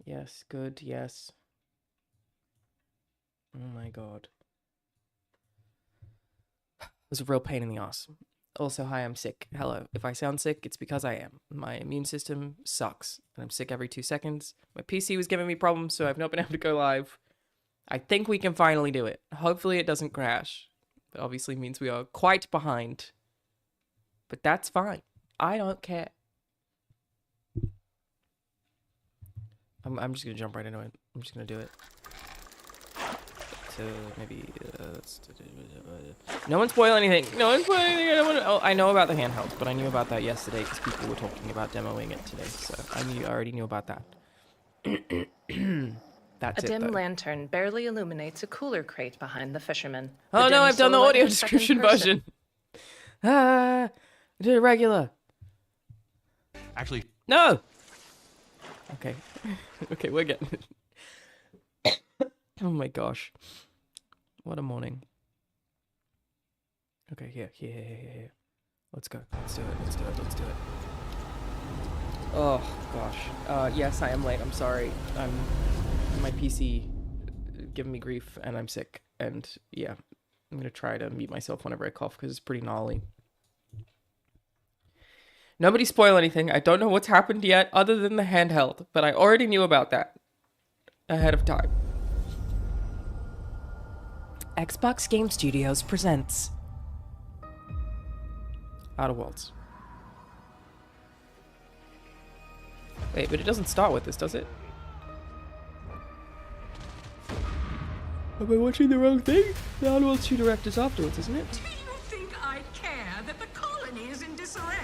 Yes, good, yes. Oh my god. It was a real pain in the ass. Also, hi, I'm sick. Hello. If I sound sick, it's because I am. My immune system sucks, and I'm sick every 2 seconds. My PC was giving me problems, so I've not been able to go live. I think we can finally do it. Hopefully it doesn't crash. That obviously means we are quite behind. But that's fine. I don't care. I'm just gonna jump right into it. I'm just gonna do it. So maybe no one spoil anything. No one spoil anything. I know about the handheld, but I knew about that yesterday because people were talking about demoing it today. So I already knew about that. That's A it. dim lantern barely illuminates a cooler crate behind the fisherman. Oh no, I've done the audio in second description person. version. I did a regular. Actually, No. Okay. Okay, we're getting it. Oh my gosh. What a morning. Okay, here. Let's go. Let's do it. Oh gosh. Yes, I am late. I'm sorry. My PC giving me grief and I'm sick. And yeah, I'm gonna try to mute myself whenever I cough because it's pretty gnarly. Nobody spoil anything. I don't know what's happened yet other than the handheld, but I already knew about that ahead of time. Xbox Game Studios presents Outer Worlds. Wait, but it doesn't start with this, does it? Am I watching the wrong thing? The Outer Worlds 2 Direct is afterwards, isn't it? Do you think I'd care that the colony is in disarray?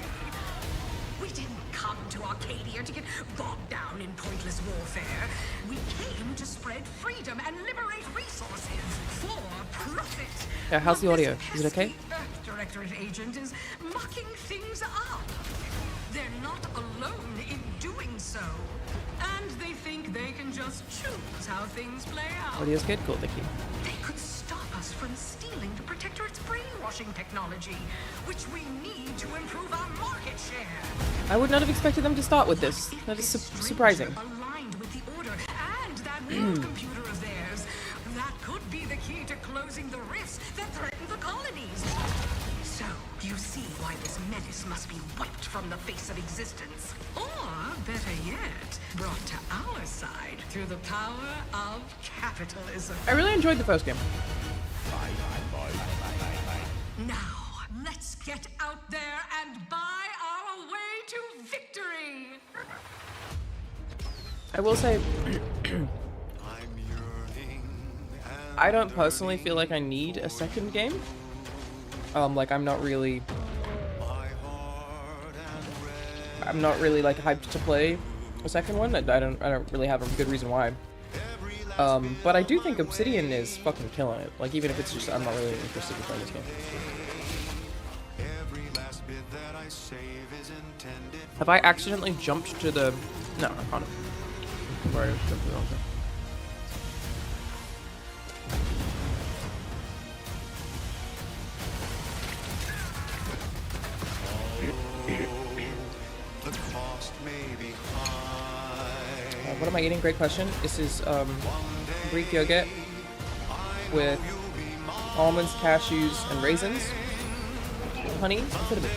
We didn't come to Arcadia to get bogged down in pointless warfare. We came to spread freedom and liberate resources for profit. Yeah, how's the audio? Is it okay? The Earth Directorate agent is mucking things up. They're not alone in doing so. And they think they can just choose how things play out. Audio's good? Cool, thank you. They could stop us from stealing the Protectorate's brainwashing technology, which we need to improve our market share. I would not have expected them to start with this. If That is this surprising. stranger aligned with the Order and that world computer of theirs, that could be the key to closing the rifts that threaten the colonies. So, you see why this menace must be wiped from the face of existence. Or, better yet, brought to our side through the power of capitalism. I really enjoyed the first game. Now, let's get out there and buy our way to victory! I will say, I don't personally feel like I need a second game. Like I'm not really like hyped to play a second one. I don't really have a good reason why. But I do think Obsidian is fucking killing it. Like even if it's just I'm not really interested in playing this game. Have I accidentally jumped to the? No, I can't. Where I jumped to the wrong thing. What am I eating? Great question. This is Greek yogurt with almonds, cashews, and raisins, honey, and cinnamon.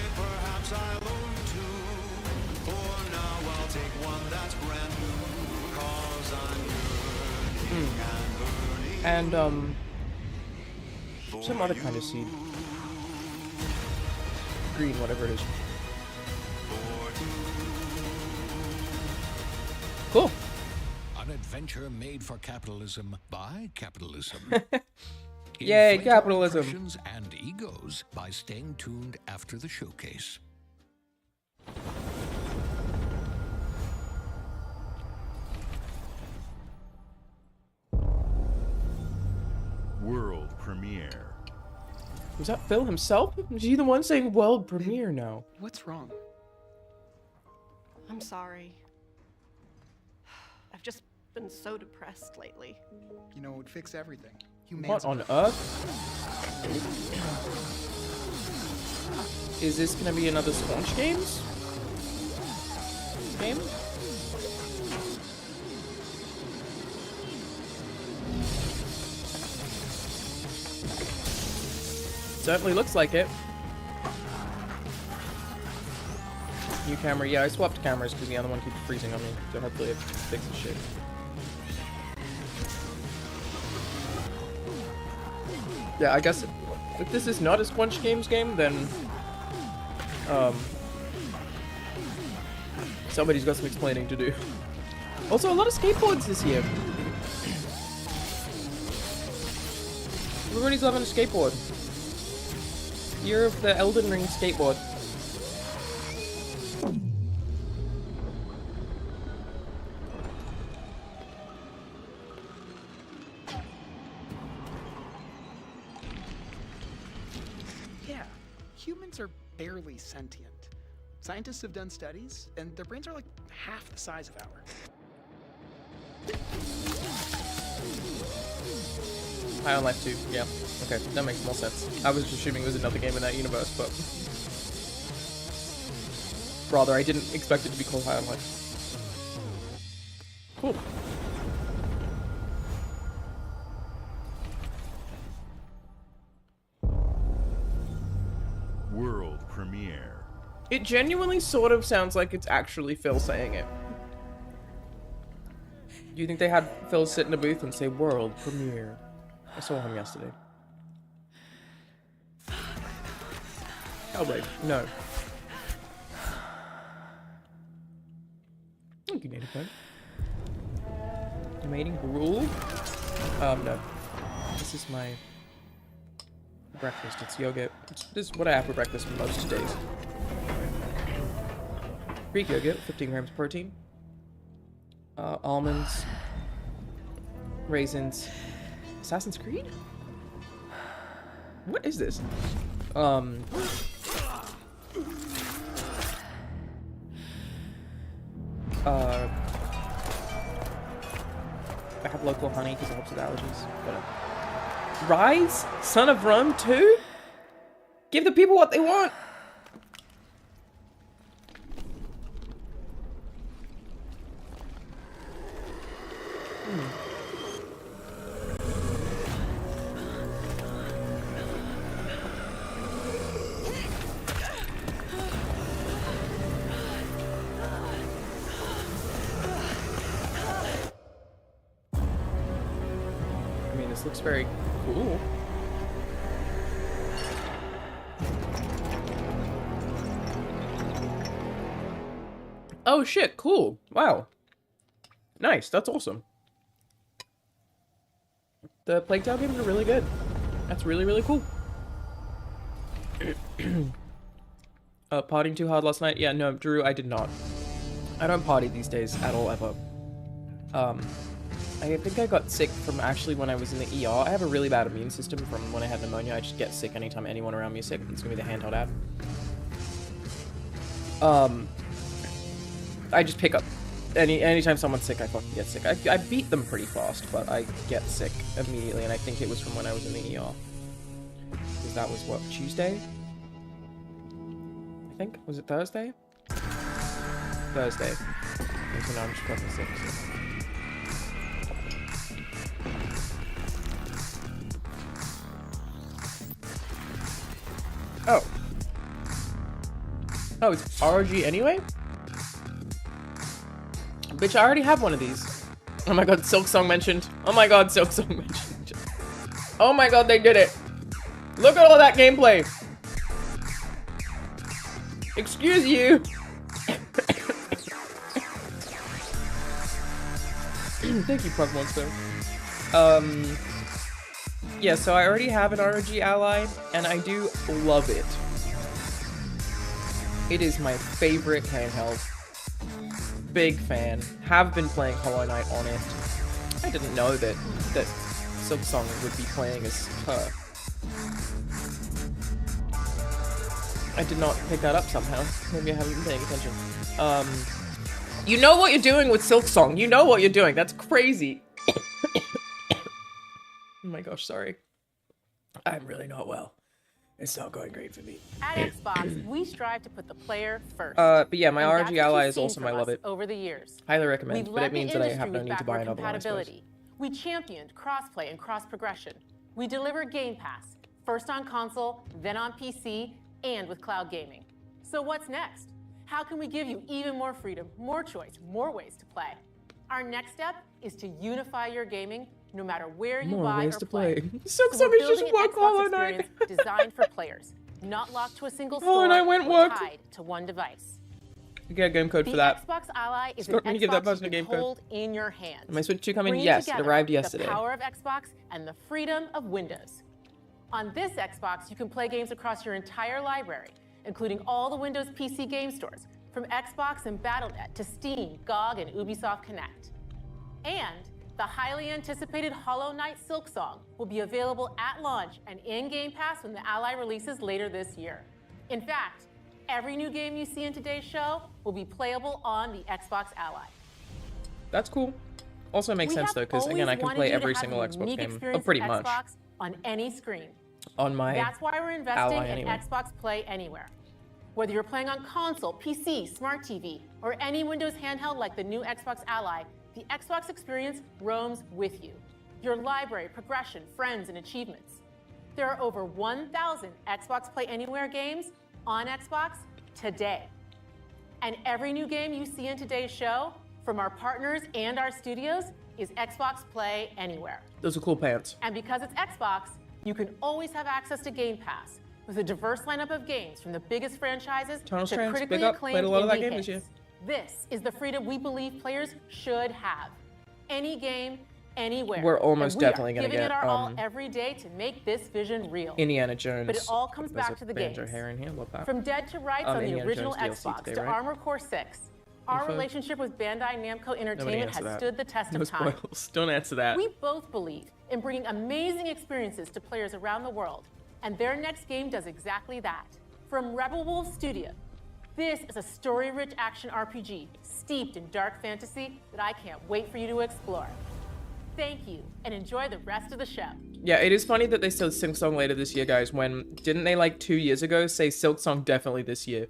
And some other kind of seed. Green, whatever it is. Cool. An adventure made for capitalism by capitalism. Yay, Inflate capitalism. our impressions and egos by staying tuned after the showcase. world premiere. Was that Phil himself? Was he the one saying world premiere now? What's wrong? I'm sorry. I've just been so depressed lately. You know, it would fix everything. What on earth? Is this gonna be another Squanch Games game? Certainly looks like it. New camera. Yeah, I swapped cameras because the other one keeps freezing on me. So hopefully it fixes shit. Yeah, I guess if this is not a Squanch Games game, then somebody's got some explaining to do. Also, a lot of skateboards this year. Everybody's loving a skateboard. Year of the Elden Ring skateboard. Yeah, humans are barely sentient. Scientists have done studies, and their brains are like half the size of ours. High on Life 2, yeah. Okay, that makes more sense. I was assuming it was another game in that universe, but... Rather, I didn't expect it to be called High on Life. Cool. World premiere. It genuinely sort of sounds like it's actually Phil saying it. Do you think they had Phil sit in a booth and say world premiere? I saw him yesterday. Hellblade, no. Thank you, Native Code. Mating gruel? No. This is my breakfast. It's yogurt. This is what I have for breakfast most days. Greek yogurt, 15 grams of protein. Almonds. Raisins. Assassin's Creed? What is this? I have local honey because it helps with allergies. Whatever. Rise? Son of Rome 2? Give the people what they want! Looks very cool. Oh shit, cool. Wow. Nice, that's awesome. The Plague Tale games are really good. That's really, really cool. Partying too hard last night? Yeah, no, Drew, I did not. I don't party these days at all, ever. I think I got sick from actually when I was in the ER. I have a really bad immune system from when I had pneumonia. I just get sick anytime anyone around me is sick. It's gonna be the handheld ad. I just pick up. Anytime someone's sick, I fucking get sick. I beat them pretty fast, but I get sick immediately, and I think it was from when I was in the ER. Because that was, what, Tuesday? I think? Was it Thursday? Thursday. Okay, so now I'm just fucking sick, so. Oh. Oh, it's ROG anyway? Bitch, I already have one of these. Oh my god, Silk Song mentioned. Oh my god, Silk Song mentioned. Oh my god, they did it. Look at all that gameplay. Excuse you. Thank you, Prog Monster. Yeah, so I already have an ROG Ally, and I do love it. It is my favorite handheld. Big fan. Have been playing Hollow Knight on it. I didn't know that Silksong would be playing as her. I did not pick that up somehow. Maybe I haven't been paying attention. You know what you're doing with Silksong. You know what you're doing. That's crazy. Oh my gosh, sorry. I'm really not well. It's not going great for me. At Xbox, we strive to put the player first. But yeah, my And ROG that's what Ally you've is seen awesome. from I love us it. Over the years, Highly recommend, we've but led it means the that I industry have no with need to buy backward another one, I suppose. compatibility. We championed crossplay and cross progression. We deliver Game Pass, First on console, then on PC, and with cloud gaming. So what's next? How can we give you even more freedom, more choice, more ways to play? Our next step is to unify your gaming no matter where you More buy ways or to play. play. So Silksong we're is just building an work Xbox Hollow Knight. experience designed for players, not locked to a single Hollow store Knight went or work. tied to one device. You get a game code The for that. Xbox Ally is Scott, an when you give that Xbox person a you game can code. hold in your hands. My Switch 2 coming? Bringing Yes, it together arrived yesterday. The power of Xbox and the freedom of Windows. On this Xbox, you can play games across your entire library, including all the Windows PC game stores, from Xbox and Battle.net to Steam, GOG, and Ubisoft Connect. And the highly anticipated Hollow Knight Silksong will be available at launch and in Game Pass when the Ally releases later this year. In fact, every new game you see in today's show will be playable on the Xbox Ally. That's cool. Also makes sense though, because again, I can play every single Xbox game. Oh, pretty much. Xbox on any screen. On my That's why we're investing Ally in anyway. Xbox Play Anywhere. Whether you're playing on console, PC, smart TV, or any Windows handheld like the new Xbox Ally, the Xbox experience roams with you. Your library, progression, friends, and achievements. There are over 1,000 Xbox Play Anywhere games on Xbox today. And every new game you see in today's show, from our partners and our studios, is Xbox Play Anywhere. Those are cool pants. And because it's Xbox, you can always have access to Game Pass with a diverse lineup of games from the biggest franchises Tunnel to Strands, critically big up. acclaimed Played a lot of that indie game this hits. year. This is the freedom we believe players should have. Any game, anywhere. We're almost And we are definitely gonna giving get, it our all every day to make this vision real. Indiana Jones. But it all comes There's back a to the Banjo games. hair in here. Love that. From Dead to Rights on the Indiana original Jones DLC Xbox today, to right? Armored Core 6, our Info? relationship with Bandai Namco Nobody Entertainment answer has that. stood the test No of time. spoils. Don't answer that. We both believe in bringing amazing experiences to players around the world, and their next game does exactly that. From Rebel Wolf Studio, this is a story-rich action RPG steeped in dark fantasy that I can't wait for you to explore. Thank you, and enjoy the rest of the show. Yeah, it is funny that they said Silksong later this year, guys, when didn't they like 2 years ago say Silksong definitely this year?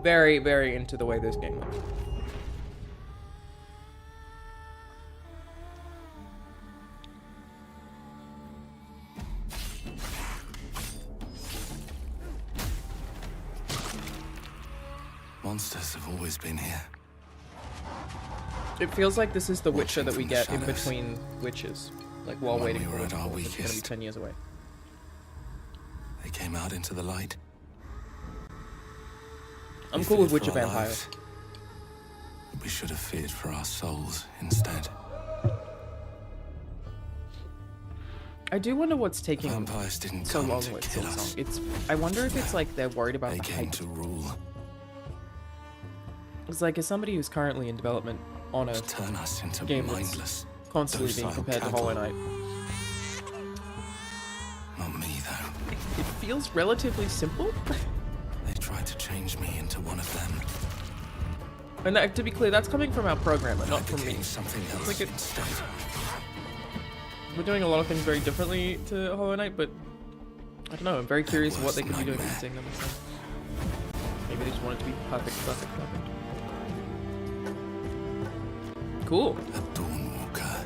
Very, very into the way this game looks. Monsters have always been here. It feels like this is the Witcher that we from the get in shadows. between Witches. Like, while When waiting we were for at our it's gonna be weakest. 10 years away. They came out into the light. I'm We cool with feared Witcher for our Vampire. lives. We should have feared for our souls instead. I do wonder what's taking Vampires didn't so come long to with kill us. Silksong. I wonder if it's like they're worried about They the came hype. to rule, It's like, as somebody who's currently in development on a to turn us into game that's mindless, constantly being docile compared to cattle. Hollow Knight, Not me, though. it feels relatively simple. They tried to change me into one of them. And that, to be clear, that's coming from our programmer, I not from me. became something else like it- instead. We're doing a lot of things very differently to Hollow Knight, but I don't know. I'm very curious what worst they could be doing nightmare. using them. So maybe they just want it to be perfect. Cool. A Dawnwalker.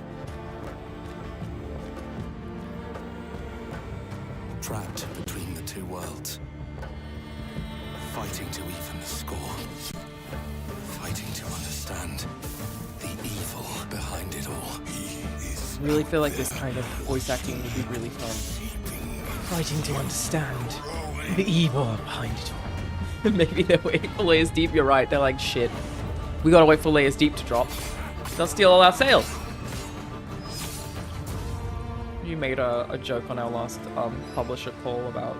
Trapped between the two worlds. Fighting to even the score. Fighting to understand the evil behind it all. Really feel like this kind of voice acting would be really fun. Fighting to understand the evil behind it all. Maybe they're waiting for Layers Deep. You're right. They're like, shit. We gotta wait for Layers Deep to drop. They'll steal all our sales. You made a joke on our last publisher call about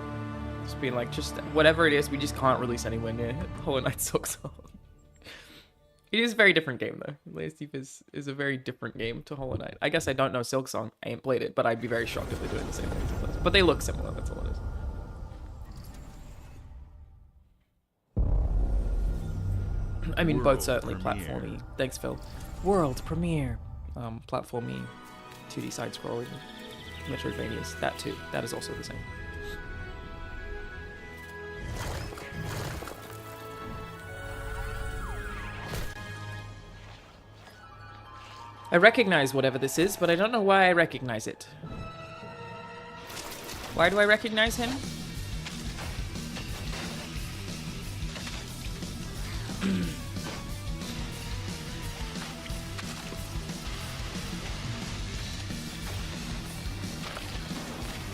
just being like, just whatever it is, we just can't release anywhere near Hollow Knight Silksong. It is a very different game though. Layers Deep is a very different game to Hollow Knight. I guess I don't know Silksong. I ain't played it, but I'd be very shocked if they're doing the same things as us. But they look similar. That's all it is. I mean, both World certainly premiere. platformy. Thanks, Phil. World premiere. Platformy, 2D side-scrolling, Metroidvanias. That too. That is also the same. I recognize whatever this is, but I don't know why I recognize it. Why do I recognize him?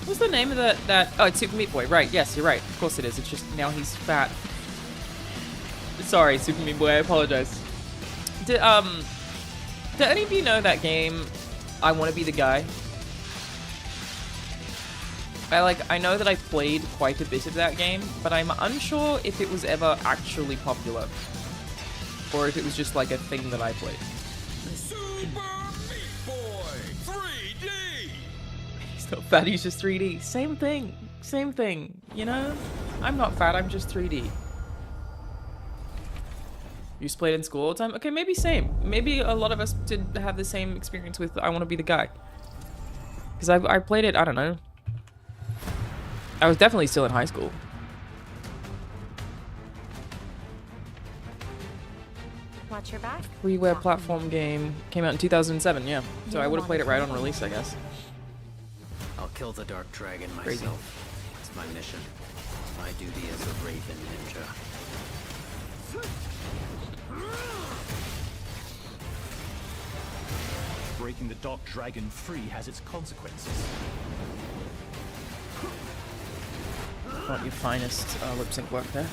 What's the name of that? Oh, it's Super Meat Boy. Right, yes, you're right. Of course it is. It's just now he's fat. Sorry, Super Meat Boy, I apologize. Do any of you know that game, I Want to Be the Guy? I know that I played quite a bit of that game, but I'm unsure if it was ever actually popular. Or if it was just like a thing that I played. Super Meat Boy 3D! He's not fat, he's just 3D. Same thing. Same thing, you know? I'm not fat, I'm just 3D. You just played in school all the time? Okay, maybe same. Maybe a lot of us did have the same experience with I Want to Be the Guy. Because I played it, I don't know. I was definitely still in high school. Watch your back. Freeware platform game. Came out in 2007, yeah. So I would have played it right on release, I guess. I'll kill the Dark Dragon myself. Crazy. It's my mission. My duty as a Raven Ninja. Breaking the Dark Dragon free has its consequences. Not your finest lip sync work there.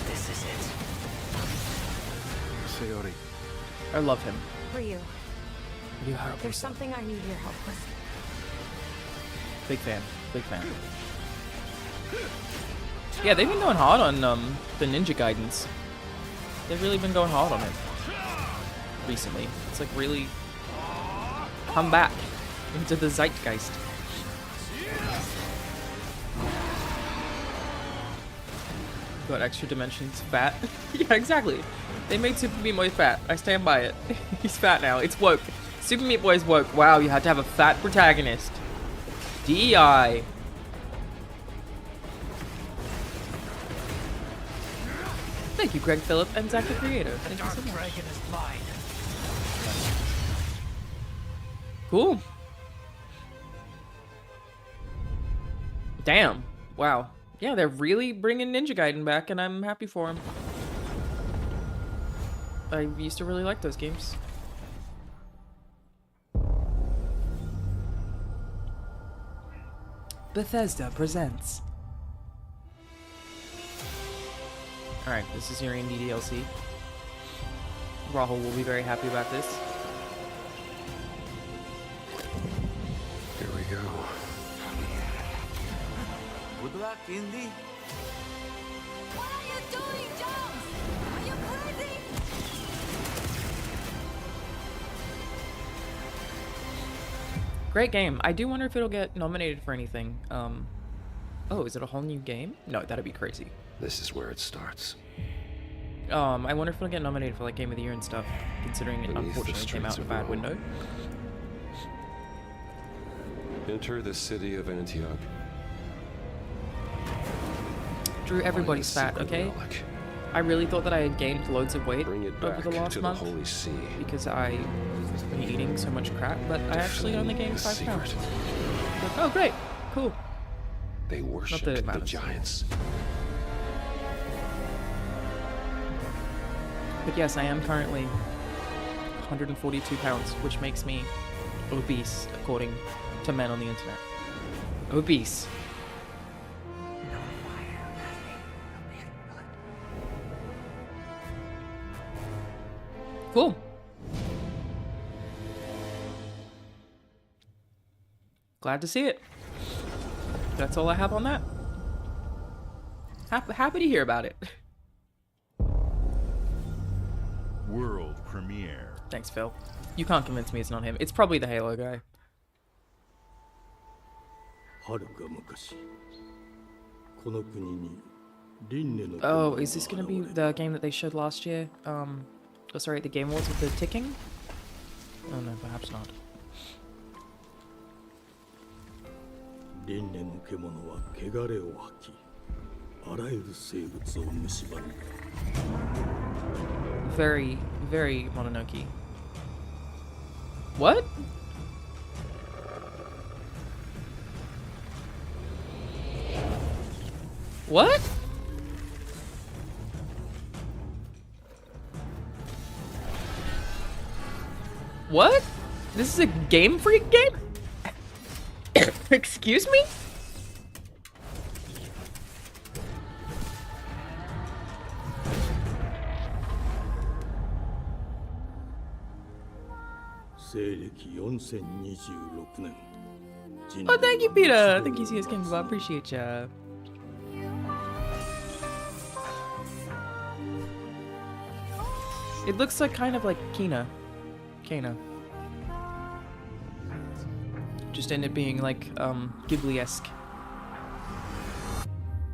This is it. Sayori. I love him. Ryu, You have there's something I need your help with. Big fan. Big fan. Yeah, they've been going hard on the Ninja Gaidens. They've really been going hard on it recently. It's like really come back into the zeitgeist. Got extra dimensions. Fat. Yeah, exactly. They made Super Meat Boy fat. I stand by it. He's fat now. It's woke. Super Meat Boy's woke. Wow, you had to have a fat protagonist. DEI. Thank you, Greg Phillip and Zach the Creator. Thank you so much. Dragon is mine. Cool. Damn. Wow. Yeah, they're really bringing Ninja Gaiden back, and I'm happy for him. I used to really like those games. Bethesda presents. Alright, this is your indie DLC. Rahul will be very happy about this. Here we go. Good luck, Indy. What are you doing, Jones? Are you crazy? Great game. I do wonder if it'll get nominated for anything. Oh, is it a whole new game? No, that'd be crazy. This is where it starts. I wonder if it'll get nominated for like Game of the Year and stuff, considering it Beneath the unfortunately came out streets in a of bad Rome. window. Enter the city of Antioch. Drew, everybody's Find fat, the secret okay? relic. I really thought that I had gained loads of weight Bring it over back the last to month the Holy See. because I was been eating so much crap, but I actually only gained The 5 pounds. secret. But, oh, great. Cool. They that it worshipped the matters. giants. But yes, I am currently 142 pounds, which makes me obese, according to men on the internet. Obese. Cool. Glad to see it. That's all I have on that. Happy to hear about it. World premiere. Thanks, Phil. You can't convince me it's not him. It's probably the Halo guy. Oh, is this gonna be the game that they showed last year? Oh, sorry, the Game Awards with the ticking? Oh no, perhaps not. Very, very Mononoke. What? What? What? This is a Game Freak game? Excuse me? Oh, thank you, Peter. Thank you, CS Game. I appreciate ya. It looks like kind of like Kena. Just ended being like Ghibli-esque.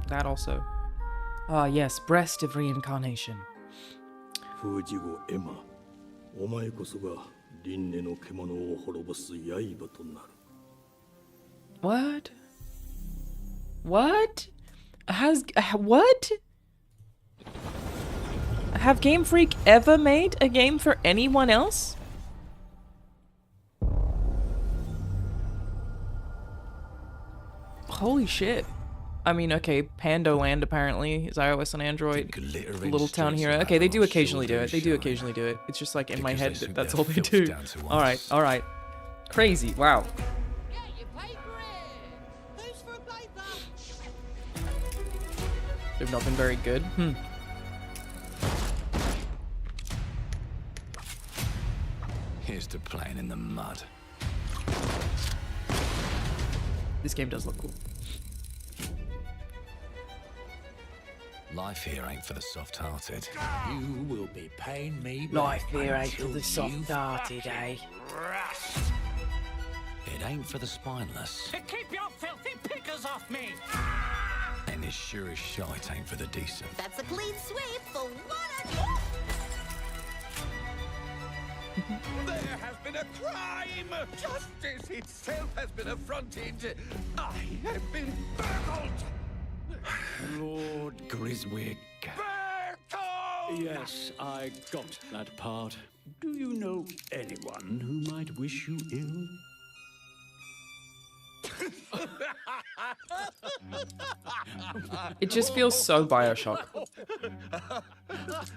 That also. Ah, yes, breast of reincarnation. What? What? What? Have Game Freak ever made a game for anyone else? Holy shit. I mean, okay, Pando Land apparently is iOS and Android. Little Town Hero. Okay, they do occasionally do it. It's just like in my head that that's all they do. Alright. Crazy. Wow. They've not been very good. Here's to playing in the mud. This game does look cool. Life here ain't for the soft-hearted. You will be paying me. Life here ain't for the soft-hearted, eh? It ain't for the spineless. To keep your filthy pickers off me! And it sure as shite ain't for the decent. That's a clean sweep for one. There has been a crime! Justice itself has been affronted! I have been burgled! Lord Griswick. Burgled! Yes, I got that part. Do you know anyone who might wish you ill? It just feels so Bioshock.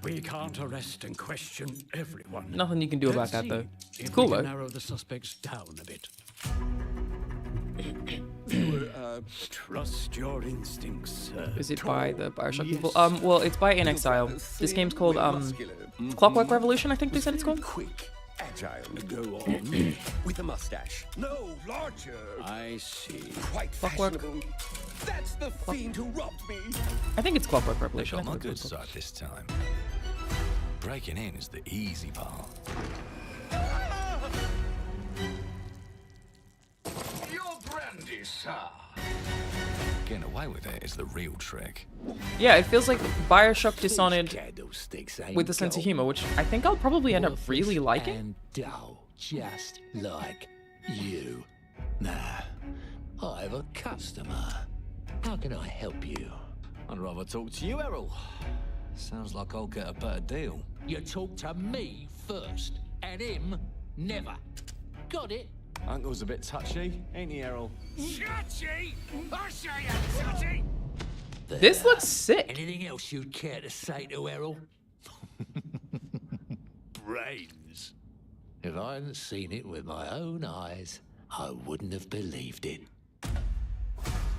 We can't arrest and question everyone. Nothing you can do about Let's that, though. see It's if cool, we can though. narrow the suspects down a bit. Trust your instincts, sir. Is it by the Bioshock people? Well, it's by In Exile. This game's called, Clockwork Revolution, I think they said it's called. Quick, agile. Go on. With a mustache. No, larger. I see. Quite Clockwork. fashionable. That's the fiend who robbed me. I think it's Clockwork Revolution. Got I my think good it's side this time. Breaking in is the easy part. Your brandy, sir. Getting away with it is the real trick. Yeah, it feels like Bioshock Dishonored Candlesticks ain't with a sense of gold. humor, which I think I'll probably end up really liking. And dull, just like you. Nah, I have a customer. How can I help you? I'd rather talk to you, Errol. Sounds like I'll get a better deal. You talk to me first, and him never. Got it? Uncle's a bit touchy, ain't he, Errol? Touchy? I'll show you, touchy! This looks sick. Anything else you'd care to say to Errol? Brains. If I hadn't seen it with my own eyes, I wouldn't have believed it.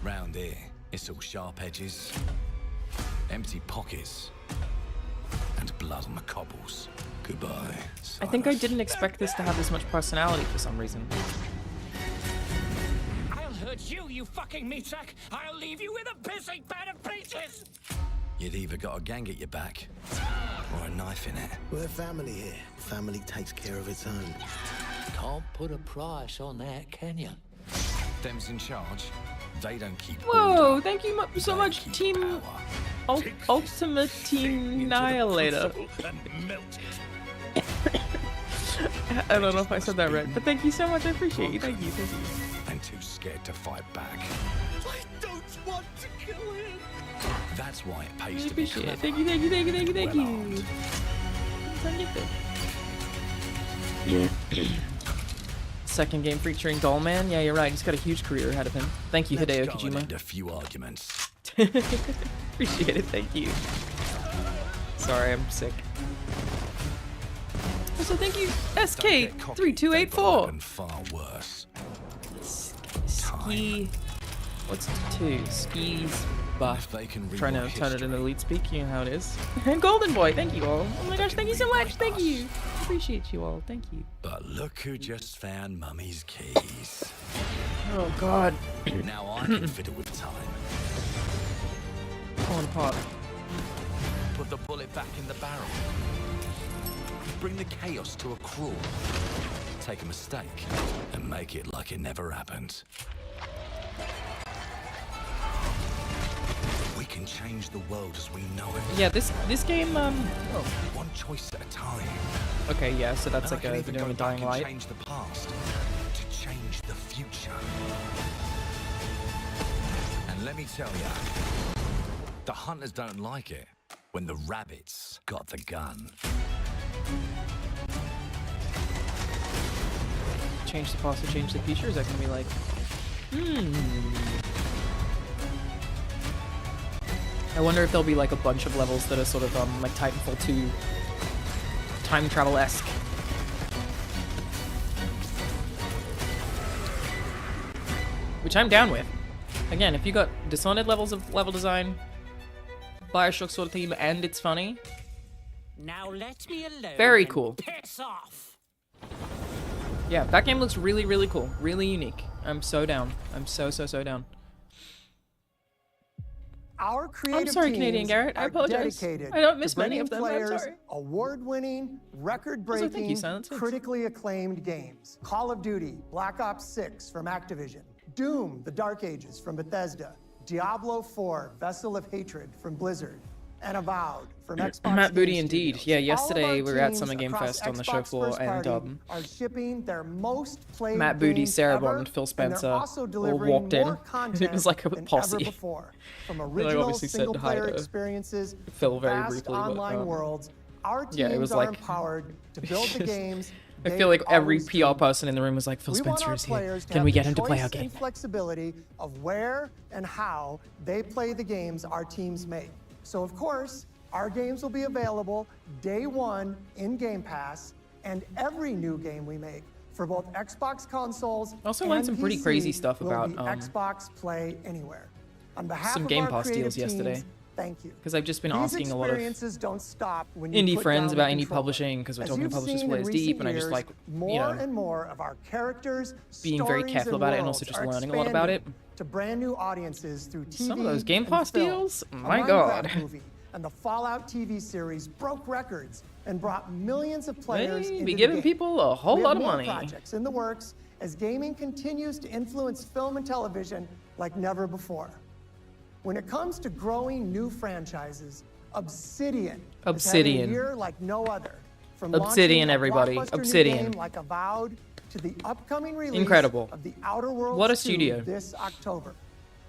Round here, it's all sharp edges, empty pockets, and blood on the cobbles. Goodbye. I think I didn't expect this to have this much personality for some reason. I'll hurt you, you fucking meat sack! I'll leave you with a pissing bed of peaches! You'd either got a gang at your back, or a knife in it. We're family here. Family takes care of its own. Can't put a price on that, can you? Them's in charge. They don't keep Whoa, order. thank you so They much, keep Team power. Ultimate Team Annihilator. I don't know if I said that right, but thank you so much. I appreciate you. Thank you. And to scared to fight back. I don't want to kill him. That's why it pays I to be appreciate it. clever. Thank you, thank you, thank you, thank you, thank well you. armed. So gifted. Second game featuring Dollman. Yeah, you're right. He's got a huge career ahead of him. Thank you, Hideo Let's go and Kojima. end a few arguments. Appreciate it. Thank you. Sorry, I'm sick. Also, thank you, SK3284. And far worse. Ski. What's 2? Skis buff. They can Trying to rewrite turn it into history. elite speak, you know how it is. And Golden Boy, thank you all. Oh my gosh, thank you so much. Thank you. Appreciate you all. Thank you. But look who just found Mummy's keys. Oh god. Now I can fiddle with time. Falling apart. Put the bullet back in the barrel. Bring the chaos to a crawl. Take a mistake and make it like it never happened. We can change the world as we know it. Yeah, this game One choice at a time. okay, yeah, so that's And like I can a even video go of a back dying and light. change the past to change the future. And let me tell ya, the hunters don't like it when the rabbits got the gun. Change the past to change the future? Is that gonna be like I wonder if there'll be like a bunch of levels that are sort of like Titanfall 2 time travel-esque. Which I'm down with. Again, if you got Dishonored levels of level design, Bioshock sort of theme, and it's funny, Now let me alone. very and cool. Piss off. Yeah, that game looks really, really cool. Really unique. I'm so down. I'm so down. Our creative I'm sorry, teams Canadian Garrett. I are apologize. dedicated I don't miss to many bringing of them. I'm players sorry. award-winning, Also, thank you, record-breaking, Silent Six. critically acclaimed games. Call of Duty, Black Ops 6 from Activision, Doom: The Dark Ages from Bethesda, Diablo 4: Vessel of Hatred from Blizzard, and Avowed from Xbox Matt Booty Game indeed. Studios. Yeah, All of yesterday our we were at teams Summer Game across Fest on the show Xbox floor, First and Party are shipping their most played Matt Booty, games Sarah ever, Bond, and Phil and they're Spencer also all delivering walked in. more content It was like a than posse. ever before. From I original obviously said hi single-player to experiences, Phil very vast briefly, but, online worlds, our teams yeah, it was are like- empowered to build the games. I feel like every PR person in the room was like, Phil We want Spencer our is here. players to Can have we the get him to play choice our game? and flexibility of where and how they play the games our teams make. So of course, our games will be available day one in Game Pass, and every new game we make for both Xbox consoles Also and learned some pretty PC crazy stuff will about, be Xbox Play Anywhere. On behalf some of Game our Pass creative deals yesterday. teams, thank you. Because I've just been These asking a lot of experiences don't stop when you indie put friends down the about indie controller. publishing, because we're As talking you've Publishers seen in Plays Deep, recent and I just years, like, more you know, and more of our characters, being very stories, careful and about it, and also worlds just are learning a lot about it. expanding to brand new audiences through TV Some of those Game and Pass film. deals? A My Minecraft God. movie and the Fallout TV series broke records and brought millions of players They into be the giving game. people a whole We lot have of more money. projects in the works as gaming continues to influence film and television like never before. When it comes to growing new franchises, Obsidian is having a year like no other. From Obsidian, launching a everybody. blockbuster new Obsidian. game like Avowed to the upcoming release Incredible. of The Outer Worlds What a 2 studio. this October.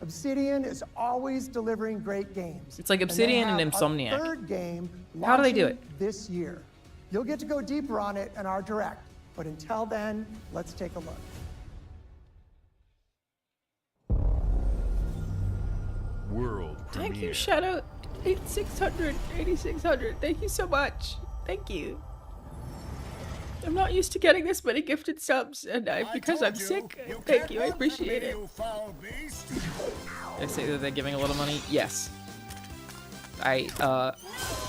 Obsidian is always delivering great games. It's like and they Obsidian and have a Insomniac. third game How do they do launching it? this year. You'll get to go deeper on it in our direct, but until then, let's take a look. World Thank you, premiere. Shadow 8600, 8600. Thank you so much. Thank you. I'm not used to getting this many gifted subs, and because I'm sick, thank you. I appreciate it. They say that they're giving a lot of money. Yes.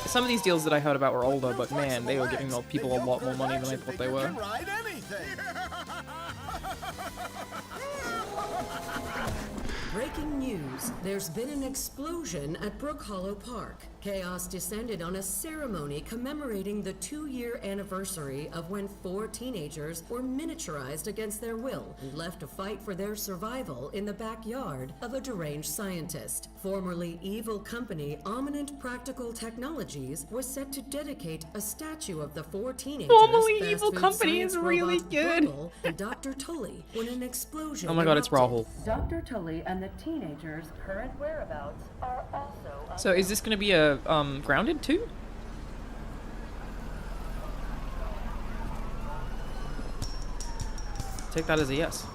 Some of these deals that I heard about were older, but man, they were giving people a lot more money than I thought they were. Breaking Breaking news. There's been an explosion at Brook Hollow Park. Chaos descended on a ceremony commemorating the 2-year anniversary of when 4 teenagers were miniaturized against their will and left to fight for their survival in the backyard of a deranged scientist. Formerly evil company Ominent Practical Technologies was set to dedicate a statue of the 4 teenagers. Formerly fast evil food company science is really robots good. Burgle and Dr. Tully when an explosion Oh my god, it's erupted. Rahul. Dr. Tully and the teenagers' current whereabouts are also So is this gonna be a grounded too? Take that as a yes.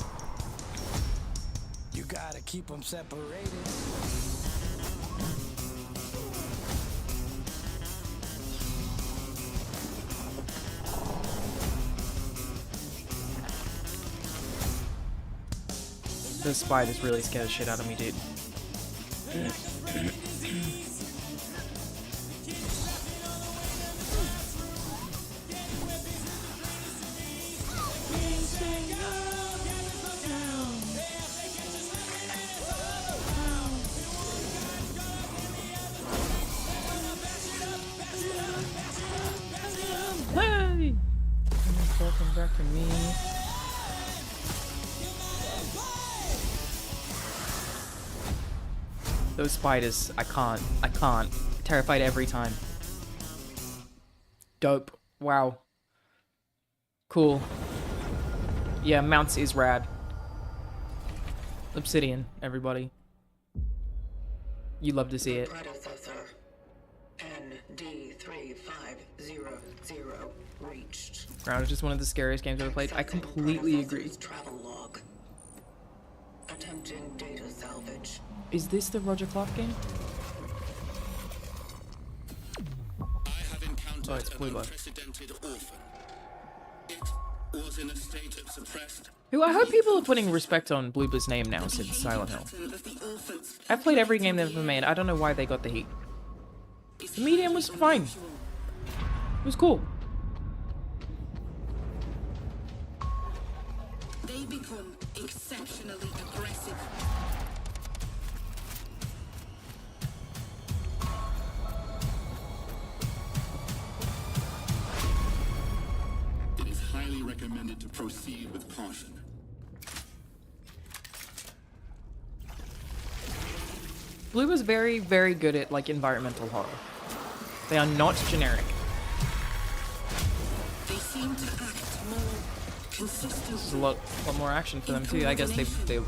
You gotta keep them separated. This spider's really scared the shit out of me, dude. Hey! Welcome back to me. Those spiders, I can't. Terrified every time. Dope. Wow. Cool. Yeah, Mounts is rad. Obsidian, everybody. You love to see it. Predecessor ND3500 reached. Ground is just one of the scariest games I've ever played. I completely agree. Travel log. Attempting data salvage. Is this the Roger Clark game? Oh, it's Blue Boy. Was in a state of suppressed. Who I hope people are putting respect on Bloober's name now since Silent Hill. I've played every game they've ever made. I don't know why they got the heat. The medium was fine. It was cool. They become exceptionally aggressive. It is highly recommended to proceed with caution. Blue was very, very good at like environmental horror. They are not generic. They seem to act more consistent. There's a lot more action for them too. I guess they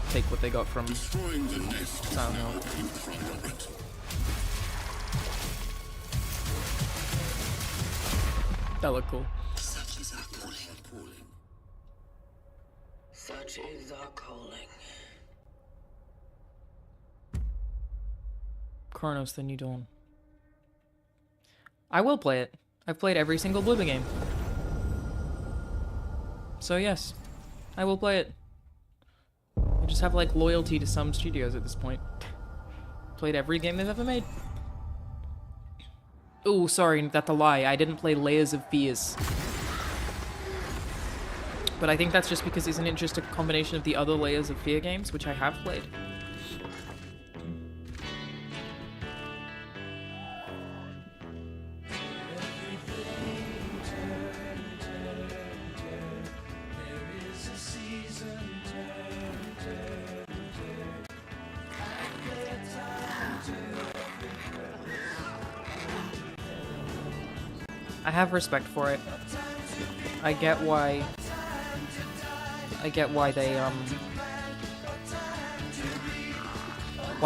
take what they got from Silent Hill. That looked cool. Such is our calling. Such is our calling. Chronos: The New Dawn. I will play it. I've played every single Bloober game. So yes, I will play it. I just have like loyalty to some studios at this point. Played every game they've ever made. Oh, sorry, that's a lie. I didn't play Layers of Fears. But I think that's just because isn't it just a combination of the other Layers of Fear games, which I have played? I have respect for it. I get why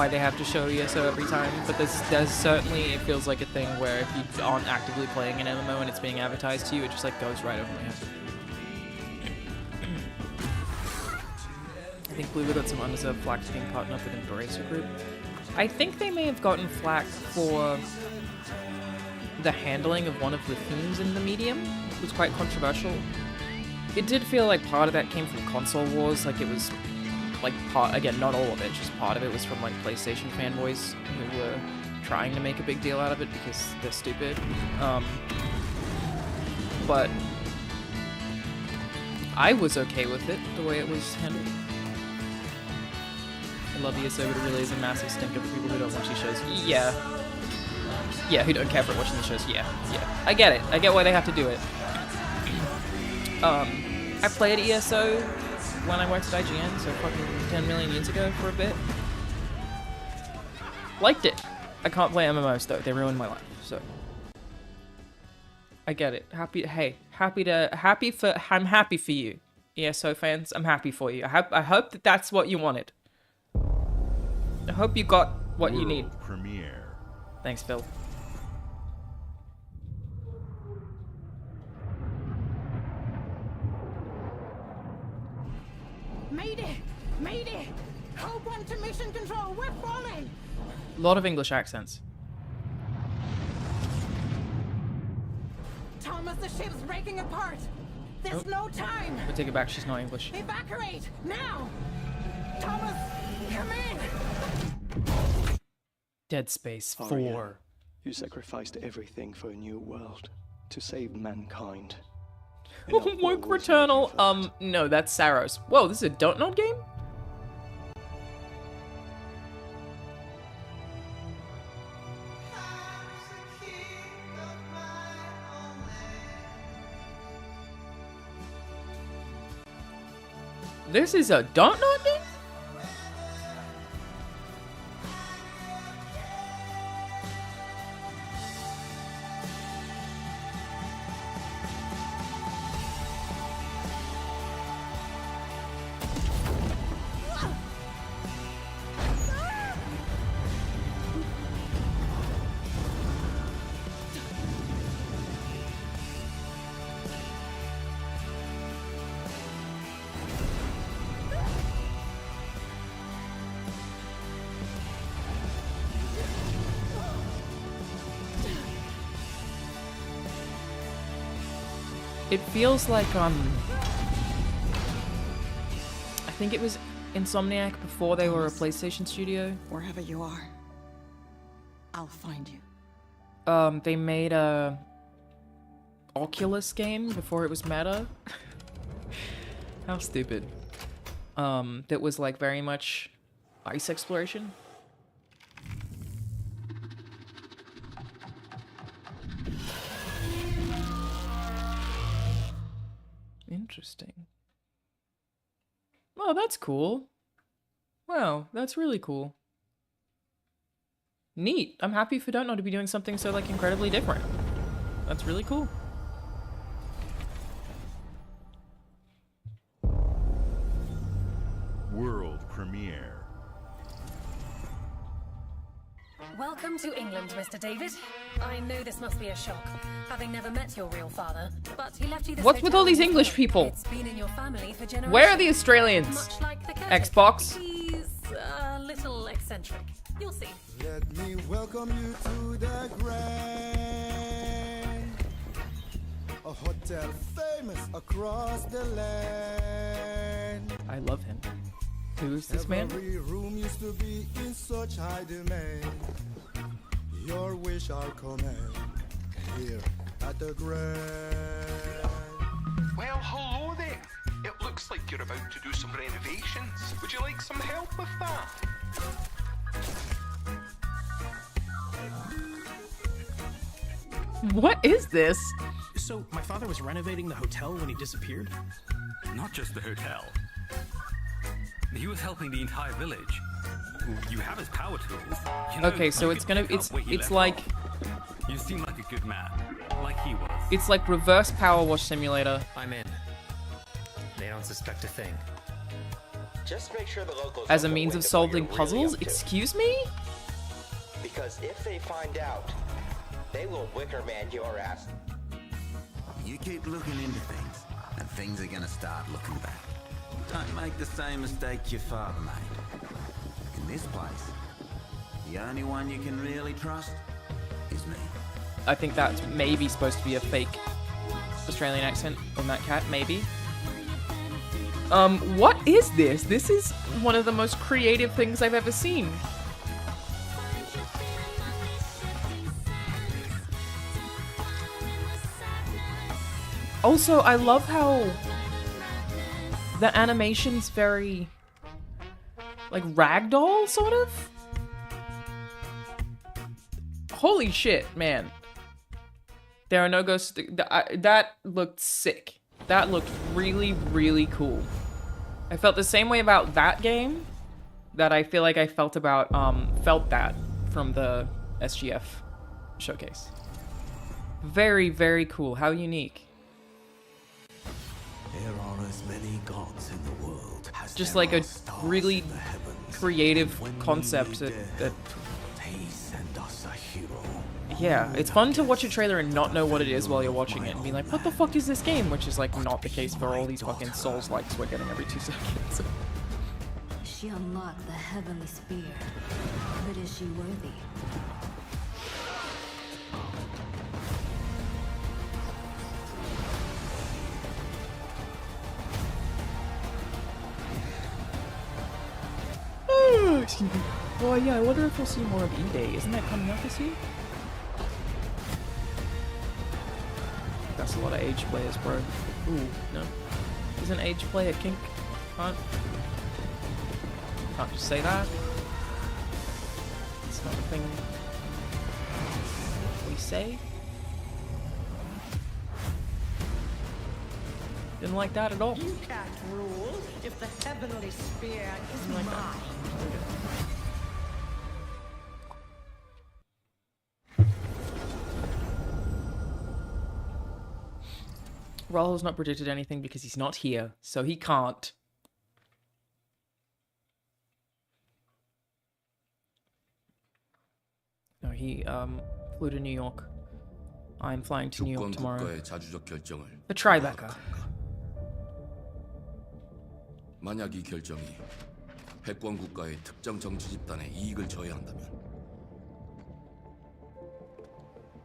they have to show ESO every time, but there's certainly, it feels like a thing where if you aren't actively playing an MMO and it's being advertised to you, it just like goes right over my head. I think Bloober got some undeserved flack for being partnered up with an Embracer group. I think they may have gotten flack for the handling of one of the themes in the medium. It was quite controversial. It did feel like part of that came from console wars, like it was like part, again, not all of it, just part of it was from like PlayStation fanboys who were trying to make a big deal out of it because they're stupid. But I was okay with it, the way it was handled. I love ESO, but it really is a massive stinker for people who don't watch these shows. Yeah. Yeah, who don't care for watching the shows. Yeah. I get it. I get why they have to do it. I played ESO when I worked at IGN, so fucking 10 million years ago for a bit. Liked it. I can't play MMOs though. They ruined my life. So I get it. I'm happy for you, ESO fans. I'm happy for you. I hope that that's what you wanted. I hope you got what you need. Premiere. Thanks, Phil. Mayday! Mayday! Hold one to mission control. We're falling. A lot of English accents. Thomas, the ship's breaking apart. There's no time. I take it back. She's not English. Evacuate now. Thomas, come in. Dead Space 4. Aria, you sacrificed everything for a new world to save mankind. Woke Returnal. No, that's Saros. Whoa, this is a Don't Nod game? This is a Don't Nod game? It feels like, I think it was Insomniac before they were a PlayStation studio. Wherever you are, I'll find you. They made a Oculus game before it was Meta. How stupid. That was like very much ice exploration. Interesting. Oh, that's cool. Wow, that's really cool. Neat. I'm happy for Don't Know to be doing something so like incredibly different. That's really cool. World premiere. Welcome to England, Mr. David. I know this must be a shock, having never met your real father, but he left you this What's with all these English people? It's been in your family for generations. Where are the Australians? Much like the Xbox? He's a little eccentric. You'll see. Let me welcome you to the Grand, a hotel famous across the land. I love him. Who is this man? Every room used to be in such high demand. Your wish I'll command here at the Grand. Well, hello there. It looks like you're about to do some renovations. Would you like some help with that? What is this? So, my father was renovating the hotel when he disappeared? Not just the hotel. He was helping the entire village. You have his power tools. You know, Okay, so it's gonna it's like you seem like a good man, like he was. it's like reverse Power Wash Simulator. I'm in. They don't suspect a thing. Just make sure the locals As a don't means go of into what solving you're puzzles? really up to. Excuse me? Because if they find out, they will Wicker Man your ass. You keep looking into things, and things are gonna start looking back. Don't make the same mistake your father made. In this place, the only one you can really trust is me. I think that's maybe supposed to be a fake Australian accent on that cat, maybe. What is this? This is one of the most creative things I've ever seen. Also, I love how the animation's very like ragdoll, sort of? Holy shit, man. There are no ghosts. That looked sick. That looked really, really cool. I felt the same way about that game that I feel like I felt about, felt that from the SGF showcase. Very, very cool. How unique. There are as many gods in the world as Just there like a are stars really in the heavens. creative When we concept meet that death, he sent us a hero. yeah, it's fun to watch a trailer and not know what it is while you're watching it and be like, what the fuck is this game? Which is like not the case for all these fucking Souls-likes we're getting every 2 seconds. She unlocked the heavenly spear, but is she worthy? Excuse me. Oh yeah, I wonder if we'll see more of E-Day. Isn't that coming out this year? That's a lot of age players, bro. Ooh, no. Isn't age play a kink? Can't just say that. It's not a thing we say. Didn't like that at all. You can't rule if the heavenly spear is mine. Raul's not predicted anything because he's not here, so he can't. No, he flew to New York. I'm flying to New York tomorrow. The Tribeca. 만약 이 결정이 패권 국가의 특정 정치 집단의 이익을 저해한다면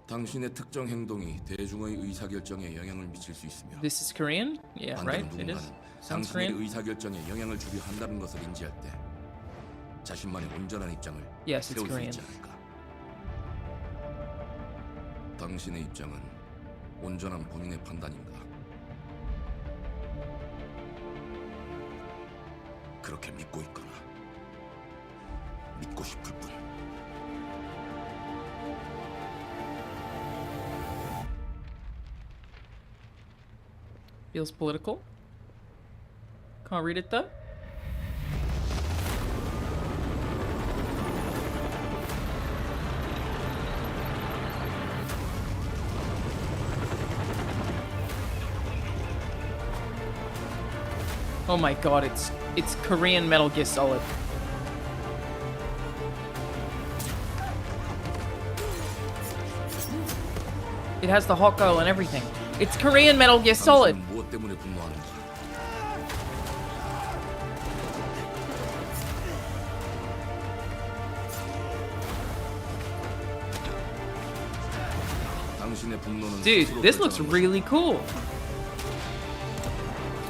당신의 특정 행동이 대중의 의사 결정에 영향을 미칠 수 있으며 This is Korean? Yeah, right? It is. Sounds 당신의 Korean. 의사 결정에 영향을 주려 한다는 것을 인지할 때 자신만의 온전한 입장을 Yes, it's 세울 수 Korean. 있지 않을까? 당신의 입장은 온전한 본인의 판단인가? 그렇게 믿고 있거나 믿고 싶을 뿐. Feels political. Can't read it though. Oh my god, it's Korean Metal Gear Solid. It has the hot girl and everything. It's Korean Metal Gear Solid. 당신은 무엇 때문에 분노하는가? 당신의 분노는 Dude, 스스로 this looks 결정하는 really cool.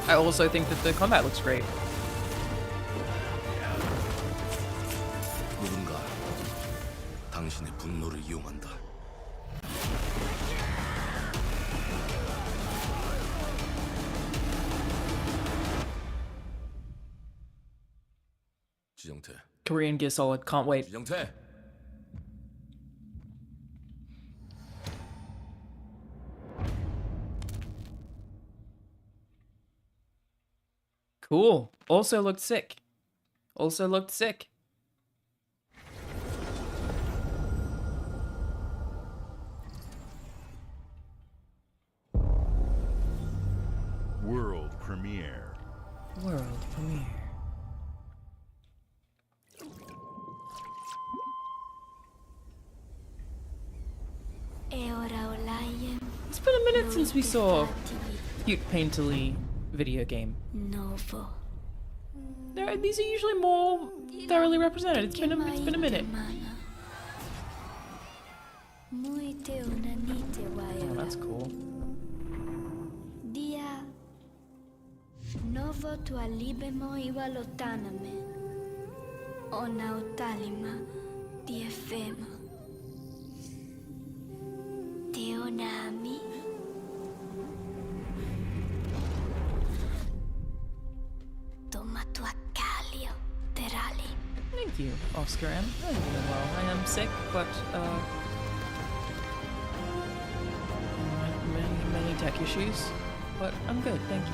I also think that the combat looks great. 누군가 당신의 분노를 이용한다. 지정태. Korean Gear Solid, can't wait. 지정태. Cool. Also looked sick. Also looked sick. World premiere. World premiere. It's been a minute since we saw cute painterly video game. These are usually more thoroughly represented. It's been a minute. Oh, that's cool. Dia novo tu alibemo iwalotaname. Ona utalima diefema. Teonami. Toma tu acalio terali. Thank you, Oscar M. I'm doing well. I am sick, but many tech issues, but I'm good, thank you.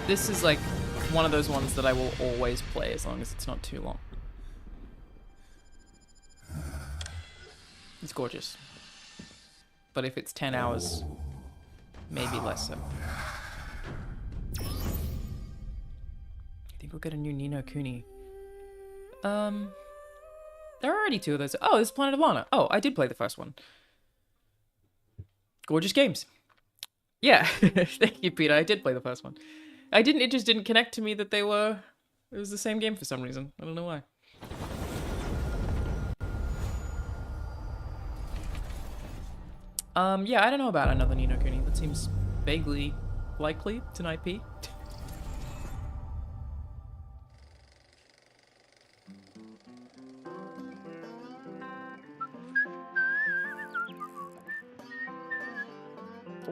This is like one of those ones that I will always play as long as it's not too long. It's gorgeous. But if it's 10 hours, maybe less so. I think we'll get a new Ni no Kuni. There are already 2 of those. Oh, this is Planet of Lana. Oh, I did play the first one. Gorgeous games. Yeah, thank you, Peter. I did play the first one. It just didn't connect to me that it was the same game for some reason. I don't know why. Yeah, I don't know about another Ni no Kuni. That seems vaguely likely. It's an IP.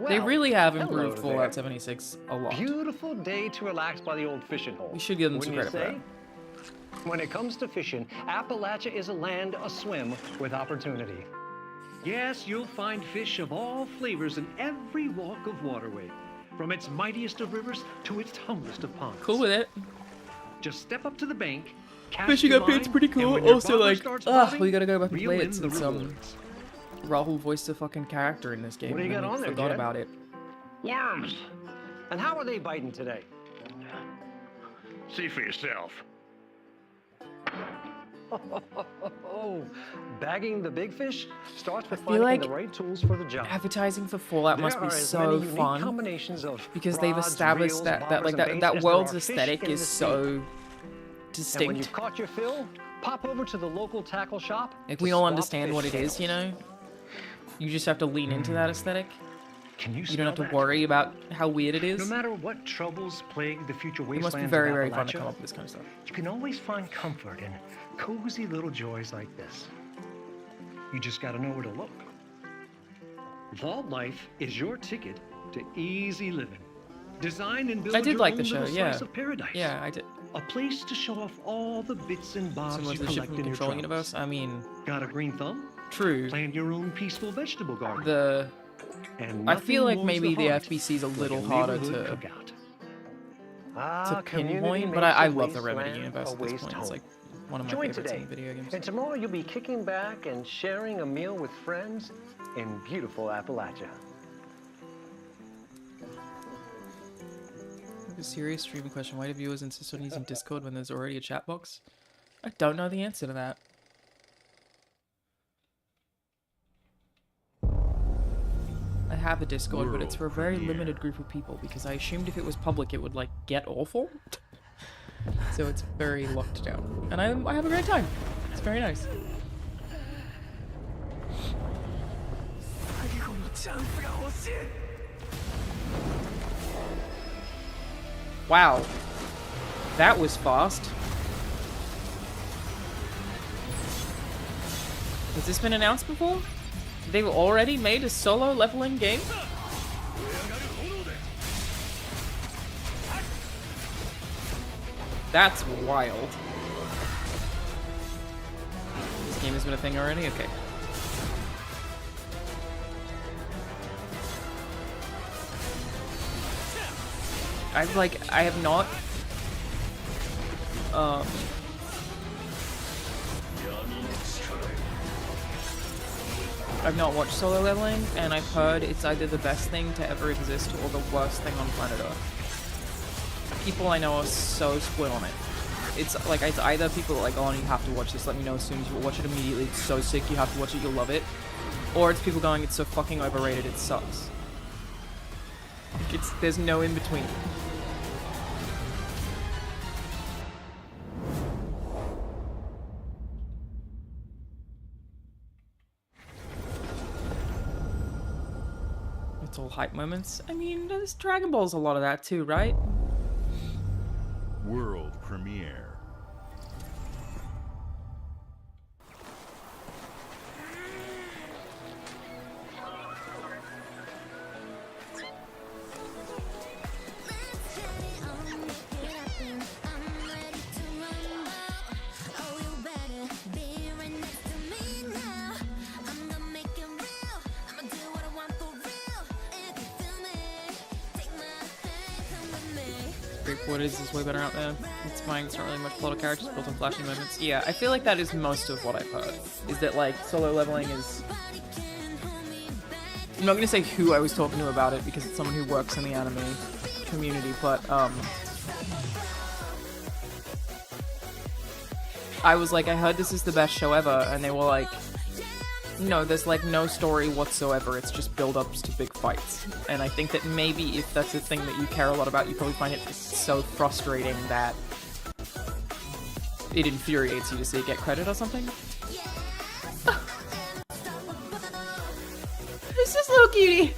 They really have improved Fallout 76 a lot. Beautiful day to relax by the old fishing hole. We should give them some credit for that. When it comes to fishing, Appalachia is a land aswim with opportunity. Yes, you'll find fish of all flavors in every walk of waterway, from its mightiest of rivers to its humblest of ponds. Cool with it. Just step up to the bank. Fishing up here's pretty cool. Also, like, we gotta go back and play it since Rahul voiced a fucking character in this game. What do you got on there, forgot Jed? about it. Worms. And how are they biting today? See for yourself. Bagging the big fish starts with feel finding like the right tools for the job. Advertising for Fallout must be There are as so many unique fun combinations of because they've rods, established reels, that bobbers, and baits that as world's there are fish aesthetic in is the so sea. And when distinct. you've caught your fill, pop over to the local tackle shop. Like to we all swap understand fish what it is, scales. you know. You just have to lean into that aesthetic. Can you don't have to smell that? worry about how weird it is. No matter what troubles plague the future It wastelands must be very, of very fun to Appalachia, come up with this kind of stuff. you can always find comfort in cozy little joys like this. You just gotta know where to look. Vault Life is your ticket to easy living. Design and build I did your like own the show, little yeah. slice of paradise. Yeah, I did. A place to show off all the bits and bobs Similar you to the ship collect from in your Control travels. Universe. I mean, Got a green thumb? true. Plant your own peaceful vegetable garden. And I feel like nothing maybe the warms FBC is a like little harder neighborhood to Ah, community pinpoint, but makes I a love the Remedy wasteland universe a at this waste point. It's home. like one of my Join favorites today. in video games. And tomorrow you'll be kicking back and sharing a meal with friends in beautiful Appalachia. A serious streaming question. Why do viewers insist on using Discord when there's already a chat box? I don't know the answer to that. I have a Discord, but it's for a very limited group of people because I assumed if it was public it would like get awful. So it's very locked down. And I have a great time. It's very nice. Wow. That was fast. Has this been announced before? They've already made a solo leveling game? That's wild. This game has been a thing already? Okay. I have not I've not watched solo leveling, and I've heard it's either the best thing to ever exist or the worst thing on planet Earth. People I know are so split on it. It's like, it's either people are like, oh, you have to watch this, let me know as soon as you watch it immediately, it's so sick, you have to watch it, you'll love it. Or it's people going, it's so fucking overrated, it sucks. There's no in between. all hype moments. I mean, there's Dragon Ball's a lot of that too, right? World premiere. What is way better out there? It's fine, it's not really much plot or characters built on flashy moments. Yeah, I feel like that is most of what I've heard. Is that like solo leveling is... I'm not gonna say who I was talking to about it because it's someone who works in the anime community, but I was like, I heard this is the best show ever, and they were like, no, there's like no story whatsoever, it's just build-ups to big fights. And I think that maybe if that's a thing that you care a lot about, you probably find it so frustrating that it infuriates you to see it get credit or something. It's just a little cutie!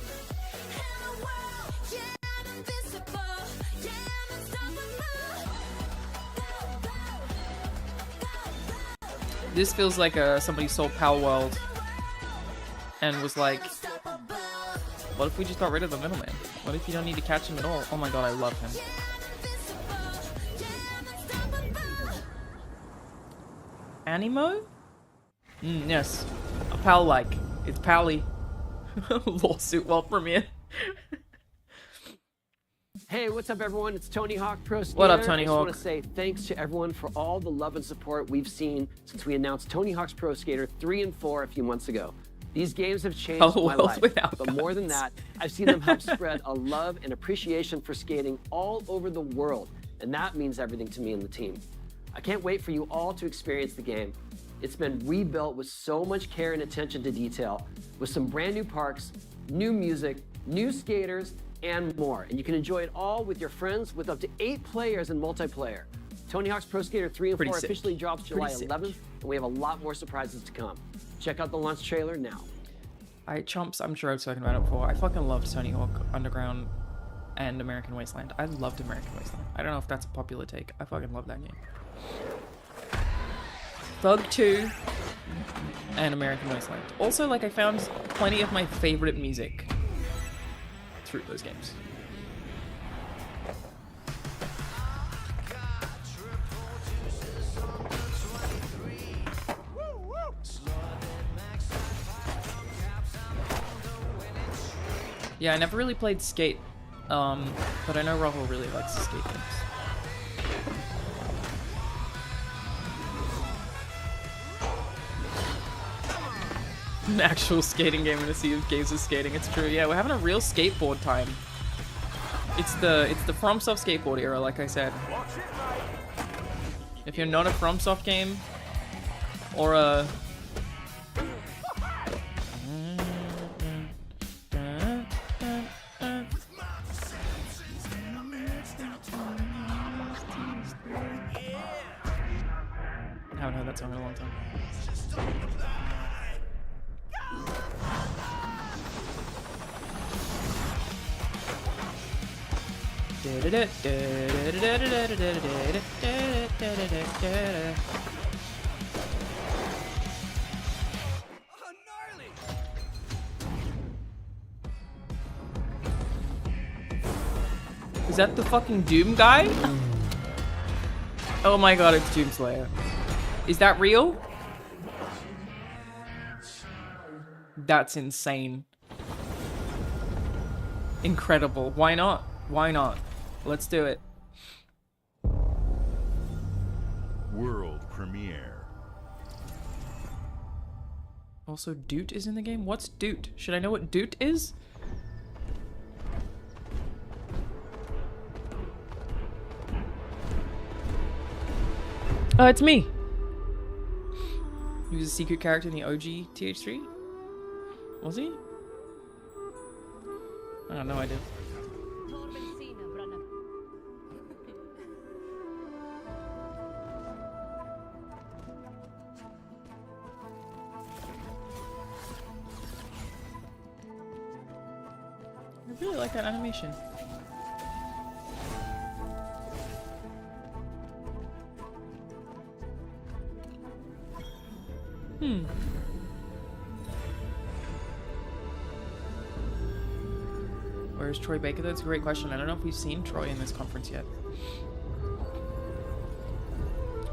This feels like somebody saw Pal World and was like, what if we just got rid of the middleman? What if you don't need to catch him at all? Oh my god, I love him. Animo? Yes. A pal-like. It's pally. Lawsuit world premiere. Hey, what's up, everyone? It's Tony Hawk Pro Skater. What up, Tony Hawk? I just want to say thanks to everyone for all the love and support we've seen since we announced Tony Hawk's Pro Skater 3 and 4 a few months ago. These games have changed my life, but more than that, I've seen them help spread a love and appreciation for skating all over the world, and that means everything to me and the team. I can't wait for you all to experience the game. It's been rebuilt with so much care and attention to detail, with some brand new parks, new music, new skaters, and more. And you can enjoy it all with your friends with up to 8 players in multiplayer. Tony Hawk's Pro Skater 3 and 4 officially drops July 11th, and we have a lot more surprises to come. Check out the launch trailer now. Alright, chumps, I'm sure I've spoken about it before. I fucking loved Tony Hawk Underground and American Wasteland. I loved American Wasteland. I don't know if that's a popular take. I fucking love that game. Thug 2 and American Wasteland. Also, like, I found plenty of my favorite music through those games. Yeah, I never really played Skate, but I know Rahul really likes the Skate games. An actual skating game in a sea of games of skating, it's true. Yeah, we're having a real skateboard time. It's the FromSoft skateboard era, like I said. If you're not a FromSoft game, or a... I haven't heard that song in a long time. Is that the fucking Doom guy? Oh my god, it's Doomslayer. Is that real? That's insane. Incredible. Why not? Why not? Let's do it. World premiere. Also, Doot is in the game? What's Doot? Should I know what Doot is? Oh, it's me. He was a secret character in the OG TH3? Was he? I have no idea. Really like that animation. Where's Troy Baker? That's a great question. I don't know if we've seen Troy in this conference yet.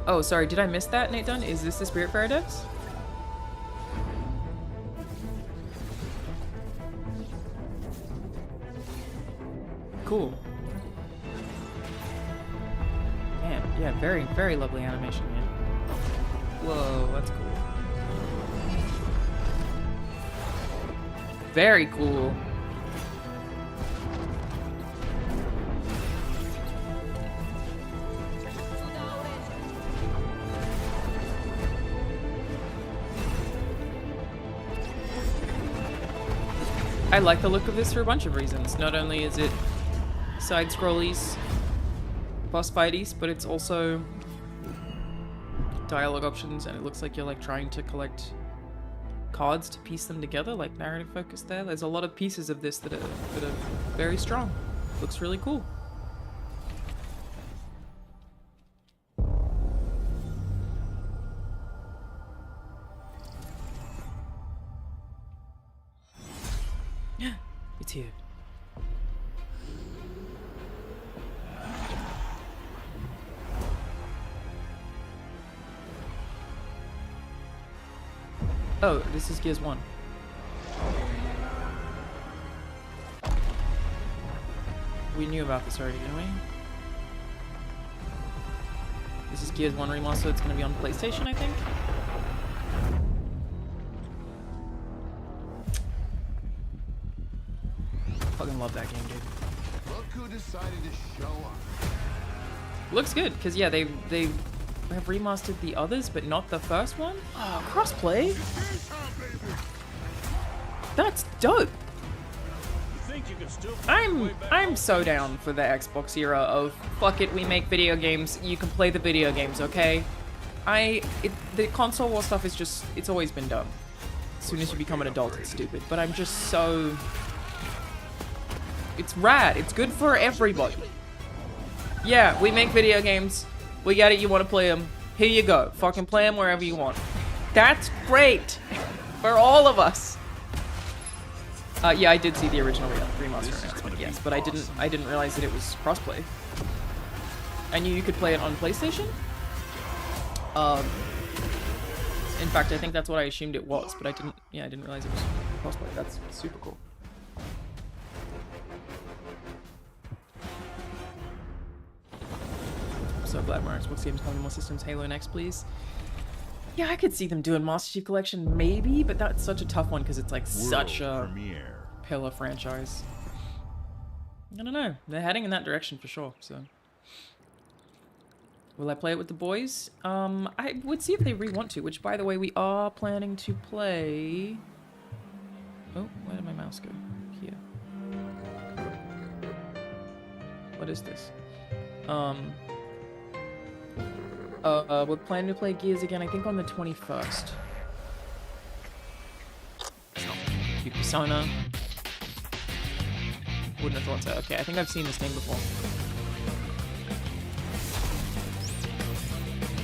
Oh, sorry. Did I miss that, Nate Dunn? Is this the Spiritfarer devs? Cool. Man, yeah, very, very lovely animation, man. Whoa, that's cool. Very cool. I like the look of this for a bunch of reasons. Not only is it side-scrollies, boss fighties, but it's also dialogue options, and it looks like you're like trying to collect cards to piece them together, like narrative focus there. There's a lot of pieces of this that are very strong. Looks really cool. It's here. Oh, this is Gears 1. We knew about this already, didn't we? This is Gears 1 remaster. It's going to be on PlayStation, I think. Fucking love that game, dude. Look who decided to show up. Looks good, because yeah, they have remastered the others, but not the first one. Oh, crossplay. That's dope. I'm so down for the Xbox era of fuck it, we make video games, you can play the video games, okay? The console war stuff is just, it's always been dumb. As soon as you become an adult, it's stupid. But I'm just so... It's rad. It's good for everybody. Yeah, we make video games. We get it. You want to play them. Here you go. Fucking play them wherever you want. That's great for all of us. Yeah, I did see the original remaster announcement. Yes, but I didn't realize that it was crossplay. I knew you could play it on PlayStation. In fact, I think that's what I assumed it was, but I didn't realize it was crossplay. That's super cool. So glad more Xbox games coming to more systems. Halo next, please. Yeah, I could see them doing Master Chief Collection, maybe, but that's such a tough one because it's like such a pillar franchise. I don't know. They're heading in that direction for sure. So, will I play it with the boys? I would see if they want to. Which, by the way, we are planning to play. Oh, where did my mouse go? Here. What is this? We're planning to play Gears again, I think on the 21st. Cute Persona. Wouldn't have thought so. Okay, I think I've seen this name before.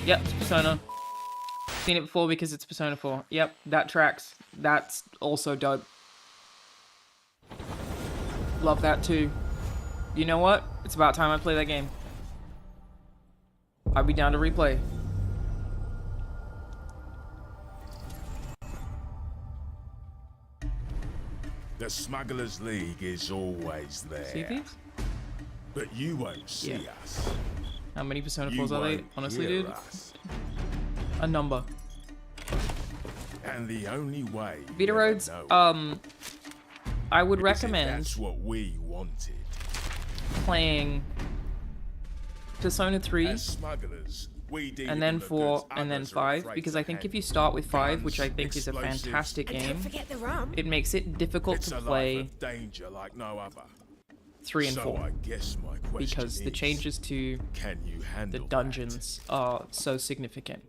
Yep, it's Persona. Seen it before because it's Persona 4. Yep, that tracks. That's also dope. Love that too. You know what? It's about time I play that game. I'd be down to replay. The Smugglers League is always there. See these? But you won't see us. How many Persona 4s are they? Honestly, dude? A number. And the only way Vita Roads, I would recommend that's what we wanted. Playing Persona 3 and then 4 and then 5, because I think if you start with 5, which I think is a fantastic game, it makes it difficult to play 3 and 4 because the changes to the dungeons are so significant.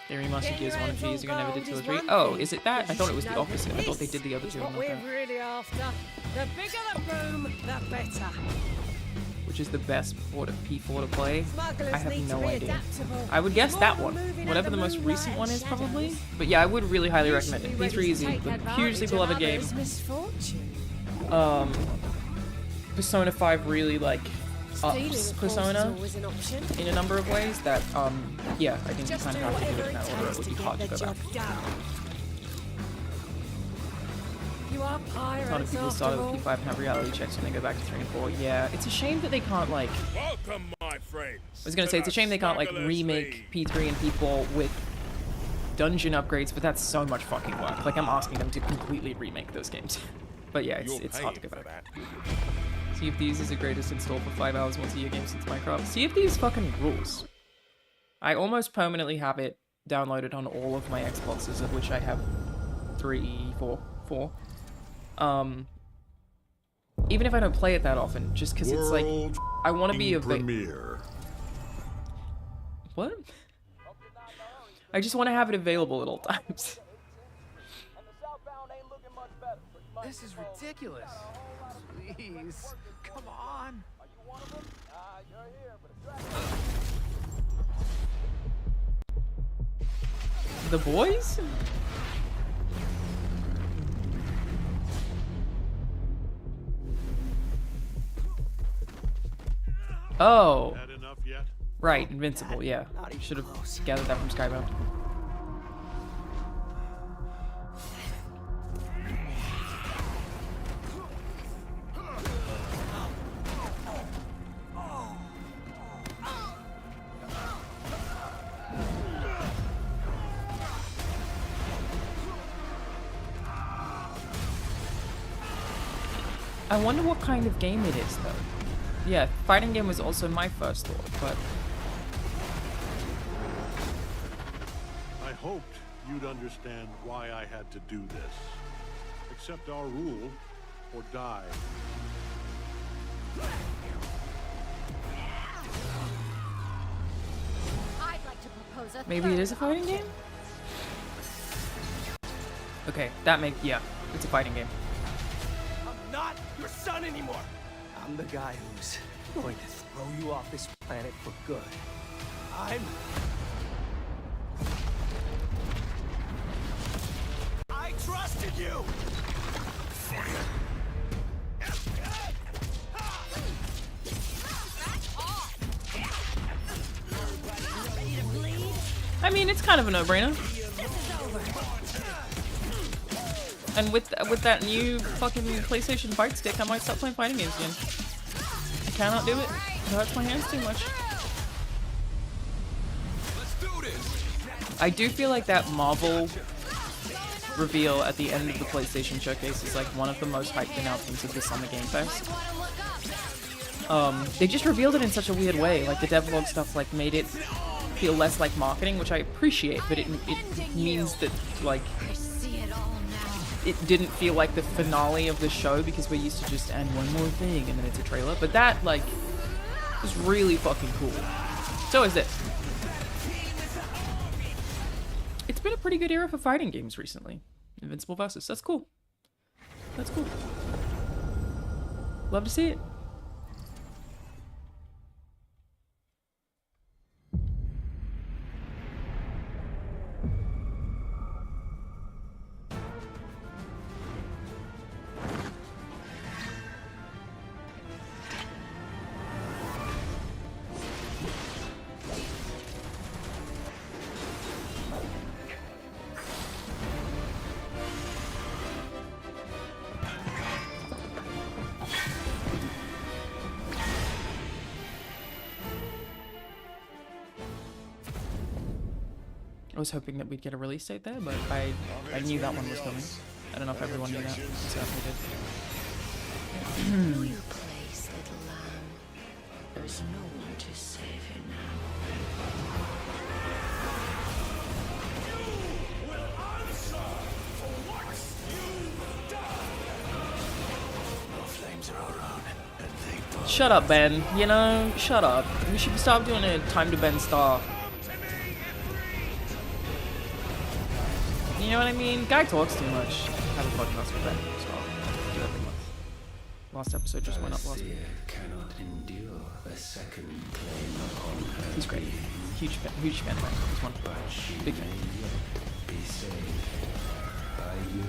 They remastered Gears 1 a few years ago, never did 2 or 3. Oh, is it that? I thought it was the opposite. I thought they did the other two and not that. Really after. The bigger the boom, the better. Which is the best P4 to play? I have no idea. Adaptable. I would guess that one. Whatever the most recent one is, probably. But yeah, I would really highly recommend it. P3 is a hugely beloved game. Persona 5 really, like, ups Persona in a number of ways that, yeah, I think you kind of have to do it in that order. It would be hard to go back. You are A lot of people started with P5 and have reality checks when they go back to 3 and 4. Yeah, it's a shame that they can't, like... Welcome, my friends. I was gonna say, it's a shame they can't, like, remake P3 and P4 with dungeon upgrades, but that's so much fucking work. Like, I'm asking them to completely remake those games. But yeah, it's hard to go back. Sea of Thieves is the greatest install for 5 hours once a year game since Minecraft. Sea of Thieves fucking rules. I almost permanently have it downloaded on all of my Xboxes, of which I have 4. Even if I don't play it that often, just because it's like, I want to be available. What? I just want to have it available at all times. This is ridiculous. Please, come on. The boys? Oh. Right, Invincible, yeah. Should have gathered that from Skybound. I wonder what kind of game it is, though. Yeah, fighting game was also my first thought, but... I hoped you'd understand why I had to do this. Accept our rule, or die. I'd like to propose a Maybe it is a fighting game? Okay, that makes... yeah, it's a fighting game. I'm not your son anymore. I'm the guy who's going to throw you off this planet for good. I trusted you! I mean, it's kind of a no-brainer. And with that new fucking PlayStation fight stick, I might start playing fighting games again. I cannot do it. It hurts my hands too much. I do feel like that Marvel reveal at the end of the PlayStation Showcase is like one of the most hyped announcements of the Summer Game Fest. They just revealed it in such a weird way. Like the devlog stuff like made it feel less like marketing, which I appreciate, but it means that like it didn't feel like the finale of the show because we're used to just and one more thing and then it's a trailer. But that like was really fucking cool. So is this. It's been a pretty good era for fighting games recently. Invincible Versus. That's cool. That's cool. Love to see it. I was hoping that we'd get a release date there, but I knew that one was coming. I don't know if everyone knew that. So they did. Know your place, little lamb. There's no one to save you now. You will answer for what you've done. Our flames are our own, and they burn. Shut up, Ben. You know, shut up. We should stop doing a time to Ben star. You know what I mean? Guy talks too much. Have a podcast with Ben as well. Do every month. Last episode just went up last week. Cannot endure a second claim upon her. He's great. Huge fan of mine. He's one. Big fan. Be saved by you.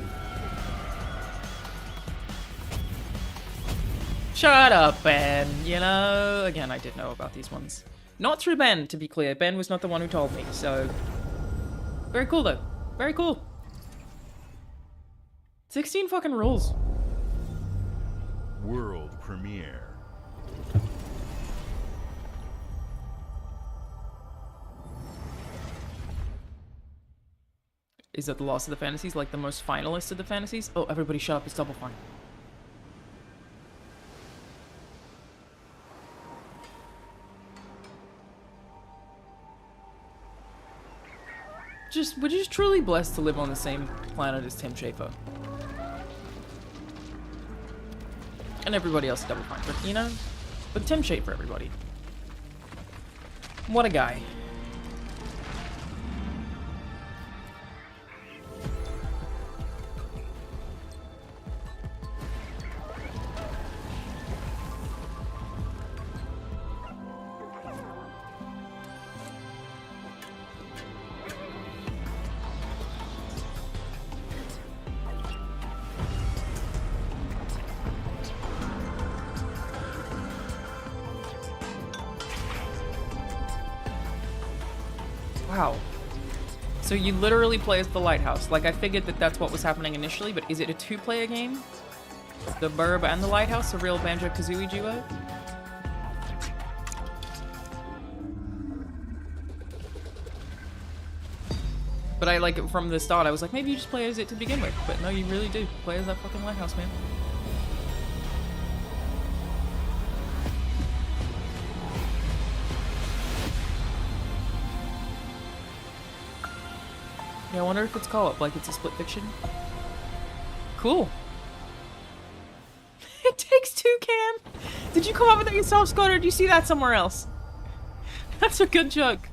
Shut up, Ben. You know, again, I did know about these ones. Not through Ben, to be clear. Ben was not the one who told me, so... Very cool, though. Very cool. 16 fucking rules. World premiere. Is that the last of the fantasies? Like the most finalists of the fantasies? Oh, everybody shut up. It's Double Fine. We're just truly blessed to live on the same planet as Tim Schafer. And everybody else is Double Fine, but you know? But Tim Schafer, everybody. What a guy. Wow. So you literally play as the lighthouse. Like, I figured that that's what was happening initially, but is it a two-player game? The Burb and the lighthouse, a real Banjo-Kazooie duo? But I, like, from the start, I was like, maybe you just play as it to begin with. But no, you really do. Play as that fucking lighthouse, man. Yeah, I wonder if it's co-op, like it's a split fiction. Cool. It takes two, Cam. Did you come up with that yourself, Scott, or did you see that somewhere else? That's a good joke.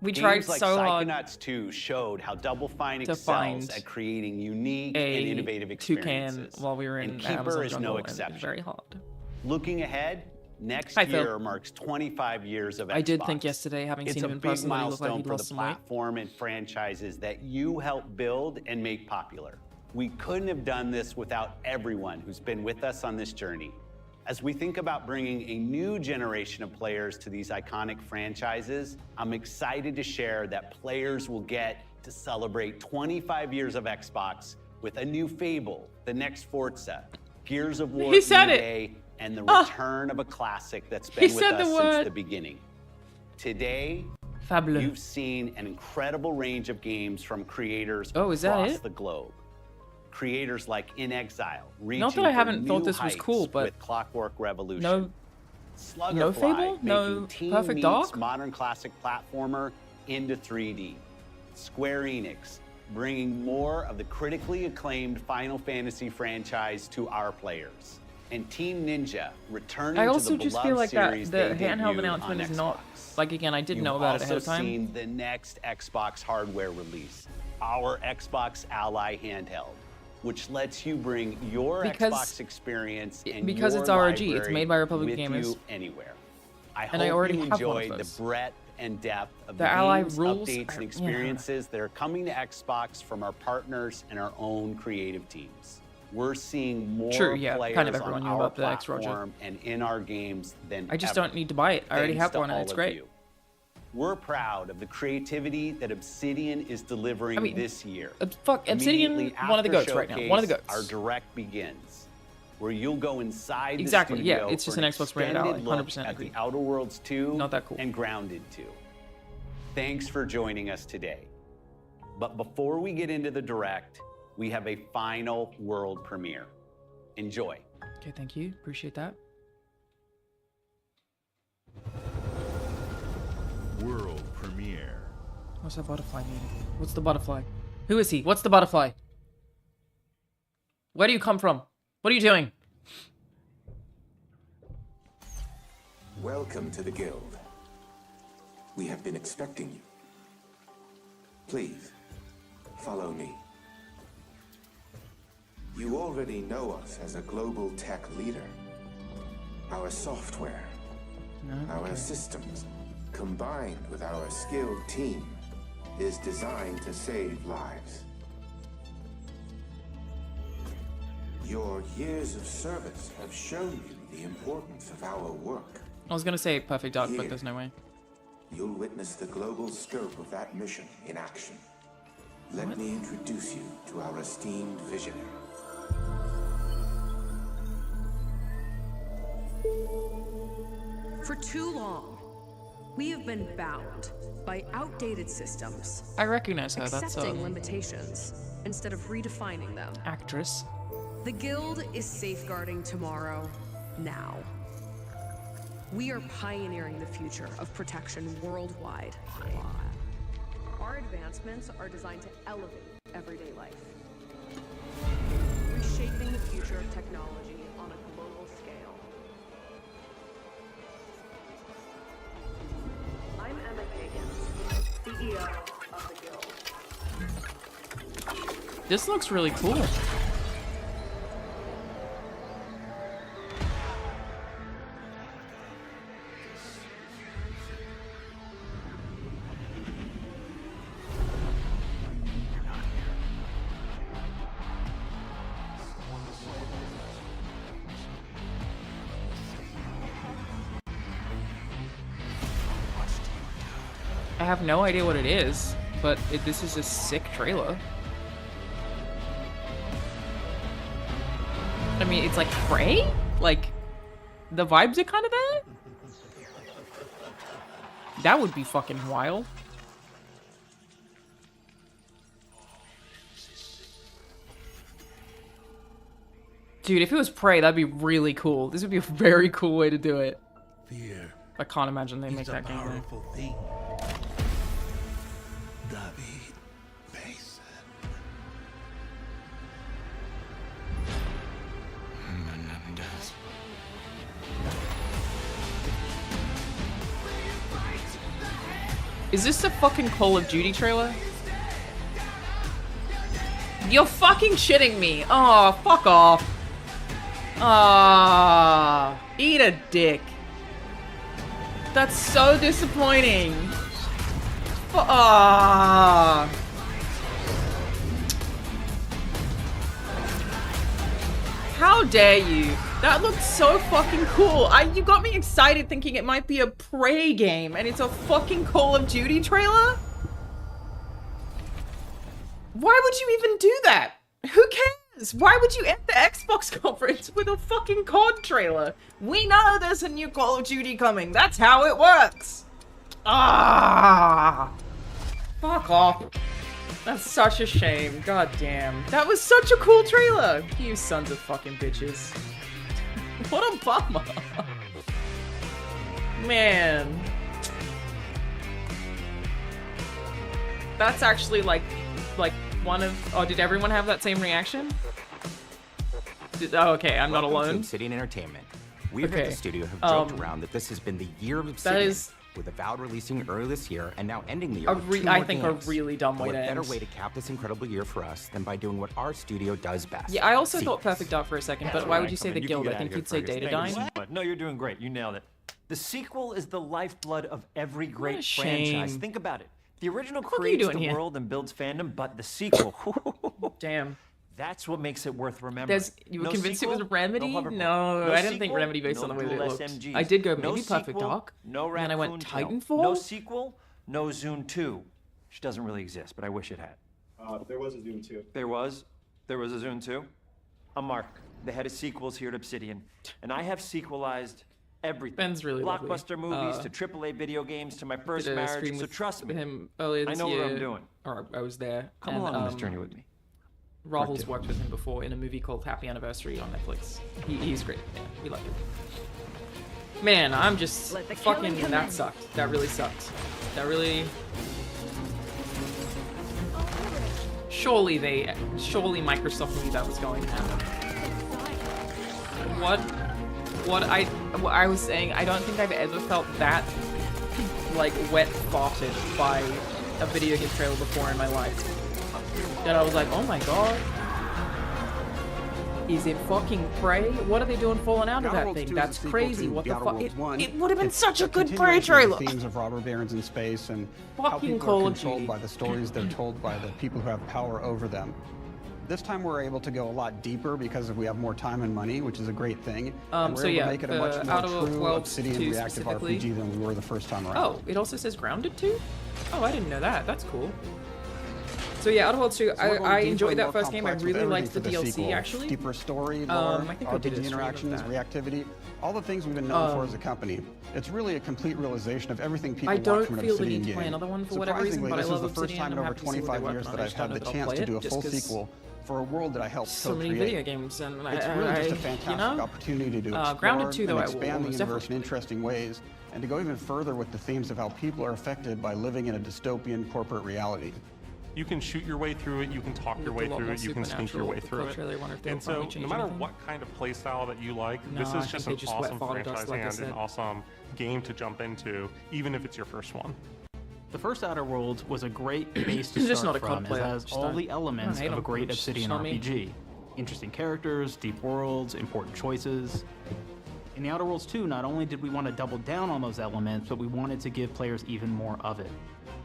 We tried so hard. Psychonauts 2 showed how Double Fine excels at creating unique and innovative experiences. Toucan while we were in and Keeper Amazon is Jungle, no exception. Very hard. Looking ahead, next Hi, year Phil. marks 25 years of Xbox. I did think yesterday, having seen him in person, that he looked like he'd lost It's a some big weight. milestone for the platform and franchises that you helped build and make popular. We couldn't have done this without everyone who's been with us on this journey. As we think about bringing a new generation of players to these iconic franchises, I'm excited to share that players will get to celebrate 25 years of Xbox with a new Fable, the next Forza, Gears of War, He said New it. Day, and the return of a classic that's been with us since the beginning. Today, Fabuleux. you've seen an incredible range of games from creators is that across it? the globe. Creators like In Exile, reaching Not that I for haven't thought new this was heights cool, but with Clockwork Revolution. no Sluggerfly, Fable? No making Teen Perfect Meets Dark? modern classic platformer into 3D. Square Enix, bringing more of the critically acclaimed Final Fantasy franchise to our players. And Team Ninja, returning I to also the just beloved feel like that series the they handheld debuted announcement on is not like, again, I didn't know about it ahead of time. You've also seen the next Xbox hardware release, our Xbox Ally handheld, which lets you bring your Xbox experience and because your it's ROG, it's library made by Republic with Gamers. you anywhere. I And I hope already you have one of enjoyed the those. breadth and depth of The the Ally games, rules updates, are- and experiences that are coming to Xbox from our partners and our own creative teams. We're seeing more True, yeah, players kind of everyone on knew our about the X Roger. platform and in our games than I just ever. don't need to buy it. I already Thanks have to one and all it's of great. you. We're proud of the creativity that Obsidian is delivering I mean, this year. Obsidian, Immediately one of the after goats right now. One of the Showcase, goats. Our direct begins, where you'll go inside Exactly, the yeah, studio it's just for an Xbox branded Ally, extended look 100% at agree. the Outer Worlds 2 Not that cool. and Grounded 2. Thanks for joining us today. But before we get into the direct, we have a final world premiere. Enjoy. Okay, thank you. Appreciate that. World premiere. What's that butterfly mean? What's the butterfly? Who is he? What's the butterfly? Where do you come from? What are you doing? Welcome to the Guild. We have been expecting you. Please, follow me. You already know us as a global tech leader. Our software, our systems, combined with our skilled team, is designed to save lives. Your years of service have shown you the importance of our work. I was gonna say Perfect Dark, but there's no way. You'll witness the global scope of that mission in action. Let me introduce you to our esteemed visionary. For too long, we have been bound by outdated systems. I recognize her. That's accepting limitations instead of redefining them. Actress. The Guild is safeguarding tomorrow, now. We are pioneering the future of protection worldwide. Our advancements are designed to elevate everyday life, reshaping the future of technology on a global scale. I'm Emma Kagan, CEO of the Guild. This looks really cool. I have no idea what it is, but this is a sick trailer. I mean, it's like Prey? Like, the vibes are kind of there? That would be fucking wild. Dude, if it was Prey, that'd be really cool. This would be a very cool way to do it. Fear. I can't imagine they make that game. Powerful thing. David Mason. Menendez. Is this a fucking Call of Duty trailer? You're fucking shitting me. Oh, fuck off. Ah, eat a dick. That's so disappointing. Ah. How dare you? That looked so fucking cool. You got me excited thinking it might be a Prey game, and it's a fucking Call of Duty trailer? Why would you even do that? Who cares? Why would you end the Xbox conference with a fucking COD trailer? We know there's a new Call of Duty coming. That's how it works. Ah. Fuck off. That's such a shame. God damn. That was such a cool trailer. You sons of fucking bitches. What a bummer. Man. That's actually like one of... Oh, did everyone have that same reaction? Oh, okay, I'm not alone. Welcome to Obsidian Entertainment. We at the studio have joked around that this has been the year of Obsidian. That is... with Avowed releasing early this year and now ending the year I think a really dumb way to end. What better way to cap this incredible year for us than by doing what our studio does best? Yeah, I also thought Perfect Dark for a second, but why would you say the Guild? I think you'd say Datadyne. No, you're doing great. You nailed it. The sequel is the lifeblood of every great a franchise. shame. Think about it. The original What are you creates doing the here? world and builds fandom, but the sequel, damn, that's what makes it worth remembering. You were No convinced sequel, it was Remedy? no hoverboard. No, I didn't think sequel, Remedy based no on the way that it dual looked. SMGs. I did go No maybe Perfect sequel, Dark, no and then I went Raccoon Titanfall. No sequel, no Zune 2, which doesn't really exist, but I wish it had. There was a Zune 2. There was a Zune 2. I'm Mark, the head of sequels here at Obsidian, and I have sequelized everything. Ben's really lovely. Blockbuster movies to AAA video games to my first Did a marriage. stream So with trust me, him earlier this I know year. what I'm doing. Or I was there. Come and, along on this journey with me. Rahul's worked with him before in a movie called Happy Anniversary on Netflix. He's great. Yeah, we like him. Man, I'm just fucking. That sucked. That really sucked. That really. Surely Microsoft knew that was going to happen. What I was saying, I don't think I've ever felt that like wet farted by a video game trailer before in my life that I was like, oh my god. Is it fucking Prey? What are they doing falling out of that thing? That's crazy. What the fuck? It would have been such a good Prey trailer. Themes of robber barons in space and how Fucking people Call are of Duty. controlled by the stories they're told by the people who have power over them. This time we're able to go a lot deeper because we have more time and money, which is a great thing. And we're so able yeah, to make it a much more Outer true Worlds Obsidian 2 reactive specifically. RPG than we were the first time around. Oh, it also says Grounded 2? Oh, I didn't know that. That's cool. So yeah, Outer Worlds 2, I enjoyed that first game. I really liked the DLC, actually. Deeper story, lore, I think I did a RPG stream of interactions, that. reactivity, all the things we've been known for as a company. It's really a complete realization of everything people want from an I don't feel the Obsidian need to play game. another one for whatever reason, Surprisingly, but I this love is the first Obsidian. time in I'm over happy to see what 25 they're years working that on. I I've just had don't the know that I'll chance play to it, do a just full 'cause sequel for a world that I helped so many co-create. video games, and It's really just a fantastic opportunity to explore Grounded 2, though, and I will expand the almost universe in definitely interesting ways, and to go even further with the themes of how people are affected by living in a dystopian corporate reality. You can shoot your way through it, you can talk your way through it, you can sneak your way through it. And so, no matter what kind of playstyle that you like, this is just an awesome franchise and an awesome game to jump into, even if it's your first one. The first Outer Worlds was a great base to It's just start not a from. COD player. It has Just all don't- the elements I don't of a hate great him. It's Obsidian not me. RPG. Interesting characters, deep worlds, important choices. In the Outer Worlds 2, not only did we want to double down on those elements, but we wanted to give players even more of it.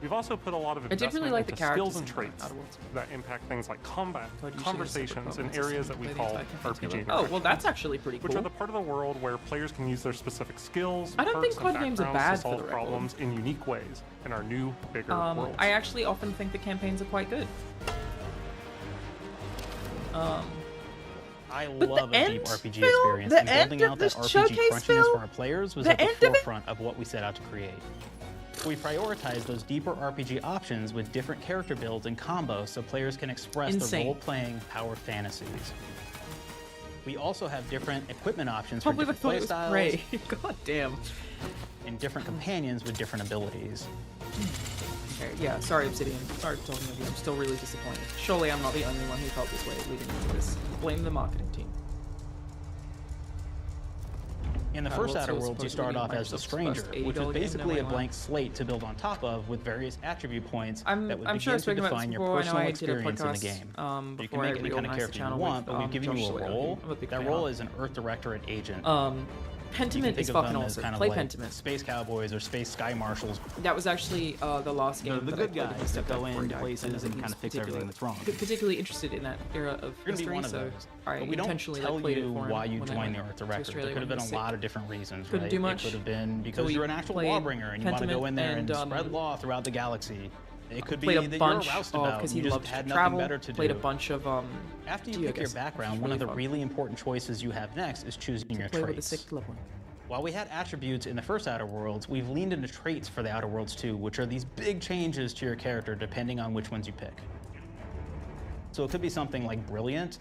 We've also put a lot of I did investment really like the into characters skills and in traits Outer Worlds. that impact things like combat, Thought you should have conversations, separate and areas that we play the call entire campaign RPG together. interactions. Oh, well, that's actually pretty Which cool. are the part of the world where players can use their specific skills, I don't think perks, and COD games are backgrounds bad to for solve the record. problems in unique ways in our new, bigger worlds. I actually often think the campaigns are quite good. I But love the a deep end RPG film, experience, the and end building of out the that RPG showcase crunchiness film, for our players was the at the end of it- forefront of what we set out to create. We prioritize those deeper RPG options with different character builds and combos so players can express their Insane. role-playing power fantasies. We also have different equipment options for Probably I different thought it was playstyles. Prey. God damn. And different companions with different abilities. Okay, yeah, sorry Obsidian. Sorry for talking about you. I'm still really disappointed. Surely I'm not the only one who felt this way leading into this. Blame the marketing team. In the Outer first Worlds Outer was Worlds, you supposed to start be off as the Microsoft's Stranger, first which was $80 game, basically no a way, blank slate to build on top of with various attribute points that would I'm sure begin I've to spoken about this define your before. I know personal I did a experience in the podcast, game. You before can I make any kind of reorganized the character you channel want, with, but we've given Josh you a Sawyer, role. I'm a big That fan role of. is an Earth Directorate agent. You can Pentiment think is of fucking them as awesome. kind of Play like Pentiment. Space Cowboys or Space Sky Marshals. That was actually the last game The that good I played guys with that Stepdad go before he in died. places I and was kind of fix everything that's wrong. Particularly interested in that era of You're gonna history, be one of so those. I But we don't intentionally tell played it you for him why you when I joined the went Earth to Directorate. Australia There could have when been he a was lot sick. of different reasons, Couldn't right? do much. It could have been So because we you're an actual played lawbringer and you want to go in there and Pentiment spread law throughout the galaxy. It could be played that a you're bunch a roustabout because and he you just loved had to nothing travel. better to do. Played a bunch of After you pick your background, one of the really important choices you have next is choosing your play with a traits. sick loved one. While we had attributes in the first Outer Worlds, we've leaned into traits for the Outer Worlds 2, which are these big changes to your character depending on which ones you pick. So it could be something like Brilliant,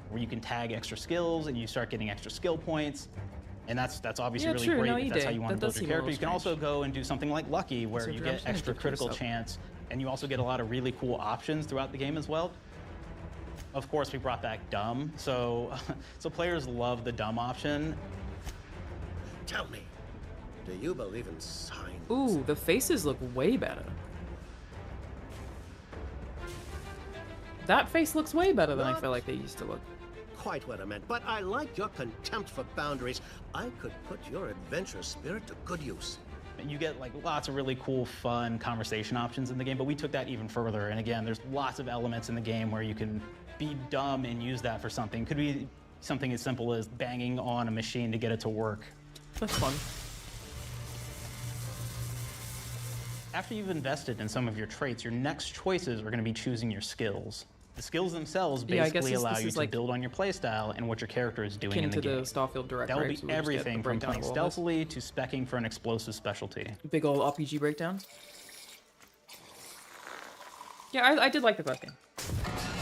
where you can tag extra skills and you start getting extra skill points. And that's obviously Yeah, really true, great no, if you that's how did. you want That to build does your seem a character. little You can also go and do something like Lucky, where So you if get you're extra actually critical yourself. chance, and you also get a lot of really cool options throughout the game as well. Of course, we brought back Dumb, so players love the Dumb option. Tell me, do you believe in signs? Ooh, the faces look way better. That face looks way better than I feel like they used to look. Quite what I meant, but I like your contempt for boundaries. I could put your adventurous spirit to good use. You get like lots of really cool, fun conversation options in the game, but we took that even further. And again, there's lots of elements in the game where you can be dumb and use that for something. Could be something as simple as banging on a machine to get it to work. That's fun. After you've invested in some of your traits, your next choices are going to be choosing your skills. The skills themselves Yeah, I guess basically allow this you is to like build on your playstyle and what your character is doing akin in the to game. the Starfield Direct, That will right? be So we'll just get the everything from breakdown playing of all this. stealthily to speccing for an explosive specialty. Big old RPG breakdowns. Yeah, I did like the first game.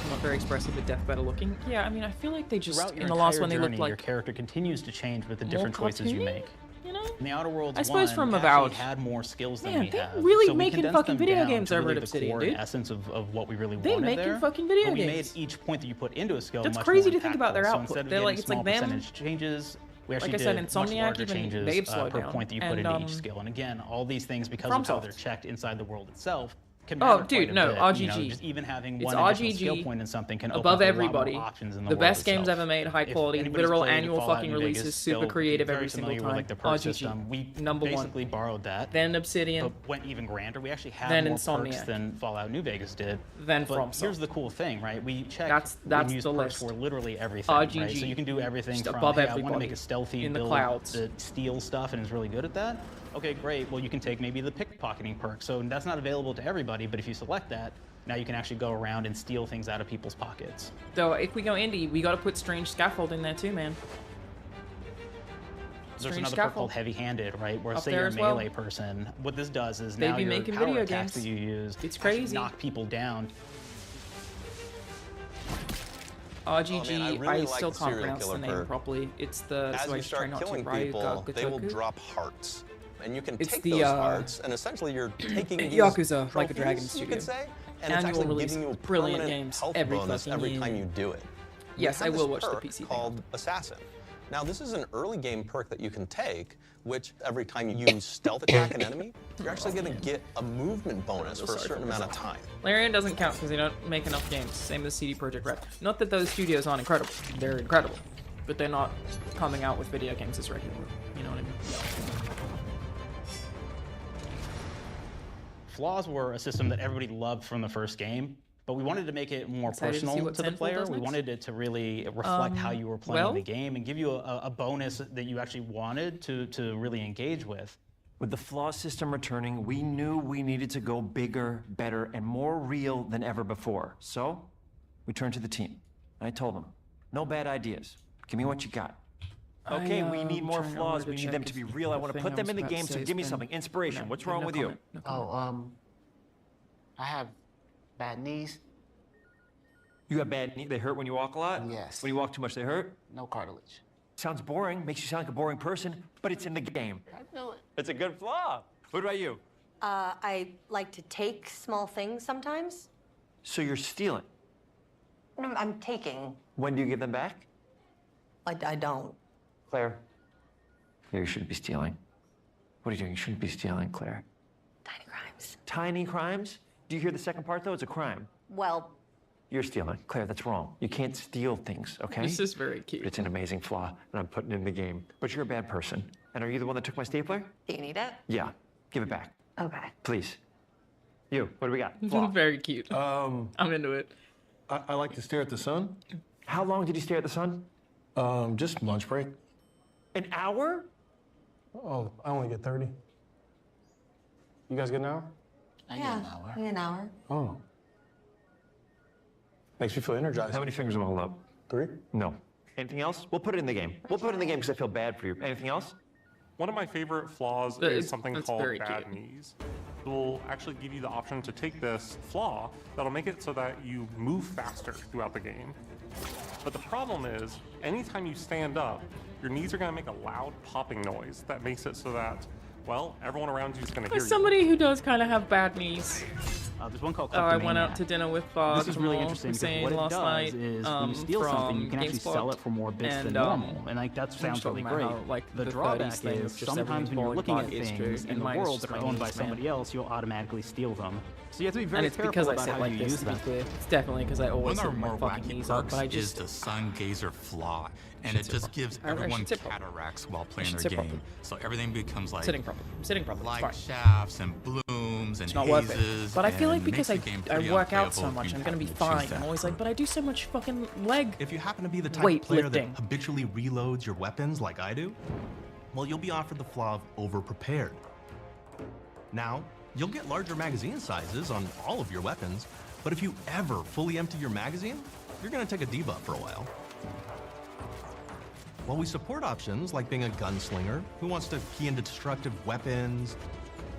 Not very expressive with death better looking. Yeah, I mean, I feel like they just Throughout your in the last entire one they journey, looked like your character continues to change with the more different choices you cartoony, make. You know? In the Outer Worlds I suppose 1, from we Avowed. actually had more skills than Man, we they're have. really so we making condensed fucking them video down games to over really at the Obsidian, core dude. essence of what we really They're wanted making there. fucking video but we games. made each point that you put into a skill That's much crazy more to think about their impactful. So output. instead of They're getting like- it's like small them. percentage changes, we Like actually I said, did much Insomniac, larger even changes Babe slowed per down. point that you put And, into each skill. And again, all these things, because of how they're checked inside the world itself, can matter dude, quite a no, bit. RGG. You know, just even having It's one additional RGG skill point in something can open above up everybody. a lot more options in the The world best games itself. ever made, high If quality, anybody's literal played annual Fallout fucking New Vegas, releases, super they'll creative be very every single familiar with, time. like, the perk RGG, system. We number basically borrowed that. Then Obsidian. But went even grander. We actually have Then more Insomniac. perks than Fallout New Vegas did. Then but FromSoft. here's the cool thing, right? We check That's and use the perks list. for literally everything, RGG. right? So you can do everything Just from, above hey, I want to everybody make a stealthy in the build clouds. that steals stuff and is really good at that. Okay, great. Well, you can take maybe the pickpocketing perk. So that's not available to everybody, but if you select that, now you can actually go around and steal things out of people's pockets. So if we go indie, we got to put Strange Scaffold in there too, man. There's Strange another perk Scaffold. called Heavy-Handed, right? Where Up say there you're a as well. melee person, what this does is They now be your making power video attacks games. that you use It's actually crazy. knock people down. RGG, really I like still the can't serial pronounce the killer name perk. properly. It's the As so I you just try start not to. killing Ryu people, they will Gotoku. drop hearts. And you can It's take the, those hearts, and essentially you're taking these Yakuza, Like a Dragon trophies, you Studio. could say, and it's Annual actually release, giving you a brilliant permanent games health every bonus fucking every year. time you do it. Yes, We have I will this watch the perk PC thing. called Assassin. Now, this is an early game perk that you can take, which every time you stealth attack an enemy, you're actually going to get a movement bonus for a certain amount of time. Larian doesn't count because they don't make enough games. Same as CD Projekt Red. Not that those studios aren't incredible. They're incredible. But they're not coming out with video games as regularly. You know what I mean? Flaws were a system that everybody loved from the first game, but we wanted to make it more Excited to see personal what to the Tenfold player. does We next? wanted it to really reflect how you were playing well- the game and give you a bonus that you actually wanted to really engage with. With the flaw system returning, we knew we needed to go bigger, better, and more real than ever before. So, we turned to the team. I told them, no bad ideas. Give me what you got. Okay, we need more trying to flaws. order We to need check them to be if real. I the want to thing put I them was in the about to game, say so has give me been- something. Inspiration. What's wrong no with comment, you? no comment. I have bad knees. You have bad knee. They hurt when you walk a lot? Yes. When you walk too much, they hurt? No cartilage. Sounds boring. Makes you sound like a boring person, but it's in the game. I know it. It's a good flaw. What about you? I like to take small things sometimes. So you're stealing. No, I'm taking. When do you give them back? I don't. Claire. Claire, you shouldn't be stealing. What are you doing? You shouldn't be stealing, Claire. Tiny crimes. Tiny crimes? Do you hear the second part, though? It's a crime. Well, You're stealing. Claire, that's wrong. You can't steal things, okay? This is very cute. It's an amazing flaw, and I'm putting it in the game. But you're a bad person. And are you the one that took my stapler? do you need it? Yeah. Give it back, Okay. please. You, what do we got? Flaw. Very cute. I'm into it. I like to stare at the sun. How long did you stare at the sun? Just lunch break. An hour? Oh, I only get 30. You guys get an hour? I get an hour. An hour. Oh. Makes me feel energized. How many fingers am I holding up? 3? No. Anything else? We'll put it in the game. We'll put it in the game because I feel bad for you. Anything else? One of my favorite flaws That is is- something that's called very bad cute. knees. It will actually give you the option to take this flaw that'll make it so that you move faster throughout the game. But the problem is, anytime you stand up, your knees are going to make a loud popping noise that makes it so that, well, everyone around you is going to hear As you. somebody who does kind of have bad knees. There's one called I went Kleptomania. out to dinner with This is really Kamal interesting because Hussein what it last does night is when you steal from something, you can actually GameSpot, sell it for more bits than and, normal. And like that we sounds were really talking great. about how, like, the the drawback 30s thing is of just sometimes everything when you're falling looking apart at is true, things in and the mine is world just that are my owned by knees, somebody man. else, you'll automatically steal them. So you have to be And very it's careful because I about sit how like you this, use to be them. clear. It's definitely because I always One of sit our with more my fucking wacky knees up, perks but I is just... the Sun Gazer Flaw, and should it sit just properly. gives I everyone should sit properly. cataracts while playing should their sit game. properly. So everything becomes like Sitting properly. I'm sitting properly. It's light fine. shafts and blooms and It's not worth hazes. it. But I feel like and because makes the game I pretty work out so unplayable if much, you I'm gonna be happen to choose fine. I'm that always like, but I do so much fucking leg. If you happen to be the type of player that weightlifting. habitually reloads your weapons like I do, well, you'll be offered the flaw of over-prepared. Now, you'll get larger magazine sizes on all of your weapons, but if you ever fully empty your magazine, you're gonna take a debuff for a while. While we support options like being a gunslinger who wants to key into destructive weapons,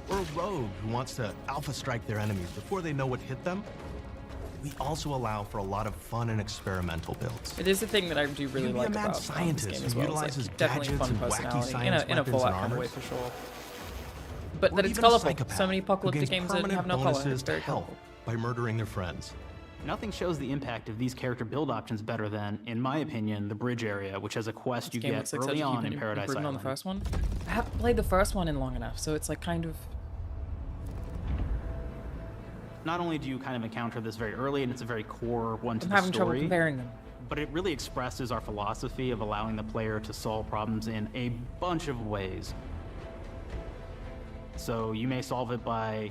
or a rogue who wants to alpha strike their enemies before they know what hit them, we also allow for a lot of fun and experimental builds. It is the thing that I do You really can be like a mad about this scientist game who as well. It's utilizes like definitely gadgets fun and wacky personality science in a weapons Fallout and kind of way armors. for sure. But Or that it's even a colorful. psychopath So many who apocalyptic gains games that permanent have no color. It's bonuses to very help colorful. by murdering their friends. Nothing shows the impact of these character build options better than, in my opinion, the bridge area, which has a quest you Game get looks like early such a on huge in Paradise improvement Island. on the first one. I haven't played the first one in long enough, so it's like kind of... Not only do you kind of encounter this very early, and it's a very core one to I'm the having trouble story, comparing them. but it really expresses our philosophy of allowing the player to solve problems in a bunch of ways. So you may solve it by,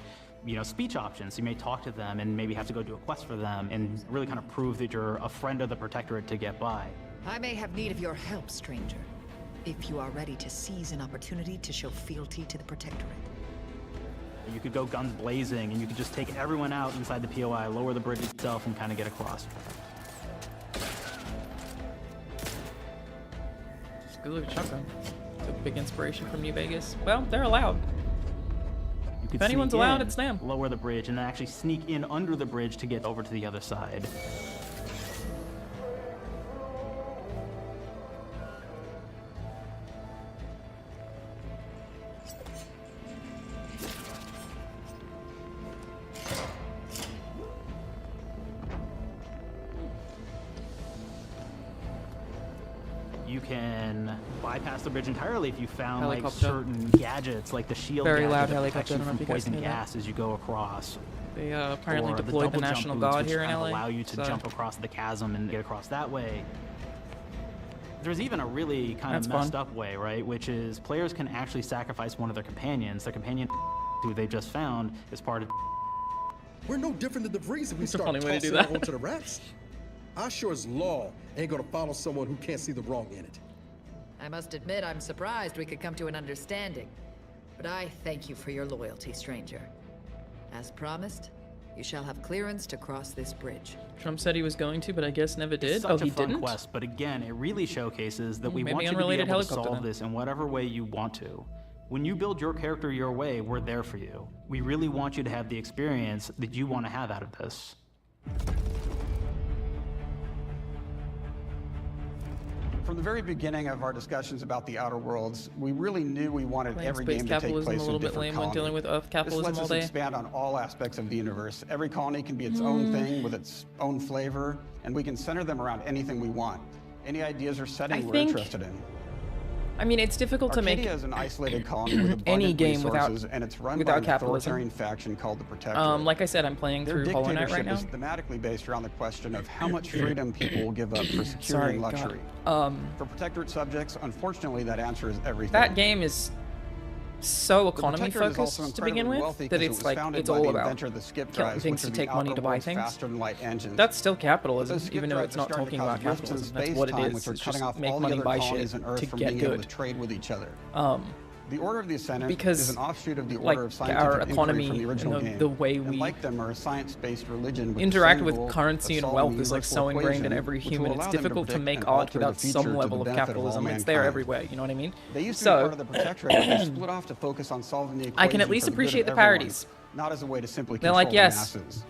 speech options. You may talk to them and maybe have to go do a quest for them and really kind of prove that you're a friend of the Protectorate to get by. I may have need of your help, stranger, if you are ready to seize an opportunity to show fealty to the Protectorate. You could go guns blazing, and you could just take everyone out inside the POI, lower the bridge itself, and kind of get across. It's a good looking shotgun. It's a big inspiration from New Vegas. Well, they're allowed. If anyone's allowed, it's them. Lower the bridge, and then actually sneak in under the bridge to get over to the other side. You can bypass the bridge entirely if you found Helicopter. certain gadgets, like the shield Very gadget loud that helicopter. protects I you don't know from if you guys poison knew that. gas as you go across. They apparently Or deployed the double jump National boots, Guard which here in kind of LA. allow you to so- jump across the chasm and get across that way. There's even a really kind That's of messed fun. up way, right? Which is players can actually sacrifice one of their companions. The companion who they just found is part of. We're no different than the Breeze if we It's a start funny way to do tossing it that. onto the rats. I sure as law ain't gonna follow someone who can't see the wrong in it. I must admit, I'm surprised we could come to an understanding. But I thank you for your loyalty, stranger. As promised, you shall have clearance to cross this bridge. Trump said he was going to, but I guess never did. It's Oh, such he a fun didn't? quest, but again, it really showcases that we Maybe want you to be unrelated able to helicopter solve then. this in whatever way you want to. When you build your character your way, we're there for you. We really want you to have the experience that you want to have out of this. From the very beginning of our discussions about the Outer Worlds, we really knew we wanted Playing every space game to take capitalism place a in a little bit different lame colony. when dealing with Earth capitalism this all lets day. us expand on all aspects of the universe. Every colony can be its own thing with its own flavor, and we can center them around anything we want. Any ideas or setting we're interested in. I mean, it's difficult to make Arcadia is an isolated colony with abundant any game without resources, and it's run without by an capitalism. authoritarian faction called the Protectorate. Like I said, I'm playing Their through Hollow Knight right dictatorship now. is thematically based around the question of how much freedom people will give up for security Sorry, and God. luxury. For Protectorate subjects, unfortunately, that answer is everything. That game is so The economy Protectorate is also focused to begin incredibly with wealthy that 'cause it it's was like founded it's by all the about inventor of the skip killing drives, things which to are take the money to outer buy world's things. faster-than-light engines. That's still capitalism, Those skip even though drives it's are not starting talking to about cause rifts in capitalism. That's what it space-time, is. which are It's cutting just off make all money, the buy other shit colonies on Earth to from get being able good. to trade with each other. The Order of the Ascendant Because, is an offshoot of the like, Order of our Scientific economy Inquiry from the original and game. the way And we like them are a science-based religion with interact the with same goal currency of and solving wealth the is like so universal ingrained in equation, every which will human. It's allow them to difficult to predict make and art alter the without future some to the level of benefit of all capitalism. It's there mankind. everywhere. You know what I mean? They used to be So part of the Protectorate, but they split off to focus on solving the equation I can at least for the good appreciate of the everyone, parodies. not as a way to simply They're control like, the yes, masses.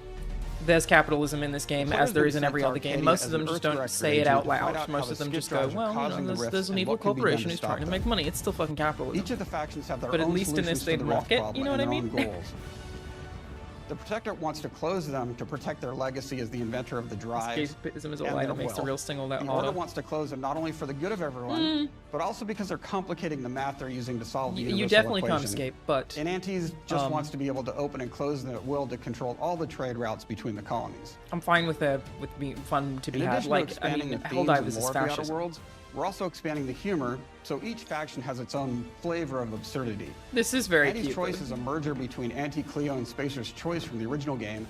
there's capitalism in this game, Players as there were is in sent every to other game. Arcadia Most as of them an just Earth don't director say it agent out to find loud. out how Most the of them skip just go, drives are well, you causing know, the rifts there's an and evil what can be done corporation to who's stop trying to them. make money. It's still fucking capitalism. Each of the factions have their But at own least in this solutions they'd to the rift mock it, problem you know and what I their mean? own goals. The Protectorate wants to close them to protect their legacy as the inventor of the drives. Escapism is a and lie their that makes the wealth. real single that The harder. Order wants to close them not only for the good of everyone, but also because they're complicating the math they're using to solve the You universal definitely can't equation. escape, but And Antes just wants to be able to open and close them at will to control all the trade routes between the colonies. I'm fine with being fun to be In had. addition to Like, I expanding mean, the themes Helldivers and is lore of the Outer fascism. Worlds, we're also expanding the humor, so each faction has its own flavor of absurdity. This is very Anti's cute, Choice though. is a merger between Anti-Cleo and Spacer's Choice from the original game,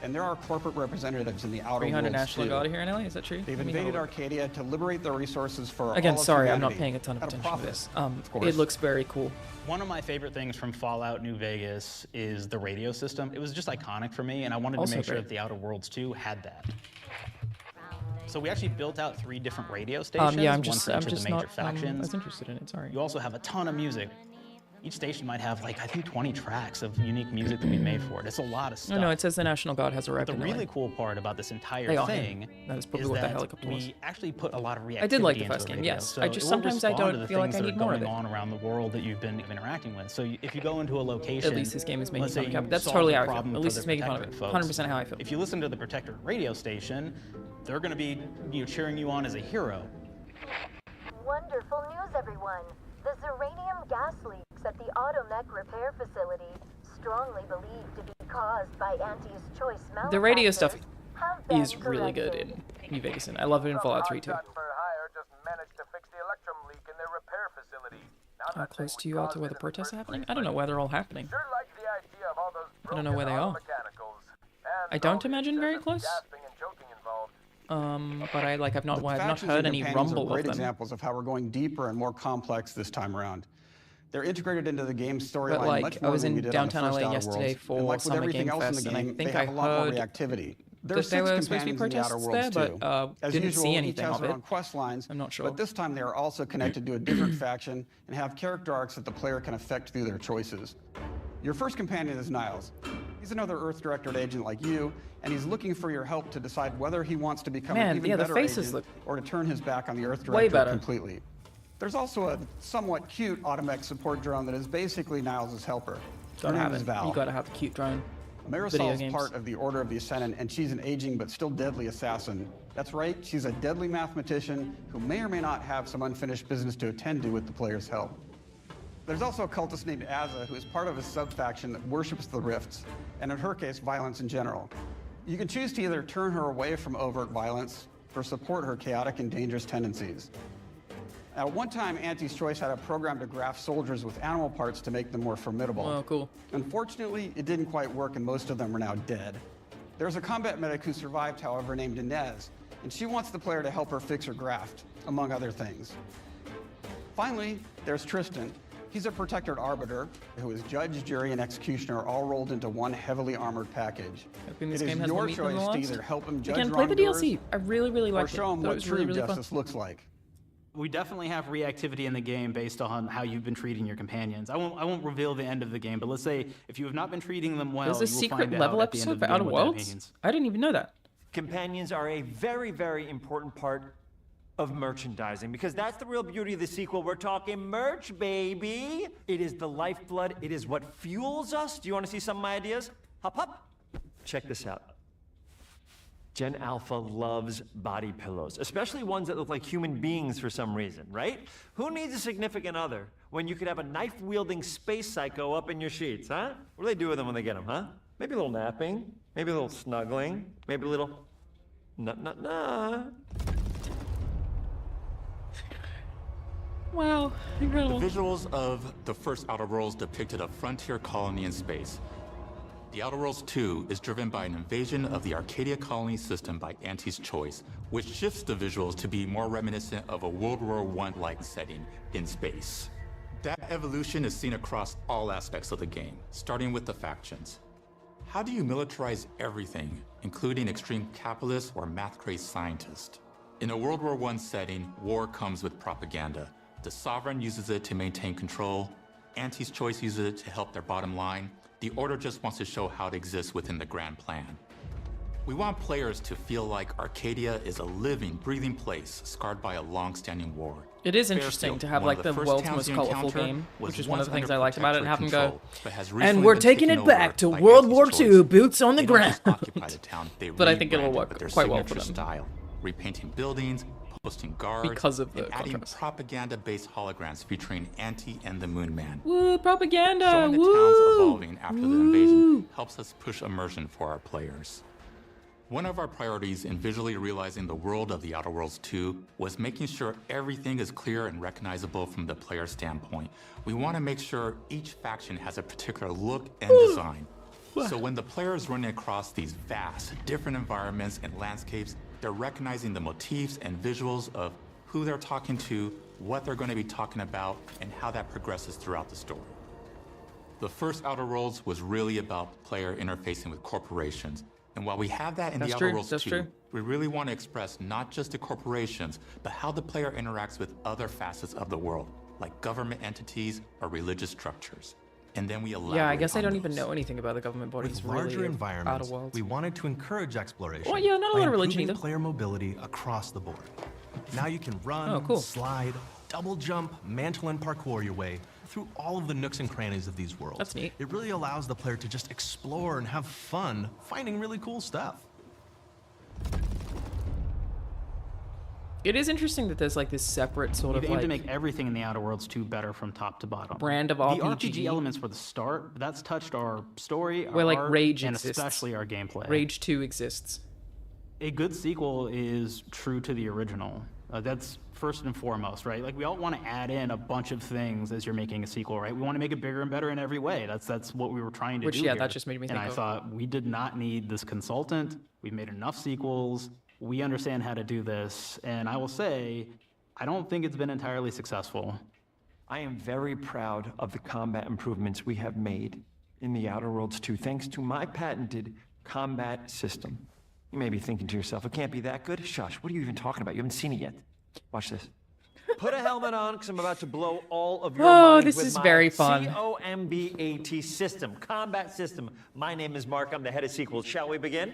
and there are corporate representatives in the Outer 300 Worlds National too. Guard here in LA, is that true? They've Let me have a invaded look. Arcadia to liberate their resources for Again, all of sorry, I'm humanity not paying a ton of at attention to profit, this. of course. It looks very cool. One of my favorite things from Fallout New Vegas is the radio system. It was just iconic for me, and I wanted Also to make sure great. that the Outer Worlds 2 had that. So we actually built out 3 different radio stations, Yeah, I'm one just, for each I'm of just the major not factions. as interested in it. Sorry. You also have a ton of music. Each station might have, like, I think 20 tracks of unique music that we made for it. It's a lot of stuff. No, it says the National Guard has But arrived the in really LA. cool part about this entire They are thing him. That is probably is what the that helicopter was. we actually put a lot of reactivity I did like the into first game, radio. yes. So I just it will sometimes I respond don't to the feel like things I that need are more of going it. on around the world that you've been interacting with. So if you go into a location, At least this game is making let's fun say of you Cap. That's solve totally a how I feel. problem At for least the it's making fun of it. Protectorate folks. 100% how I feel. If you listen to the Protectorate radio station, they're going to be cheering you on as a hero. Wonderful news, everyone. The Zeranium gas leaks at the Automech repair facility, strongly believed to be caused by Auntie's choice The radio stuff malefactors have been is really good corrected. in New Vegas, and I love it in Fallout 3 too. How close to you are to where the protests are happening? I don't know where they're all happening. I don't know where they are. I don't imagine very close. But I've not heard any rumble great of them. examples of how we're going deeper and more complex this time around. They're integrated into the game's storyline But much I more was than we in did downtown on the LA first yesterday Outer Worlds. for And like with Summer everything Game else in Fest, the and I game, think they have I a lot more heard reactivity. There are that there 6 were supposed to be companions in the Outer protests Worlds there, too. but As didn't usual, see each anything has of their it. own quest lines, I'm not sure. but this time they are also connected to a different faction and have character arcs that the player can affect through their choices. Your first companion is Niles. He's another Earth Directorate agent like you, and he's looking for your help to decide whether he wants to become an even the better faces agent look or to turn his back on the Earth way Directorate better. completely. There's also a somewhat cute automech support drone that is basically Niles' helper. Her name is Val. You gotta have a cute drone. Video Marisol's games. part of the Order of the Ascendant, and she's an aging but still deadly assassin. That's right, she's a deadly mathematician who may or may not have some unfinished business to attend to with the player's help. There's also a cultist named Azza, who is part of a sub-faction that worships the rifts, and in her case, violence in general. You can choose to either turn her away from overt violence or support her chaotic and dangerous tendencies. At one time, Auntie's Choice had a program to graft soldiers with animal parts to make them more formidable. Oh, cool. Unfortunately, it didn't quite work, and most of them are now dead. There's a combat medic who survived, however, named Inez, and she wants the player to help her fix her graft, among other things. Finally, there's Tristan. He's a protected arbiter who is judge, jury, and executioner all rolled into one heavily armored package. Hoping this It is game has more your meat than the choice to last. either help him judge Again, play the wrongdoers DLC. I really or liked it. show him Thought it what was true really, really fun. justice looks like. We definitely have reactivity in the game based on how you've been treating your companions. I won't reveal the end of the game, but let's say if you have not been treating them well, There's a you will secret find level out at the end episode of the for Outer game what that Worlds? means. I didn't even know that. Companions are a very, very important part of merchandising because that's the real beauty of the sequel. We're talking merch, baby. It is the lifeblood. It is what fuels us. Do you want to see some of my ideas? Hop, hop. Check this out. Gen Alpha loves body pillows, especially ones that look like human beings for some reason, right? Who needs a significant other when you could have a knife-wielding space psycho up in your sheets, huh? What do they do with them when they get them, huh? Maybe a little napping, maybe a little snuggling, maybe a little nut. Wow, incredible. The visuals of the first Outer Worlds depicted a frontier colony in space. The Outer Worlds 2 is driven by an invasion of the Arcadia colony system by Auntie's Choice, which shifts the visuals to be more reminiscent of a World War I-like setting in space. That evolution is seen across all aspects of the game, starting with the factions. How do you militarize everything, including extreme capitalists or math-crazed scientists? In a World War I setting, war comes with propaganda. The Sovereign uses it to maintain control. Auntie's Choice uses it to help their bottom line. The Order just wants to show how it exists within the grand plan. We want players to feel like Arcadia is a living, breathing place scarred by a long-standing war. It is interesting to have like the world's most colorful game, which is one of the things I liked about it, and have them go, and we're taking it back to World War II, boots on the ground. But I think it'll work quite well for them. Style, repainting buildings, posting guards, Because of the and adding contrast. propaganda-based holograms featuring Auntie and the Moon Man. Woo, propaganda! Showing the Woo! towns evolving after the invasion helps us push immersion for our players. One of our priorities in visually realizing the world of the Outer Worlds 2 was making sure everything is clear and recognizable from the player standpoint. We want to make sure each faction has a particular look and design. So when the player is running across these vast, different environments and landscapes, they're recognizing the motifs and visuals of who they're talking to, what they're going to be talking about, and how that progresses throughout the story. The first Outer Worlds was really about player interfacing with corporations. And while we have that in the Outer Worlds 2, we really want to express not just the corporations, but how the player interacts with other facets of the world, like government entities or religious structures. And then we elaborate. Yeah, I guess I don't on even know anything about the government bodies With larger really environments, Outer Worlds. we wanted to encourage exploration. Well, yeah, not a by lot of religion improving either. player mobility across the board. Now you can run, slide, double jump, mantle, and parkour your way through all of the nooks and crannies of these worlds. That's neat. It really allows the player to just explore and have fun finding really cool stuff. It is interesting that there's like this separate sort We've of aimed like to make everything in the Outer Worlds 2 better from top to bottom. brand of The RPG. RPG elements were the start, but that's touched our story, where our like art, Rage and exists. especially our gameplay. Rage 2 exists. A good sequel is true to the original. That's first and foremost, right? Like we all want to add in a bunch of things as you're making a sequel, right? We want to make it bigger and better in every way. That's what we were trying to Which, do yeah, here. that just made me and think I of- thought we did not need this consultant. We've made enough sequels. We understand how to do this. And I will say, I don't think it's been entirely successful. I am very proud of the combat improvements we have made in the Outer Worlds 2, thanks to my patented combat system. You may be thinking to yourself, it can't be that good. Shush, what are you even talking about? You haven't seen it yet. Watch this. Put a helmet on, because I'm about to blow all of your minds this with is my very fun. COMBAT system, combat system. My name is Mark, I'm the head of sequels. Shall we begin?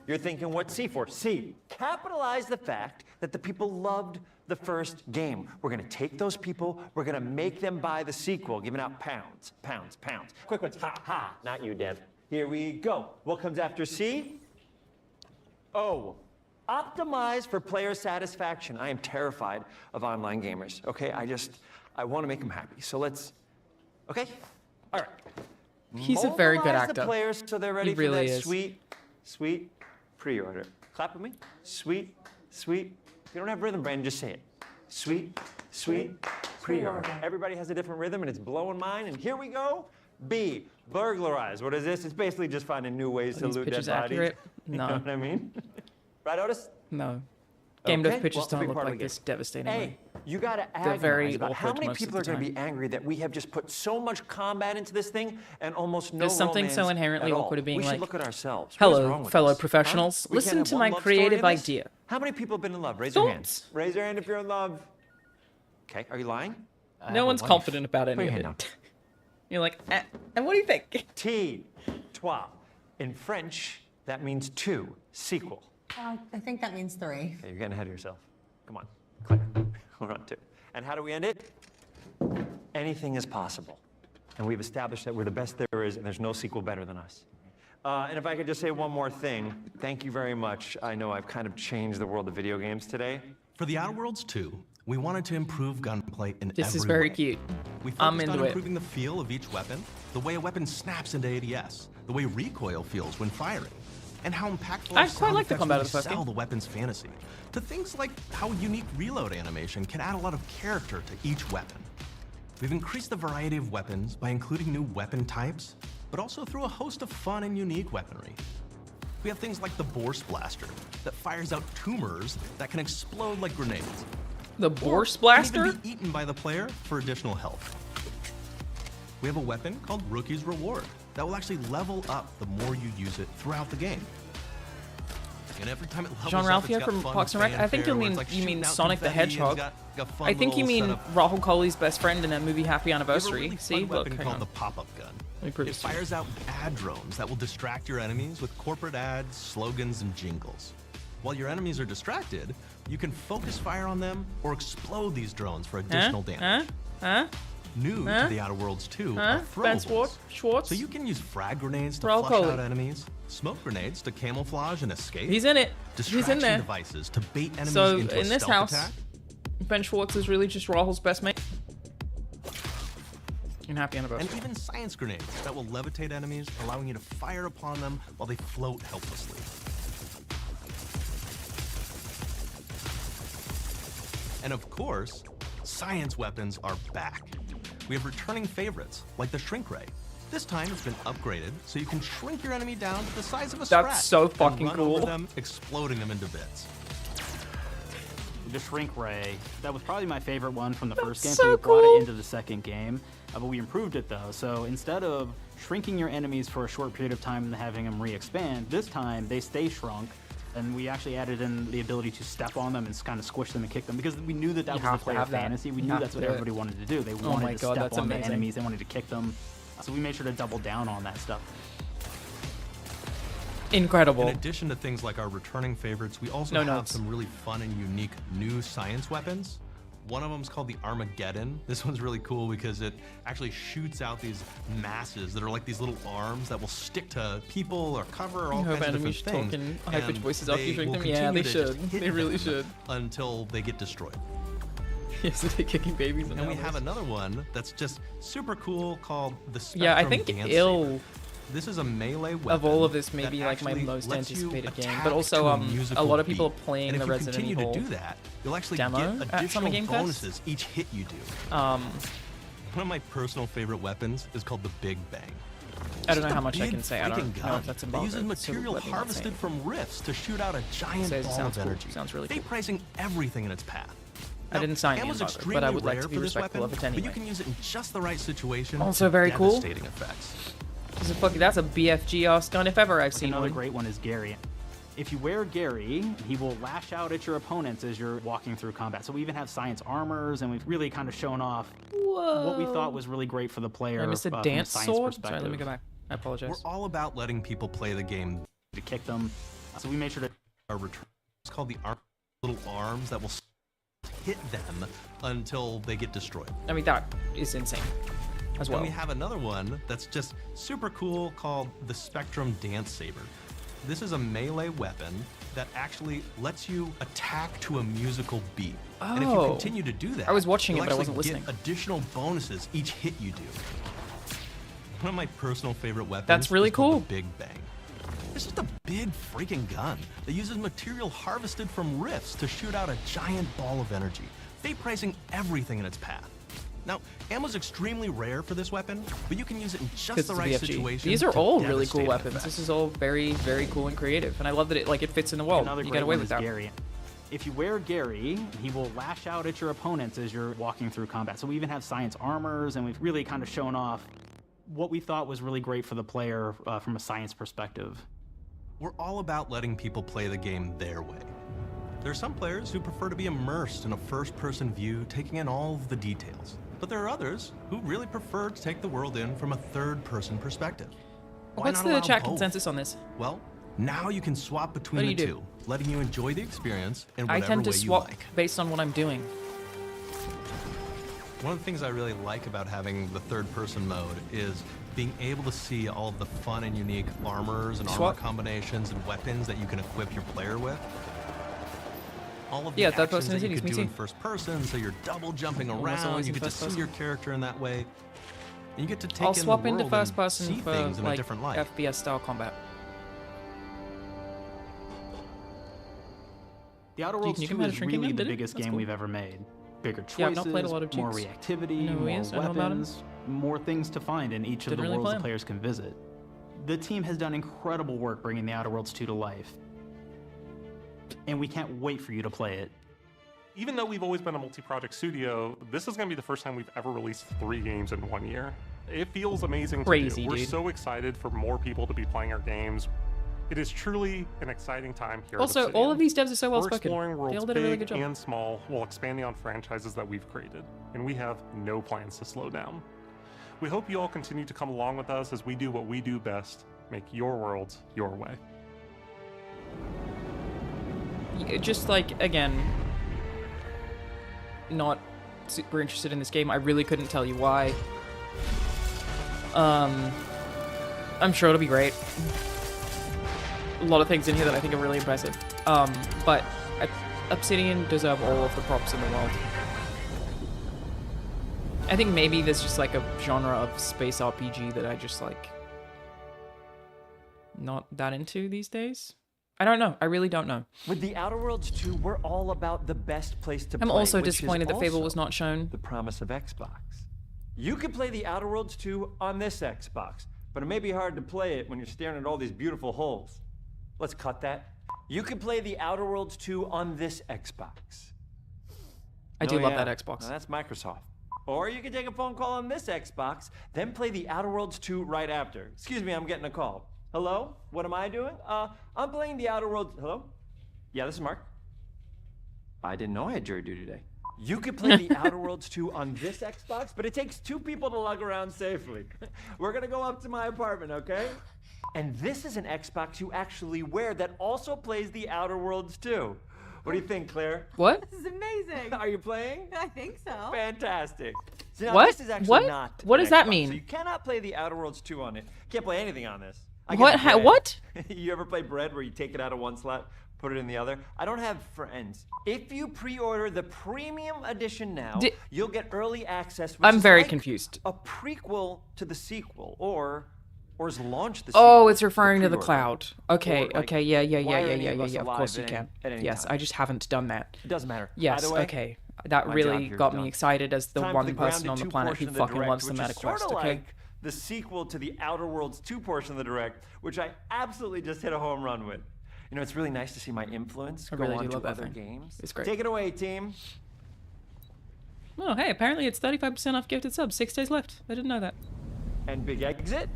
You're thinking, what's C for? C, capitalize the fact that the people loved the first game. We're gonna take those people, we're gonna make them buy the sequel, giving out pounds, pounds, pounds. Quick ones, ha, ha, not you, Dev. Here we go. What comes after C? O, optimize for player satisfaction. I am terrified of online gamers, okay? I wanna make them happy, so let's, okay? All right. He's a very good Mobilize actor. the players so they're ready He for really that is. sweet pre-order. Clap with me. Sweet. If you don't have rhythm, Brandon, just say it. Sweet pre-order. Everybody has a different rhythm, and it's blowing mine. And here we go. B, burglarize. What is this? It's basically just finding new ways to these loot dead pictures bodies. accurate? You No. know what I mean? Right, Otis? No. Game dev Okay, pitches well, it's a don't big look part of like the this game. devastatingly. Hey, you gotta They're agonize very about how awkward many most of people the are gonna time. be angry that we have just put so much combat into this thing and almost no There's something romance so inherently at all. awkward of being we should like, look at ourselves. What is wrong hello, with fellow us? professionals. Huh? We can't Listen have to one my love story creative in this? idea. How many people have been in love? Raise your hand. Thoughts? Raise your hand if you're in love. Okay, are you lying? No one's confident about Put any your of hand it. down. You're like, and what do you think? T, trois. In French, that means two, sequel. I think that means 3. Okay, you're getting ahead of yourself. Come on, Claire. We're on 2. And how do we end it? Anything is possible. And we've established that we're the best there is, and there's no sequel better than us. And if I could just say one more thing, thank you very much. I know I've kind of changed the world of video games today. For the Outer Worlds 2, we wanted to improve gunplay in This every is very way. cute. We I'm focused on into it. improving the feel of each weapon, the way a weapon snaps into ADS, the way recoil feels when firing, and how impactful I our quite sound like the effects combat really of the first sell game. the weapon's fantasy, to things like how unique reload animation can add a lot of character to each weapon. We've increased the variety of weapons by including new weapon types, but also through a host of fun and unique weaponry. We have things like the Bourse Blaster that fires out tumors that can explode like grenades. The Bourse Blaster? Can even be eaten by the player for additional health. We have a weapon called Rookie's Reward that will actually level up the more you use it throughout the game. And every time it levels Jean up, it's Ralphio got from fun Parks and Rec. I think fanfare you where mean it's like you mean shooting out Sonic the confetti and it's Hedgehog. got fun I think you little mean setup. Rahul Kohli's best friend in that movie Happy We have a Anniversary. really See, fun look, weapon hang called on. the pop-up gun. Let me prove It this to you. fires out ad drones that will distract your enemies with corporate ads, slogans, and jingles. While your enemies are distracted, you can focus fire on them or explode these drones for additional damage. New Huh? to the Outer Worlds 2 Huh? are Ben throwables. Schwartz? So you can use frag grenades to Rahul flush Kohli. out enemies, smoke grenades to camouflage and escape. He's in it. Distraction He's in there. devices to bait enemies So into a in this stealth house, attack. Ben Schwartz is really just Rahul's best mate. And Happy Anniversary. And even science grenades that will levitate enemies, allowing you to fire upon them while they float helplessly. And of course, science weapons are back. We have returning favorites, like the Shrink Ray. This time it's been upgraded, so you can shrink your enemy down to the size of a That's sprat so and fucking run cool. over them, exploding them into bits. The Shrink Ray, that was probably my favorite one from the first game, so so we brought cool. it into the second game. But we improved it though, so instead of shrinking your enemies for a short period of time and having them re-expand, this time they stay shrunk, and we actually added in the ability to step on them and kind of squish them and kick them, because we knew that that You was have the to player have that. fantasy. We You knew have that's to what do it. everybody wanted to do. They Oh wanted my to God, step that's on the amazing. enemies, they wanted to kick them. So we made sure to double down on that stuff. Incredible. In addition to things like our returning favorites, we also No have notes. some really fun and unique new science weapons. One of them's called the Armageddon. This one's really cool because it actually shoots out these masses that are like these little arms that will stick to people or cover or all kinds of different things. Talking high-pitched voices after you drink will them. Yeah, they continue to should. just hit They really them should. until they get destroyed. Yes, they're kicking babies. And we have another one that's just super cool called the Spectrum Yeah, I think Dance Ill. Saber. This is a melee weapon Of all of this, maybe that like my actually most lets you anticipated game, attack but also to a musical lot of people beat. playing And the if you Resident continue Evil to do that, you'll actually demo get at Summer additional Game Fest. bonuses each hit you do. One of my personal favorite weapons is called the Big Bang. I don't know how much I can say. I don't Freaking know gun if that's that involved. uses material harvested from rifts to shoot out a giant Says it ball sounds of cool. energy. Sounds really Fate cool. pricing everything in its path. I didn't sign the ammo's embargo, extremely but I would like rare to be for this respectful weapon, of it anyway. But you can use it in just the right situation. Also to very cool. devastating effects. That's a BFG ass gun if ever I've seen Another one. great one is Gary. If you wear Gary, he will lash out at your opponents as you're walking through combat. So we even have science armors, and we've really kind of shown off what we thought was really great for the player. I missed a from dance science sword. perspective. Sorry, let me go back. I apologize. We're all about letting people play the game. To kick them. So we made sure to our return. It's called the little arms that will hit them until they get destroyed. I mean, that is insane as well. And we have another one that's just super cool called the Spectrum Dance Saber. This is a melee weapon that actually lets you attack to a musical beat. And if you Oh. continue to do that, I was watching you'll it, but I actually wasn't get listening. additional bonuses each hit you do. One of my personal favorite weapons That's really is called cool. the Big Bang. It's just a big freaking gun that uses material harvested from rifts to shoot out a giant ball of energy, vaporizing everything in its path. Now, ammo's extremely rare for this weapon, but you can use it in just Because the it's a right BFG. situation. These are to all really cool devastating weapons. effect. This is all very, very cool and creative, and I love that it fits in the world. Another You great get away one with is that. Gary. If you wear Gary, he will lash out at your opponents as you're walking through combat. So we even have science armors, and we've really kind of shown off what we thought was really great for the player from a science perspective. We're all about letting people play the game their way. There are some players who prefer to be immersed in a first-person view, taking in all of the details. But there are others who really prefer to take the world in from a third-person perspective. Why What's not the allow chat both? consensus on this? Well, now you can swap between What do the you do? two, letting you enjoy the experience in I whatever tend to way you swap like. based on what I'm doing. One of the things I really like about having the third-person mode is being able to see all of the fun and unique armors and armor Swap. combinations and weapons that you can equip your player with. All of the Yeah, third actions person that you is could me do in too. first person, so you're double jumping Almost around, always you in get to first see person. your character in that way. And you get to take I'll in swap the into world first and person see for things in a like different light. FPS style combat. The Outer Worlds you can 2 manage is shrinking really them, the did it? biggest That's game cool. we've ever made. Bigger choices, Yeah, I've not played a lot of more Dukes. reactivity, You know who he more is? I know about him. weapons, more things to find in each of Didn't the really worlds play the him. players can visit. The team has done incredible work bringing the Outer Worlds 2 to life. And we can't wait for you to play it. Even though we've always been a multi-project studio, this is going to be the first time we've ever released 3 games in 1 year. It feels amazing Crazy, to do. We're dude. so excited for more people to be playing our games. It is truly an exciting time here. Also, at Obsidian. all of these devs are so well We're spoken. exploring worlds They all did a really big good job. and small while expanding on franchises that we've created, and we have no plans to slow down. We hope you all continue to come along with us as we do what we do best: make your worlds your way. Just like, again, not super interested in this game. I really couldn't tell you why. I'm sure it'll be great. A lot of things in here that I think are really impressive. But Obsidian deserve all of the props in the world. I think maybe there's just like a genre of space RPG that I just like not that into these days. I don't know. I really don't know. With the Outer Worlds 2, we're all about the best place to play. I'm also which is disappointed that Fable also was not shown. the promise of Xbox. You can play the Outer Worlds 2 on this Xbox, but it may be hard to play it when you're staring at all these beautiful holes. Let's cut that. You can play the Outer Worlds 2 on this Xbox. I do Oh, love yeah. that Xbox. Now, that's Microsoft. Or you can take a phone call on this Xbox, then play the Outer Worlds 2 right after. Excuse me, I'm getting a call. Hello? What am I doing? I'm playing the Outer Worlds. Hello? Yeah, this is Mark. I didn't know I had jury duty today. You could play the Outer Worlds 2 on this Xbox, but it takes 2 people to lug around safely. We're gonna go up to my apartment, okay? And this is an Xbox you actually wear that also plays the Outer Worlds 2. What do you think, Claire? What? This is amazing. Are you playing? I think so. Fantastic. So now What? This is actually What? not What an does that Xbox, mean? So you cannot play the Outer Worlds 2 on it. Can't play anything on this. What? What? You ever play Bread where you take it out of one slot, put it in the other? I don't have friends. If you pre-order the premium edition now, you'll get early access. Which I'm is very like confused. A prequel to the sequel, or is launch the. Oh, sequel, it's referring to the pre-order. cloud. Okay, Or, like, okay, yeah. why are any of us Of alive course you at can. any- at any Yes, time? I just haven't done that. It doesn't matter. Yes, Either way, okay. That my really job here is got me done. excited as the Time for one the person Grounded on the 2 planet who portion of the fucking direct, loves the which meta is quest, sorta okay? like the sequel to the Outer Worlds 2 portion of the direct, which I absolutely just hit a home run with. You know, it's really nice to see my influence I go really do on to love that other thing. games. It's great. Take it away, team. Oh, hey, apparently it's 35% off gifted subs. 6 days left. I didn't know that. And big exit.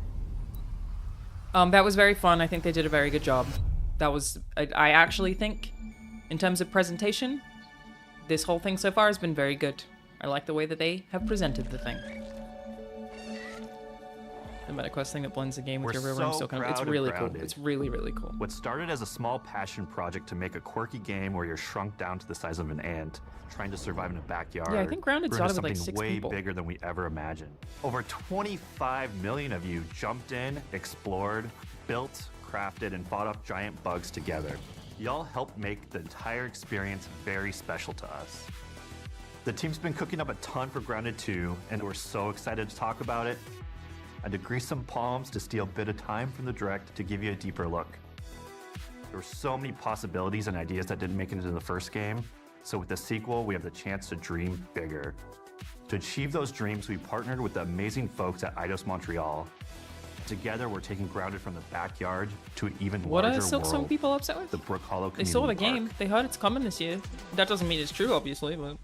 That was very fun. I think they did a very good job. That was, I actually think, in terms of presentation, this whole thing so far has been very good. I like the way that they have presented the thing. The MetaQuest thing that blends the game with your real room still kind of, it's really cool. It's really, really cool. What started as a small passion project to make a quirky game where you're shrunk down to the size of an ant, trying to survive in a backyard. Yeah, I think Grounded grew into started with, like, something 6 way people. bigger than we ever imagined. Over 25 million of you jumped in, explored, built, crafted, and fought off giant bugs together. Y'all helped make the entire experience very special to us. The team's been cooking up a ton for Grounded 2, and we're so excited to talk about it. I had to grease some palms to steal a bit of time from the direct to give you a deeper look. There were so many possibilities and ideas that didn't make it into the first game, so with the sequel, we have the chance to dream bigger. To achieve those dreams, we partnered with the amazing folks at Eidos Montreal. Together, we're taking Grounded from the backyard to an even What larger are still world. some people upset with? The Brook Hollow They saw the Community Park. game. They heard it's coming this year. That doesn't mean it's true, obviously, but...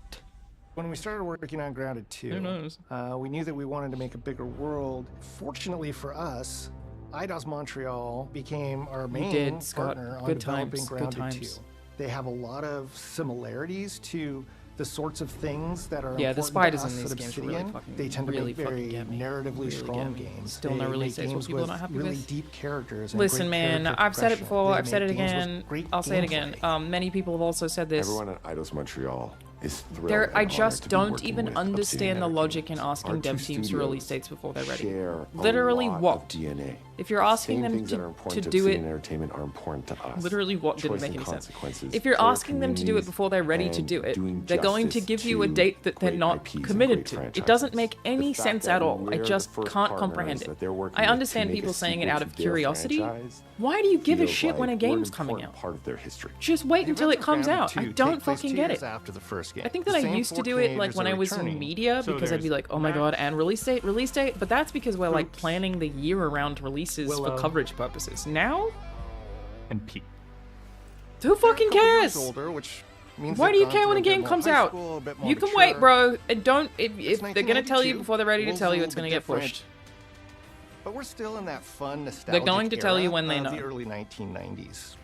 When we started working on Grounded 2, Who knows? We knew that we wanted to make a bigger world. Fortunately for us, Eidos Montreal became our main did, Scott. partner on Good developing times, good Grounded times. 2. They have a lot of similarities to the sorts of things that are Yeah, the important spiders to in us these at games Obsidian. really fucking- They tend to really make very fucking get me. narratively Really strong get me. games. Still they no release make dates. What games people are with not happy really with. deep characters and Listen, great man, character I've said it progression. before, They I've said it make games with again, great I'll say it gameplay. again. Many people have also said this. Everyone at Eidos Montreal is thrilled. There, and I honored just to be don't working even with understand the Obsidian logic in Entertainment. asking Our dev two teams for studios release dates before they're ready. share a Literally lot what? of DNA. If you're asking Same them things that are to important to do Obsidian it, Entertainment are important to us. literally what didn't Choice make and any sense. consequences, If you're player asking them to do it before they're ready to and do it, doing they're going to justice give you a to date that they're great not IPs and committed great to. It doesn't make franchises. any The fact sense that at all. I we're the just first can't partners comprehend it. that they're working I with to understand make a people saying it sequel out to of their curiosity. franchise Why do you give a feels shit when a like we're an game's coming important out? part of their history. Just wait until it events of comes Grounded out. I 2 don't take place fucking 2 get years it. after the first game. I think that The I same used to four do it like teenagers when are I was in returning. media So because I'd be there's like, oh my god, and release date. But that's because we're like planning the year around releases for Willow. coverage purposes. Now, And Pete. who fucking cares? Older, which means Why they've do you gone care through when a a bit game more comes high out? school, a bit more You can mature. wait, bro. And don't if It's they're gonna tell you 1992. before they're ready to World's tell a you, little it's gonna bit get different. pushed. But we're still in that fun, nostalgic They're going to tell you era when they of know. the early 1990s.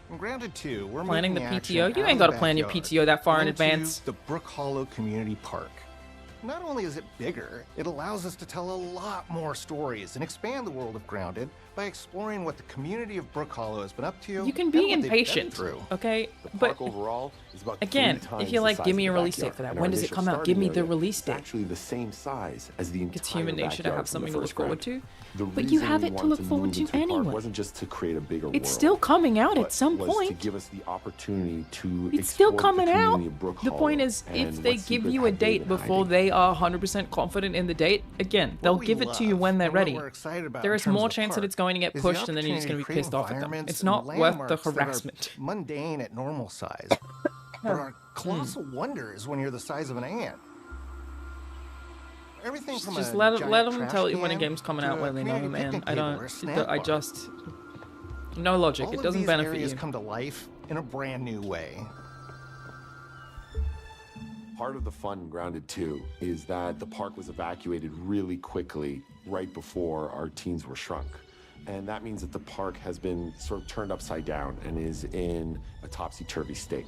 In Grounded 2, we're Planning moving the action PTO? out You of ain't the gotta plan your backyard PTO that far in into advance. The Brook Hollow Community Park. Not only is it bigger, it allows us to tell a lot more stories and expand the world of Grounded by exploring what the community of Brook Hollow has been up to. You can and be what they've been impatient, through. okay? The But park overall is about again, 3 times if you're the like, size give of me the a release backyard, date for that. and When our does it initial come out? starting Give me the area release is date. actually the same size as the entire It's human nature to backyard have from something the to look first forward Grounded. to. The But you reason have we it to wanted look move forward to into the park anyway. wasn't just to create a bigger world. It's still coming out at but some was point. to give us the opportunity to It's still explore coming the out. community of Brook The point Hollow is, and if they what give secrets you a have they date been before hiding. they are 100% confident in the date, again, they'll we give it to you love when they're and what ready. we're excited about There in is terms more of the chance that park it's going to get is the pushed, and then you're just going to be opportunity pissed off at them. environments It's and not worth the landmarks that are harassment. Mundane at normal size, but are colossal wonders when you're the size of an ant. Everything from Just a let giant them trash tell you when a can game's coming to out a when they know, community man. picnic I table don't. or a snack I bar. just. No logic. All It of doesn't these benefit areas you. come to life in a brand new way. Part of the fun in Grounded 2 is that the park was evacuated really quickly right before our teens were shrunk. And that means that the park has been sort of turned upside down and is in a topsy-turvy state.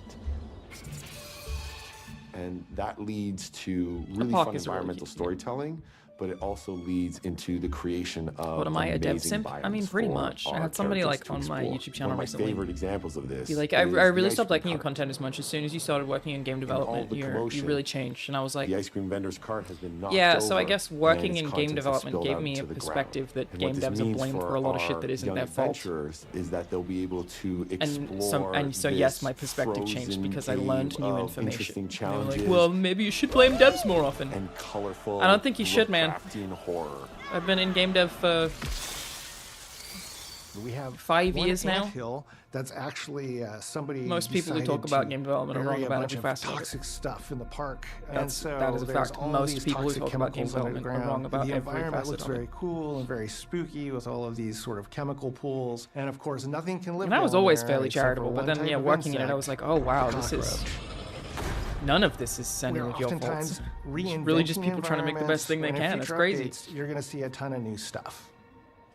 And that leads to really park fun is a really environmental cute game. storytelling but it also leads into the creation of What am I, a dev amazing simp? I mean, biomes pretty for much. I our had somebody characters like to on my explore. YouTube channel One of my recently favorite examples of this be like, is I really the ice stopped cream liking your cart. content as much as soon as you started working in game development. the You commotion, really changed, and I was like, the ice cream vendor's cart has been knocked yeah. So I over, guess and working its in game contents have development spilled gave out me a to the ground. perspective that And game what this devs are means blamed for a lot of shit our that isn't young their fault. adventurers is that they'll be able to explore And so yes, this my perspective changed frozen because I learned cave new of information. interesting They were like, challenges well, maybe you should blame devs more often. and colorful, I don't think you should, man. Lovecraftian horror. I've been in game dev for We have 5 one years now. anthill that's actually somebody. Most people who talk decided about to game development are bury wrong a about bunch it of fast. toxic stuff in the park, and That so is a there's fact. all Most these people who toxic talk about game chemicals development are wrong underground. about The every environment facet looks of it. very cool and very spooky with all of these sort of chemical pools, and of course nothing can live. And I was down always there fairly except for charitable, but one then type yeah, of working in it, I insect, was like, oh wow, the this is cockroach. none of this is any We're of your oftentimes faults. It's really just people trying to make the best thing they environments, can. and in It's future crazy. updates, you're going to see a ton of new stuff.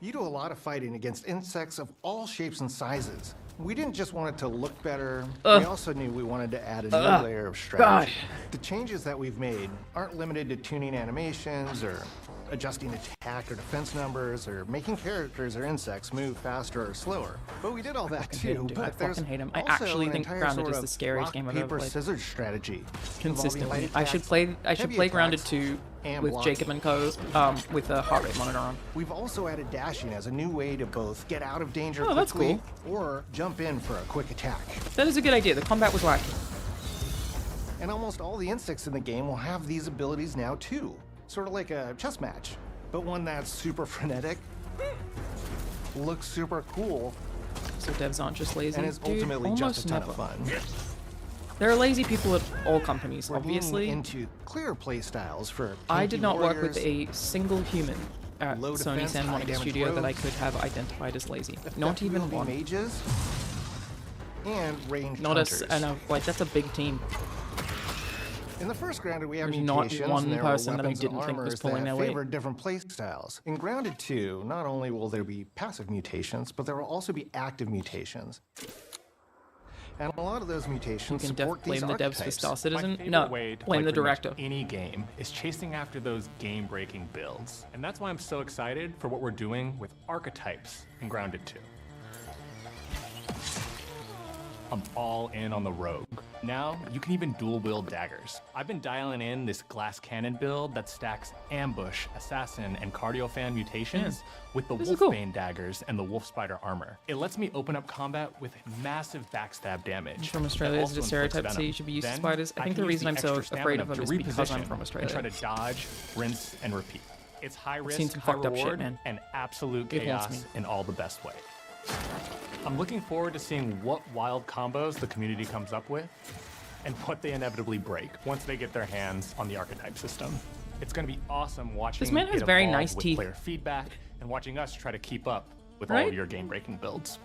You do a lot of fighting against insects of all shapes and sizes. We didn't just want it to look better, we also knew we wanted to add a new layer of strategy. The changes that we've made aren't limited to tuning animations or adjusting attack or defense numbers or making characters or insects move faster or slower. But we did all that hate him, too. dude. But I there's fucking hate him. I also actually an think entire Grounded sort is of the scariest rock, game I've ever paper, played. scissors strategy. Consistently. involving I light should attacks, play heavy Grounded attacks, 2 and with blocking. Jacob and Co. With a heart rate monitor on. We've also added dashing as a new way to both get out of danger Oh, that's quickly or jump in for a quick attack. That is a good idea. The combat was wacky. And almost all the insects in the game will have these abilities now too. Sort of like a chess match, but one that's super frenetic, looks super cool, So devs aren't just lazy. and is Dude, ultimately just a ton never. of fun. There are lazy people at all companies, We're obviously. leaning into clear play styles for I did tanky not work with warriors, a single human at low Sony defense, San high Monica damage studio that I rogues, could have identified as lazy. effect Not even wielding one. mages, and ranged Not hunters. a, and a, like that's a big team. In the first Grounded, we have There's not mutations, one and there person are that I weapons didn't and think was armors pulling that their weight. favor different play styles. In Grounded 2, not only will there be passive mutations, but there will also be active mutations. And a lot of those mutations You can support blame these the devs for archetypes. Star My Citizen. favorite No, way to blame play the pretty much director. any game is chasing after those game-breaking builds. And that's why I'm so excited for what we're doing with archetypes in Grounded 2. I'm all in on the rogue. Now, you can even dual wield daggers. I've been dialing in this glass cannon build that stacks ambush, assassin, and cardio fan mutations with the This is cool. wolfbane daggers and the wolf spider armor. It lets me open up combat with massive backstab damage. From that Australia, is also it a inflicts stereotape to say venom. you should be used to Then, spiders? I think can the use reason I'm so extra afraid of stamina them to is because I'm reposition from Australia. and try to dodge, rinse, and repeat. It's high risk, seen some high fucked up shit, reward, man. and absolute It haunts chaos me. in all the best way. I'm looking forward to seeing what wild combos the community comes up with and what they inevitably break once they get their hands on the archetype system. It's going to be awesome watching This man has it very evolve nice with teeth. player feedback and watching us try to keep up with all Right? of your game-breaking builds.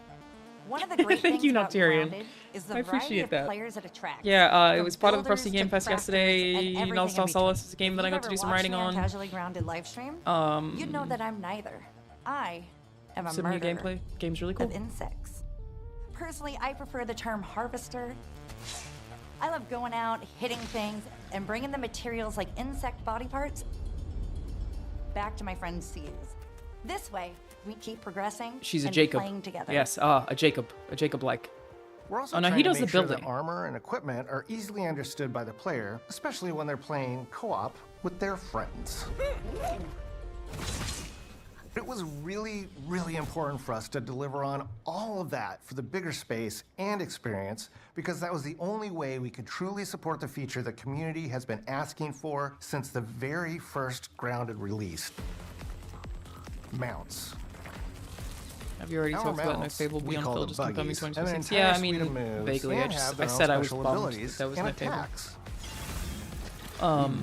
One of the great Thank things you, about Nocturian. Grounded is the I variety appreciate of that. players it attracts. Yeah, it From was part of the builders Frosty to Game Fest crafters and yesterday. everything in Non-Star between. Solace is a game If that I you've got to ever do some watched writing me on. Casually Grounded livestream, you'd know that I'm neither. I am a Some new murderer gameplay. Game's really cool. of insects. Personally, I prefer the term harvester. I love going out, hitting things, and bringing the materials like insect body parts back to my friend's seeds. This way, we keep progressing She's a and Jacob. playing together. Yes, a Jacob-like. We're also Oh no, trying he to does the make sure building. that armor and equipment are easily understood by the player, especially when they're playing co-op with their friends. It was really, really important for us to deliver on all of that for the bigger space and experience, because that was the only way we could truly support the feature the community has been asking for since the very first Grounded release. Mounts. Have you already Our talked about No mounts, Fable we Beyond call Phil them just confirming buggies, and an 2026? entire Yeah, I suite mean, of moves, vaguely. and have I their said own I was special bummed abilities that was and my favorite. attacks.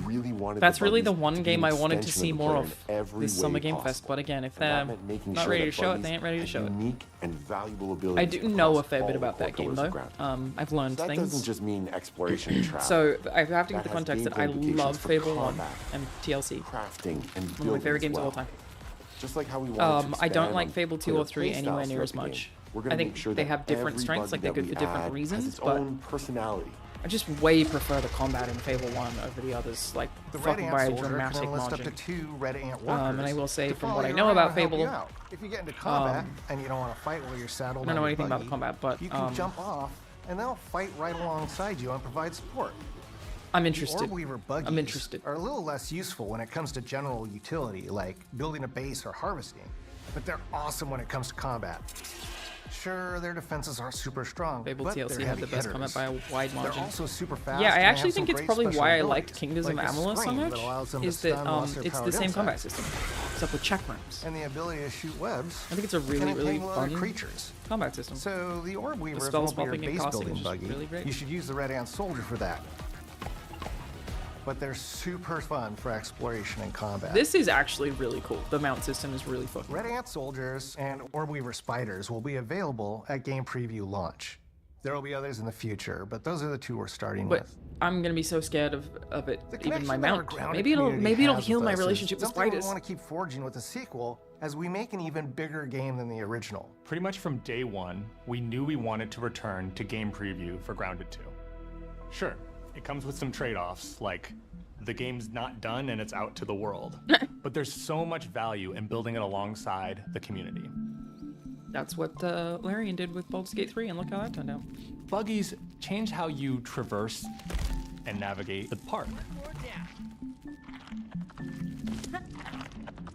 Really wanted That's the really the buggies one to be game an I wanted to extension see of the more player of in every this Summer way Game possible. Fest, but again, if And that they're meant making not sure ready that to show it, buggies they ain't ready to had show it. unique and valuable I abilities do know a across fair all bit the about core that game pillars though. of Grounded. I've learned That things. doesn't just mean exploration and travel. So I have to give That the has context that gameplay I implications love for Fable 1 combat, and TLC. crafting, and One of my building favorite as games of all well. time. Just like how we wanted to I don't expand like on Fable 2 or player 3 play anywhere styles near as throughout the much. game. We're gonna I think make sure they that have different every strengths, buggy like they're that good we for different add has reasons, its but own personality. I just way prefer the combat in Fable 1 over the others, like The red fucking ant by a soldier dramatic can enlist up to margin. 2 red ant workers. And I will say, to from follow what I you know around about and help you Fable, out. If you get into combat and you don't want to fight while you're saddled I don't know on your anything about the buggy, combat, but you can jump off and they'll fight right alongside you and provide support. I'm The interested. Orb Weaver buggies I'm interested. are a little less useful when it comes to general utility, like building a base or harvesting, but they're awesome when it comes to combat. Sure, their defenses aren't super strong, Fable but TLC they're had heavy the best hitters. combat by a wide margin. They're also super fast. Yeah, I and actually have some think it's great probably special why I abilities, liked Kingdoms like of the Amalur so scream much, that allows them is to that stun monster it's the powered same combat insects. system, except with check rooms. And the ability to shoot webs. I think it's a really, and really entangle other fun creatures. combat system. So the Orb Weaver is spell won't be your swapping and base casting building is just buggy. really great. You should use the Red Ant Soldier for that. But they're super fun for exploration and combat. This is actually really cool. The mount system is really fucking Red Ant Soldiers and Orb Weaver Spiders will be available at game preview launch. There will be others in the future, but those are the 2 we're starting But with. I'm gonna be so scared of it, even my connection that our mount. grounded Maybe it'll community has heal with my us is relationship with something spiders. we want to keep forging with the sequel as we make an even bigger game than the original. Pretty much from day 1, we knew we wanted to return to game preview for Grounded 2. Sure, it comes with some trade-offs, like the game's not done and it's out to the world. But there's so much value in building it alongside the community. That's what Larian did with Baldur's Gate 3, and look how that turned out. Buggies change how you traverse and navigate the park.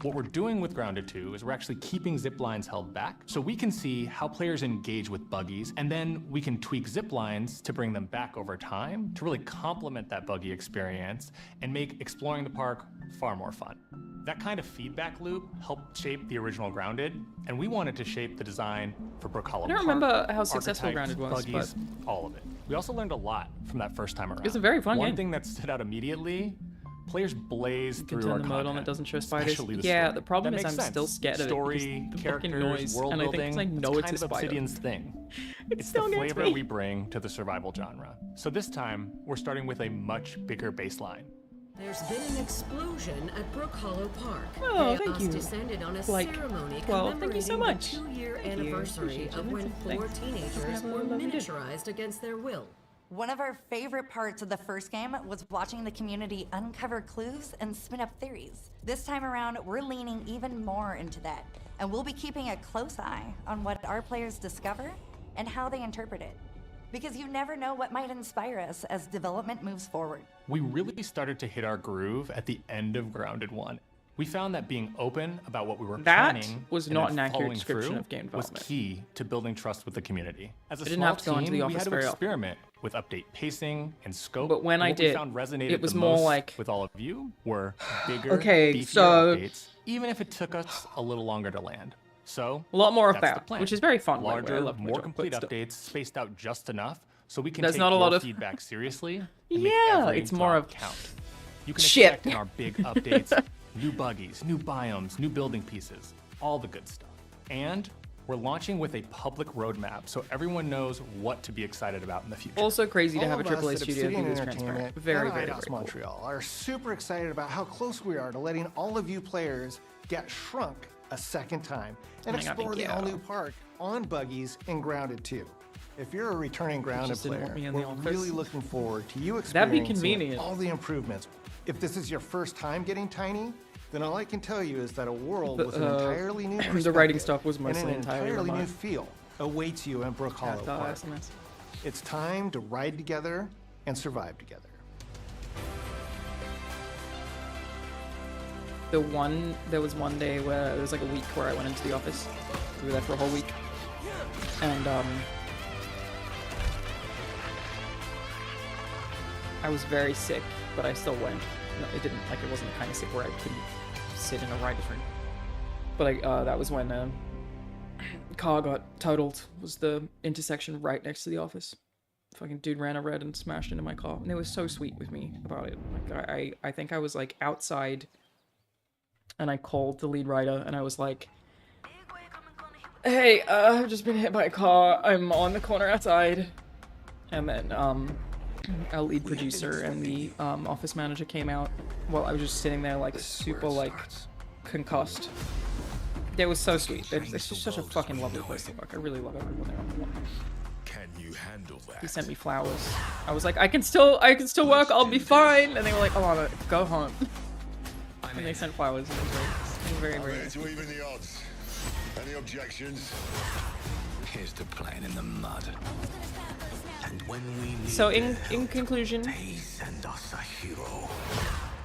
What we're doing with Grounded 2 is we're actually keeping zip lines held back so we can see how players engage with buggies, and then we can tweak zip lines to bring them back over time to really complement that buggy experience and make exploring the park far more fun. That kind of feedback loop helped shape the original Grounded, and we wanted to shape the design for Brook Hollow I don't Park, remember how successful archetypes, Grounded was, buggies, all of it. We also learned a lot from that first time around. It's a very fun One game. thing that stood out immediately, players blaze You can through our turn the mode on content, that doesn't show spiders. especially the Yeah, story. the problem That is makes I'm sense. still scared of it Story, because the characters, fucking noise, world and I think building, 'cause I know it's it's kind a of spider. Obsidian's thing. It It's still the gets flavor me. we bring to the survival genre. So this time, we're starting with a much bigger baseline. There's been an explosion at Brook Hollow Park. Oh, Chaos thank you. descended on a Like, ceremony well, thank you so commemorating much. the 2-year Thank you. anniversary Appreciate of you. when 4 Thanks. teenagers Have a were lovely day. miniaturized against their will. One of our favorite parts of the first game was watching the community uncover clues and spin up theories. This time around, we're leaning even more into that, and we'll be keeping a close eye on what our players discover and how they interpret it. Because you never know what might inspire us as development moves forward. We really started to hit our groove at the end of Grounded 1. We found that being open about what we were That planning was and not then an accurate following description through of game was development. key to building trust with the community. As a I didn't small have to go into team, the we office had to very often. experiment with update pacing and scope. But when and I what we did, found resonated it was the more most like- with all of you were bigger, Okay, beefier so- updates, even if it took us a little longer to land. So A lot more of that's the that, plan. which is very fun, by the way. I Larger, love more Mojo, complete but still. updates spaced out just enough so we can There's take not a lot your of- feedback seriously. And make Yeah, every it's more drop of count. You can shit. expect in our big updates new buggies, new biomes, new building pieces, all the good stuff. And we're launching with a public roadmap so everyone knows what to be excited about in the future. Also crazy to All have a of us AAA at studio Obsidian do this transparent. Entertainment Very, and very, IDOS very cool. Montreal are super excited about how close we are to letting all of you players get shrunk a second time and Oh my God, explore thank the you. all-new park on buggies in Grounded 2. If you're a returning Grounded just didn't player, want me in the we're office. really looking forward to you That'd be experiencing convenient. all the improvements. If this is your first time getting tiny, then all I can tell you is that a world with an entirely new perspective the writing stuff was and mostly an entirely entirely new remote. feel awaits you in Brook Hollow Yeah, Park. SMS. It's time to ride together and survive together. There was one day where there was like a week where I went into the office. We were there for a whole week, and I was very sick, but I still went. No, it didn't like it wasn't the kind of sick where I couldn't sit in a writer's room. But that was when car got totaled. Was the intersection right next to the office. Fucking dude ran a red and smashed into my car, and they were so sweet with me about it. Like I think I was like outside, and I called the lead writer, and I was like, "Hey, I've just been hit by a car. I'm on the corner outside." And then our lead producer and the office manager came out while I was just sitting there like super like concussed. It was so sweet. It's just such a fucking lovely place to work. I really love everyone there. Can you handle that? He sent me flowers. I was like, I can still work. I'll be fine. And they were like, Alanah, go home. And they sent flowers. And it was very, very nice. To even the odds. Any objections? Here's to playing in the mud. And when we need So in conclusion, they send us a hero.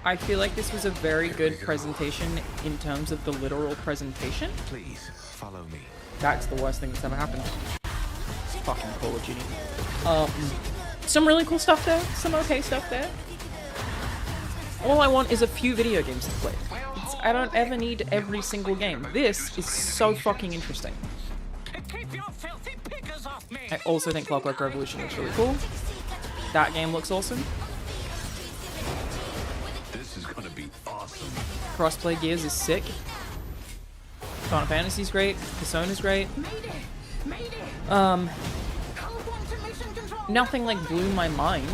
I feel like this was a very good presentation in terms of the literal presentation. Please follow me. That's the worst thing that's ever happened. Fucking Call of Duty. Some really cool stuff there. Some okay stuff there. All I want is a few video games to play. I don't ever need every single game. This is so fucking interesting. I also think Clockwork Revolution looks really cool. That game looks awesome. This is gonna be awesome. Crossplay Gears is sick. Final Fantasy's great. Persona's great. Nothing like blew my mind,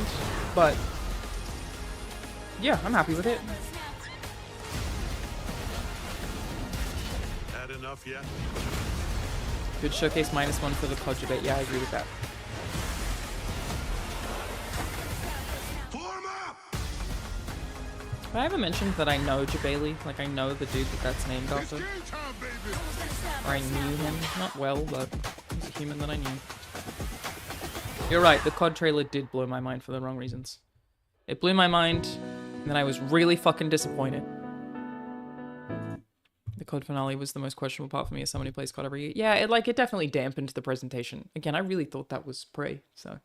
but yeah, I'm happy with it. Had enough yet? Good showcase -1 for the COD debate. Yeah, I agree with that. Have I ever mentioned that I know Jabali? Like, I know the dude that's named after? Or I knew him. Not well, but he's a human that I knew. You're right, the COD trailer did blow my mind for the wrong reasons. It blew my mind, and then I was really fucking disappointed. The COD finale was the most questionable part for me as someone who plays COD every year. Yeah, it definitely dampened the presentation. Again, I really thought that was Prey, so.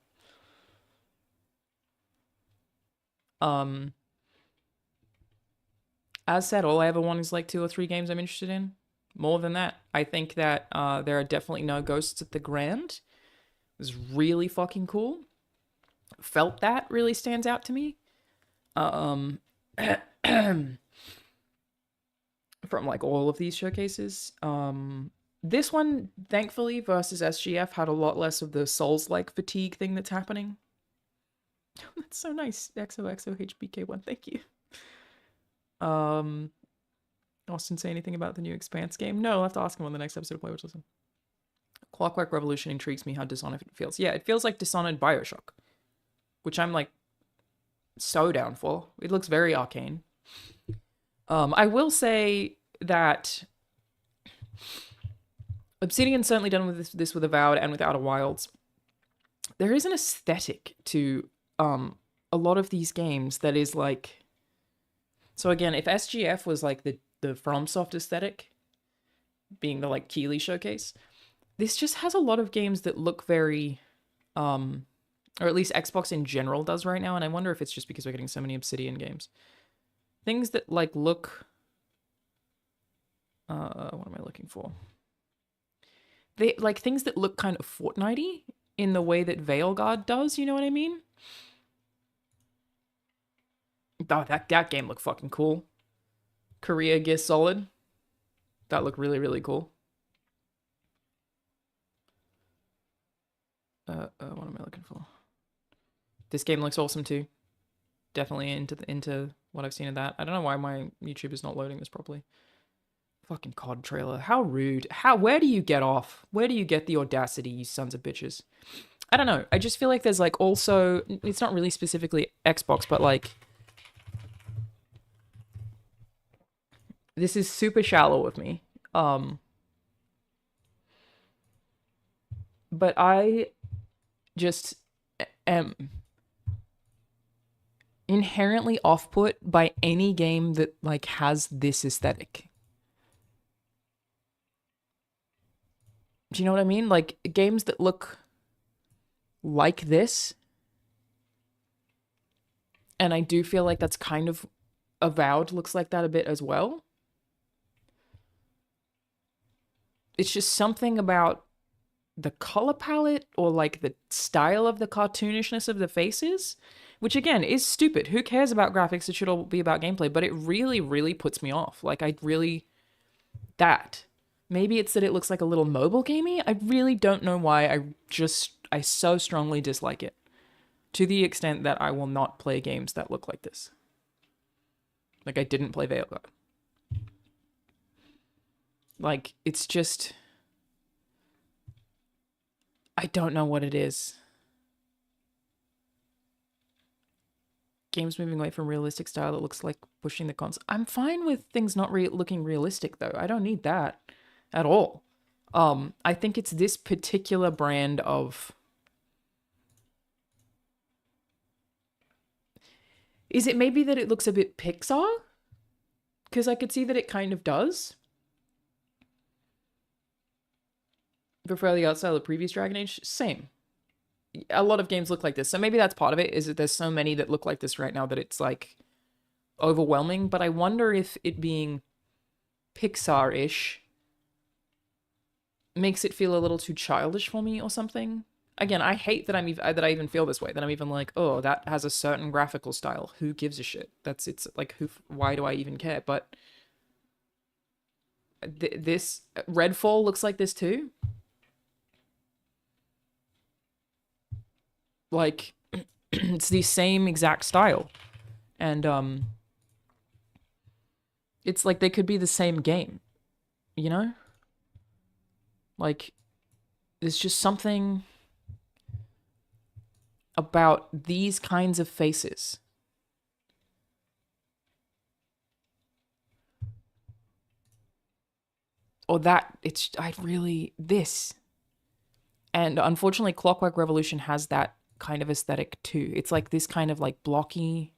As said, all I ever want is like 2 or 3 games I'm interested in. More than that. I think that there are definitely no ghosts at the Grand. It was really fucking cool. Felt that really stands out to me. From like all of these showcases. This one, thankfully, versus SGF had a lot less of the Souls-like fatigue thing that's happening. That's so nice. XOXOHBK1, thank you. Austin say anything about the new Expanse game? No, I'll have to ask him on the next episode of Play Watch Listen. Clockwork Revolution intrigues me how Dishonored feels. Yeah, it feels like Dishonored Bioshock, which I'm like so down for. It looks very arcane. I will say that Obsidian's certainly done with this with Avowed and with Outer Wilds. There is an aesthetic to a lot of these games that is like. So again, if SGF was like the FromSoft aesthetic, being the like Keighley showcase, this just has a lot of games that look very, or at least Xbox in general does right now, and I wonder if it's just because we're getting so many Obsidian games. Things that like look, what am I looking for? They like things that look kind of Fortnite-y in the way that Veilguard does, you know what I mean? Oh, that game looked fucking cool. Korea Gear Solid. That looked really, really cool. What am I looking for? This game looks awesome too. Definitely into what I've seen of that. I don't know why my YouTube is not loading this properly. Fucking COD trailer. How rude. Where do you get off? Where do you get the audacity, you sons of bitches? I don't know. I just feel like there's like also, it's not really specifically Xbox, but like, this is super shallow of me. But I just am inherently off-put by any game that like has this aesthetic. Do you know what I mean? Like games that look like this. And I do feel like that's kind of Avowed looks like that a bit as well. It's just something about the color palette or like the style of the cartoonishness of the faces, which again is stupid. Who cares about graphics? It should all be about gameplay, but it really, really puts me off. Like maybe it's that it looks like a little mobile gamey. I really don't know why. I so strongly dislike it to the extent that I will not play games that look like this. Like I didn't play Veilguard. Like, it's just... I don't know what it is. Games moving away from realistic style that looks like pushing the cons. I'm fine with things not looking realistic though. I don't need that at all. I think it's this particular brand of... Is it maybe that it looks a bit Pixar? Because I could see that it kind of does. Prefer the art style of previous Dragon Age? Same. A lot of games look like this. So maybe that's part of it, is that there's so many that look like this right now that it's like overwhelming. But I wonder if it being Pixar-ish makes it feel a little too childish for me or something. Again, I hate that I even feel this way. That I'm even like, oh, that has a certain graphical style. Who gives a shit? It's like, why do I even care? But this Redfall looks like this too. Like, it's the same exact style. And it's like they could be the same game, you know? Like, there's just something about these kinds of faces. Or that, this. And unfortunately, Clockwork Revolution has that kind of aesthetic too. It's like this kind of like blocky...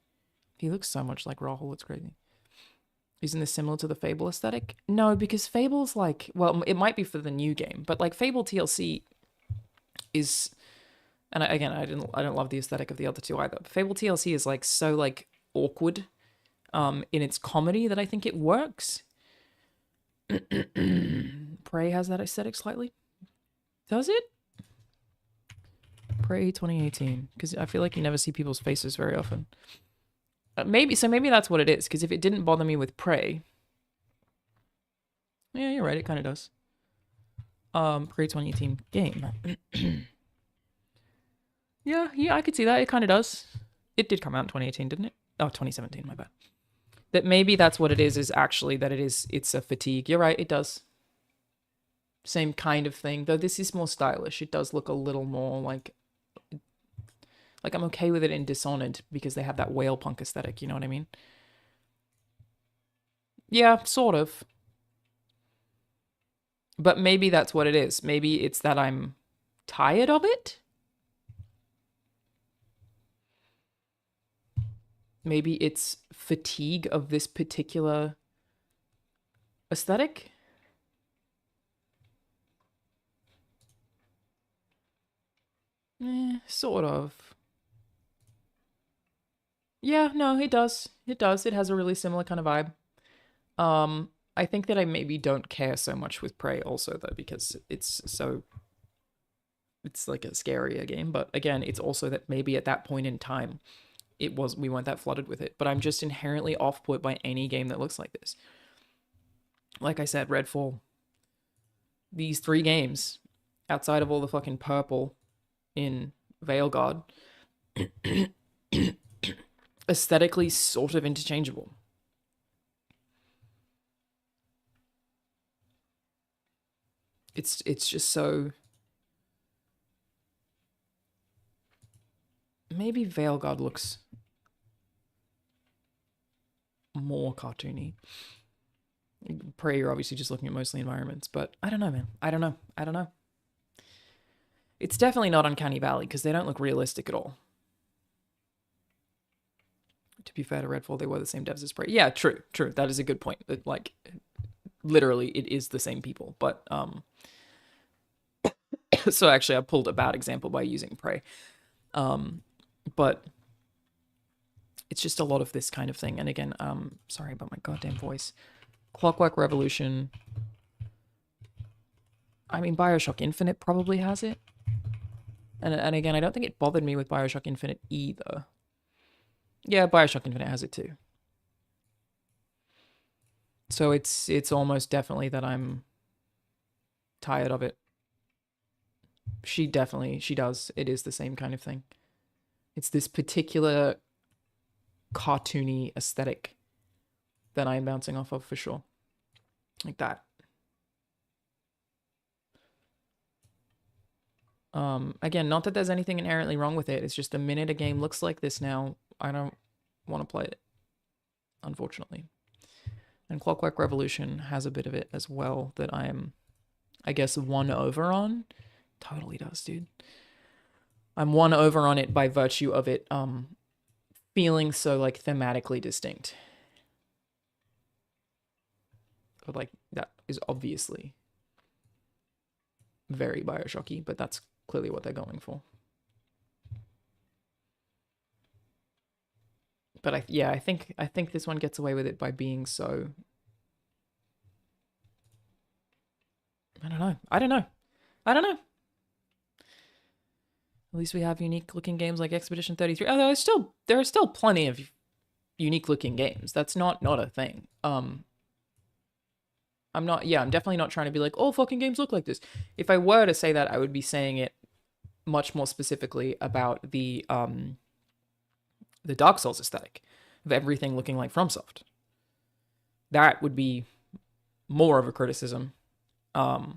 He looks so much like Rahul, it's crazy. Isn't this similar to the Fable aesthetic? No, because Fable's like... Well, it might be for the new game, but like Fable TLC is... And again, I don't love the aesthetic of the other two either. Fable TLC is like so like awkward in its comedy that I think it works. Prey has that aesthetic slightly. Does it? Prey 2018. Because I feel like you never see people's faces very often. Maybe that's what it is. Because if it didn't bother me with Prey... Yeah, you're right. It kind of does. Prey 2018 game. Yeah, I could see that. It kind of does. It did come out in 2018, didn't it? Oh, 2017, my bad. That maybe that's what it is actually that it's a fatigue. You're right, it does. Same kind of thing, though this is more stylish. It does look a little more like I'm okay with it in Dishonored because they have that whale punk aesthetic, you know what I mean? Yeah, sort of. But maybe that's what it is. Maybe it's that I'm tired of it? Maybe it's fatigue of this particular aesthetic? Sort of. Yeah, no, it does. It does. It has a really similar kind of vibe. I think that I maybe don't care so much with Prey also, though, because it's like a scarier game. But again, it's also that maybe at that point in time, we weren't that flooded with it. But I'm just inherently off-put by any game that looks like this. Like I said, Redfall. These 3 games, outside of all the fucking purple in Veilguard, aesthetically sort of interchangeable. It's just so... Maybe Veilguard looks more cartoony. Prey, you're obviously just looking at mostly environments, but I don't know, man. I don't know. It's definitely not Uncanny Valley, because they don't look realistic at all. To be fair to Redfall, they were the same devs as Prey. Yeah, true. That is a good point. That, like, literally, it is the same people, but, so actually, I pulled a bad example by using Prey. But it's just a lot of this kind of thing. And again, sorry about my goddamn voice. Clockwork Revolution. I mean, Bioshock Infinite probably has it. And again, I don't think it bothered me with Bioshock Infinite either. Yeah, Bioshock Infinite has it too. So it's almost definitely that I'm tired of it. She does. It is the same kind of thing. It's this particular cartoony aesthetic that I'm bouncing off of for sure. Like that. Again, not that there's anything inherently wrong with it. It's just the minute a game looks like this now, I don't want to play it, unfortunately. And Clockwork Revolution has a bit of it as well that I am, I guess, won over on. Totally does, dude. I'm won over on it by virtue of it feeling so, like, thematically distinct. But, like, that is obviously very Bioshocky, but that's clearly what they're going for. But I think this one gets away with it by being so... I don't know. At least we have unique looking games like Expedition 33. Although there are still plenty of unique looking games. That's not a thing. I'm definitely not trying to be like, all fucking games look like this. If I were to say that, I would be saying it much more specifically about the Dark Souls aesthetic of everything looking like FromSoft. That would be more of a criticism. But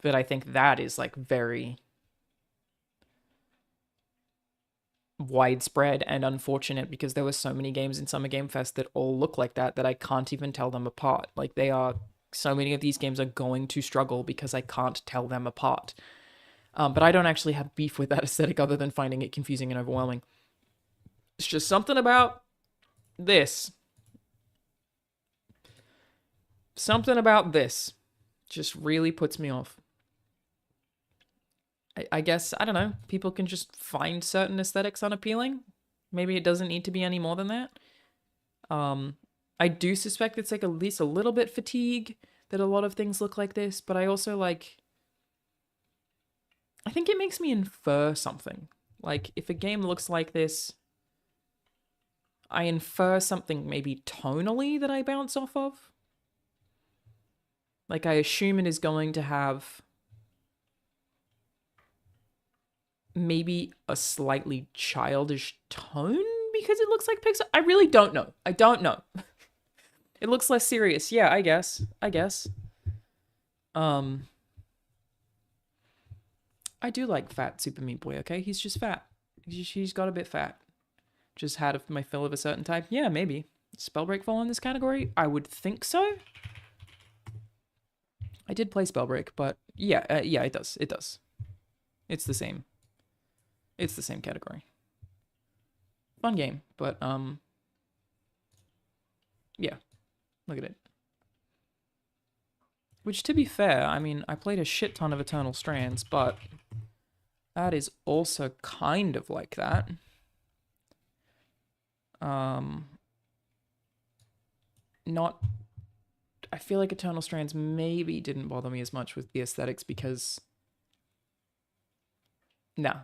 I think that is like very widespread and unfortunate because there were so many games in Summer Game Fest that all look like that I can't even tell them apart. Like so many of these games are going to struggle because I can't tell them apart. But I don't actually have beef with that aesthetic other than finding it confusing and overwhelming. It's just something about this. Something about this just really puts me off. I guess, I don't know, people can just find certain aesthetics unappealing. Maybe it doesn't need to be any more than that. I do suspect it's like at least a little bit fatigue that a lot of things look like this, but I also like... I think it makes me infer something. Like, if a game looks like this, I infer something maybe tonally that I bounce off of. Like, I assume it is going to have maybe a slightly childish tone because it looks like Pixar. I really don't know. I don't know. It looks less serious. Yeah, I guess. I do like fat Super Meat Boy, okay? He's just fat. He's got a bit fat. Just had my fill of a certain type. Yeah, maybe. Spellbreak fall in this category? I would think so. I did play Spellbreak, but yeah, it does. It does. It's the same. It's the same category. Fun game, but yeah. Look at it. Which, to be fair, I mean, I played a shit ton of Eternal Strands, but that is also kind of like that. Not... I feel like Eternal Strands maybe didn't bother me as much with the aesthetics because... Nah.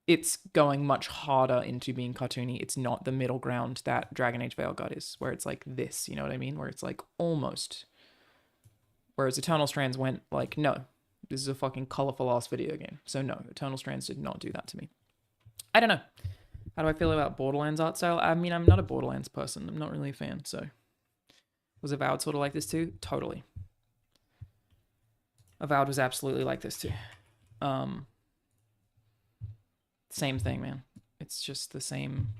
It's going much harder into being cartoony. It's not the middle ground that Dragon Age Veilguard is, where it's like this, you know what I mean? Where it's like almost... Whereas Eternal Strands went like, no, this is a fucking colorful ass video game. So no, Eternal Strands did not do that to me. I don't know. How do I feel about Borderlands art style? I mean, I'm not a Borderlands person. I'm not really a fan, so... Was Avowed sort of like this too? Totally. Avowed was absolutely like this too. Same thing, man. It's just the same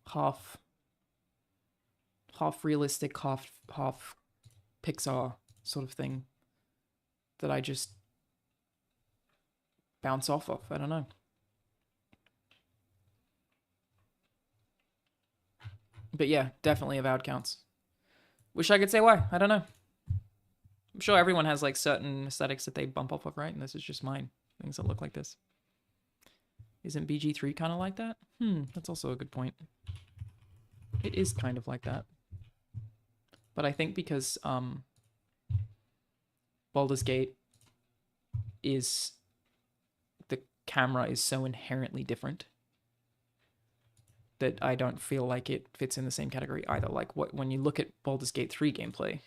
half realistic, half Pixar sort of thing that I just bounce off of. I don't know. But yeah, definitely Avowed counts. Wish I could say why. I don't know. I'm sure everyone has like certain aesthetics that they bump off of, right? And this is just mine. Things that look like this. Isn't BG3 kind of like that? That's also a good point. It is kind of like that. But I think because Baldur's Gate is... The camera is so inherently different that I don't feel like it fits in the same category either. Like when you look at Baldur's Gate 3 gameplay,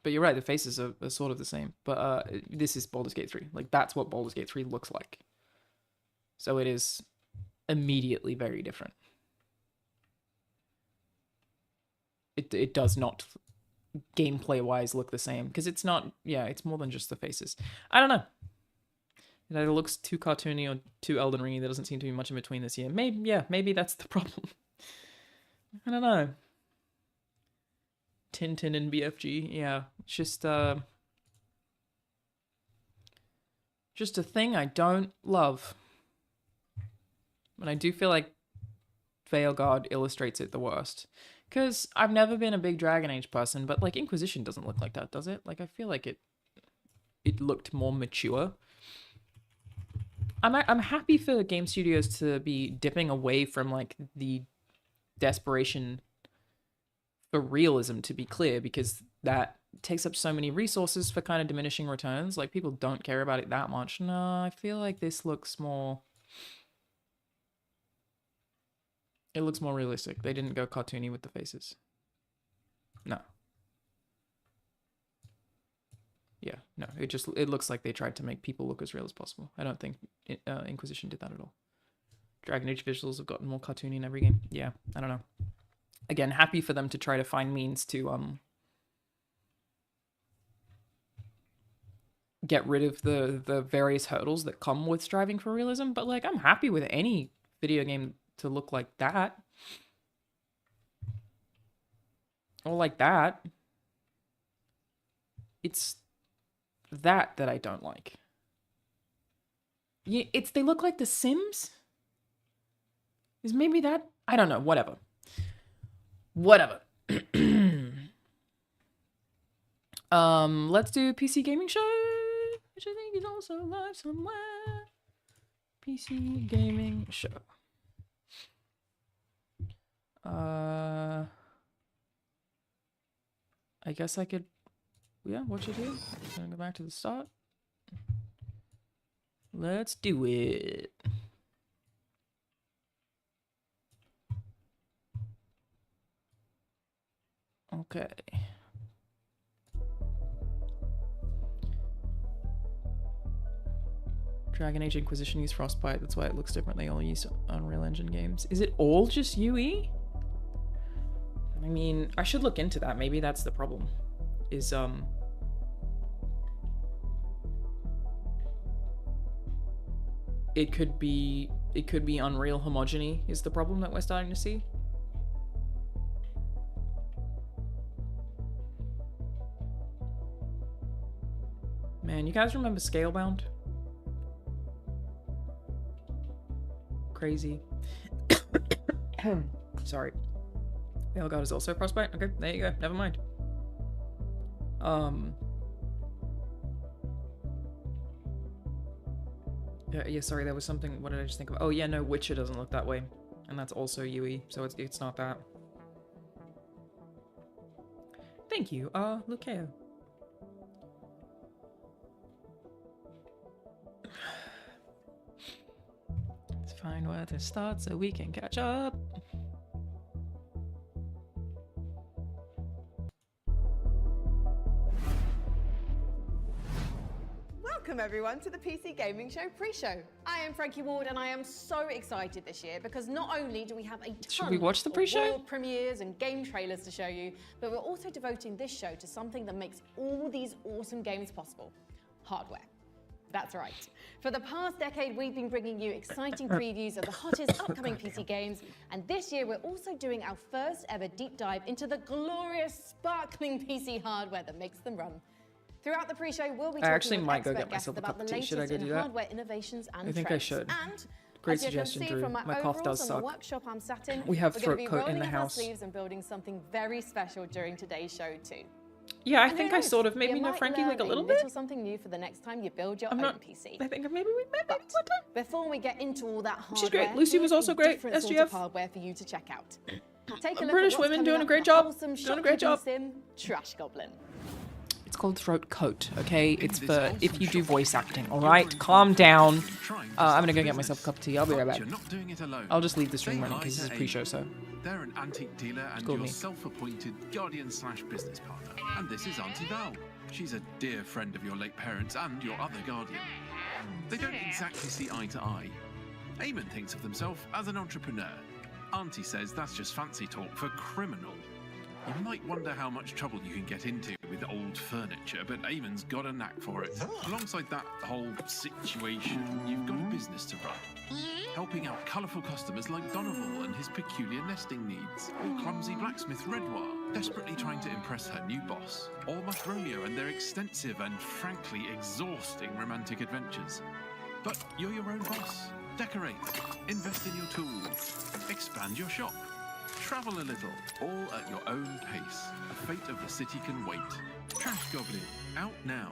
but you're right, the faces are sort of the same. But this is Baldur's Gate 3. Like that's what Baldur's Gate 3 looks like. So it is immediately very different. It does not gameplay-wise look the same, because it's not. Yeah, it's more than just the faces. I don't know. It either looks too cartoony or too Elden Ringy. There doesn't seem to be much in between this year. Maybe that's the problem. I don't know. Tintin and BFG, yeah, it's just a thing I don't love. And I do feel like Veilguard illustrates it the worst. Because I've never been a big Dragon Age person, but like Inquisition doesn't look like that, does it? Like I feel like it looked more mature. I'm happy for game studios to be dipping away from like the desperation for realism, to be clear, because that takes up so many resources for kind of diminishing returns. Like people don't care about it that much. No, I feel like this looks more... It looks more realistic. They didn't go cartoony with the faces. No. Yeah, no. It looks like they tried to make people look as real as possible. I don't think Inquisition did that at all. Dragon Age visuals have gotten more cartoony in every game. Yeah, I don't know. Again, happy for them to try to find means to get rid of the various hurdles that come with striving for realism. But like, I'm happy with any video game to look like that. Or like that. It's that I don't like. Yeah, they look like The Sims? Is maybe that? I don't know, whatever. Whatever. Let's do PC gaming show, which I think is also live somewhere. PC gaming show. I guess I could, yeah, watch it here. I'm gonna go back to the start. Let's do it. Okay. Dragon Age Inquisition use Frostbite, that's why it looks different. They all use Unreal Engine games. Is it all just UE? I mean, I should look into that. Maybe that's the problem. Is it could be Unreal homogeny is the problem that we're starting to see. Man, you guys remember Scalebound? Crazy. Sorry. Veilguard is also Frostbite? Okay, there you go. Never mind. Yeah, sorry, there was something. What did I just think of? Oh, yeah, no, Witcher doesn't look that way. And that's also UE, so it's not that. Thank you, Lukeo. Let's find where to start so we can catch up. Welcome everyone to the PC Gaming Show pre-show. I am Frankie Ward and I am so excited this year because not only do we have a ton of world premieres and game trailers to show you, but we're also devoting this show to something that makes all these awesome games possible: hardware. That's right. For the past decade, we've been bringing you exciting previews of the hottest upcoming PC games, and this year we're also doing our first ever deep dive into the glorious, sparkling PC hardware that makes them run. Throughout the pre-show, we'll be talking with expert guests about the latest in hardware innovations and I think trends. I should. And great as you suggestion, can see Drew. from My cough does suck. The workshop I'm sat in, we have throat we're coat in the up our house. sleeves and building something very special during today's show too. Yeah, I think I sort of maybe know Frankie like a little bit. Something new for the next time you build your own PC. I think maybe we met one time. Before we get into all that hardware, she's great. Lucy was also great. SGF. Sort of hardware for you to check out. Take a look British at what's women doing a up, great the job. wholesome, Doing a great job. Sim, Trash Goblin. It's called throat coat, okay? It's for if you do voice acting, all right? Calm down. I'm gonna go get myself a cup of tea. I'll be right back. You're not doing it alone. I'll just leave the stream running because this is pre-show, so. They're an antique dealer and your self-appointed guardian/business partner. And this is Auntie Val. She's a dear friend of your late parents and your other guardian. They don't exactly see eye to eye. Eamon thinks of himself as an entrepreneur. Auntie says that's just fancy talk for criminal. You might wonder how much trouble you can get into with old furniture, but Eamon's got a knack for it. Alongside that whole situation, you've got a business to run. Helping out colourful customers like Donovan and his peculiar nesting needs, or clumsy blacksmith Redwar, desperately trying to impress her new boss, or Mutt Romeo and their extensive and frankly exhausting romantic adventures. But you're your own boss. Decorate, invest in your tools, expand your shop, travel a little, all at your own pace. The fate of the city can wait. Trash Goblin, out now.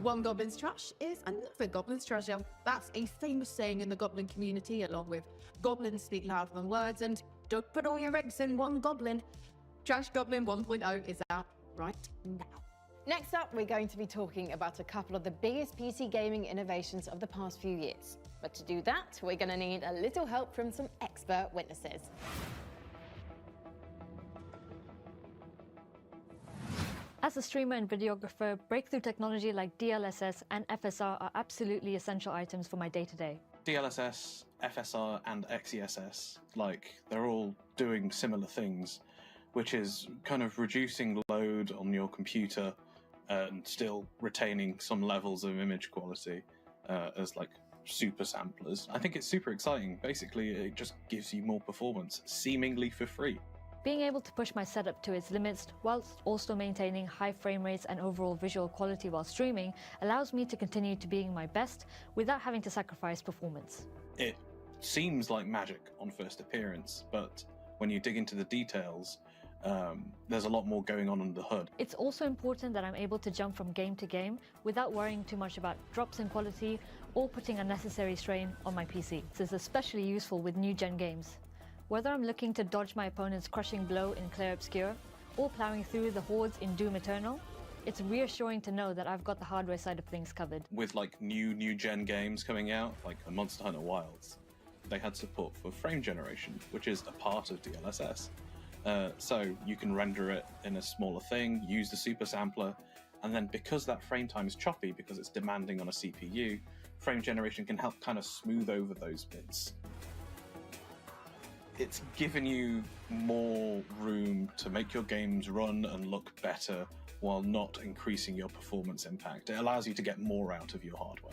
One goblin's trash is another goblin's treasure. That's a famous saying in the goblin community, along with goblins speak louder than words and don't put all your eggs in one goblin. Trash Goblin 1.0 is out right now. Next up, we're going to be talking about a couple of the biggest PC gaming innovations of the past few years. But to do that, we're going to need a little help from some expert witnesses. As a streamer and videographer, breakthrough technology like DLSS and FSR are absolutely essential items for my day-to-day. DLSS, FSR, and XESS, they're all doing similar things, which is kind of reducing load on your computer and still retaining some levels of image quality as super samplers. I think it's super exciting. Basically, it just gives you more performance, seemingly for free. Being able to push my setup to its limits whilst also maintaining high frame rates and overall visual quality while streaming allows me to continue to being my best without having to sacrifice performance. It seems like magic on first appearance, but when you dig into the details, there's a lot more going on under the hood. It's also important that I'm able to jump from game to game without worrying too much about drops in quality or putting unnecessary strain on my PC. This is especially useful with new-gen games. Whether I'm looking to dodge my opponent's crushing blow in Clair Obscur or plowing through the hordes in Doom Eternal, it's reassuring to know that I've got the hardware side of things covered. With new-gen games coming out, like Monster Hunter Wilds, they had support for frame generation, which is a part of DLSS. So you can render it in a smaller thing, use the super sampler, and then because that frame time is choppy, because it's demanding on a CPU, frame generation can help kind of smooth over those bits. It's given you more room to make your games run and look better while not increasing your performance impact. It allows you to get more out of your hardware.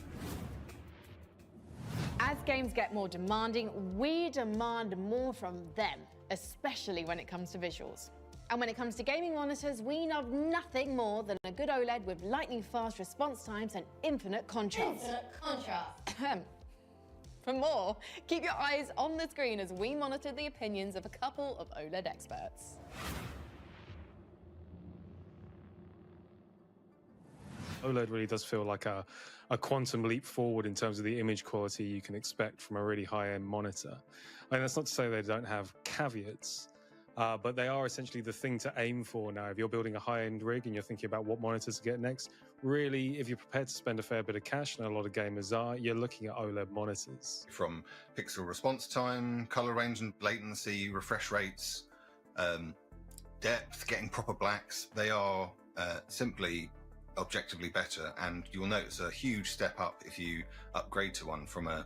As games get more demanding, we demand more from them, especially when it comes to visuals. And when it comes to gaming monitors, we love nothing more than a good OLED with lightning-fast response times and infinite contrast. For more, keep your eyes on the screen as we monitor the opinions of a couple of OLED experts. OLED really does feel like a quantum leap forward in terms of the image quality you can expect from a really high-end monitor. And that's not to say they don't have caveats, but they are essentially the thing to aim for now. If you're building a high-end rig and you're thinking about what monitors to get next, really, if you're prepared to spend a fair bit of cash, and a lot of gamers are, you're looking at OLED monitors. From pixel response time, color range and latency, refresh rates, depth, getting proper blacks, they are simply objectively better, and you'll notice a huge step up if you upgrade to one from a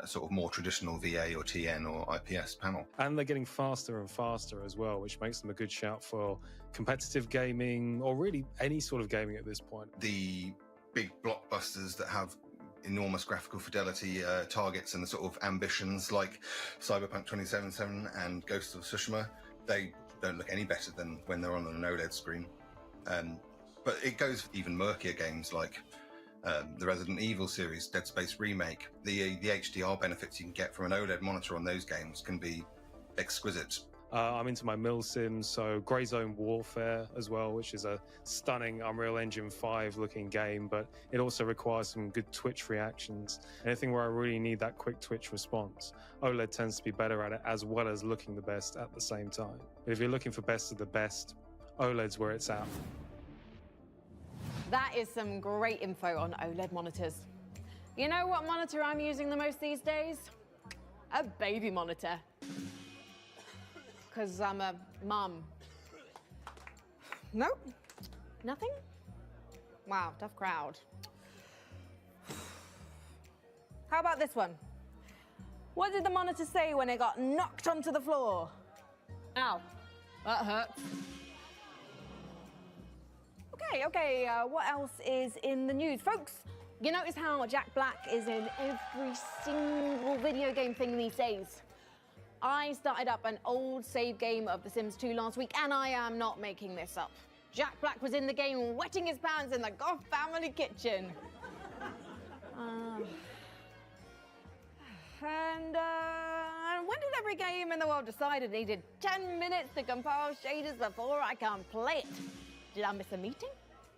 sort of more traditional VA or TN or IPS panel. And they're getting faster and faster as well, which makes them a good shout for competitive gaming, or really any sort of gaming at this point. The big blockbusters that have enormous graphical fidelity targets and the sort of ambitions like Cyberpunk 2077 and Ghost of Tsushima, they don't look any better than when they're on an OLED screen. But it goes for even murkier games like the Resident Evil series, Dead Space Remake. The HDR benefits you can get from an OLED monitor on those games can be exquisite. I'm into my mil sims, so Grey Zone Warfare as well, which is a stunning Unreal Engine 5 looking game, but it also requires some good twitch reactions. Anything where I really need that quick twitch response, OLED tends to be better at it, as well as looking the best at the same time. But if you're looking for best of the best, OLED's where it's at. That is some great info on OLED monitors. You know what monitor I'm using the most these days? A baby monitor. Because I'm a mum. Nope. Nothing? Wow, tough crowd. How about this one? What did the monitor say when it got knocked onto the floor? Ow, that hurts. Okay, what else is in the news? Folks, you notice how Jack Black is in every single video game thing these days? I started up an old save game of The Sims 2 last week, and I am not making this up. Jack Black was in the game wetting his pants in the Goff family kitchen. And when did every game in the world decide it needed 10 minutes to compile shaders before I can play it? Did I miss a meeting?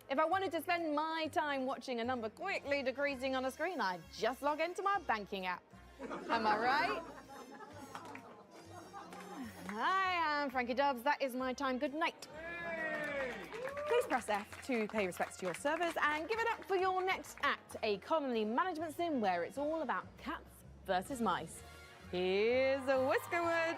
If I wanted to spend my time watching a number quickly decreasing on a screen, I'd just log into my banking app. Am I right? I am Frankie Dubs. That is my time. Good night. Please press F to pay respects to your servers and give it up for your next act, a colony management sim where it's all about cats versus mice. Here's a Whiskerwood.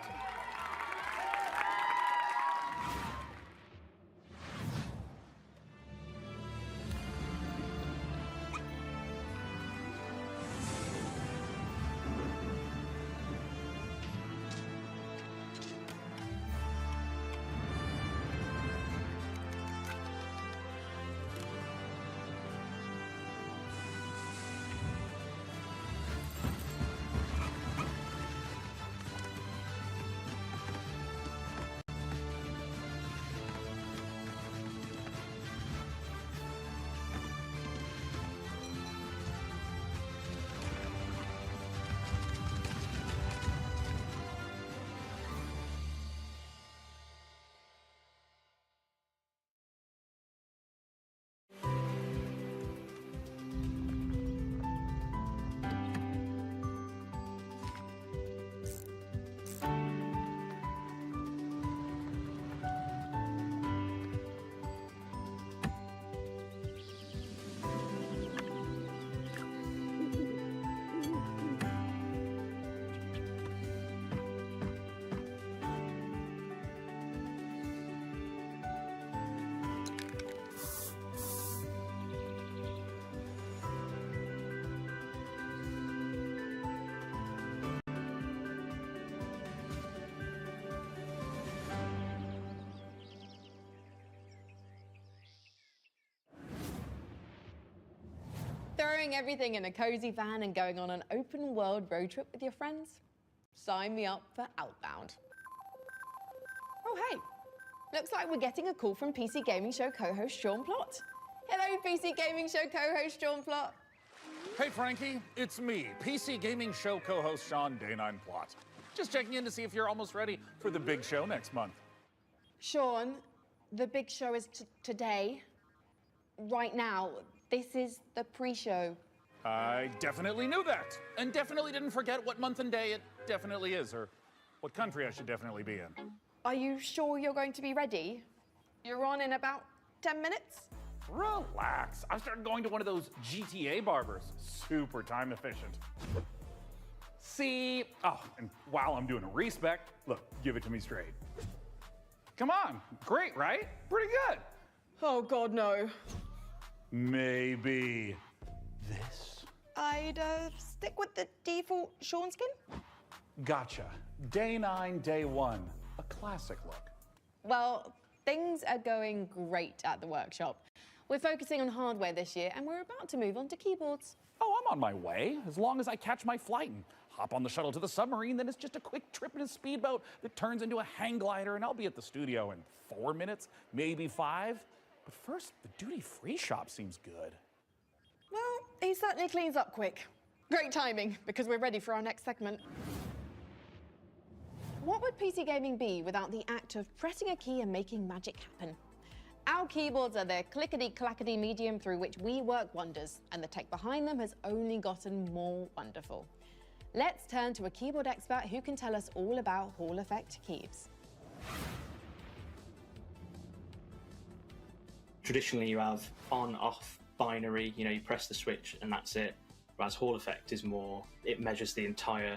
Throwing everything in a cozy van and going on an open world road trip with your friends? Sign me up for Outbound. Oh, hey, looks like we're getting a call from PC Gaming Show co-host Sean Plott. Hello, PC Gaming Show co-host Sean Plott. Hey, Frankie, it's me, PC Gaming Show co-host Sean Day9 Plott. Just checking in to see if you're almost ready for the big show next month. Sean, the big show is today, right now. This is the pre-show. I definitely knew that, and definitely didn't forget what month and day it definitely is, or what country I should definitely be in. Are you sure you're going to be ready? You're on in about 10 minutes? Relax. I started going to one of those GTA barbers. Super time efficient. See? Oh, and while I'm doing a respec, look, give it to me straight. Come on. Great, right? Pretty good. Oh, God, no. Maybe this? I'd stick with the default Sean skin. Gotcha. Day 9, day 1. A classic look. Well, things are going great at the workshop. We're focusing on hardware this year, and we're about to move on to keyboards. Oh, I'm on my way. As long as I catch my flight and hop on the shuttle to the submarine, then it's just a quick trip in a speedboat that turns into a hang glider, and I'll be at the studio in 4 minutes, maybe 5. But first, the duty-free shop seems good. Well, he certainly cleans up quick. Great timing, because we're ready for our next segment. What would PC gaming be without the act of pressing a key and making magic happen? Our keyboards are the clickety-clackety medium through which we work wonders, and the tech behind them has only gotten more wonderful. Let's turn to a keyboard expert who can tell us all about Hall Effect keys. Traditionally, you have on-off binary, you press the switch and that's it. Whereas Hall Effect is more, it measures the entire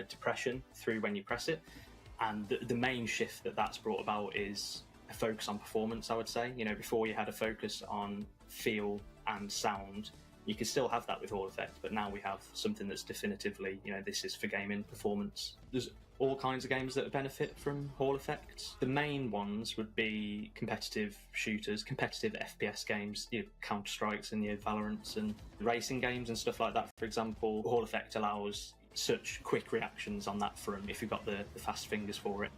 depression through when you press it. And the main shift that's brought about is a focus on performance, I would say. Before you had a focus on feel and sound, You can still have that with Hall Effect, but now we have something that's definitively, this is for gaming performance. There's all kinds of games that benefit from Hall Effect. The main ones would be competitive shooters, competitive FPS games, your Counter-Strikes and your Valorants, and racing games and stuff like that. For example, Hall Effect allows such quick reactions on that front if you've got the fast fingers for it.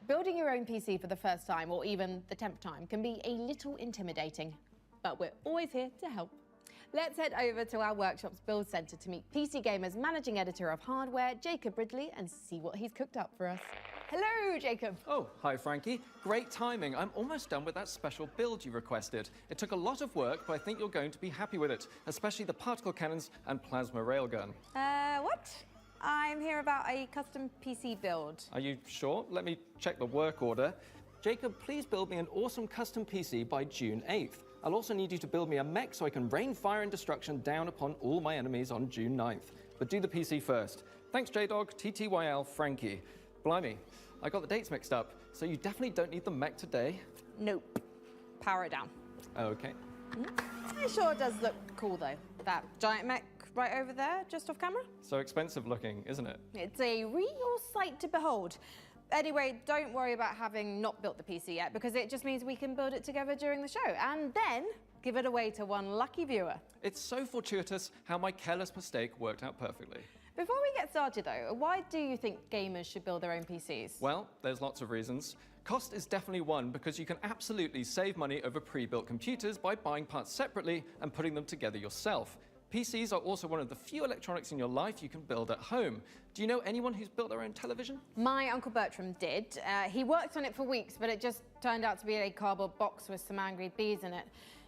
Building your own PC for the first time, or even the 10th time, can be a little intimidating, but we're always here to help. Let's head over to our workshop's build centre to meet PC Gamer's managing editor of hardware, Jacob Ridley, and see what he's cooked up for us. Hello, Jacob. Oh, hi, Frankie. Great timing. I'm almost done with that special build you requested. It took a lot of work, but I think you're going to be happy with it, especially the particle cannons and plasma railgun. What? I'm here about a custom PC build. Are you sure? Let me check the work order. Jacob, please build me an awesome custom PC by June 8th. I'll also need you to build me a mech so I can rain fire and destruction down upon all my enemies on June 9th. But do the PC first. Thanks, J-Dog, TTYL, Frankie. Blimey, I got the dates mixed up, so you definitely don't need the mech today? Nope. Power it down. Okay. It sure does look cool, though. That giant mech right over there, just off camera. So expensive looking, isn't it? It's a real sight to behold. Anyway, don't worry about having not built the PC yet, because it just means we can build it together during the show, and then give it away to one lucky viewer. It's so fortuitous how my careless mistake worked out perfectly. Before we get started, though, why do you think gamers should build their own PCs? Well, there's lots of reasons. Cost is definitely one, because you can absolutely save money over pre-built computers by buying parts separately and putting them together yourself. PCs are also one of the few electronics in your life you can build at home. Do you know anyone who's built their own television? My Uncle Bertram did. He worked on it for weeks, but it just turned out to be a cardboard box with some angry bees in it.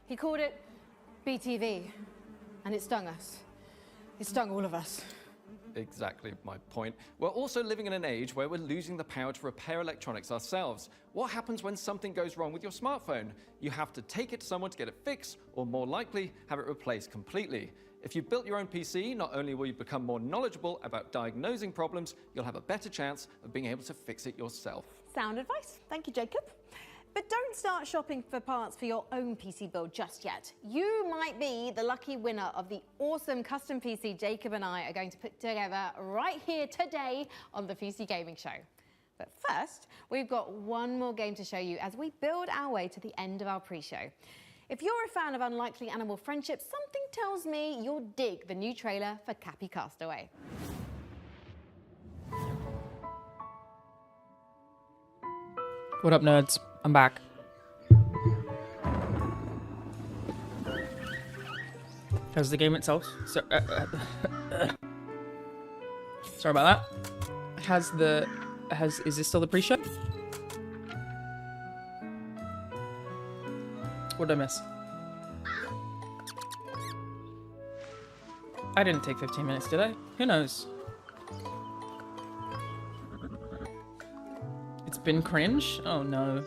He called it BTV, and it stung us. It stung all of us. Exactly my point. We're also living in an age where we're losing the power to repair electronics ourselves. What happens when something goes wrong with your smartphone? You have to take it to someone to get it fixed, or more likely, have it replaced completely. If you built your own PC, not only will you become more knowledgeable about diagnosing problems, you'll have a better chance of being able to fix it yourself. Sound advice. Thank you, Jacob. But don't start shopping for parts for your own PC build just yet. You might be the lucky winner of the awesome custom PC Jacob and I are going to put together right here today on the PC Gaming Show. But first, we've got one more game to show you as we build our way to the end of our pre-show. If you're a fan of Unlikely Animal Friendship, something tells me you'll dig the new trailer for Cappy Castaway. What up, nerds? I'm back. How's the game itself? So, sorry about that. Is this still the pre-show? What did I miss? I didn't take 15 minutes, did I? Who knows? It's been cringe? Oh no.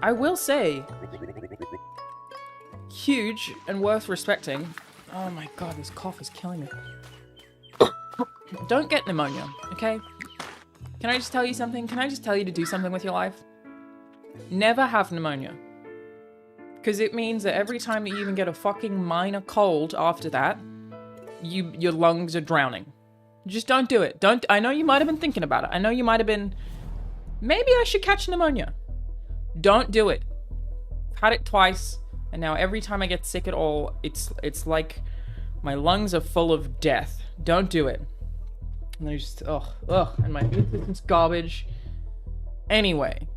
I will say, huge and worth respecting. Oh my god, this cough is killing me. Don't get pneumonia, okay? Can I just tell you something? Can I just tell you to do something with your life? Never have pneumonia. Because it means that every time that you even get a fucking minor cold after that, your lungs are drowning. Just don't do it. I know you might have been thinking about it. I know you might have been, maybe I should catch pneumonia. Don't do it. I've had it twice, and now every time I get sick at all, it's like my lungs are full of death. Don't do it. And I just, and my immune system's garbage. Anyway.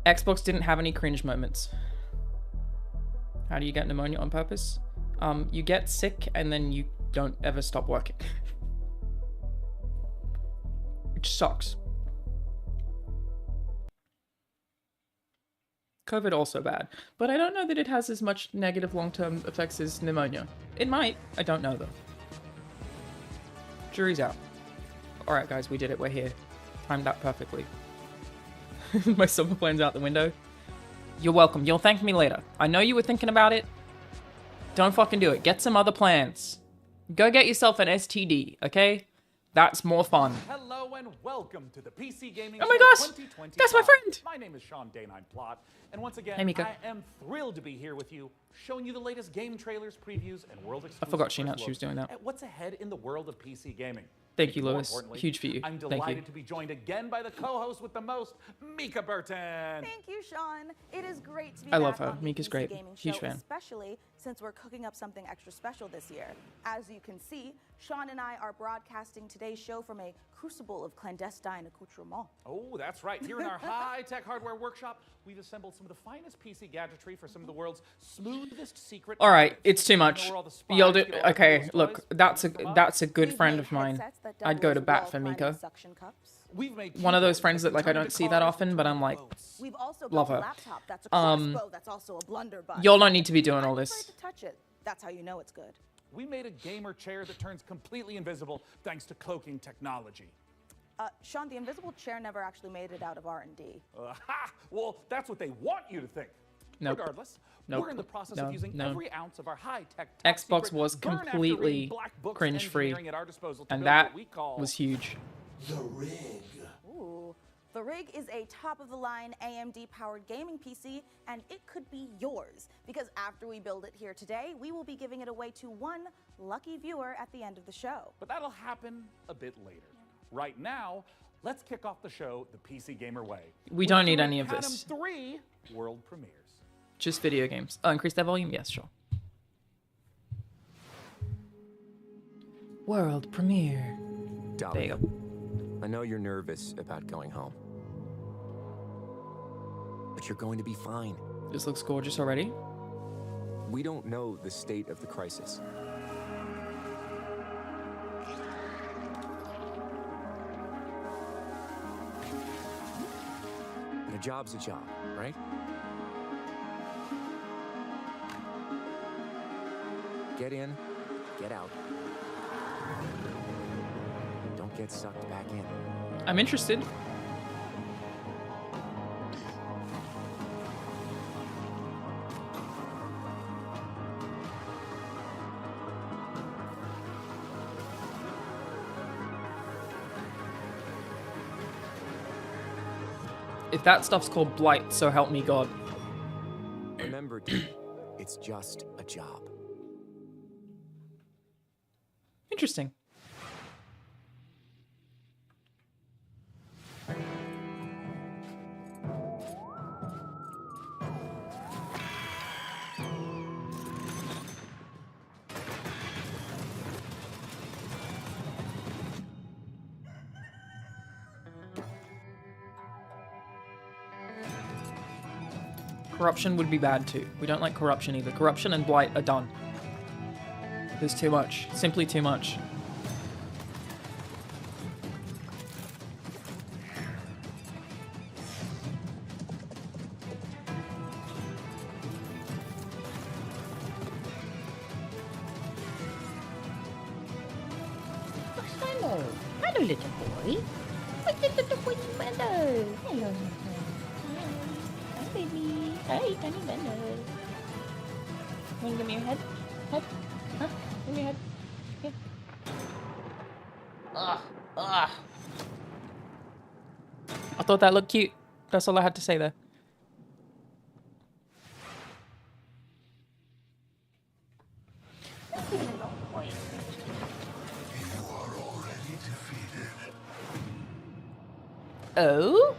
Xbox didn't have any cringe moments. How do you get pneumonia on purpose? You get sick and then you don't ever stop working. Which sucks. COVID also bad, but I don't know that it has as much negative long-term effects as pneumonia. It might, I don't know though. Jury's out. Alright guys, we did it, we're here. Timed that perfectly. My summer plan's out the window. You're welcome, you'll thank me later. I know you were thinking about it. Don't fucking do it, get some other plans. Go get yourself an STD, okay? That's more fun. Hello and welcome to the PC Gaming Oh my Show gosh, 2025. that's my friend. My name is Sean Day9 Plot, and once again, Hey, Mika. I am thrilled to be here with you, showing you the latest game trailers, previews, and world exclusive. I forgot she was doing that. At what's ahead in the world of PC gaming. Thank you, More Lewis. importantly, Huge for you. I'm Thank you. delighted to be joined again by the co-host with the most, Mika Burton. Thank you, Sean. It is great to be I back love her. on the Mika's PC great. Gaming Huge Show, fan. especially since we're cooking up something extra special this year. As you can see, Sean and I are broadcasting today's show from a crucible of clandestine accoutrement. Oh, that's right. Here in our high-tech hardware workshop, we've assembled some of the finest PC gadgetry for some of the world's smoothest secret. All right, it's too much. Y'all do okay. Look, that's a good friend of mine. I'd go to bat for Mika. One of those friends that like I don't see that often, but I'm like, love her. Y'all don't need to be doing all this. Touch it. That's how you know it's good. We made a gamer chair that turns completely invisible thanks to cloaking technology. Sean, the invisible chair never actually made it out of R&D. Well, that's what they want you to think. Nope. Regardless, Nope. we're in the process of using every ounce of our high-tech Xbox was completely cringe-free, and that was huge. The Rig. Ooh. The Rig is a top-of-the-line AMD-powered gaming PC, and it could be yours. Because after we build it here today, we will be giving it away to one lucky viewer at the end of the show. But that'll happen a bit later. Right now, let's kick off the show the PC Gamer way. We don't need any of this. 3 world premieres. Just video games. Oh, increase that volume? Yes, sure. World premiere. There you go. I know you're nervous about going home, but you're going to be fine. This looks gorgeous already. We don't know the state of the crisis. But a job's a job, right? Get in, get out. Don't get sucked back in. I'm interested. If that stuff's called blight, so help me God. Remember, dude, it's just a job. Interesting. Corruption would be bad too. We don't like corruption either. Corruption and blight are done. There's too much. Simply too much. Hello. Hello, little boy. What's the little boy, hello? Hello. Hi, baby. Hi, tiny Mendo. Want to give me your head? Head? Huh? Give me your head. Here. Ugh. I thought that looked cute. That's all I had to say there. Oh?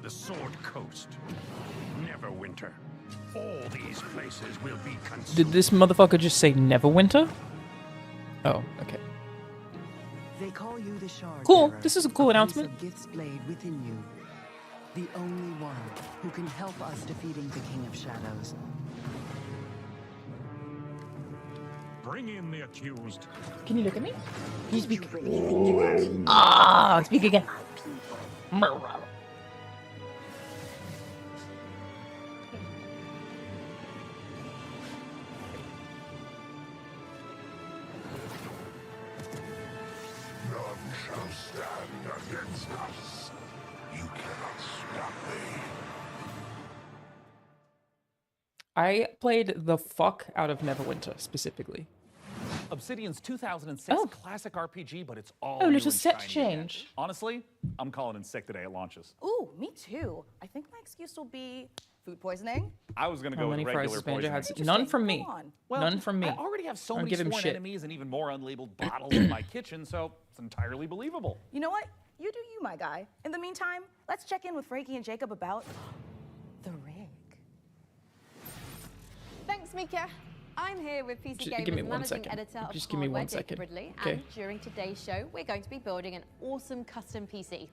The Sword Coast. Neverwinter. All these places will be consumed. Did this motherfucker just say Neverwinter? Oh, okay. They call you the Shard Cool. Bearer, This is a cool announcement. piece of Gifts blade within you. The only one who can help us defeating the King of Shadows. Bring in the accused. Can you look at me? Can you speak? Ah, speak again. None shall stand against us. You cannot stop me. I played the fuck out of Neverwinter specifically. Obsidian's 2006 classic RPG, but it's all Oh, new little and set shiny again. change. Honestly, I'm calling in sick today at launches. Ooh, me too. I think my excuse will be food poisoning. I was gonna How go with many regular fries does Banjo poisoning. have? None from me. Go on. Well, None from me. I already have so Don't many give him sworn shit. enemies and even more unlabeled bottles in my kitchen, so it's entirely believable. You know what? You do you, my guy. In the meantime, let's check in with Frankie and Jacob about the rig. Thanks, Mika. I'm here with PC Just give me Gamer's one managing second. editor of Just give me hardware, one Jacob second. Ridley, Okay. and during today's show, we're going to be building an awesome custom PC.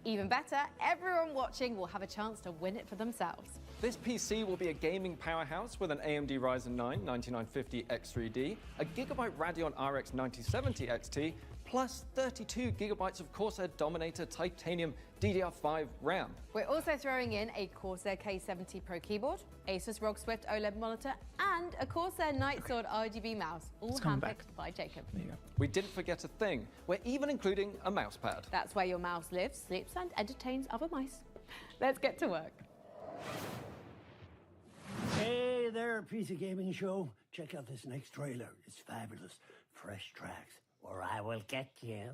Even better, everyone watching will have a chance to win it for themselves. This PC will be a gaming powerhouse with an AMD Ryzen 9 9950 X3D, a Gigabyte Radeon RX 9070 XT, plus 32 gigabytes of Corsair Dominator Titanium DDR5 RAM. We're also throwing in a Corsair K70 Pro keyboard, Asus ROG Swift OLED monitor, and a Corsair Nightsword RGB mouse, all coming handpicked by Jacob. We didn't forget a thing. We're even including a mousepad. That's where your mouse lives, sleeps, and entertains other mice. Let's get to work. Hey there, PC Gaming Show. Check out this next trailer. It's fabulous. Fresh tracks, or I will get you.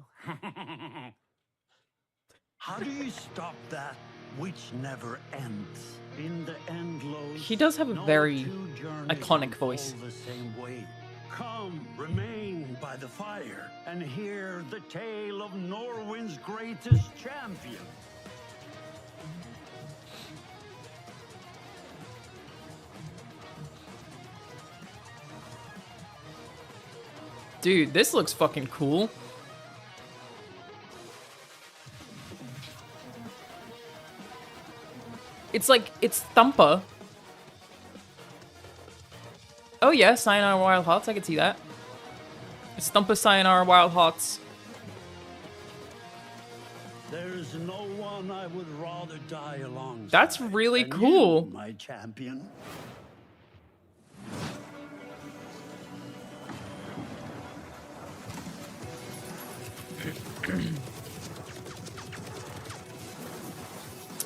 How do you stop that which never ends? In the endless, He does have a very two journeys iconic voice. unfold the same way. Come, remain by the fire, and hear the tale of Norway's greatest champion. Dude, this looks fucking cool. It's like, it's Thumper. Oh yeah, Sayonara Wild Hearts, I can see that. It's Thumper Sayonara Wild Hearts. There's no one I would rather die alongside. That's really than cool. you, my champion.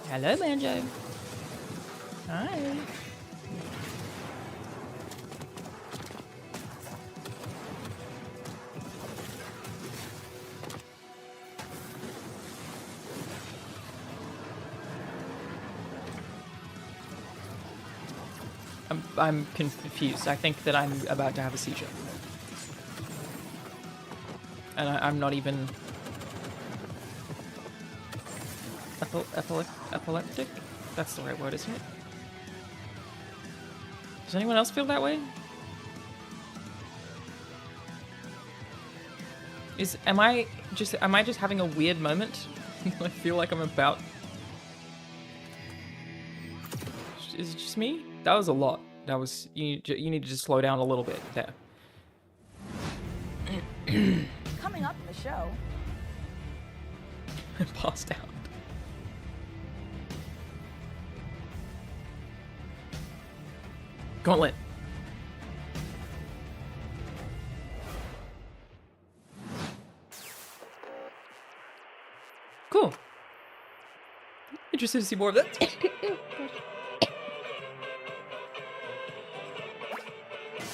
Hello, Banjo. Hi. I'm confused. I think that I'm about to have a seizure. And I'm not even... Epileptic? That's the right word, isn't it? Does anyone else feel that way? Am I just having a weird moment? I feel like I'm about... Is it just me? That was a lot. That was... You need to just slow down a little bit there. Coming up in the show. Passed out. Gauntlet. Cool. Interested to see more of that.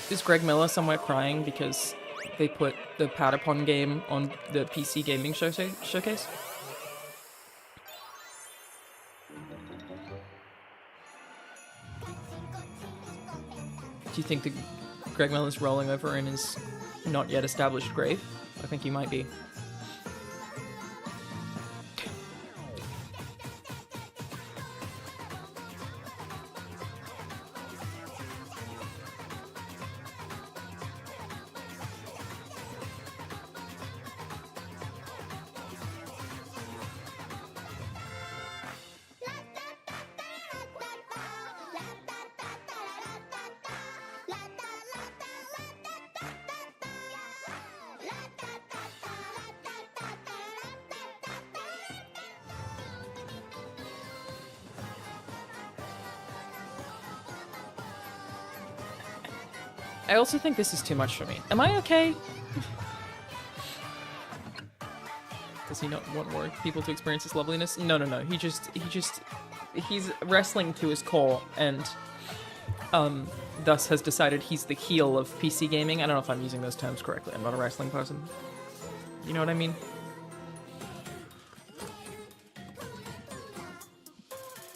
Is Greg Miller somewhere crying because they put the Patapon game on the PC gaming showcase? Do you think that Greg Miller's rolling over in his not yet established grave? I think he might be. I also think this is too much for me. Am I okay? Does he not want more people to experience his loveliness? No. He's wrestling to his core, and thus has decided he's the heel of PC gaming. I don't know if I'm using those terms correctly. I'm not a wrestling person. You know what I mean?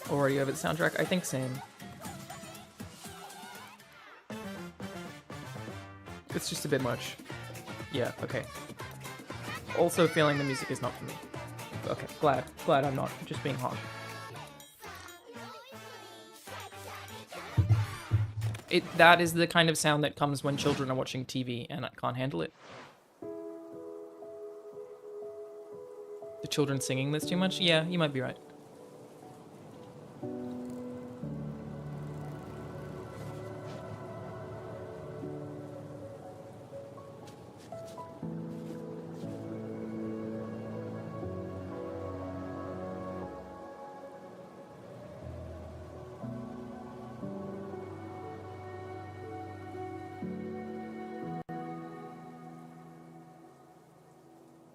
Already over the soundtrack? I think same. It's just a bit much. Yeah, okay. Also feeling the music is not for me. Okay, glad I'm not just being hard. That is the kind of sound that comes when children are watching TV and I can't handle it. The children singing this too much? Yeah, you might be right.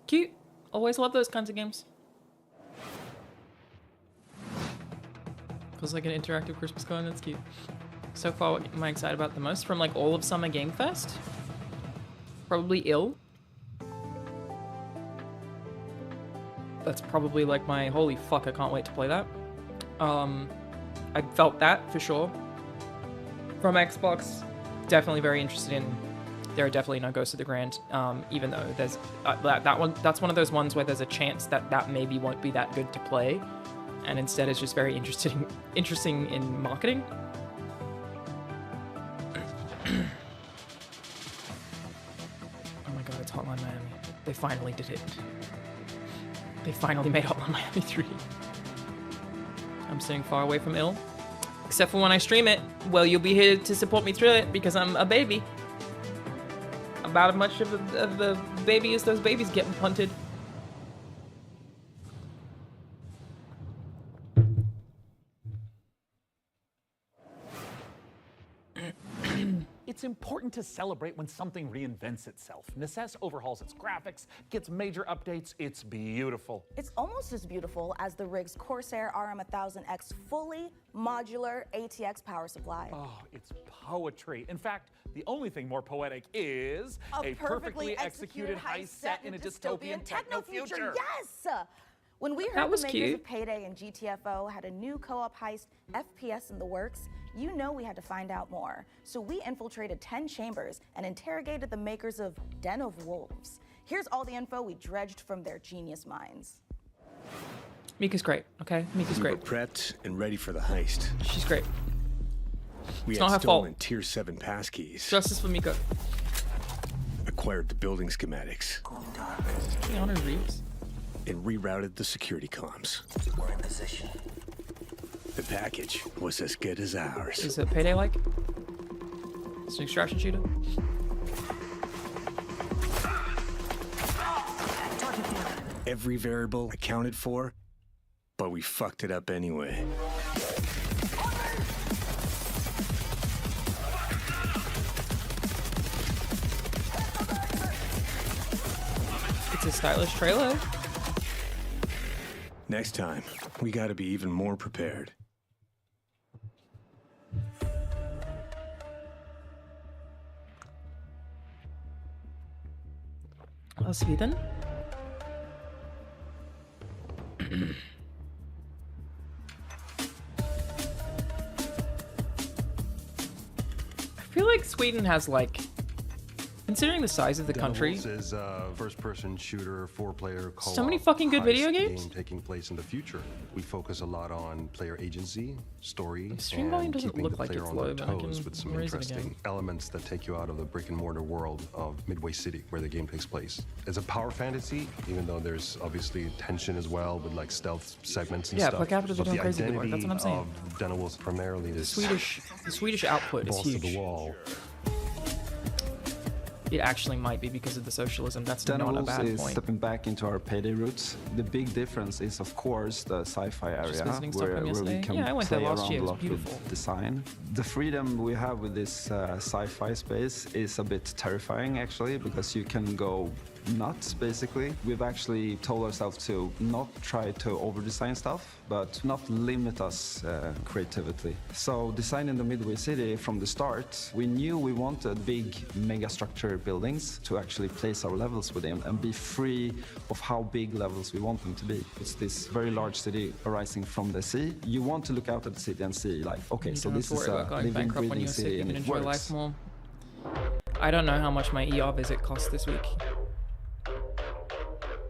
Cute. Always love those kinds of games. Feels like an interactive Christmas card. That's cute. So far, what am I excited about the most from like all of Summer Game Fest? Probably Ill. That's probably like my holy fuck, I can't wait to play that. I felt that for sure. From Xbox, definitely very interested in. There are definitely no Ghosts of the Grand, even though there's that's one of those ones where there's a chance that maybe won't be that good to play, and instead it's just very interesting in marketing. Oh my god, it's Hotline Miami. They finally did it. They finally made Hotline Miami 3. I'm sitting far away from Ill. Except for when I stream it. Well, you'll be here to support me through it because I'm a baby. About as much of the baby as those babies getting punted. It's important to celebrate when something reinvents itself. Necess overhauls its graphics, gets major updates. It's beautiful. It's almost as beautiful as the rig's Corsair RM1000X fully modular ATX power supply. Oh, it's poetry. In fact, the only thing more poetic is a perfectly executed heist set in a dystopian techno future. Yes! When we heard the makers of Payday and GTFO had a new co-op heist FPS in the works, you know we had to find out more. So we infiltrated 10 chambers and interrogated the makers of Den of Wolves. Here's all the info we dredged from their genius minds. Mika's great, okay? Mika's great. We're prepped and ready for the heist. She's great. We It's had not her stolen fault. Tier 7 passkeys. Justice for Mika. Acquired the building schematics. Keanu Reeves. And rerouted the security comms. We're in position. The package was as good as ours. Is it Payday like? It's an extraction shooter. Every variable accounted for, but we fucked it up anyway. It's a stylish trailer. Next time, we gotta be even more prepared. Sweden. I feel like Sweden has like, considering the size of the country, is a first-person shooter, four-player co-op. So many fucking good video heist games? Game taking place in the future. We focus a lot on player agency, story, stream volume and doesn't keeping look the like player it's on low, their but I toes can with some raise it again. interesting elements that take you out of the brick-and-mortar world of Midway City, where the game takes place. It's a power fantasy, even though there's obviously tension as well with like stealth segments and Yeah, stuff. per capita they're But doing the crazy good work, identity that's what I'm saying. of Den of Wolves primarily the is Swedish output is balls to huge. the wall. It actually might be because of the socialism. That's Den of not a Wolves bad is point. stepping back into our Payday roots. The big difference is, of course, the sci-fi area visiting where Stockholm we yesterday. can Yeah, I went there play last around year. It a was lot beautiful. with design. The freedom we have with this sci-fi space is a bit terrifying, actually, because you can go nuts, basically. We've actually told ourselves to not try to over-design stuff, but not limit us creatively. So designing the Midway City from the start, we knew we wanted big megastructure buildings to actually place our levels within and be free of how big levels we want them to be. It's this very large city arising from the sea. You want to look out at the city and see like, okay, so this is a living, breathing city and it enjoy works. Life more. I don't know how much my ER visit cost this week.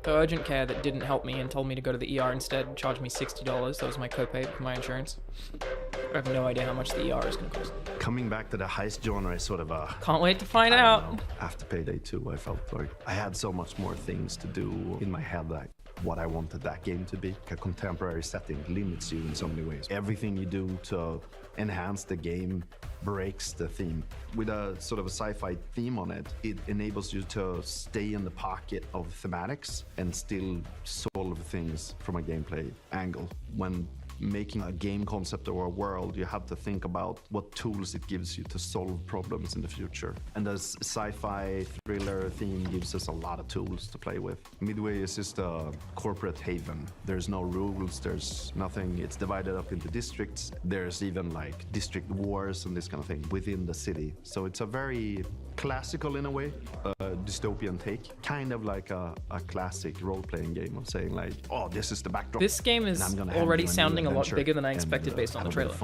The urgent care that didn't help me and told me to go to the ER instead charged me $60. That was my copay for my insurance. I have no idea how much the ER is going to cost. Coming back to the heist genre is sort of a... Can't wait to find out. After Payday 2, I felt like I had so much more things to do in my head, like what I wanted that game to be. A contemporary setting limits you in so many ways. Everything you do to enhance the game breaks the theme. With a sort of a sci-fi theme on it, it enables you to stay in the pocket of thematics and still solve things from a gameplay angle. When making a game concept or a world, you have to think about what tools it gives you to solve problems in the future. And the sci-fi thriller theme gives us a lot of tools to play with. Midway is just a corporate haven. There's no rules, there's nothing. It's divided up into districts. There's even like district wars and this kind of thing within the city. So it's a very classical in a way, dystopian take, kind of like a classic role-playing game of saying like, oh, this is the backdrop. This game is already sounding a lot bigger than I expected based on the trailer.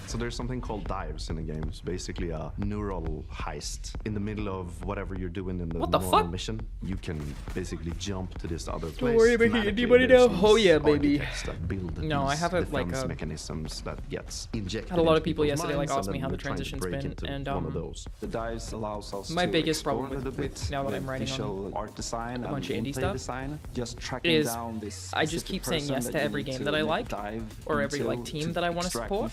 So there's something called dives in the game. It's basically a neural heist. In the middle of whatever you're doing in the normal mission, you can basically jump to this other place. Don't worry about it, anybody know? Oh yeah, baby. No, I have like a mechanisms that gets injected. Had a lot of people yesterday like asked me how the transition's been, and the dives allows us my to biggest problem with now that I'm writing visual art design a bunch of and indie stuff design, just tracking is down this I just keep saying yes to every game that I like or every like team that I want to support.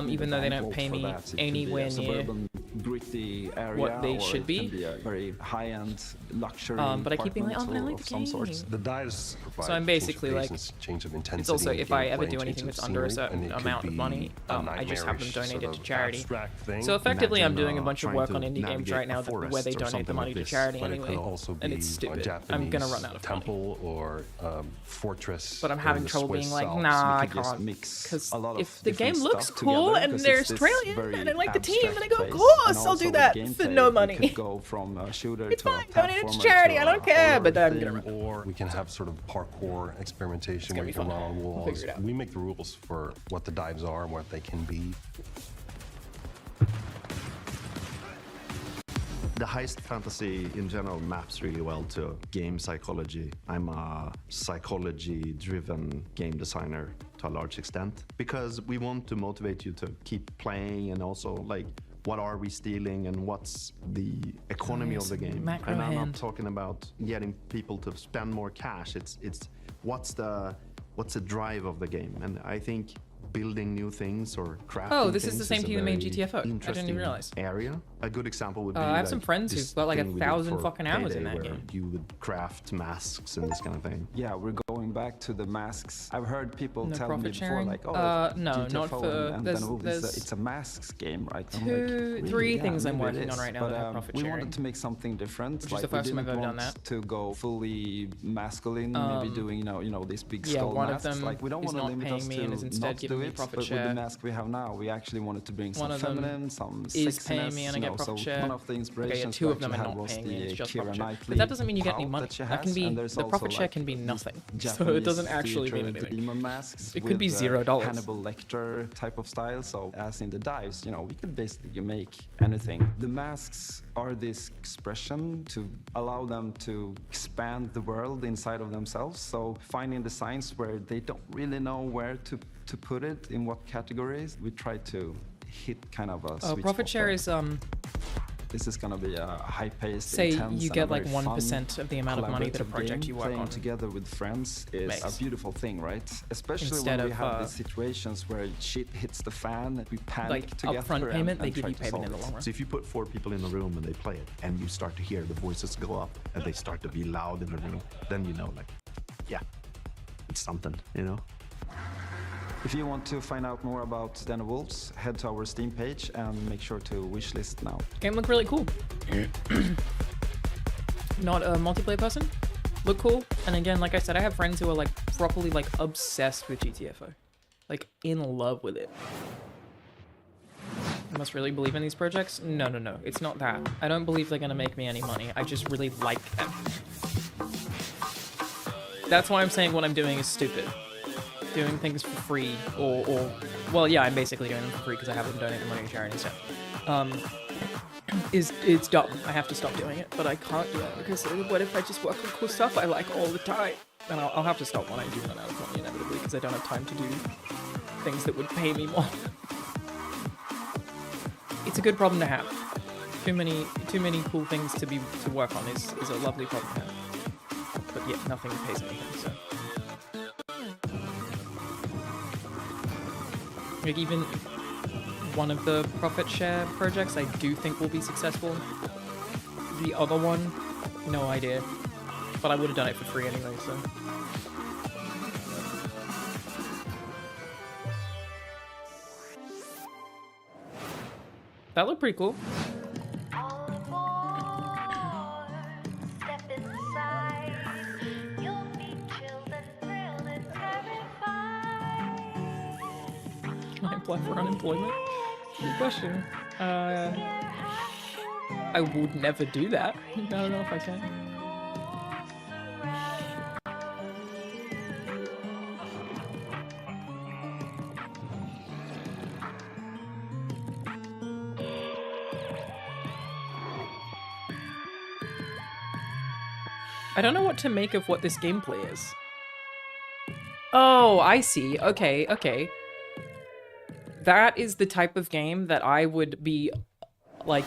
Even though they don't pay me anywhere near gritty area what they should be. It can be a very high-end luxury but I keep being like, oh, but I like the game. The dives provide so I'm basically like, change of intensity. It's also if I ever do gameplay, anything that's change of under a scenery, certain and it amount could of be money, a I just have them nightmarish donated sort to of charity. abstract thing. So effectively, I'm doing a bunch of trying work to on indie games navigate right now a forest where they or donate something the money like to this. charity But it anyway, could also and be it's a stupid. Japanese I'm gonna run out of money. temple or fortress. But I'm in having the trouble Swiss being like, Alps. nah, I We could just can't. mix Because a lot if of the game different looks stuff cool together, and because they're it's this Australian very and I like the team, then I go, of abstract course, phase. I'll And do also that with for gameplay, no you money. could go from a shooter It's to fine, a donate it to platformer charity, to I a don't care, but horror I'm gonna theme. run. Or we can have sort of parkour experimentation where gonna you be can fun. run on We'll walls. figure it out. We make the rules for what the dives are and what they can be. The heist fantasy in general maps really well to game psychology. I'm a psychology-driven game designer to a large extent because we want to motivate you to keep playing and also like what are we stealing and what's the economy of the game. Macro And I'm hand. not talking about getting people to spend more cash. It's what's the drive of the game. And I think building new things or crafting Oh, this is things the same a team that made very GTFO. I didn't interesting even realize. Area. A good example would be I have some like friends this who've got like thing we did 1,000 for fucking hours in Payday that where game. you would craft masks and this kind of thing. Yeah, we're going back to the masks. I've heard people No tell me profit before, sharing? like, oh, No, GTFO not for- and there's- then, oh, there's it's a masks game, right? I'm two- like, really? three Yeah, things I'm maybe it working on is. right now But, that have profit we sharing. wanted to make something different. Which is like, the first we time I've didn't ever done want that. to go fully masculine, maybe doing, you know, these big Yeah, skull one of masks. them Like, we don't is want to not limit paying us me to and is instead not giving do me it, profit but share. with the mask we have now, we actually wanted to bring some One of them feminine, some is sexiness, paying me and I you get know, profit so share. one of the inspirations two we of them are actually had not was paying me, the it's just Keira profit share. Knightley But that doesn't mean you get any pout money. that she That can has, be and there's the also, profit share like, can be nothing. So it Japanese doesn't actually mean theater anything. demon masks. It could be with, $0. Hannibal Lecter type of style. So as in the dives, you know, we could basically make anything. The masks are this expression to allow them to expand the world inside of themselves. So finding designs where they don't really know where to put it, in what categories, we try to hit kind of a sweet profit spot share there. is This is gonna be a high-paced, say intense, you and get a very like 1% of the amount of money that a collaborative project game. you work Playing on together with friends is makes. a beautiful thing, right? Especially Instead when we of, have these situations where shit hits the fan, we panic like together. upfront and- payment, they and give try you to payment solve in the it. long run. So if you put 4 people in the room and they play it and you start to hear the voices go up and they start to be loud in the room, then you know, like, yeah, it's something, you know? If you want to find out more about Den of Wolves, head to our Steam page and make sure to wishlist now. Game looked really cool. Not a multiplayer person? look cool. And again, like I said, I have friends who are like properly like obsessed with GTFO. Like in love with it. I must really believe in these projects? No, no, no. It's not that. I don't believe they're gonna make me any money. I just really like them. That's why I'm saying what I'm doing is stupid. Doing things for free, or well, yeah, I'm basically doing them for free because I have them donate the money to charity instead. It's dumb. I have to stop doing it, but I can't do it because what if I just work on cool stuff I like all the time? And I'll have to stop when I do run out of money inevitably because I don't have time to do things that would pay me more. It's a good problem to have. Too many cool things to work on is a lovely problem to have. But yet nothing pays anything, so. Like even one of the profit share projects I do think will be successful. The other one, no idea. But I would have done it for free anyway, so. That looked pretty cool. Can I apply for unemployment? Good question. I would never do that. I don't know if I can. I don't know what to make of what this gameplay is. Oh, I see. Okay, okay. That is the type of game that I would be like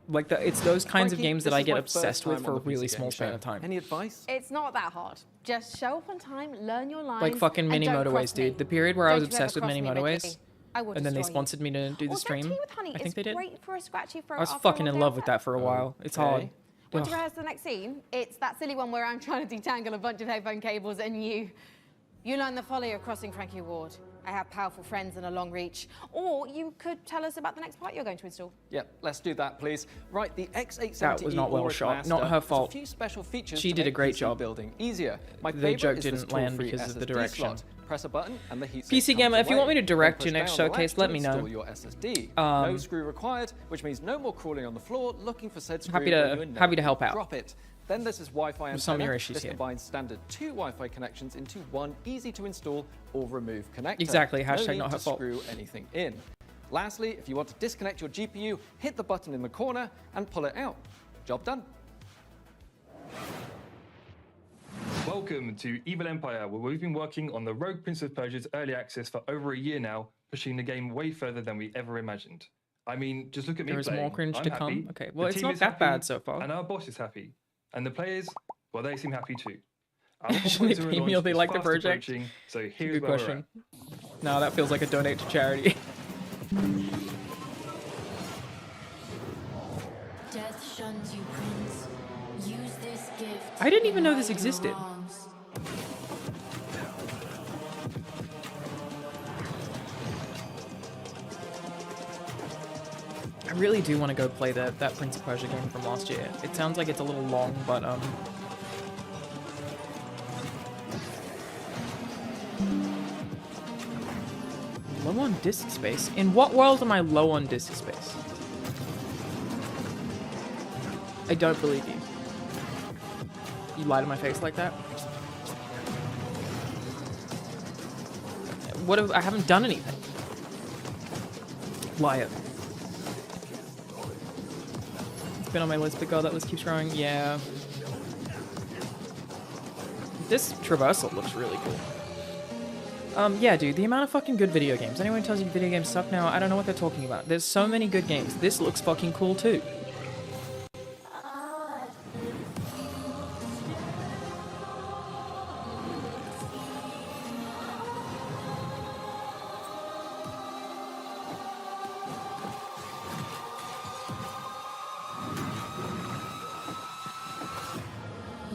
it's those kinds of games that I get obsessed with for a really small span of time. Any advice? It's not that hard. Just show up on time, learn your lines. Like fucking mini motorways, dude. The period where I was obsessed with mini motorways, and then they destroy sponsored me to do the stream. Honey, I think they did. Great for a scratchy throat I was after a fucking long in day love out with there. that for a while. It's hard. Want to rehearse the next scene? It's that silly one where I'm trying to detangle a bunch of headphone cables and you learn the folly of crossing Frankie Ward. I have powerful friends and a long reach. Or you could tell us about the next part you're going to install. Yeah, let's do that, please. Right, the X870 That was not well shot. Not her fault. A few special features she to did a make great PC job. Building easier. My The favorite joke is didn't this land tool-free because of the SSD direction. slot. Press a button and the heatsink PC Gamer, comes if you want me away. to direct Then your push next down on the showcase, latch let to me know. install your SSD. No screw required, which means no more crawling on the floor looking for said screw. Happy to help out. Drop it. Then there's this Wi-Fi Some of antenna. your issues This here. combines standard 2 Wi-Fi connections into one easy to install or remove connector. Exactly, hashtag no need not her to fault. screw anything in. Lastly, if you want to disconnect your GPU, hit the button in the corner and pull it out. Job done. Welcome to Evil Empire, where we've been working on the Rogue Prince of Persia's early access for over a year now, pushing the game way further than we ever imagined. I mean, just look at me There is playing. more cringe I'm to happy, come. Okay, well, the it's team not is that happy, bad so far. And our boss is happy. And the players, well, they seem happy too. Should they pay me or they like the project? So It's a here's good where we're question. No, that feels like a donate to charity. Death shuns you, Prince. Use this gift. I didn't even know right this your existed. wrongs. I really do want to go play that Prince of Persia game from last year. It sounds like it's a little long, but low on disk space? In what world am I low on disk space? I don't believe you. You lie to my face like that? What have I haven't done anything. Liar. It's been on my list, but God, that list keeps growing. Yeah. This traversal looks really cool. Yeah, dude, the amount of fucking good video games. Anyone who tells you video games suck now, I don't know what they're talking about. There's so many good games. This looks fucking cool too.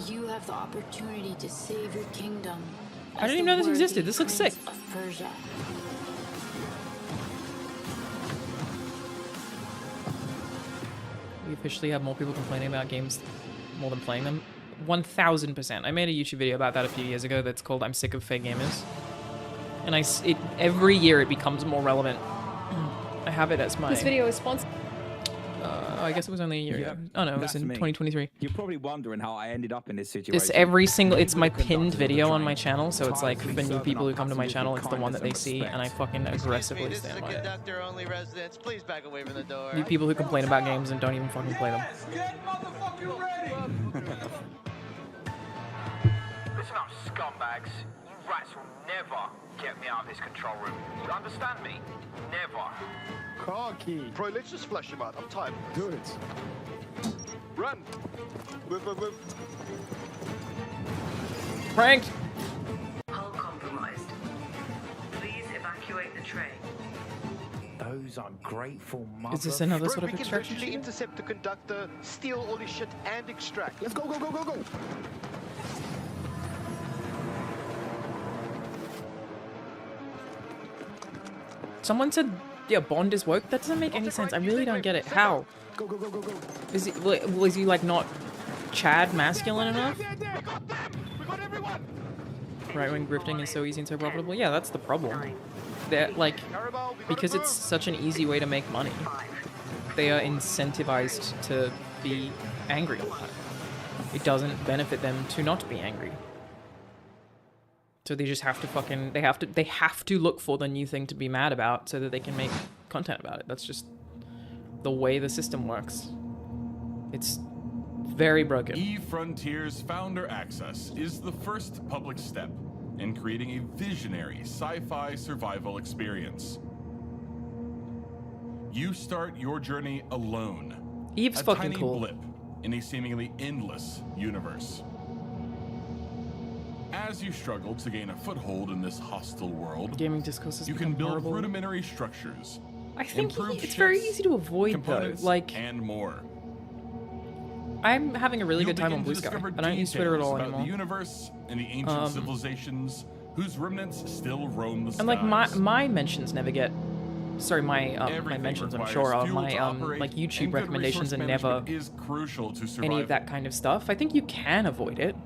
You have the opportunity to save your kingdom. I didn't even know this existed. This looks sick. Of Persia. We officially have more people complaining about games more than playing them. 1000%. I made a YouTube video about that a few years ago that's called "I'm Sick of Fake Gamers," and every year it becomes more relevant. I have it as my. This video is sponsored. I guess it was only a year ago. Oh no, it was in 2023. You're probably wondering how I ended up in this situation. It's my pinned video on my channel, so it's like for new people who come to my channel, it's the one that they see, and I fucking aggressively stand by it. Conductor-only residents, please back away from the door. New people who complain about games and don't even fucking play them. Listen up, scumbags. You rats will never get me out of this control room. You understand me? Never. Car key. Bro, let's just flush him out. I'm tired. Do it. Run. Move. Pranked. Hull compromised. Please evacuate the train. Those ungrateful mother... Is this another sort Bro, of we can extraction? literally intercept the conductor, steal all his shit, and extract. Let's go. Someone said, yeah, Bond is woke? That doesn't make any sense. I really don't get it. How? Go. Is he like not Chad masculine enough? Right-wing grifting is so easy and so profitable. Yeah, that's the problem. They're like, because it's such an easy way to make money, they are incentivized to be angry all the time. It doesn't benefit them to not be angry. So they just have to they have to look for the new thing to be mad about so that they can make content about it. That's just the way the system works. It's very broken. EVE Frontiers Founder Access is the first public step in creating a visionary sci-fi survival experience. You start your journey alone. EVE's a fucking tiny cool. blip in a seemingly endless universe. As you struggle to gain a foothold in this hostile world, Gaming discourse has you can become build horrible. rudimentary structures. I think improve it's very ships, easy to avoid though. components, Like, and more. I'm having a really You'll good time begin on to Blue Sky. discover I don't use Twitter at all details about anymore. the universe and the ancient civilizations whose remnants still roam the skies. And like my mentions never get. Sorry, my mentions I'm sure of my like YouTube recommendations are never is crucial to survival. any of that kind of stuff. I think you can avoid it.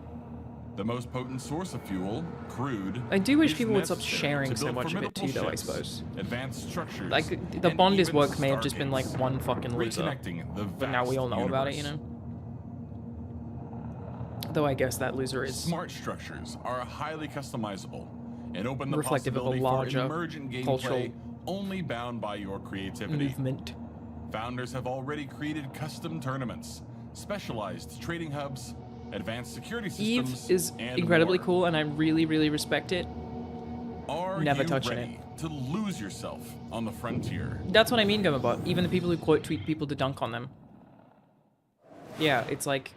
The most potent source of fuel, crude. I do wish is people would stop necessary sharing to so build much of it too, formidable though. I ships, suppose. Advanced structures. Like the and Bond is even woke may have just been like stargates, one fucking loser, reconnecting the but now we all know about it, you universe. know. Though I guess that loser is Smart structures are highly customizable and open the reflective of a possibility larger for emergent cultural gameplay only bound by your creativity. movement. Founders have already created custom tournaments, specialized trading hubs, advanced security EVE systems, is and incredibly more. cool, and I really, really respect it. Are Never you touching ready to lose yourself on the frontier? That's what I mean, Gomabot. Even the people who quote tweet people to dunk on them. Yeah, it's like,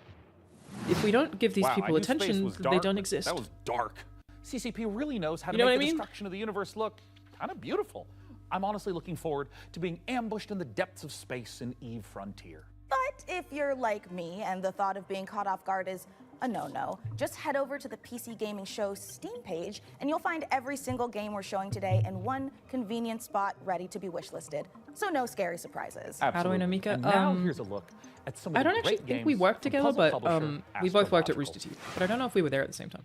if we don't give these Wow, I people knew space attention, was they dark. don't exist. That was dark. CCP really knows how to You know make what I the mean? destruction of the universe look kind of beautiful. I'm honestly looking forward to being ambushed in the depths of space in EVE Frontier. But if you're like me and the thought of being caught off guard is a no-no, just head over to the PC Gaming Show Steam page and you'll find every single game we're showing today in one convenient spot ready to be wishlisted. So no scary surprises. How do I know Mika? And now here's a look at some of I the don't actually great think we games worked from together, puzzle but publisher we both worked at Astrological. Rooster Teeth. But I don't know if we were there at the same time.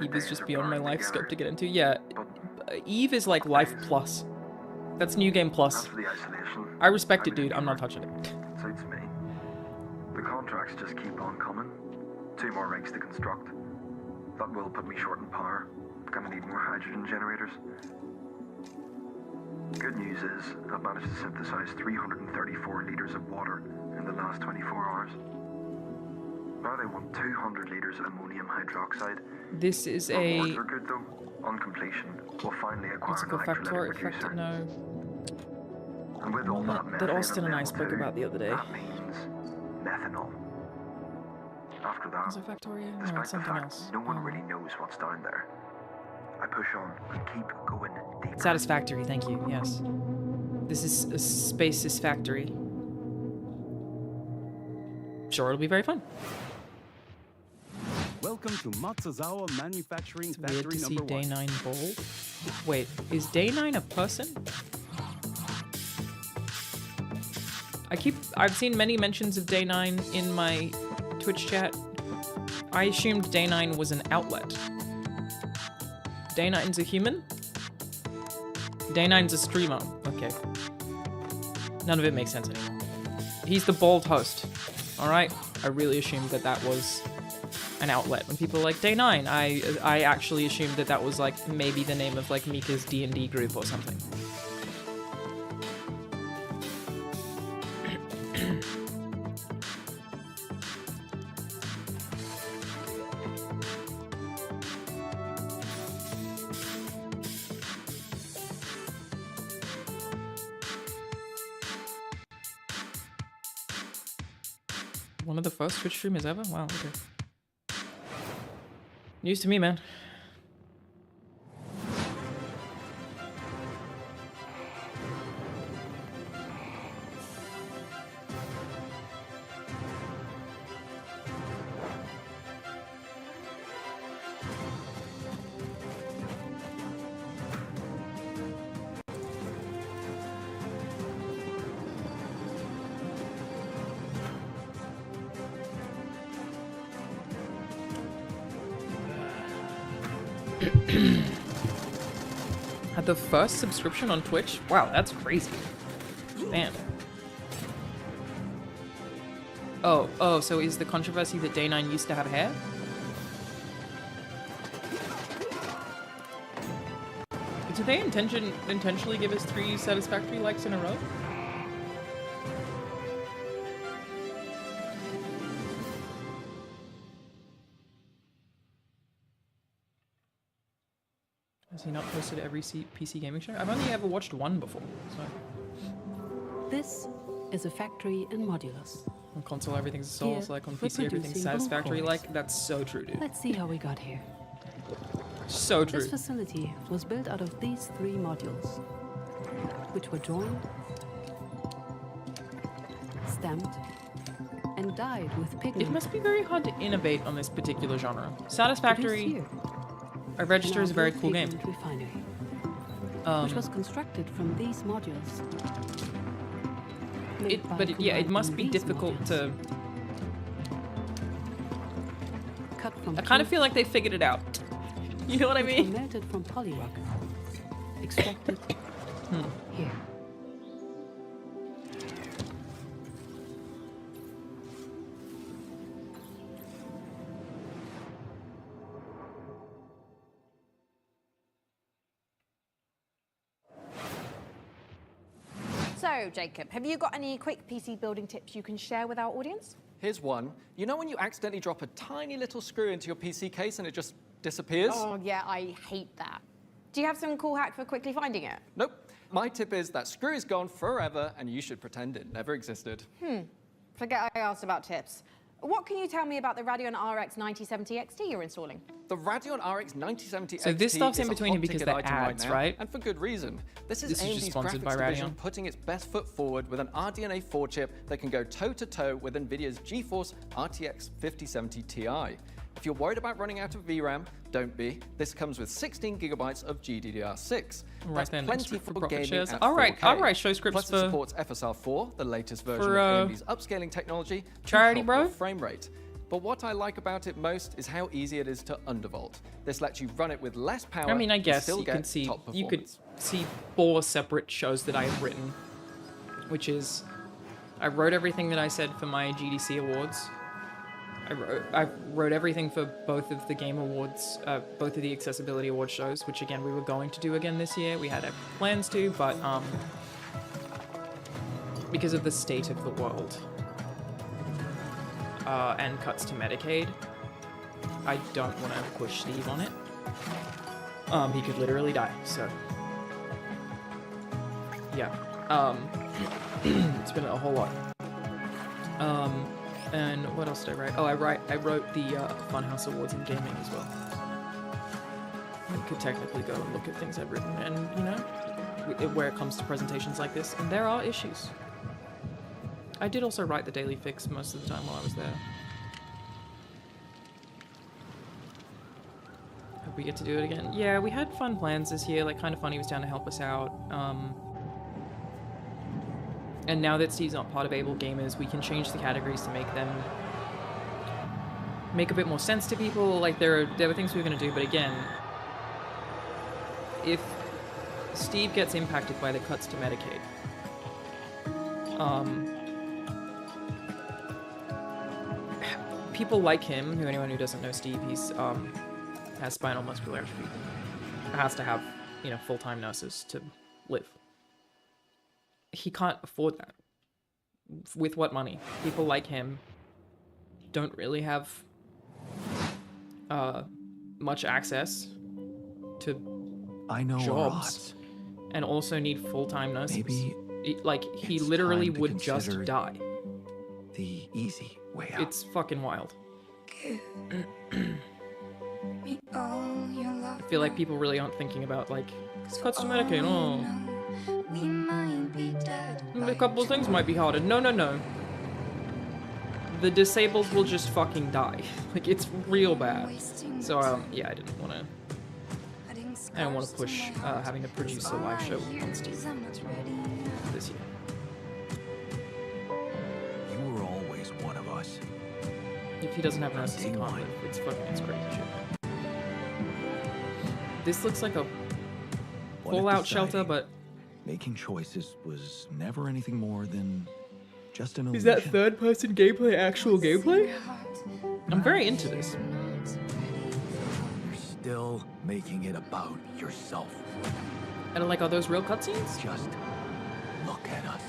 Eve is just beyond my life scope to get into. Yeah, Eve is like Life Plus. That's New Game Plus. I respect it, dude. I'm not touching it. Suits me. The contracts just keep on coming. 2 more rigs to construct. That will put me short in power. Gonna need more hydrogen generators. Good news is, I've managed to synthesize 334 litres of water in the last 24 hours. Now they want 200 litres of ammonium hydroxide. This is Rewards a. are good though. On completion, we'll finally What's acquire it an called? electrolytic Factor? producer. No. And with all that That methane Austin and I available spoke too, about the other day. that means methanol. After that, Is it Factoria? No, despite it's the something fact else. no one really knows what's down there, I push on and keep going deeper. Satisfactory, thank you. Yes. This is a Space's Factory. Sure, it'll be very fun. Welcome to Matsuzawa Manufacturing It's weird Factory to see number Day 1. 9 bold. Wait, is Day 9 a person? I've seen many mentions of Day 9 in my Twitch chat. I assumed Day 9 was an outlet. Day 9's a human? Day 9's a streamer. Okay. None of it makes sense anymore. He's the bald host. Alright? I really assumed that that was an outlet. When people are like, Day 9, I actually assumed that that was like maybe the name of like Mika's D&D group or something. One of the first Twitch streamers ever? Wow, okay. News to me, man. Had the first subscription on Twitch? Wow, that's crazy. Man. Oh, so is the controversy that Day 9 used to have hair? Did they intentionally give us 3 satisfactory likes in a row? Has he not posted every PC gaming show? I've only ever watched one before, so... This is a factory in modulus. On console, everything's Souls-like. On PC, everything's Satisfactory-like. That's so true, dude. Let's see how we got here. So true. This facility was built out of these 3 modules, which were joined, stamped, and dyed with pigment. It must be very hard to innovate on this particular genre. Satisfactory... A Register is a very cool game. Which was constructed from these modules. It must be difficult to... I kind of feel like they figured it out. You know what I mean? Melted from polyrock. Extracted here. So, Jacob, have you got any quick PC building tips you can share with our audience? Here's one. You know when you accidentally drop a tiny little screw into your PC case and it just disappears? Oh, yeah, I hate that. Do you have some cool hack for quickly finding it? Nope. My tip is that screw is gone forever and you should pretend it never existed. Forget I asked about tips. What can you tell me about the Radeon RX 9070 XT you're installing? The Radeon RX 9070 So XT this stuff's is in a between hot because ticket they're item ads, right now, right? And for good reason. This is This is just AMD's sponsored by graphics division Radeon. putting its best foot forward with an RDNA 4 chip that can go toe-to-toe with NVIDIA's GeForce RTX 5070 Ti. If you're worried about running out of VRAM, don't be. This comes with 16 gigabytes of GDDR6. Right That's then, plenty for profit gaming shares. at All right, 4K. show scripts Plus it for... supports FSR4, the latest version for, of AMD's upscaling technology, to charity, help bro? with frame rate. But what I like about it most is how easy it is to undervolt. This lets you run it with less power. I mean, I and guess still you get can see top you could see 4 separate shows that I have written, which is I wrote everything that I said for my GDC awards. I wrote everything for both of the Game Awards, both of the Accessibility Award shows, which again we were going to do again this year. We had plans to, but because of the state of the world and cuts to Medicaid, I don't want to push Steve on it. He could literally die, so yeah. It's been a whole lot. And what else did I write? Oh, I wrote the Funhouse Awards in gaming as well. I could technically go and look at things I've written, and you know, where it comes to presentations like this, and there are issues. I did also write the Daily Fix most of the time while I was there. Hope we get to do it again. Yeah, we had fun plans this year. Like, Kind of Funny was down to help us out. And now that Steve's not part of Able Gamers, we can change the categories to make them make a bit more sense to people. Like, there were things we were going to do, but again, if Steve gets impacted by the cuts to Medicaid, people like him, anyone who doesn't know Steve, he's has spinal muscular atrophy, has to have, you know, full-time nurses to live. He can't afford that. With what money? People like him don't really have much access to jobs, and also need full-time nurses. Maybe like, he literally would just consider die. The easy way out. It's fucking wild. I feel like people really aren't thinking about, like, cuts to Medicaid, a couple of things might be harder. No. The disabled will just fucking die. Like, it's real bad. So, yeah, I didn't want to push having to produce a live show on Steve this year. You were always one of us. If he doesn't have nurses, he can't live. It's crazy shit. This looks like a fallout shelter, but making choices was never anything more than just an illusion. Is that third-person gameplay actual gameplay? I'm very into this. You're still making it about yourself. And like, are those real cutscenes? Just look at us.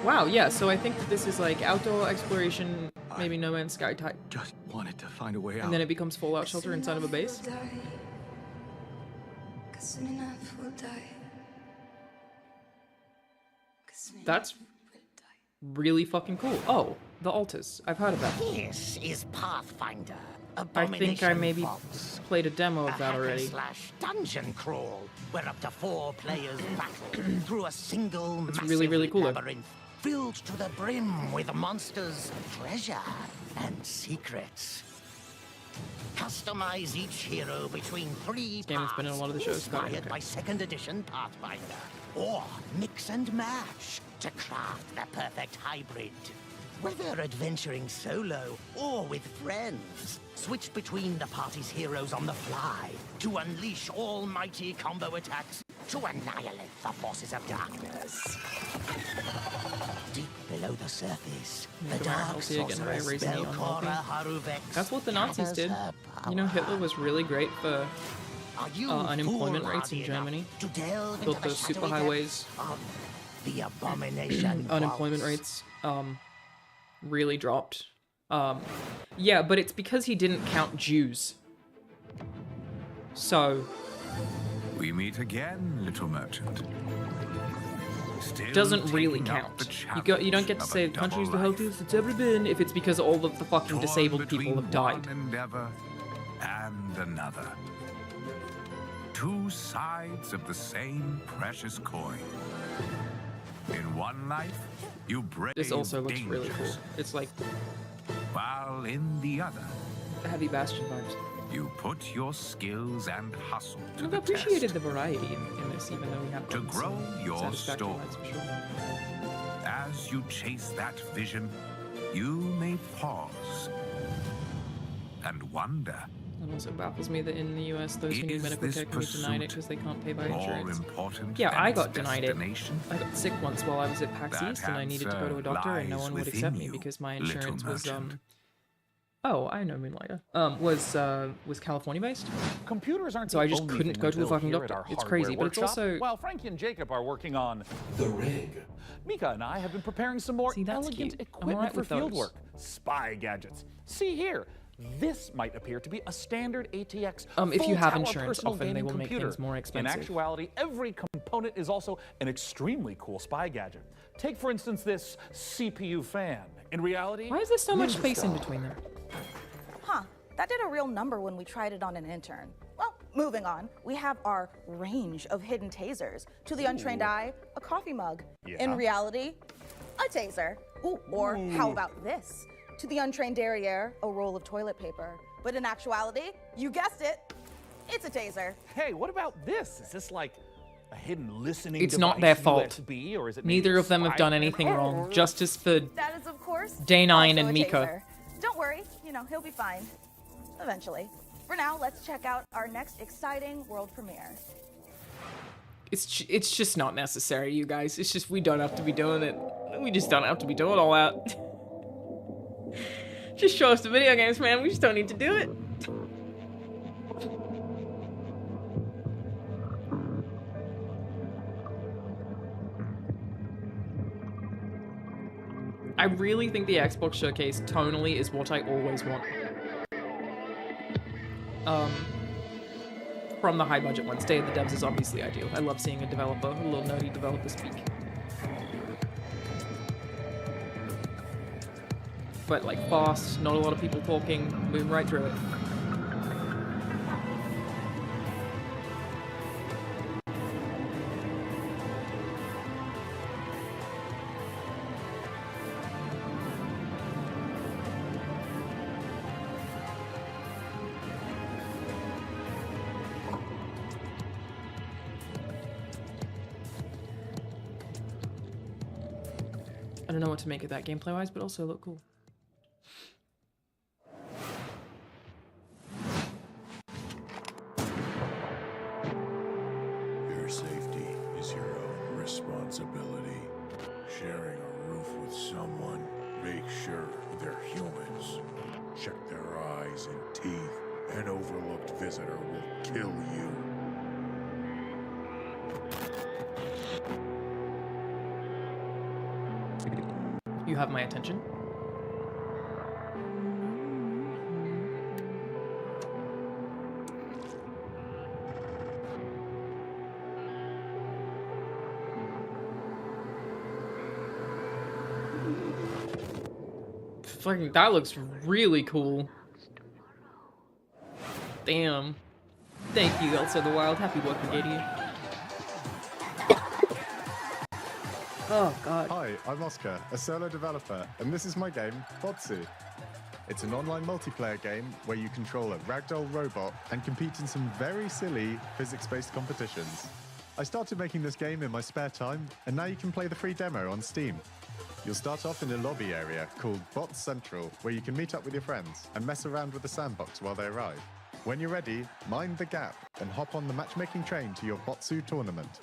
Wow, yeah, so I think that this is like outdoor exploration, maybe No Man's Sky type. Just wanted to find a way out. And then it becomes Fallout Shelter inside of a base. That's really fucking cool. Oh, the altars. I've heard of that. This is Pathfinder. I think I maybe played a demo of that already. / dungeon crawl, where up to 4 players battle through a single It's really cool. labyrinth filled to the brim with monsters, treasure, and secrets. Customize each hero between 3 this game has been in a lot of the shows. inspired by 2nd edition Pathfinder, or mix and match to craft the perfect hybrid. Whether adventuring solo or with friends, switch between the party's heroes on the fly to unleash almighty combo attacks to annihilate the forces of darkness. Deep below the surface, the dark sorceress Belcora Haruvex. That's what the Nazis did. You know, Hitler was really great for unemployment rates in Germany. Built those superhighways. The abomination. Unemployment rates really dropped. Yeah, but it's because he didn't count Jews. So we meet again, little merchant. Still doesn't really count. You don't get to say the country's the healthiest it's ever been if it's because all of the fucking disabled people have died. One endeavor and another. 2 sides of the same precious coin. In one life, you brave This also looks really cool. It's like, while in the other, heavy Bastion vibes. you put your skills and hustle to I've the appreciated test the variety in this, even though we have to gotten grow some your satisfactory story. lights for sure. As you chase that vision, you may pause and wonder. It also baffles me that in the US, those who need medical care can be denied it because they can't pay by insurance. Important Yeah, I than got its denied it. destination? I got sick once while I was at PAX That East, and I needed to go to a answer doctor, and no lies one would within accept me you, because my little insurance was merchant. Oh, I know Moonlighter. Was California based. Computers aren't So the I just only couldn't thing go we to a build fucking here at doctor. our It's hardware crazy, but it's workshop, also while Frankie and Jacob are working on the rig. Mika and I have been preparing some more elegant cute. I'm equipment alright for with those. field work. Spy gadgets. See here. This might appear to be a standard ATX if you have full-tower insurance, personal often they gaming will make computer. things more expensive. In actuality, every component is also an extremely cool spy gadget. Take, for instance, this CPU fan. In reality, Why is there so much space in between them? Huh, that did a real number when we tried it on an intern. Well, moving on, we have our range of hidden tasers. To the untrained eye, a coffee mug. Yeah. In reality, a taser. Ooh, or how about this? To the untrained derriere, a roll of toilet paper. But in actuality, you guessed it, it's a taser. Hey, what about this? Is this like A hidden listening It's not their device, fault. USB, or is it Neither maybe of them have done spy- anything wrong. Justice for That is, of course, Day9 also and a Mika. taser. Don't worry, you know, he'll be fine. Eventually. For now, let's check out our next exciting world premiere. It's just not necessary, you guys. It's just we don't have to be doing it. We just don't have to be doing all that. Just show us the video games, man. We just don't need to do it. I really think the Xbox Showcase tonally is what I always want. From the high budget ones. Day of the Devs is obviously ideal. I love seeing a little nerdy developer speak. But like fast, not a lot of people talking, moving right through it. I don't know what to make of that gameplay-wise, but also look cool. Your safety is your own responsibility. Sharing a roof with someone, make sure they're humans. Check their eyes and teeth. An overlooked visitor will kill you. You have my attention. Fucking, that looks really cool. Damn. Thank you, Elsa the Wild. Happy work, Brigadier. Oh, God. Hi, I'm Oscar, a solo developer, and this is my game, Botsu. It's an online multiplayer game where you control a ragdoll robot and compete in some very silly physics-based competitions. I started making this game in my spare time, and now you can play the free demo on Steam. You'll start off in a lobby area called Bot Central, where you can meet up with your friends and mess around with the sandbox while they arrive. When you're ready, mind the gap and hop on the matchmaking train to your Botsu tournament.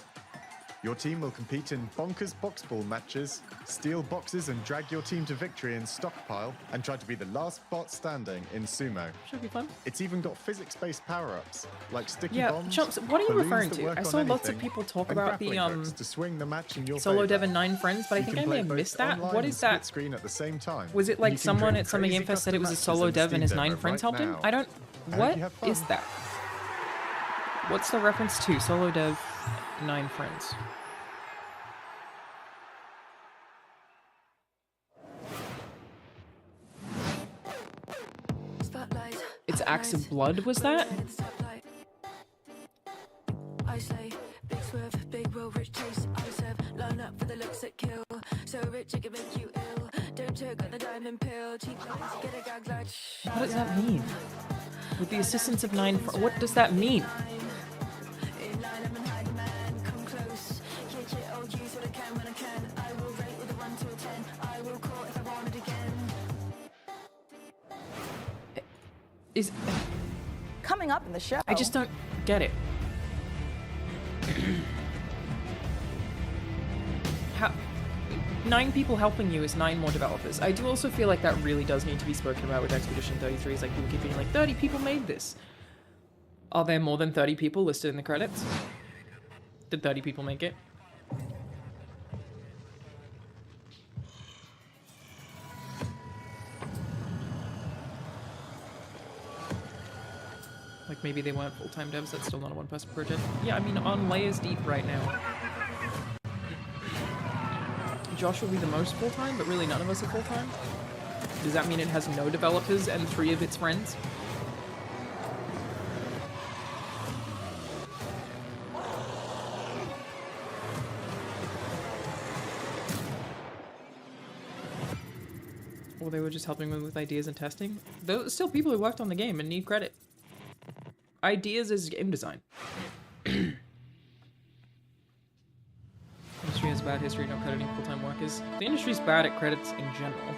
Your team will compete in bonkers box ball matches, steal boxes and drag your team to victory in stockpile, and try to be the last bot standing in sumo. Should be fun. It's even got physics-based power-ups, like sticky Yeah, bombs, Chumps, what are you balloons referring that to? work I on saw lots of anything, people talk and about the grappling hooks to swing the match in your Solo favor. Dev and 9 Friends, but I You think can I may play have both missed that. online What and is that? split screen at the same time. Was it And like you can someone bring at Summer crazy Game Fest said it was a custom solo matches in dev the and his Steam 9 demo friends right helped him? now. I don't... I hope What you have fun. is that? What's the reference to? Solo Dev, 9 Friends. It's Axe of Blood, was that? I say, big swerve, big will, rich taste. I serve, line up for the looks that kill. So rich it can make you ill. Don't choke on the diamond pill. Cheap lies, get a gag like shh. What does that mean? With the assistance of 9 what does that mean? In line, I'm an hiding man. Come close. Kick it, I'll use what I can when I can. I will rate with a 1 to a 10. I will call if I want it again. Is... Coming up in the show. I just don't get it. How... 9 people helping you is 9 more developers. I do also feel like that really does need to be spoken about with Expedition 33. It's like people keep being like, 30 people made this. Are there more than 30 people listed in the credits? Did 30 people make it? Like maybe they weren't full-time devs, that's still not a one-person project. Yeah, I mean, on Layers Deep right now. Josh will be the most full-time, but really none of us are full-time. Does that mean it has no developers and 3 of its friends? Or they were just helping them with ideas and testing? Those are still people who worked on the game and need credit. Ideas is game design. bad history, not crediting full-time workers. The industry's bad at credits in general.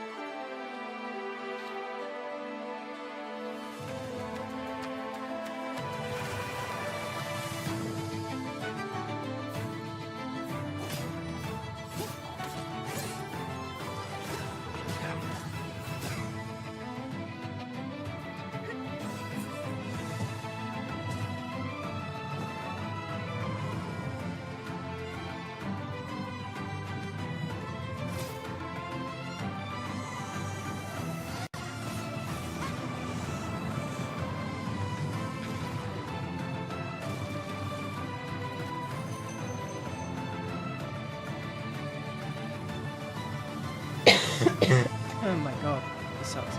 Oh my god, this sucks.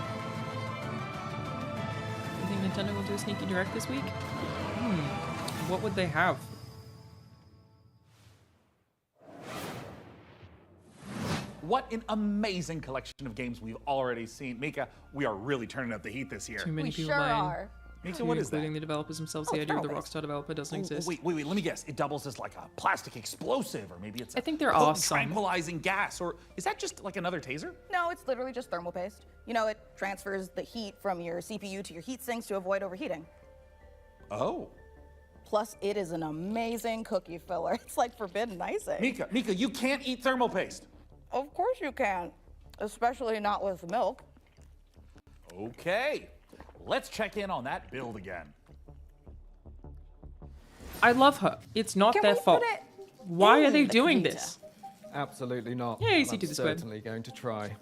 You think Nintendo will do a sneaky direct this week? What would they have? What an amazing collection of games we've already seen. Mika, we are really turning up the heat this year. Too many people sure buying. are. Mika, what is that? Including the developers themselves, the idea of the Rockstar developer doesn't exist. Wait, let me guess. It doubles as like a plastic explosive, or maybe it's I think there are some. tranquilizing gas, or is that just like another taser? No, it's literally just thermal paste. You know, it transfers the heat from your CPU to your heat sinks to avoid overheating. Oh. Plus, it is an amazing cookie filler. It's like forbidden icing. Mika, you can't eat thermal paste. Of course you can, especially not with milk. Okay, let's check in on that build again. I love her. It's not their fault. Why are they doing this? Absolutely not. Yeah, I'm C2 the squared. certainly going to try.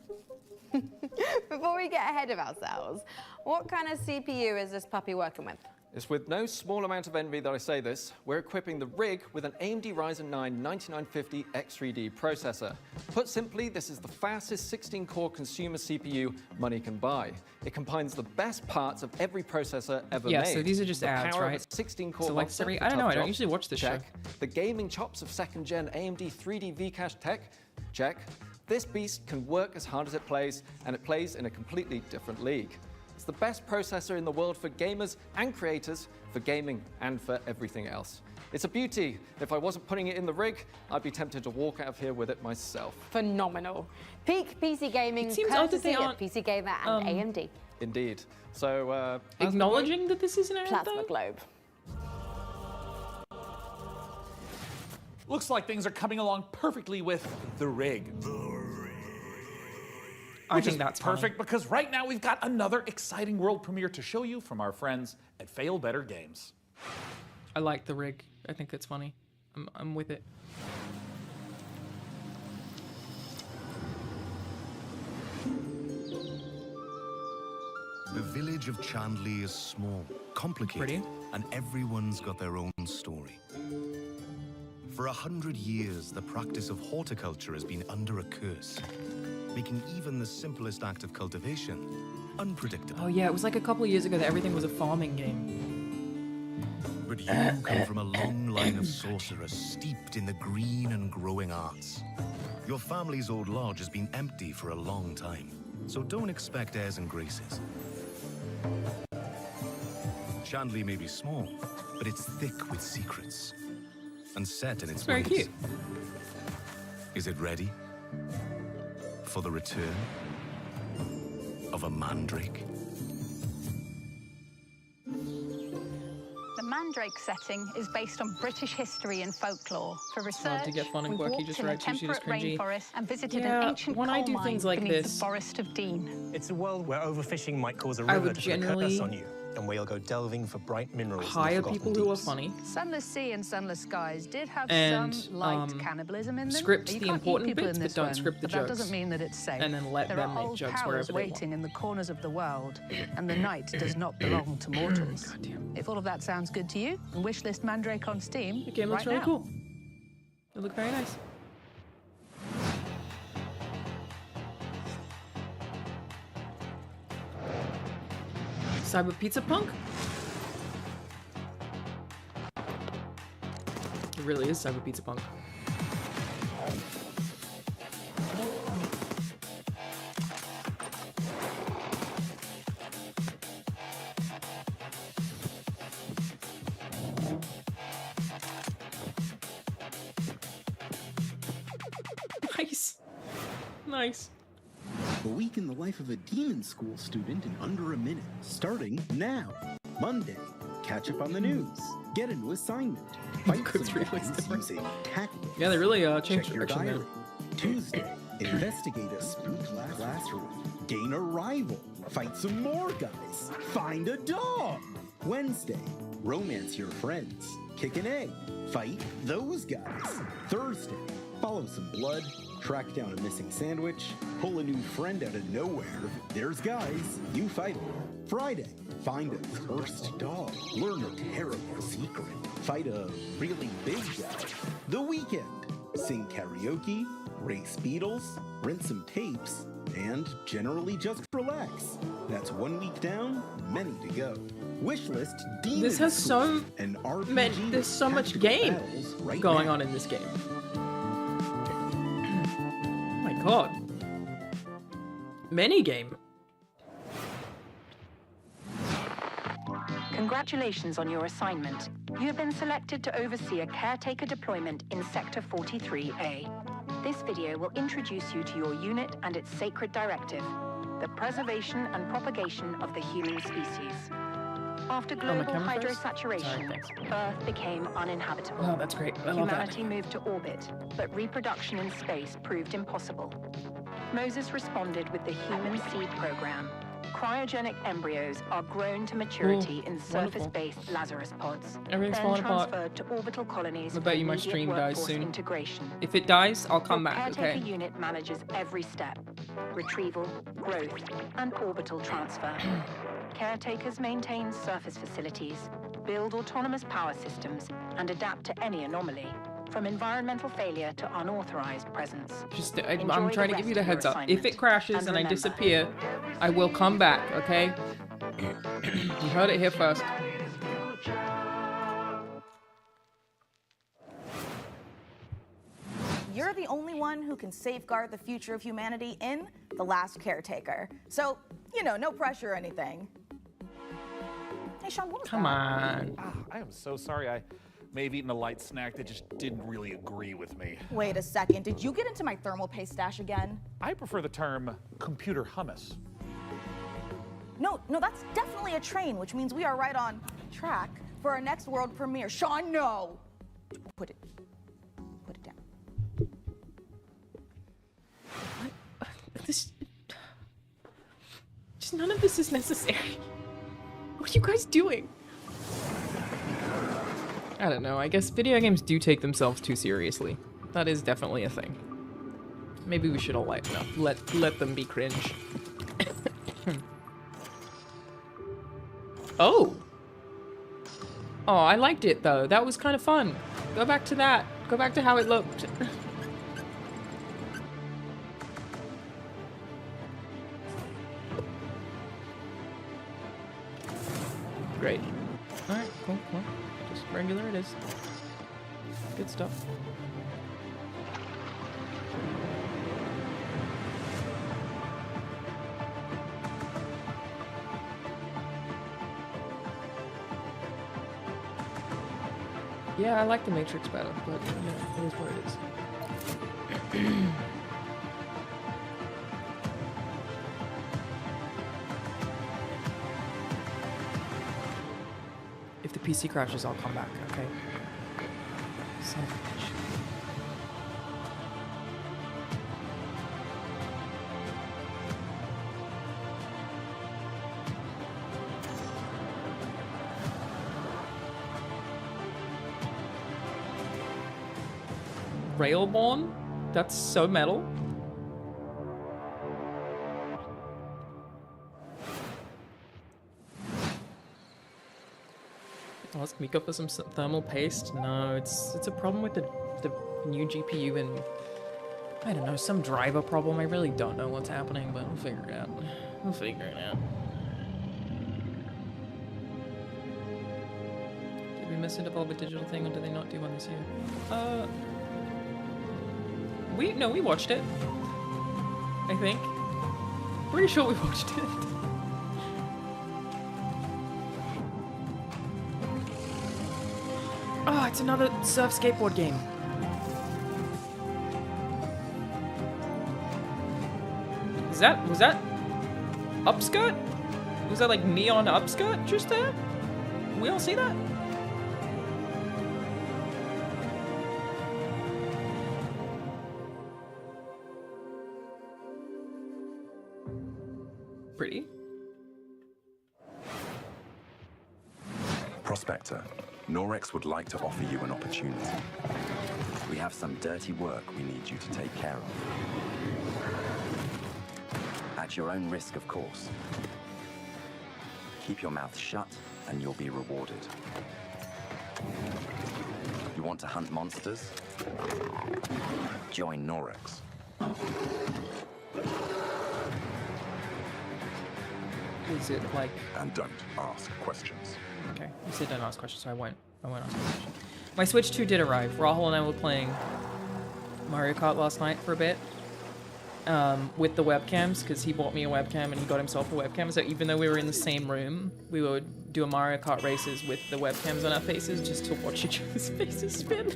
Before we get ahead of ourselves, what kind of CPU is this puppy working with? It's with no small amount of envy that I say this. We're equipping the rig with an AMD Ryzen 9 9950 X3D processor. Put simply, this is the fastest 16-core consumer CPU money can buy. It combines the best parts of every processor ever made. Yeah, so these are just the ads, power right? Of a 16-core So like monster Siri, for I don't know, tough I don't jobs. usually watch this Check. show. The gaming chops of second-gen AMD 3D V-Cache tech. Check. This beast can work as hard as it plays, and it plays in a completely different league. It's the best processor in the world for gamers and creators, for gaming and for everything else. It's a beauty. If I wasn't putting it in the rig, I'd be tempted to walk out of here with it myself. Phenomenal. Peak PC gaming, It seems odd that they courtesy of aren't, PC Gamer and AMD. Indeed. So, acknowledging that this is an ad, Plasma though? Globe. Looks like things are coming along perfectly with the rig. I think that's perfect because right now we've got another exciting world premiere to show you from our friends at Fail Better Games. I like the rig. I think that's funny. I'm with it. The village of Chandley is small, complicated, and everyone's got their own story. For 100 years, the practice of horticulture has been under a curse, making even the simplest act of cultivation unpredictable. Oh yeah, it was like a couple of years ago that everything was a farming game. But you come from a long line of sorcerers steeped in the green and growing arts. Your family's old lodge has been empty for a long time, so don't expect airs and graces. Chandley may be small, but it's thick with secrets and set in its very ways. cute. Is it ready for the return of a mandrake? The Mandrake setting is based on British history and folklore. For It's hard research, to get fun and we quirky walked just in for a activity that's temperate cringy. rainforest and visited Yeah, an ancient when I coal do mine things like beneath this- the Forest of Dean. It's a world where overfishing might cause a I river would to put a generally curse on you, and where you'll go delving for bright minerals. in the Hire forgotten people who are deeps. funny. Sunless sea and sunless skies did have And, some light cannibalism in them. script You the can't eat important people bits, in but this don't one, script the but that jokes. doesn't mean that it's safe. And then let there them are make old jokes powers wherever they want. waiting in the corners of the world, and the night does not belong to mortals. If all of that sounds good to you, wishlist Mandrake on Steam. The game looks right really now. cool. It looked very nice. Cyber Pizza Punk? It really is Cyber Pizza Punk. Nice. A week in the life of a demon school student in under a minute. Starting now. Monday, catch up on the news. Get a new assignment. Fight some guys using tactics. Yeah, they really changed Check your direction there. diary. Tuesday, investigate a spook classroom. Gain a rival. Fight some more guys. Find a dog. Wednesday, romance your friends. Kick an egg. Fight those guys. Thursday, follow some blood. Track down a missing sandwich. Pull a new friend out of nowhere. There's guys. You fight them. Friday, find a cursed dog. Learn a terrible secret. Fight a really big guy. The weekend, sing karaoke, race beetles, rent some tapes, and generally just relax. That's 1 week down, many to go. Wishlist Demon This has School, so an RPG man, there's so much game right going now. on in this game. Oh my god. Many game. Congratulations on your assignment. You have been selected to oversee a caretaker deployment in Sector 43A. This video will introduce you to your unit and its sacred directive, the preservation and propagation of the human species. After global camera first? hydrosaturation, Earth became uninhabitable. Oh, that's great. I love that. Humanity moved to orbit, but reproduction in space proved impossible. Moses responded with the Human Seed Program. Cryogenic embryos are grown to maturity in surface-based Lazarus pods, Everything's then falling apart. transferred to orbital colonies I bet you for my immediate stream dies workforce soon. integration. If it dies, I'll come Your back, caretaker okay? unit manages every step: retrieval, growth, and orbital transfer. Caretakers maintain surface facilities, build autonomous power systems, and adapt to any anomaly, from environmental failure to unauthorized presence. Just, Enjoy I'm the trying to give you the rest of your heads up. If assignment. it crashes and I remember, disappear, I will come back, okay? You heard it here first. You're the only one who can safeguard the future of humanity in The Last Caretaker. So, you know, no pressure or anything. Hey, Sean, what was Come that? on. I am so sorry. I may have eaten a light snack that just didn't really agree with me. Wait a second. Did you get into my thermal paste stash again? I prefer the term computer hummus. No, that's definitely a train, which means we are right on track for our next world premiere. Sean, no! Put it down. This... Just none of this is necessary. What are you guys doing? I don't know, I guess video games do take themselves too seriously. That is definitely a thing. Maybe we should all lighten up. Let them be cringe. Oh! Oh, I liked it though. That was kind of fun. Go back to that. Go back to how it looked. Great. Alright, cool. Well, just regular it is. Good stuff. Yeah, I like the Matrix better, but yeah, it is what it is. If the PC crashes, I'll come back, okay? Son of a bitch. Railborn? That's so metal. Ask Miko for some thermal paste? No, it's a problem with the new GPU and I don't know, some driver problem. I really don't know what's happening, but we'll figure it out. We'll figure it out. Did we miss a Devolver Digital thing, or did they not do one this year? We watched it. I think. Pretty sure we watched it. Oh, it's another surf skateboard game. Was that upskirt? Was that like neon upskirt just there? We all see that? Pretty. Prospector, Norex would like to offer you an opportunity. We have some dirty work we need you to take care of. At your own risk, of course. Keep your mouth shut, and you'll be rewarded. You want to hunt monsters? Join Norex. Is it like... And don't ask questions. Okay, you said don't ask questions, so I won't ask questions. My Switch 2 did arrive. Rahul and I were playing Mario Kart last night for a bit. With the webcams, because he bought me a webcam and he got himself a webcam. So even though we were in the same room, we would do a Mario Kart races with the webcams on our faces just to watch each other's faces spin.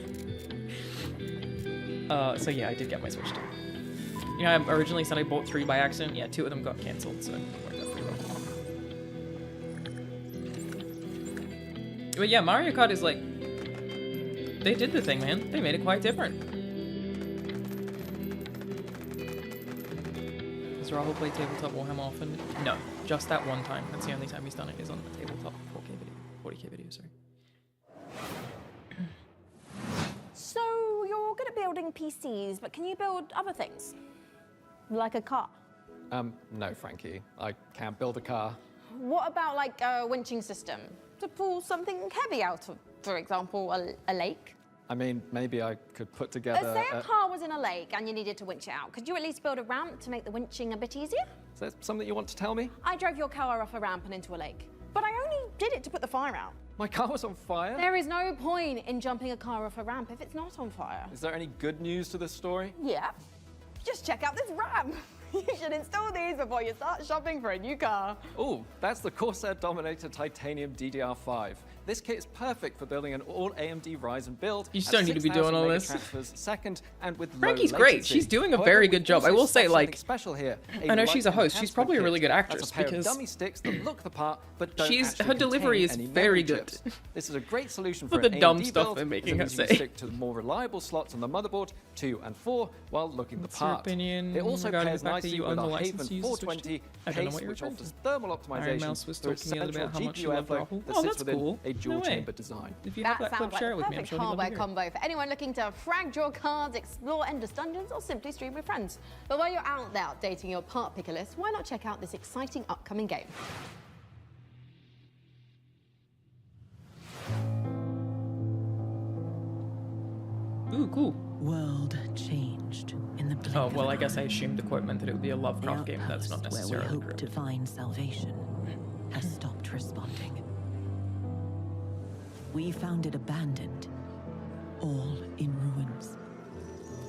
So yeah, I did get my Switch 2. You know, I originally said I bought 3 by accident. Yeah, 2 of them got cancelled, so it worked out pretty well. But yeah, Mario Kart is like... They did the thing, man. They made it quite different. Does Rahul play tabletop Warhammer often? No, just that one time. That's the only time he's done it, is on the tabletop 40k video, sorry. So, you're good at building PCs, but can you build other things? Like a car? No, Frankie. I can't build a car. What about like a winching system to pull something heavy out of, for example, a lake? I mean, maybe I could put together... Say a car was in a lake and you needed to winch it out. Could you at least build a ramp to make the winching a bit easier? Is that something you want to tell me? I drove your car off a ramp and into a lake, but I only did it to put the fire out. My car was on fire? There is no point in jumping a car off a ramp if it's not on fire. Is there any good news to this story? Yeah. Just check out this ramp. You should install these before you start shopping for a new car. Oh, that's the Corsair Dominator Titanium DDR5. This kit is perfect for building an all AMD Ryzen build. You just don't need to be doing all this. Second, and with Frankie's great. She's doing a very good job. I will say, like, special here. I know she's a host. She's probably a really good actress because dummy sticks that look the part, but don't her delivery is very good. This is a great solution for the an dumb AMD stuff build, they're making her because you say. stick to the more reliable slots on the motherboard 2 and 4 while looking the part. Opinion it also regarding pairs the fact that nicely you with own the our license Haven to use the Switch 420 I don't know what case, you're which referring to. offers thermal Iron optimization Mouse was through its talking the other central about how much you GPU love envelope Rahul. that Oh, sits that's within cool. a dual No way. chamber design. If you have that clip, sounds like share it the with me. I'm perfect sure they'd love hardware to hear it. combo for anyone looking to frag draw cards, explore endless dungeons, or simply stream with friends. But while you're out there updating your part picker list, why not check out this exciting upcoming game? Ooh, cool. World changed in the blink Oh, well, of I an guess I eye. assumed the quote meant that it would be a Lovecraft game. That's not Where we necessarily hope correct. to find salvation has stopped responding. We found it abandoned, all in ruins.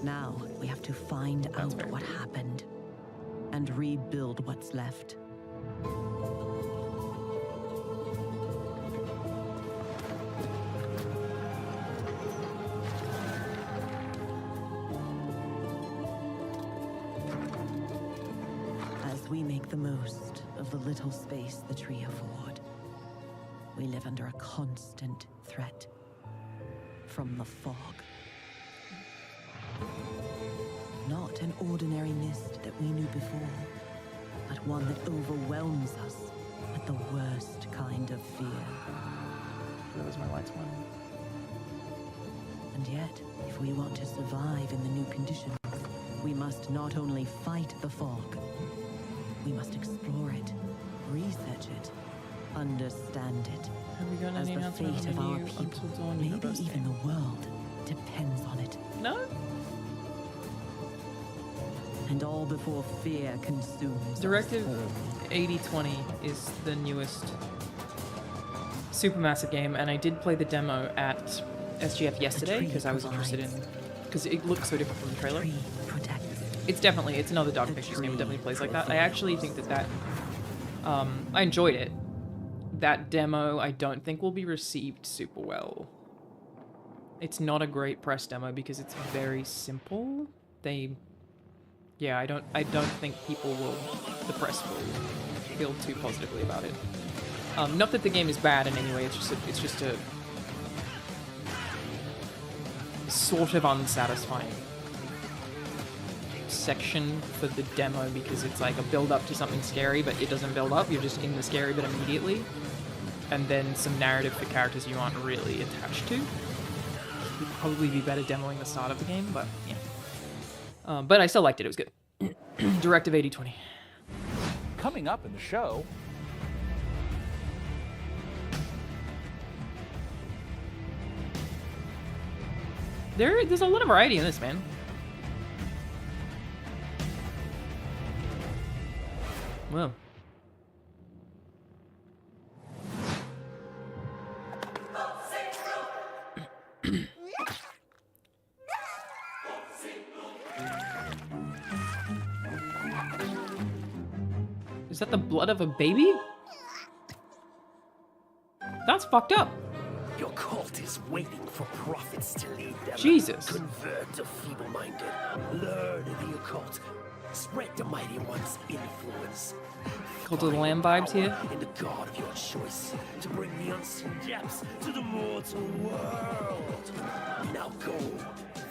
Now we have to find out what happened and rebuild what's left. As we make the most of the little space the tree afford, we live under a constant threat from the fog. Not an ordinary mist that we knew before, but one that overwhelms us with the worst kind of fear. That was my lights one. And yet, if we want to survive in the new conditions, we must not only fight the fog, we must explore it, research it, understand it. Have we got As any the announcement fate on of the our new people, Until Dawn maybe universe even game? the world, depends on it. No? And all before fear consumes Directive us all. 8020 is the newest supermassive game, and I did play the demo at SGF yesterday because I was interested in, because it looks so different from the trailer. It's another Dark Pictures game. It definitely plays like that. I actually think that I enjoyed it. That demo I don't think will be received super well. It's not a great press demo because it's very simple. Yeah, I don't think the press will feel too positively about it. Not that the game is bad in any way. It's just a sort of unsatisfying section for the demo because it's like a build up to something scary, but it doesn't build up. You're just in the scary bit immediately, and then some narrative for characters you aren't really attached to. Would probably be better demoing the start of the game, but yeah. But I still liked it. It was good. Directive 80/20. Coming up in the show. There's a lot of variety in this, man. Well. Is that the blood of a baby? That's fucked up. Your cult is waiting for prophets to lead them. Jesus. Convert the feeble-minded. Learn the occult. Spread the mighty one's influence. Cult of the Lamb vibes here. In the god of your choice to bring the unseen depths to the mortal world. Now go.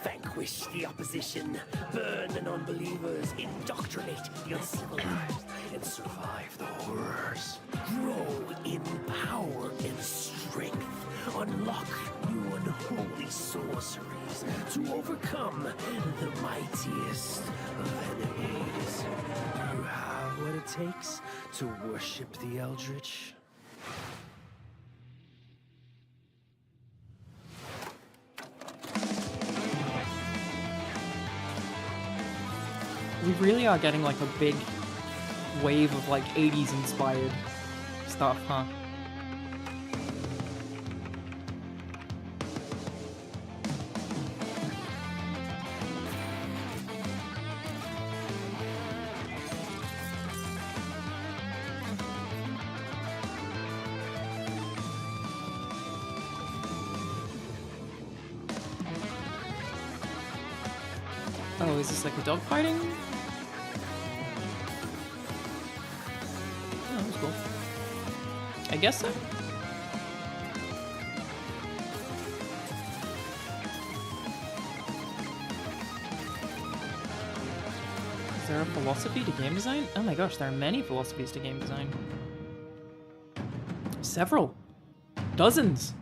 Vanquish the opposition. Burn the non-believers. Indoctrinate the uncivilized. And survive the horrors. Grow in power and strength. Unlock new unholy sorceries to overcome the mightiest of enemies. You have what it takes to worship the Eldritch. We really are getting like a big wave of like 80s inspired stuff, huh? Oh, is this like a dog fighting? Oh, that's cool. I guess so. Is there a philosophy to game design? Oh my gosh, there are many philosophies to game design. Several. Dozens.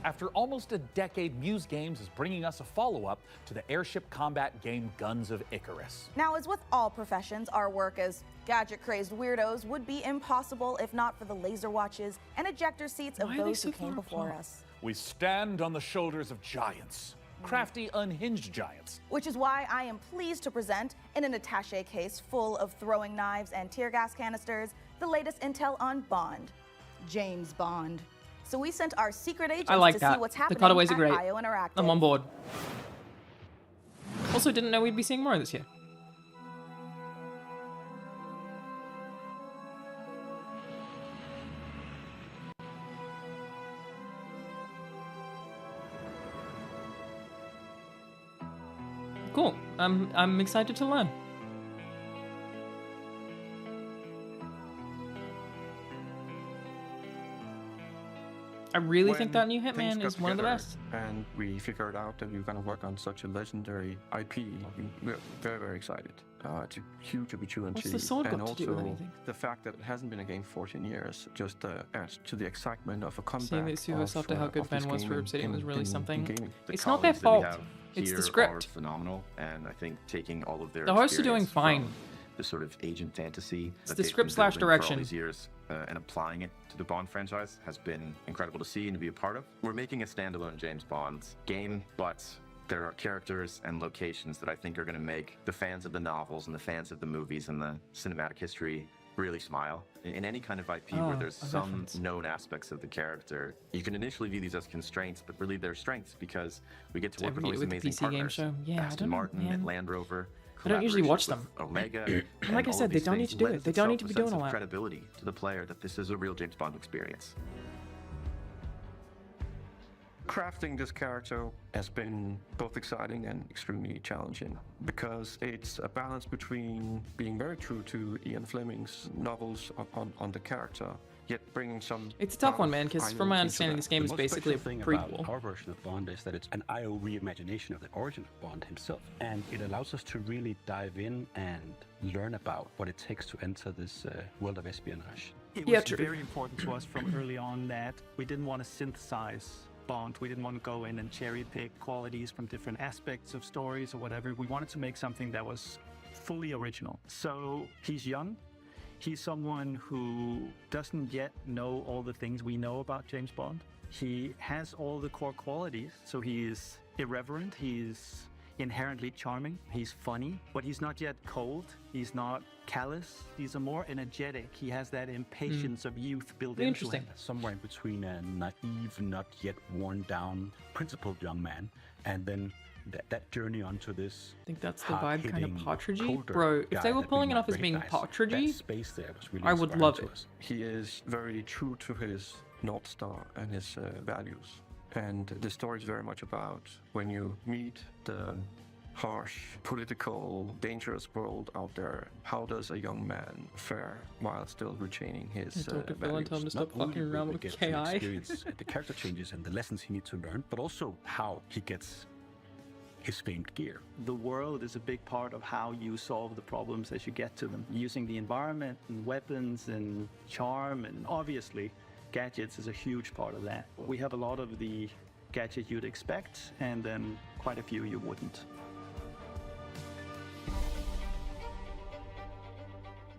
After almost a decade, Muse Games is bringing us a follow-up to the airship combat game Guns of Icarus. Now, as with all professions, our work as gadget-crazed weirdos would be impossible if not for the laser watches and ejector seats of those who came before us. We stand on the shoulders of giants. Crafty, unhinged giants. Which is why I am pleased to present, in an attaché case full of throwing knives and tear gas canisters, the latest intel on Bond. James Bond. So we sent our secret agents to see what's happening the cutaways at are great. IO Interactive. I'm on board. Also, didn't know we'd be seeing more of this year. Cool. I'm excited to learn. I really think that new Hitman is one of the best. And we figured out that we were going to work on such a legendary IP. We're very, very excited. It's a huge opportunity. What's the sword and got to also do with anything? the fact that it hasn't been a game 14 years just adds to the excitement of a comeback. Seeing it to us after how good Ben was for Obsidian was really something. gaming. It's not their fault. It's the script. Are phenomenal, and I think taking all of their The hosts are doing experience fine. from the sort of agent fantasy It's that the they've script been slash building for all direction. these years and applying it to the Bond franchise has been incredible to see and to be a part of. We're making a standalone James Bond game, but there are characters and locations that I think are going to make the fans of the novels and the fans of the movies and the cinematic history really smile. In any kind of IP where there's some known aspects of the character, you can initially view these as constraints, but really they're strengths because we get to work with all these amazing PC game partners. show. Yeah, I Aston don't know, Martin man. and Land Rover. I don't usually watch collaborations them. with Omega. And like I said, they don't need to do it. They don't need to be doing all that. Credibility to the player that this is a real James Bond experience. Crafting this character has been both exciting and extremely challenging because it's a balance between being very true to Ian Fleming's novels on the character, yet bringing some... It's a tough one, man, because from my understanding, this game is basically a prequel. Our version of Bond is that it's an IO reimagination of the origin of Bond himself, and it allows us to really dive in and learn about what it takes to enter this world of espionage. It was very important to us from early on that we didn't want to synthesize Bond. We didn't want to go in and cherry pick qualities from different aspects of stories or whatever. We wanted to make something that was fully original. So he's young. He's someone who doesn't yet know all the things we know about James Bond. He has all the core qualities. So he is irreverent. He's inherently charming. He's funny, but he's not yet cold. He's not callous. He's a more energetic. He has that impatience of youth built into him. Somewhere in between a naive, not yet worn down, principled young man, and then that journey onto this. I think that's the vibe, kind of Partridgey. Bro, if they were pulling it off as being Partridgey, space there was really I would love it. He is very true to his North Star and his values. And the story is very much about when you meet the harsh, political, dangerous world out there, how does a young man fare while still retaining his values? Tell him to stop fucking around with KI. The character changes and the lessons he needs to learn, but also how he gets his famed gear. The world is a big part of how you solve the problems as you get to them. Using the environment and weapons and charm, and obviously gadgets is a huge part of that. We have a lot of the gadgets you'd expect, and then quite a few you wouldn't.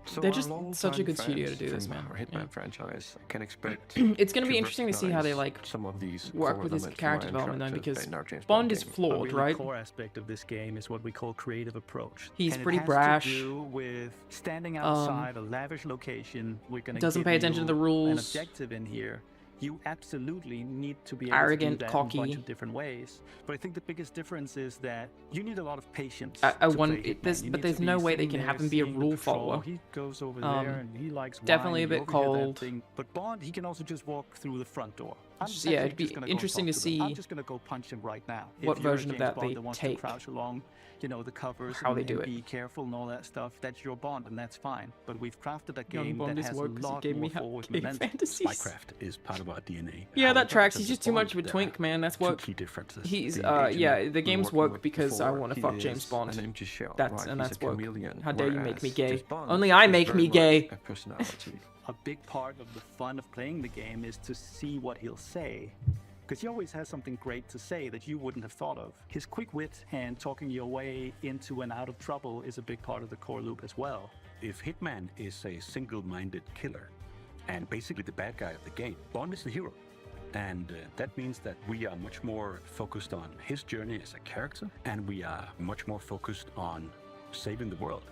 So They're just such a good studio to do this, man. Our Hitman franchise can expect. It's going to be interesting to see how they like some of these work with his character development, though, because Bond is flawed, right? The core aspect of this game is what we call creative approach. He's and pretty it has brash. To do with standing outside a lavish location. We're going to doesn't pay attention to the rules. An objective in here. You absolutely need to be able arrogant, to do that cocky, in a bunch of different ways. But I think the biggest difference is that you need a lot of patience. There's no way they can have him be a rule follower. He goes over there and he likes definitely wine, a bit cold. But Bond, he can also just walk through the front door. Yeah, it'd be interesting to see. I'm just gonna go punch him right now. What version of that they take. To crouch along, you know, the covers. How they do it. Be careful and all that stuff. That's your Bond, and that's fine. But we've crafted a game Bond that has a lot more forward momentum. Spycraft is part of our DNA. Yeah, that tracks. He's just too much of a twink, man. That's what. Key differences. He's yeah. The games work because I want to fuck James Bond. That's what. How dare you make me gay? Only I make me gay. A big part of the fun of playing the game is to see what he'll say. Because he always has something great to say that you wouldn't have thought of. His quick wit and talking your way into and out of trouble is a big part of the core loop as well. If Hitman is a single-minded killer and basically the bad guy of the game, Bond is the hero. And that means that we are much more focused on his journey as a character, and we are much more focused on saving the world.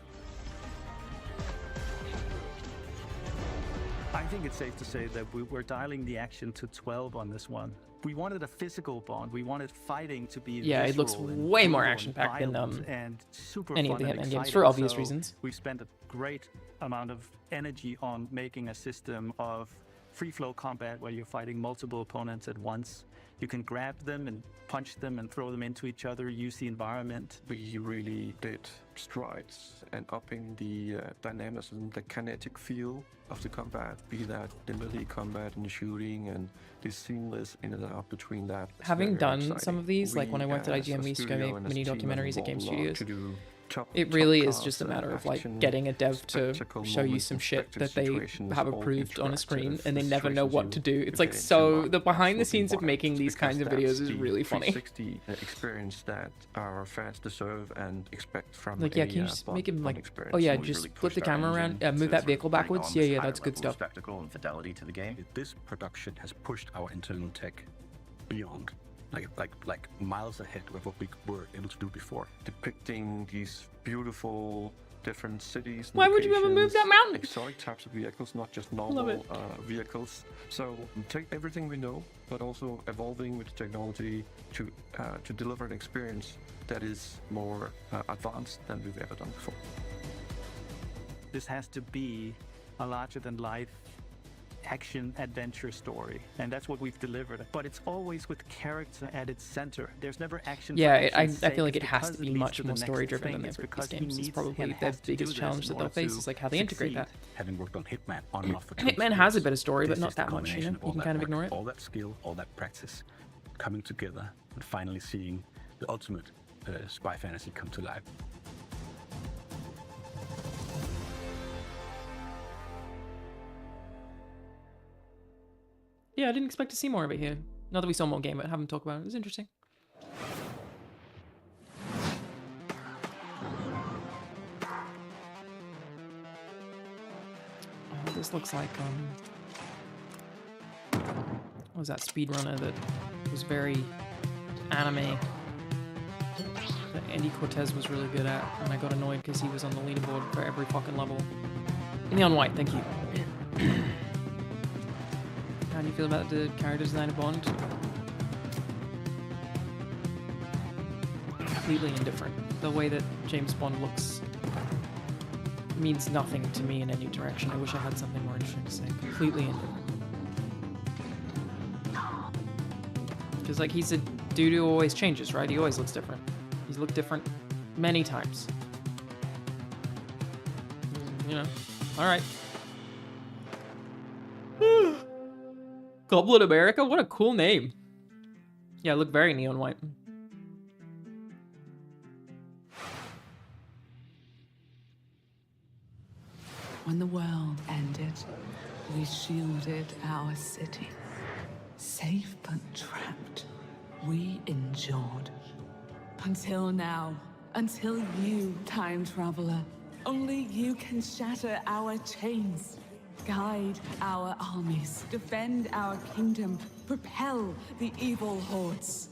I think it's safe to say that we're dialing the action to 12 on this one. We wanted a physical Bond. We wanted fighting to be it looks way more action-packed than and super any fun of the and Hitman games exciting. for obvious So reasons. We've spent a great amount of energy on making a system of free-flow combat where you're fighting multiple opponents at once. You can grab them and punch them and throw them into each other, use the environment. We really did strides and upping the dynamism, the kinetic feel of the combat, be that the melee combat and the shooting and the seamless in and out between that. Having done some of these, like when I went to IGN, we used to go make mini documentaries at game studios. It really is just a matter of like getting a dev to show you some shit that they have approved on a screen and they never know what to do. It's like, so the behind the scenes of making these kinds of videos is really funny. 360 experience that our fans deserve and expect from like, yeah, can you just make him like, oh yeah, just flip the camera around, move that vehicle backwards. Yeah, that's good stuff. Spectacle and fidelity to the game. This production has pushed our internal tech beyond. Like miles ahead of what we were able to do before. Depicting these beautiful different cities. Why would you ever move that mountain? Exotic types of vehicles, not just normal vehicles. So take everything we know, but also evolving with technology to deliver an experience that is more advanced than we've ever done before. This has to be a larger-than-life action adventure story, and that's what we've delivered. But it's always with character at its center. There's never action. Yeah, I feel like it has to be much more story driven than the previous games. It's probably their biggest challenge that they'll face is like how they integrate that. Having worked on Hitman on and off for Hitman has a bit of story, but not that much, you know? You can kind of ignore it. All that skill, all that practice coming together and finally seeing the ultimate spy fantasy come to life. Yeah, I didn't expect to see more of it here. Not that we saw more game, but have them talk about it. It was interesting. Oh, this looks like what was that speedrunner that was very anime that Andy Cortez was really good at, and I got annoyed because he was on the leaderboard for every fucking level. Neon White, thank you. How do you feel about the character design of Bond? Completely indifferent. The way that James Bond looks means nothing to me in any direction. I wish I had something more interesting to say. Completely indifferent. Because, like, he's a dude who always changes, right? He always looks different. He's looked different many times. You know? Alright. Goblet America? What a cool name. Yeah, look very neon white. When the world ended, we shielded our city. Safe but trapped, we endured. Until now, until you, time traveler. Only you can shatter our chains. Guide our armies, defend our kingdom, propel the evil hordes.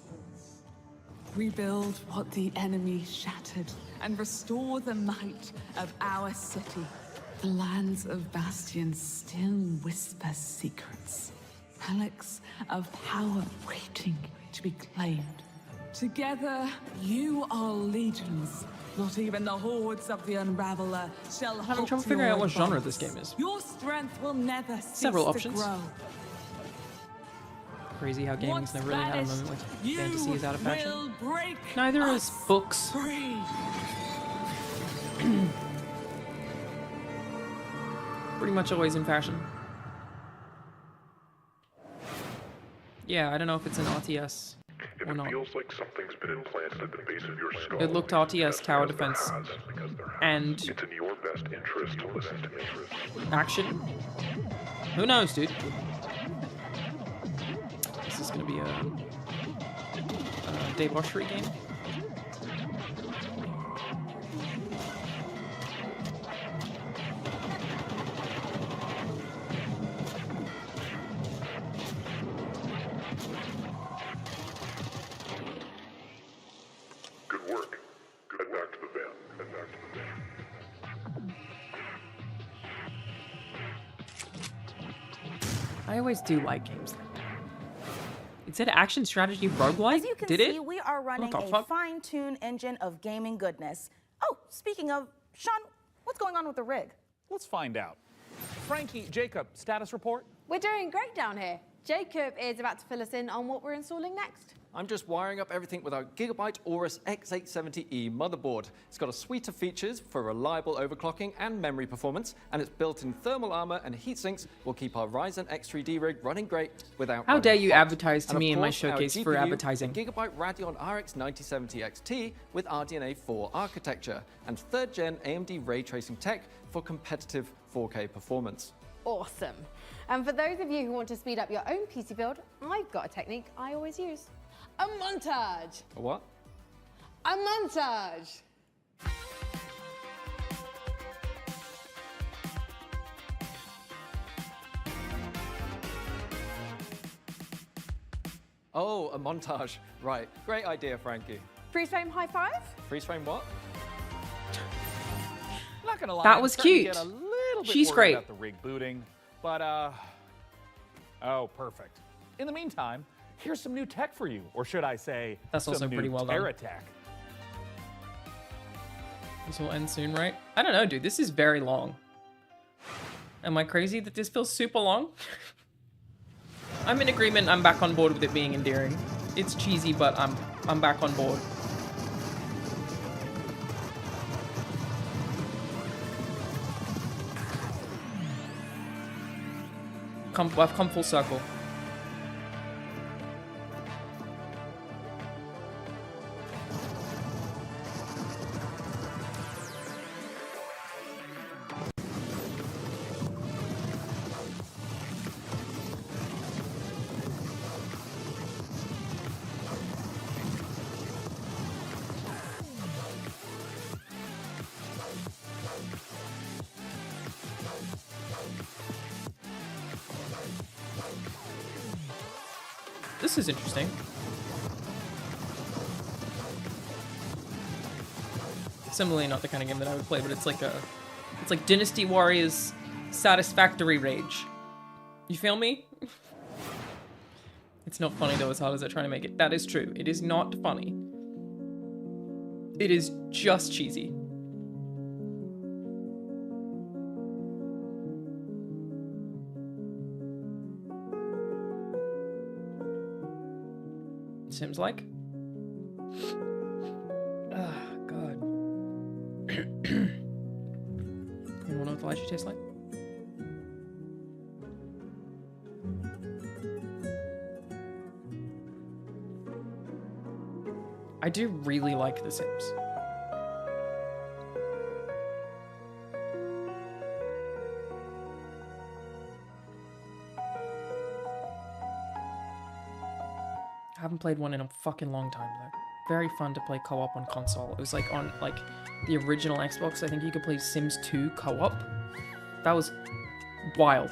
Rebuild what the enemy shattered, and restore the might of our city. The lands of Bastion still whisper secrets. Relics of power waiting to be claimed. Together, you are legions. Not even the hordes of the Unraveler shall I'm having halt trouble figuring out what your genre advance. this game is. Your strength will never cease Several to options. grow. Crazy how gaming's never really had a moment where You fantasy is out of fashion. will break Neither is books. free. Pretty much always in fashion. Yeah, I don't know if it's an RTS or not. Feels like something's been implanted at the base of your skull. It looked RTS tower defense and It's in your best interest to listen to me. action. Who knows, dude? Is this gonna be a debauchery game? Good work. Head back to the van. Head back to the van. I always do like games like that. It said action strategy roguelike? As you can Did see, it? we are running What the a fuck? fine-tuned engine of gaming goodness. Oh, speaking of, Sean, what's going on with the rig? Let's find out. Frankie, Jacob, status report? We're doing great down here. Jacob is about to fill us in on what we're installing next. I'm just wiring up everything with our Gigabyte Aorus X870E motherboard. It's got a suite of features for reliable overclocking and memory performance, and its built-in thermal armor and heat sinks will keep our Ryzen X3D rig running great without How running dare you hot. advertise to And of me in my course, our showcase for GPU, advertising. the Gigabyte Radeon RX 9070 XT with RDNA 4 architecture, and 3rd gen AMD ray tracing tech for competitive 4K performance. Awesome. And for those of you who want to speed up your own PC build, I've got a technique I always use. A montage. A what? A montage. Oh, a montage. Right. Great idea, Frankie. Freeze frame high five. Freeze frame what? Not gonna lie, That I'm was starting to cute. get a little bit She's worried great. about the rig booting, but oh, perfect. In the meantime, here's some new tech for you, or should I say, That's some also new pretty well done. Terra tech. This will end soon, right? I don't know, dude. This is very long. Am I crazy that this feels super long? I'm in agreement. I'm back on board with it being endearing. It's cheesy, but I'm back on board. I've come full circle. This is interesting. Similarly, not the kind of game that I would play, but it's like Dynasty Warriors Satisfactory Rage. You feel me? It's not funny though, as hard as they're trying to make it. That is true. It is not funny. It is just cheesy. Seems like. Ah, God. Anyone know what the lychee tastes like? I do really like The Sims. I haven't played one in a fucking long time though. Very fun to play co-op on console. It was like on like the original Xbox. I think you could play Sims 2 co-op. That was wild.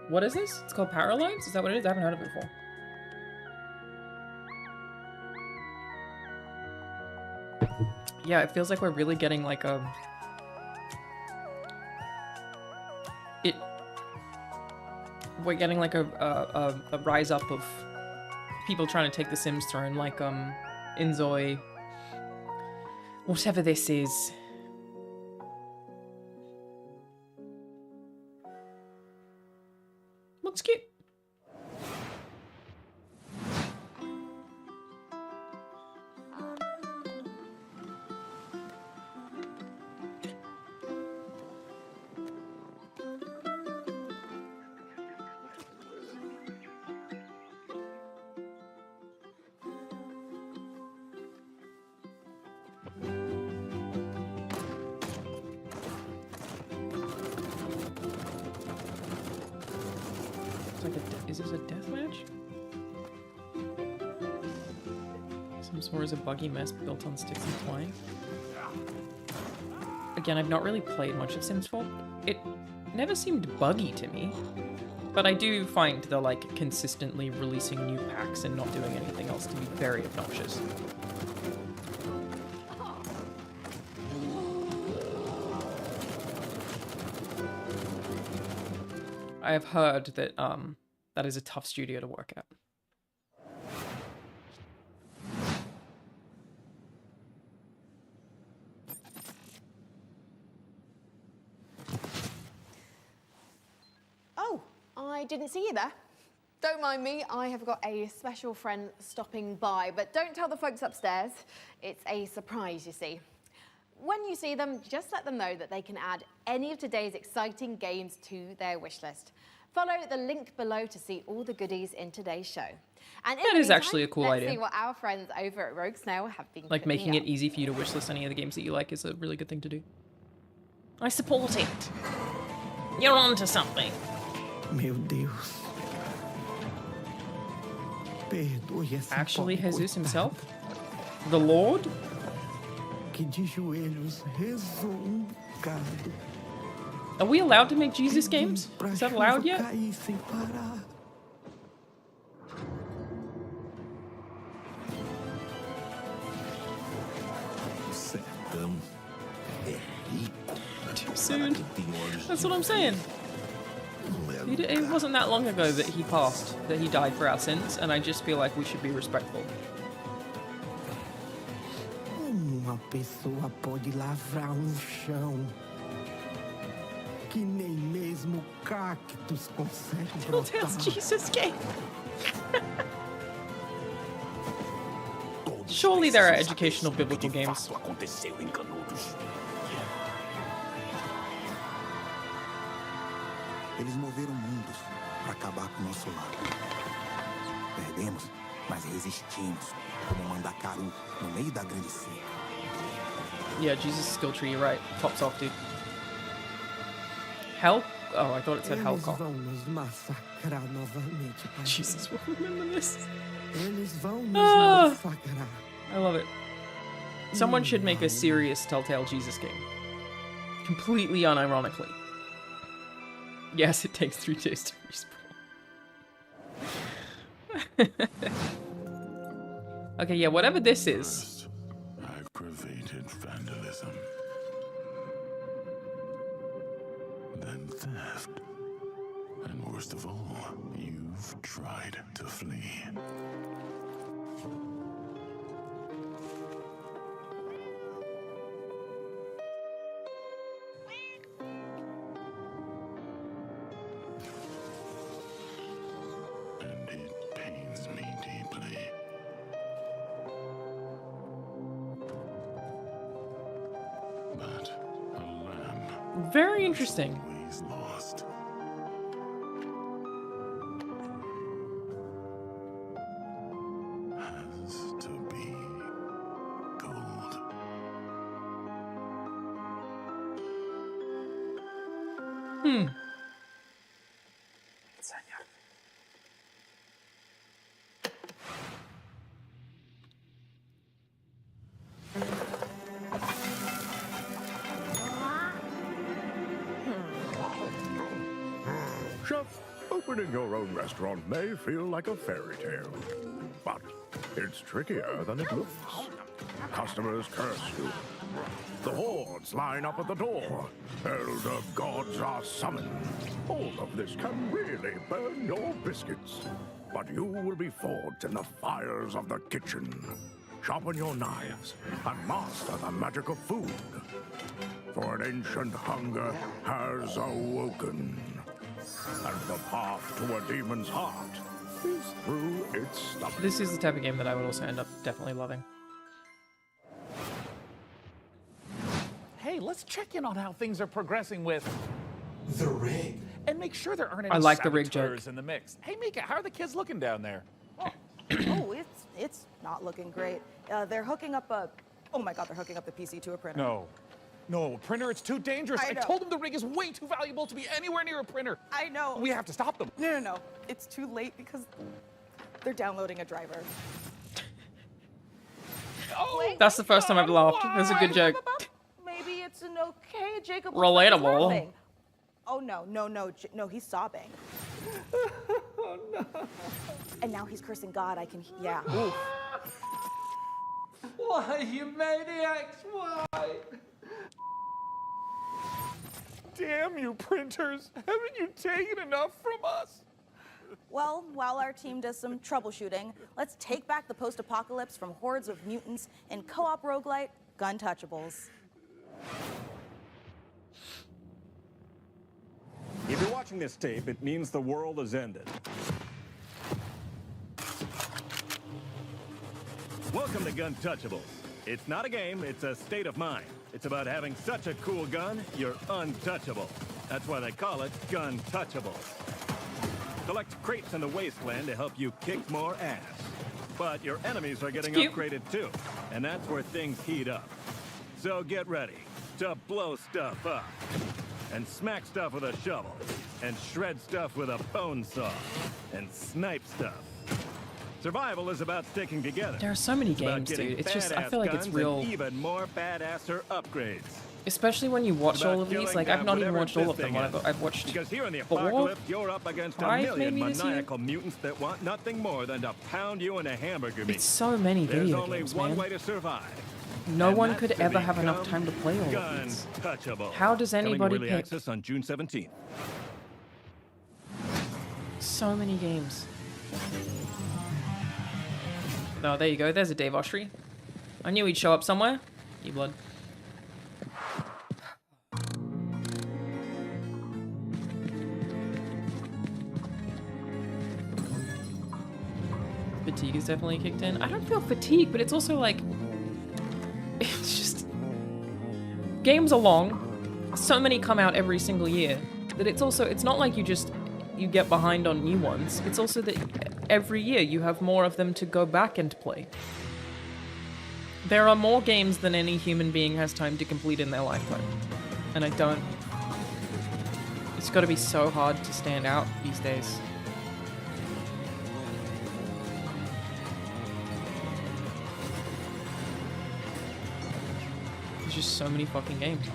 What is this? It's called Paralives? Is that what it is? I haven't heard of it before. Yeah, it feels like we're really getting like a... We're getting like a rise up of people trying to take the Sims throne, like Inzoi, whatever this is. Looks cute. Is this a death match? Sims 4 is a buggy mess built on sticks and twine. Again, I've not really played much of Sims 4. It never seemed buggy to me, but I do find the like consistently releasing new packs and not doing anything else to be very obnoxious. I have heard that that is a tough studio to work at. Oh, I didn't see you there. Don't mind me, I have got a special friend stopping by, but don't tell the folks upstairs. It's a surprise, you see. When you see them, just let them know that they can add any of today's exciting games to their wish list. Follow the link below to see all the goodies in today's show. And that is actually a cool idea. Let's see what our friends over at Rogue Snail have been like making up. it easy for you to wishlist any of the games that you like is a really good thing to do. I support it. You're onto something. Meu Deus. Actually, Jesus himself? The Lord? Que de joelhos rezou bocado. Are we allowed to make Jesus games? Is that allowed yet? Too soon. That's what I'm saying. It wasn't that long ago that he passed, that he died for our sins, and I just feel like we should be respectful. Uma pessoa pode lavrar chão. que nem mesmo cactos consegue Telltale's Jesus game. Surely there are educational biblical games. Eles moveram mundos para acabar com o nosso lado. Perdemos, mas resistimos, como um mandacaru no meio da grande seca. Yeah, Jesus skill tree, you're right. Pops off, dude. Hell? Oh, I thought it said Eles Hellcock. vão nos massacrar novamente, pai. Jesus, we'll remember this. Eles vão nos massacrar. I love it. Someone should make a serious Telltale Jesus game. Completely unironically. Yes, it takes 3 days to respawn. Okay, yeah, whatever this is. Aggravated vandalism. Then theft. And worst of all, you've tried to flee. And it pains me deeply. But a lamb Very interesting. is lost. Has to be gold. Hmm. Chef, opening your own restaurant may feel like a fairy tale, but it's trickier than it looks. Customers curse you. The hordes line up at the door. Elder gods are summoned. All of this can really burn your biscuits. But you will be forged in the fires of the kitchen. Sharpen your knives and master the magic of food. For an ancient hunger has awoken. And the path to a demon's heart is through its stomach. This is the type of game that I would also end up definitely loving. Hey, let's check in on how things are progressing with The rig. and make sure there aren't any I like the rig saboteurs joke. in the mix. Hey, Mika, how are the kids looking down there? Oh, it's not looking great. They're hooking up a. Oh my God, they're hooking up the PC to a printer. No, printer, it's too dangerous. I I know. told them the rig is way too valuable to be anywhere near a printer. I know. We have to stop them. No. It's too late because they're downloading a driver. Oh, That's the first time I've laughed. That's a good joke. Maybe it's an okay Jacob. Relatable. Laughing. Oh no, he's sobbing. Oh no. And now he's cursing God. I can, yeah. Why, you maniacs? Why? Damn you, printers. Haven't you taken enough from us? Well, while our team does some troubleshooting, let's take back the post-apocalypse from hordes of mutants in co-op roguelite Guntouchables. If you're watching this tape, it means the world has ended. Welcome to Guntouchables. It's not a game, it's a state of mind. It's about having such a cool gun, you're untouchable. That's why they call it Guntouchables. Collect crates in the wasteland to help you kick more ass. But your enemies are getting upgraded too, and that's where things heat up. So get ready to blow stuff up, and smack stuff with a shovel, and shred stuff with a bone saw, and snipe stuff. Survival is about sticking together. There are so many It's about games, getting dude. It's just, I badass feel like it's guns real. and even more badasser upgrades. Especially when you watch About all of these. killing, Like, I've not even whatever watched all of this them. thing is. I've watched Because here in the 4, apocalypse, you're up against a 5 million maybe this year? maniacal mutants that want nothing more than to pound you into hamburger meat. It's so many There's video only games, one man. way to survive. No and one that's could to ever have enough become time to play all of these. Guntouchable. How does Coming to anybody early pick access on June 17th. so many games? Oh, there you go. There's a Dave Oshry. I knew he'd show up somewhere. You blood. Fatigue has definitely kicked in. I don't feel fatigue, but it's also like... It's just... Games are long. So many come out every single year. That it's also... It's not like you get behind on new ones. It's also that every year you have more of them to go back and play. There are more games than any human being has time to complete in their lifetime. And I don't... It's gotta be so hard to stand out these days. There's just so many fucking games.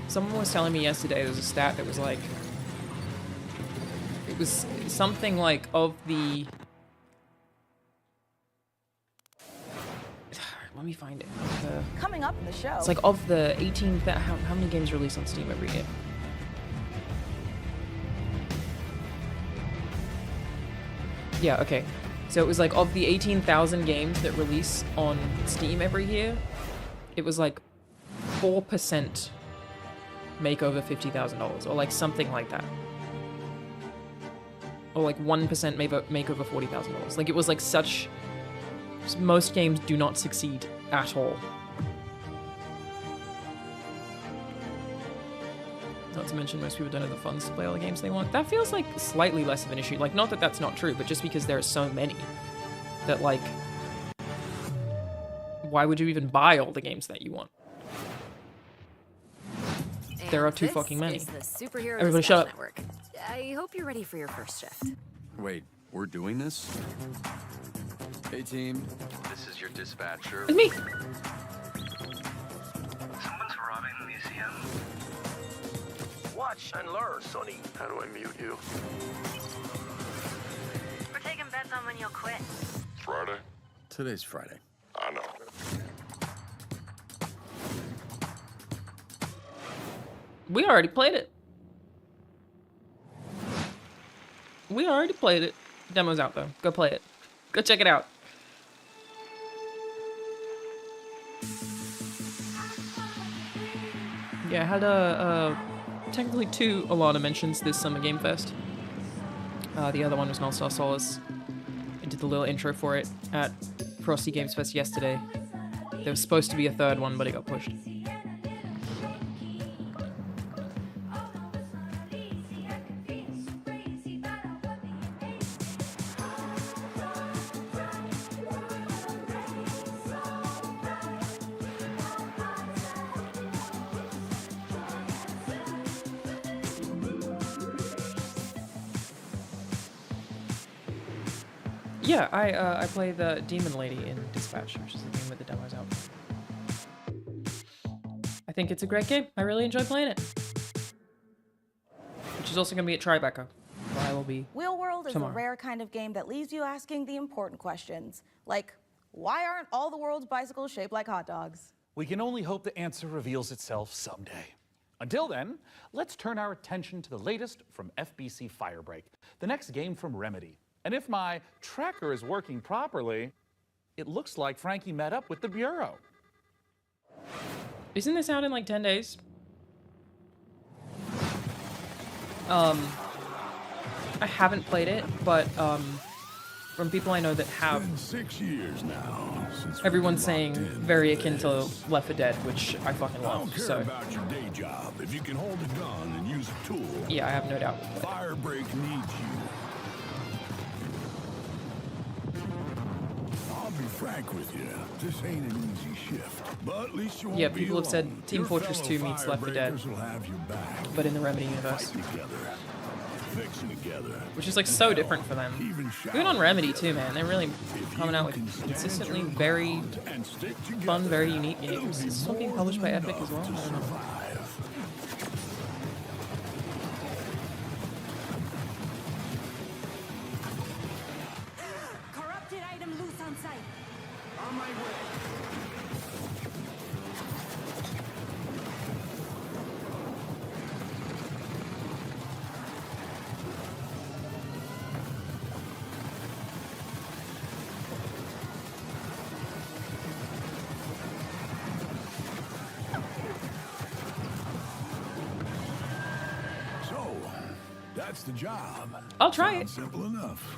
Someone was telling me yesterday there was a stat that was like... It was something like of the... Let me find it. Coming up in the show. It's like of the 18... How many games release on Steam every year? Yeah, okay. So it was like of the 18,000 games that release on Steam every year, it was like 4% make over $50,000 or like something like that. Or like 1% make over $40,000. Like it was like such... Most games do not succeed at all. Not to mention most people don't have the funds to play all the games they want. That feels like slightly less of an issue. Like, not that that's not true, but just because there are so many that, like, why would you even buy all the games that you want? There are too fucking many. Is the Superhero Everybody Dispatch shut up. Network. I hope you're ready for your first shift. Wait, we're doing this? Hey team, this is your dispatcher. It's me! Someone's robbing the museum. Watch and learn, Sonny. How do I mute you? We're taking bets on when you'll quit. Friday? Today's Friday. I know. We already played it. We already played it. Demo's out though. Go play it. Go check it out. Yeah, I had technically 2 Alanah mentions this Summer Game Fest. The other one was Non-Star Solace. I did the little intro for it at Frosty Games Fest yesterday. There was supposed to be a 3rd one, but it got pushed. Yeah, I play the Demon Lady in Dispatch, which is the game with the demos out. I think it's a great game. I really enjoy playing it. Which is also going to be at Tribeca, where I will be Wheel World is tomorrow. a rare kind of game that leaves you asking the important questions, like, why aren't all the world's bicycles shaped like hot dogs? We can only hope the answer reveals itself someday. Until then, let's turn our attention to the latest from FBC Firebreak, the next game from Remedy. And if my tracker is working properly, it looks like Frankie met up with the Bureau. Isn't this out in like 10 days? I haven't played it, but from people I know that have, 6 years now since everyone's saying very akin to Left 4 Dead, which I fucking I don't love. care So about your day job if you can hold a gun and use a tool. yeah, I have no doubt. Firebreak needs you. I'll be frank with you, this ain't an easy shift, but at least you won't Yeah, be people have said alone. Team Your Fortress fellow 2 meets Left 4 Dead, Firebreakers will have your back. but in the Remedy universe. Fight together, fixing together. Which is like so different for them. Even on Remedy too, man. They're really coming out with consistently very fun, very unique games. Is this one being published by Epic as well? I don't know. Corrupted item loose on site. On my way. So, that's the job. I'll try it. Simple enough.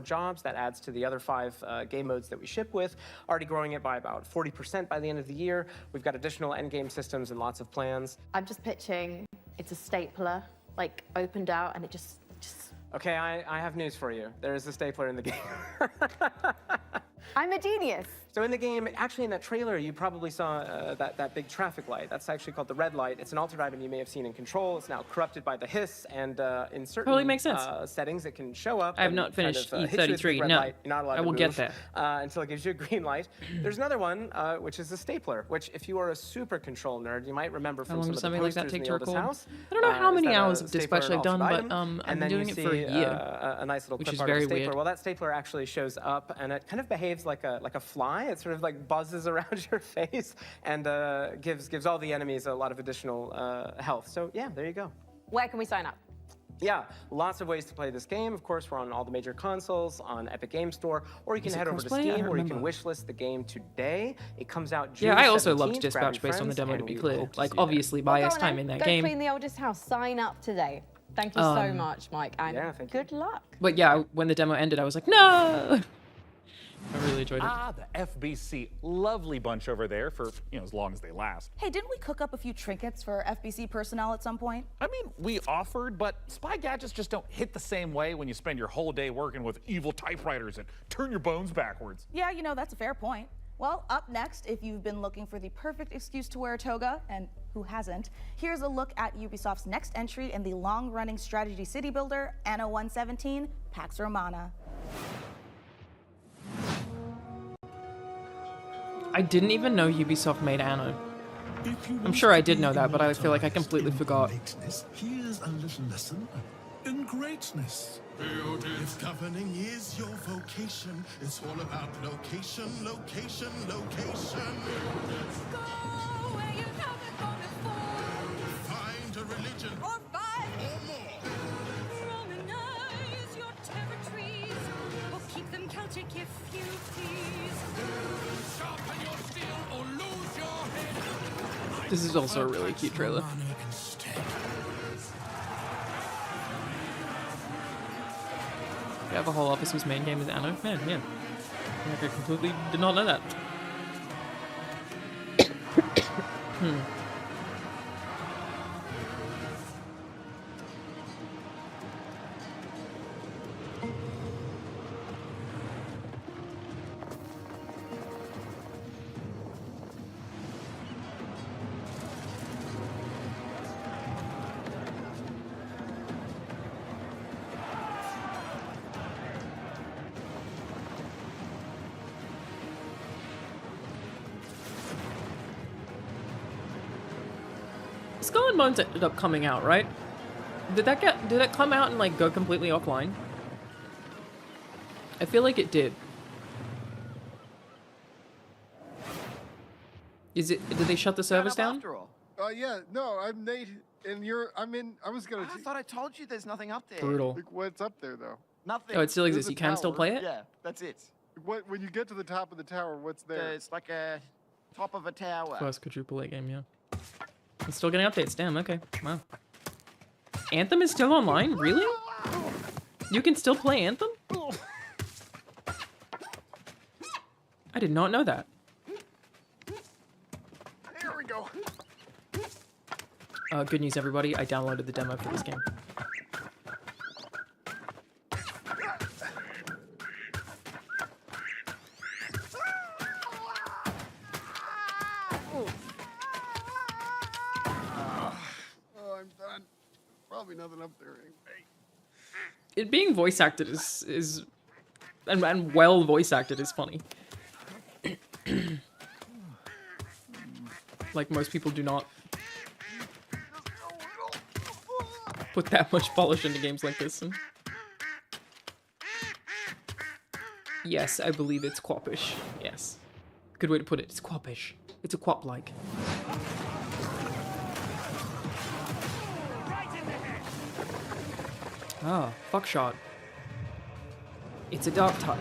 more jobs. That adds to the other 5 game modes that we ship with, already growing it by about 40% by the end of the year. We've got additional endgame systems and lots of plans. I'm just pitching, it's a stapler, like opened out, and it just Okay, I have news for you. There is a stapler in the game. I'm a genius. So in the game, actually in that trailer, you probably saw that big traffic light. That's actually called the red light. It's an altered item you may have seen in Control. It's now corrupted by the hiss, and in certain Totally makes sense. Settings, it can show up. I have and not finished kind of, hit you with a big E33. red No, light. You're not allowed I to will get move, that. until it gives you a green light. There's another one, which is a stapler, which if you are a super Control nerd, you might remember How from long some does of the something like that posters in take the to oldest record? house. I don't know how Is many that hours a of stapler Dispatch and I've done, altered but item? I'm And then doing you it for a see, year, a nice little which clip is art of very a stapler. weird. Well, that stapler actually shows up, and it kind of behaves like a fly. It sort of like buzzes around your face and gives all the enemies a lot of additional health. So yeah, there you go. Where can we sign up? Yeah, lots of ways to play this game. Of course, we're on all the major consoles, on Epic Game Store, or you can Is it head over to crossplay? I Steam, don't or you can remember. wishlist the game today. It comes out June Yeah, I also 17th. loved Grab Dispatch your based on the friends, demo, to and be we clear. hope to Like, see you there. obviously, Well, go biased on time then. in that Go game. clean the oldest house. Sign up today. Thank you so much, Mike, and good luck. But yeah, when the demo ended, I was like, no! I really enjoyed it. Ah, the FBC. Lovely bunch over there for, as long as they last. Hey, didn't we cook up a few trinkets for FBC personnel at some point? I mean, we offered, but spy gadgets just don't hit the same way when you spend your whole day working with evil typewriters and turn your bones backwards. Yeah, that's a fair point. Well, up next, if you've been looking for the perfect excuse to wear a toga, and who hasn't, here's a look at Ubisoft's next entry in the long-running strategy city builder, Anno 117, Pax Romana. I didn't even know Ubisoft made Anno. I'm sure I did know that, but I feel like I completely forgot. Here's a little lesson in greatness. If governing is your vocation, it's all about location, location, location. Go where you haven't gone before. Find a religion Or five. or more. Romanize your territories. Or keep them Celtic if you please. Sharpen your steel or lose your head. This is also a really cute trailer. You have a whole office whose main game is Anno? Man, yeah. Like, I completely did not know that. Skull and Bones ended up coming out, right? Did that come out and like go completely offline? I feel like it did. Did they shut the servers down? After all. Yeah, no, I'm Nate, and I was gonna. I thought I told you there's nothing up there. Brutal. Like, what's up there though? Nothing. Oh, it still There's exists. a You can still tower. play it? Yeah, that's it. What when you get to the top of the tower? What's there? It's like a top of a tower. First quadruple A game, yeah. It's still getting updates. Damn, okay. Wow. Anthem is still online? Really? You can still play Anthem? I did not know that. Here we go. Good news, everybody. I downloaded the demo for this game. Oh, I'm done. Probably nothing up there anyway. It being voice acted is and well voice acted is funny. Like most people do not put that much polish into games like this. And yes, I believe it's quappish. Yes. Good way to put it. It's quappish. It's a quap-like. Ah, fuck shot. It's a dark tide.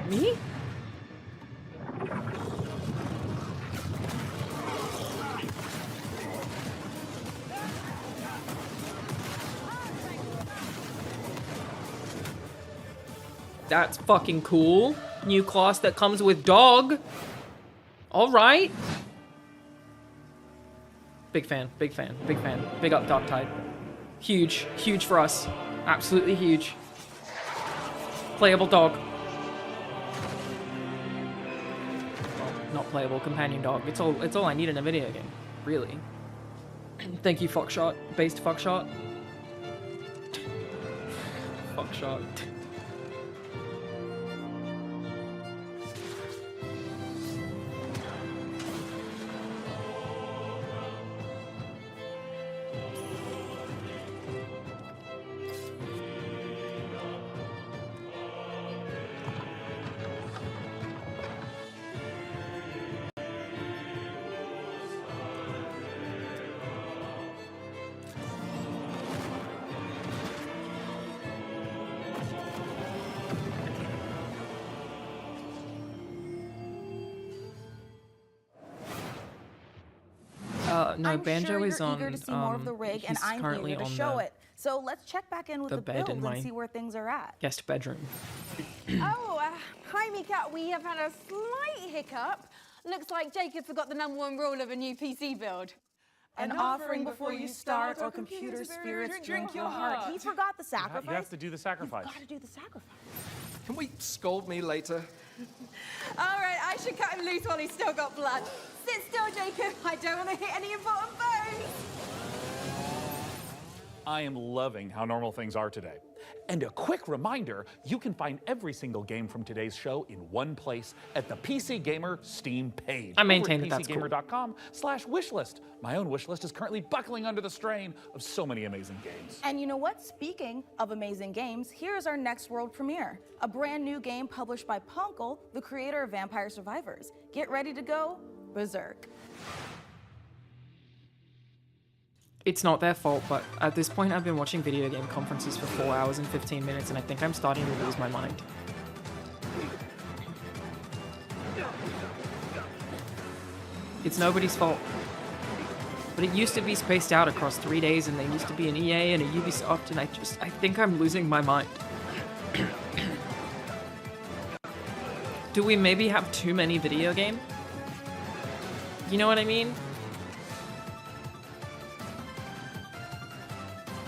Me? That's fucking cool. New class that comes with dog. Alright. Big fan, big fan, big fan. Big up Dark Tide. Huge. Huge for us. Absolutely huge. Playable dog. Well, not playable, companion dog. It's all I need in a video game. Really. Thank you, Fuckshot. Based Fuckshot. Fuckshot. No, Banjo is on. Eager to see more of the rig, and I'm eager to show it. So let's check back in with the build and see where things are at. Guest bedroom. Hi, Mika. We have had a slight hiccup. Looks like Jacob forgot the #1 rule of a new PC build. An offering before you start, or computer spirits drink your heart. He forgot the sacrifice. You have to do the sacrifice. You've got to do the sacrifice. Can we scold me later? All right, I should cut him loose while he's still got blood. Sit still, Jacob. I don't want to hit any important bones. I am loving how normal things are today. And a quick reminder, you can find every single game from today's show in one place at the PC Gamer Steam page. I maintain that that's cool. PCGamer.com/wishlist. My own wishlist is currently buckling under the strain of so many amazing games. And you know what? Speaking of amazing games, here's our next world premiere. A brand new game published by Punkle, the creator of Vampire Survivors. Get ready to go berserk. It's not their fault, but at this point I've been watching video game conferences for 4 hours and 15 minutes and I think I'm starting to lose my mind. It's nobody's fault. But it used to be spaced out across 3 days and there used to be an EA and a Ubisoft and I think I'm losing my mind. Do we maybe have too many video games? You know what I mean?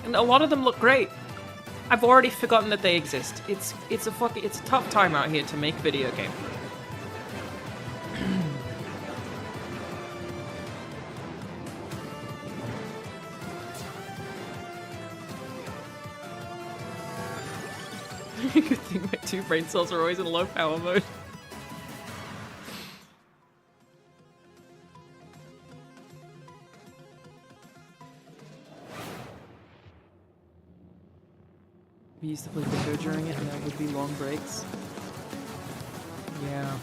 And a lot of them look great. I've already forgotten that they exist. It's a tough time out here to make video game. Good thing my 2 brain cells are always in low power mode. We used to play bingo during it and there would be long breaks. Yeah.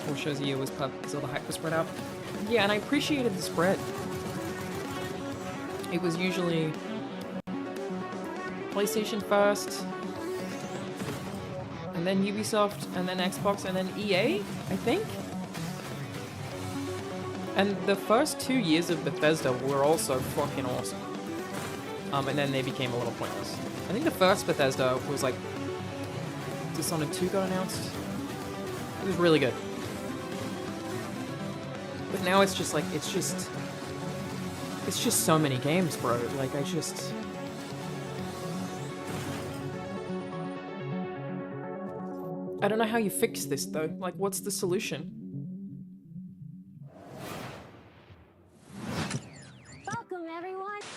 Four shows a year was pub because all the hype was spread out. Yeah, and I appreciated the spread. It was usually PlayStation first, and then Ubisoft, and then Xbox, and then EA, I think? And the first 2 years of Bethesda were also fucking awesome. And then they became a little pointless. I think the first Bethesda was like... Dishonored 2 got announced. It was really good. But now it's just like, it's just so many games, bro. Like, I don't know how you fix this, though. Like, what's the solution?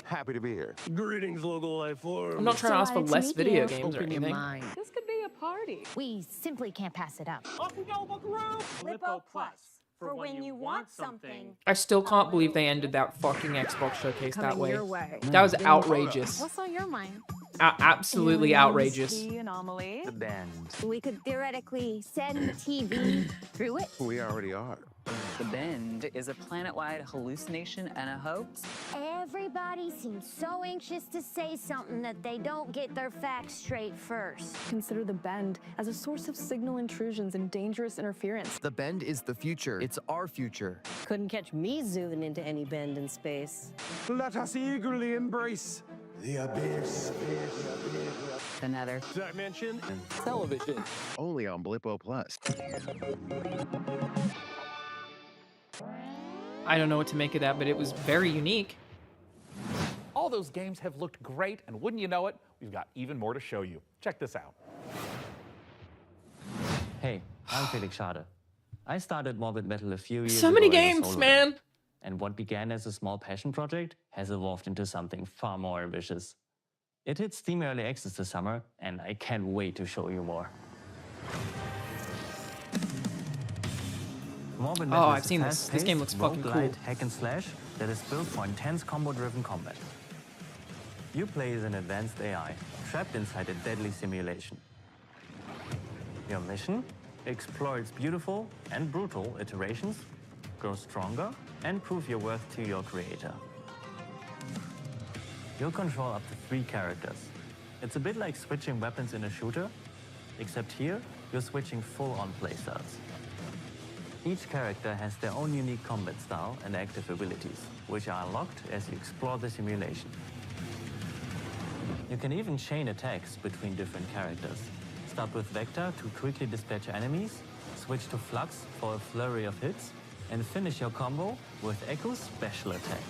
Happy to be here. Greetings, local life form. I'm not trying to ask for less video games or anything. This could be a party. We simply can't pass it up. Off we go, Buckaroo! Lippo Plus. For when you want something. I still can't believe they ended that fucking Xbox showcase that way. That was outrageous. What's on your mind? Absolutely outrageous. Anomaly. The Bend. We could theoretically send the TV through it. We already are. The Bend is a planet-wide hallucination and a hoax. Everybody seems so anxious to say something that they don't get their facts straight first. Consider the Bend as a source of signal intrusions and dangerous interference. The Bend is the future. It's our future. Couldn't catch me zooming into any bend in space. Let us eagerly embrace the abyss. the nether. Dimension. Television. Only on Blippo Plus. I don't know what to make of that, but it was very unique. All those games have looked great, and wouldn't you know it, we've got even more to show you. Check this out. Hey, I'm Felix Schade. I started Morbid Metal a few years ago. So many as a games, solo man. band. And what began as a small passion project has evolved into something far more ambitious. It hit Steam Early Access this summer, and I can't wait to show you more. Morbid Metal I've is a seen this. This game looks fucking cool. roguelite hack and slash that is built for intense combo-driven combat. You play as an advanced AI, trapped inside a deadly simulation. Your mission? Explore its beautiful and brutal iterations, grow stronger, and prove your worth to your creator. You'll control up to 3 characters. It's a bit like switching weapons in a shooter, except here, you're switching full-on playstyles. Each character has their own unique combat style and active abilities, which are unlocked as you explore the simulation. You can even chain attacks between different characters. Start with Vector to quickly dispatch enemies, switch to Flux for a flurry of hits, and finish your combo with Echo's special attack.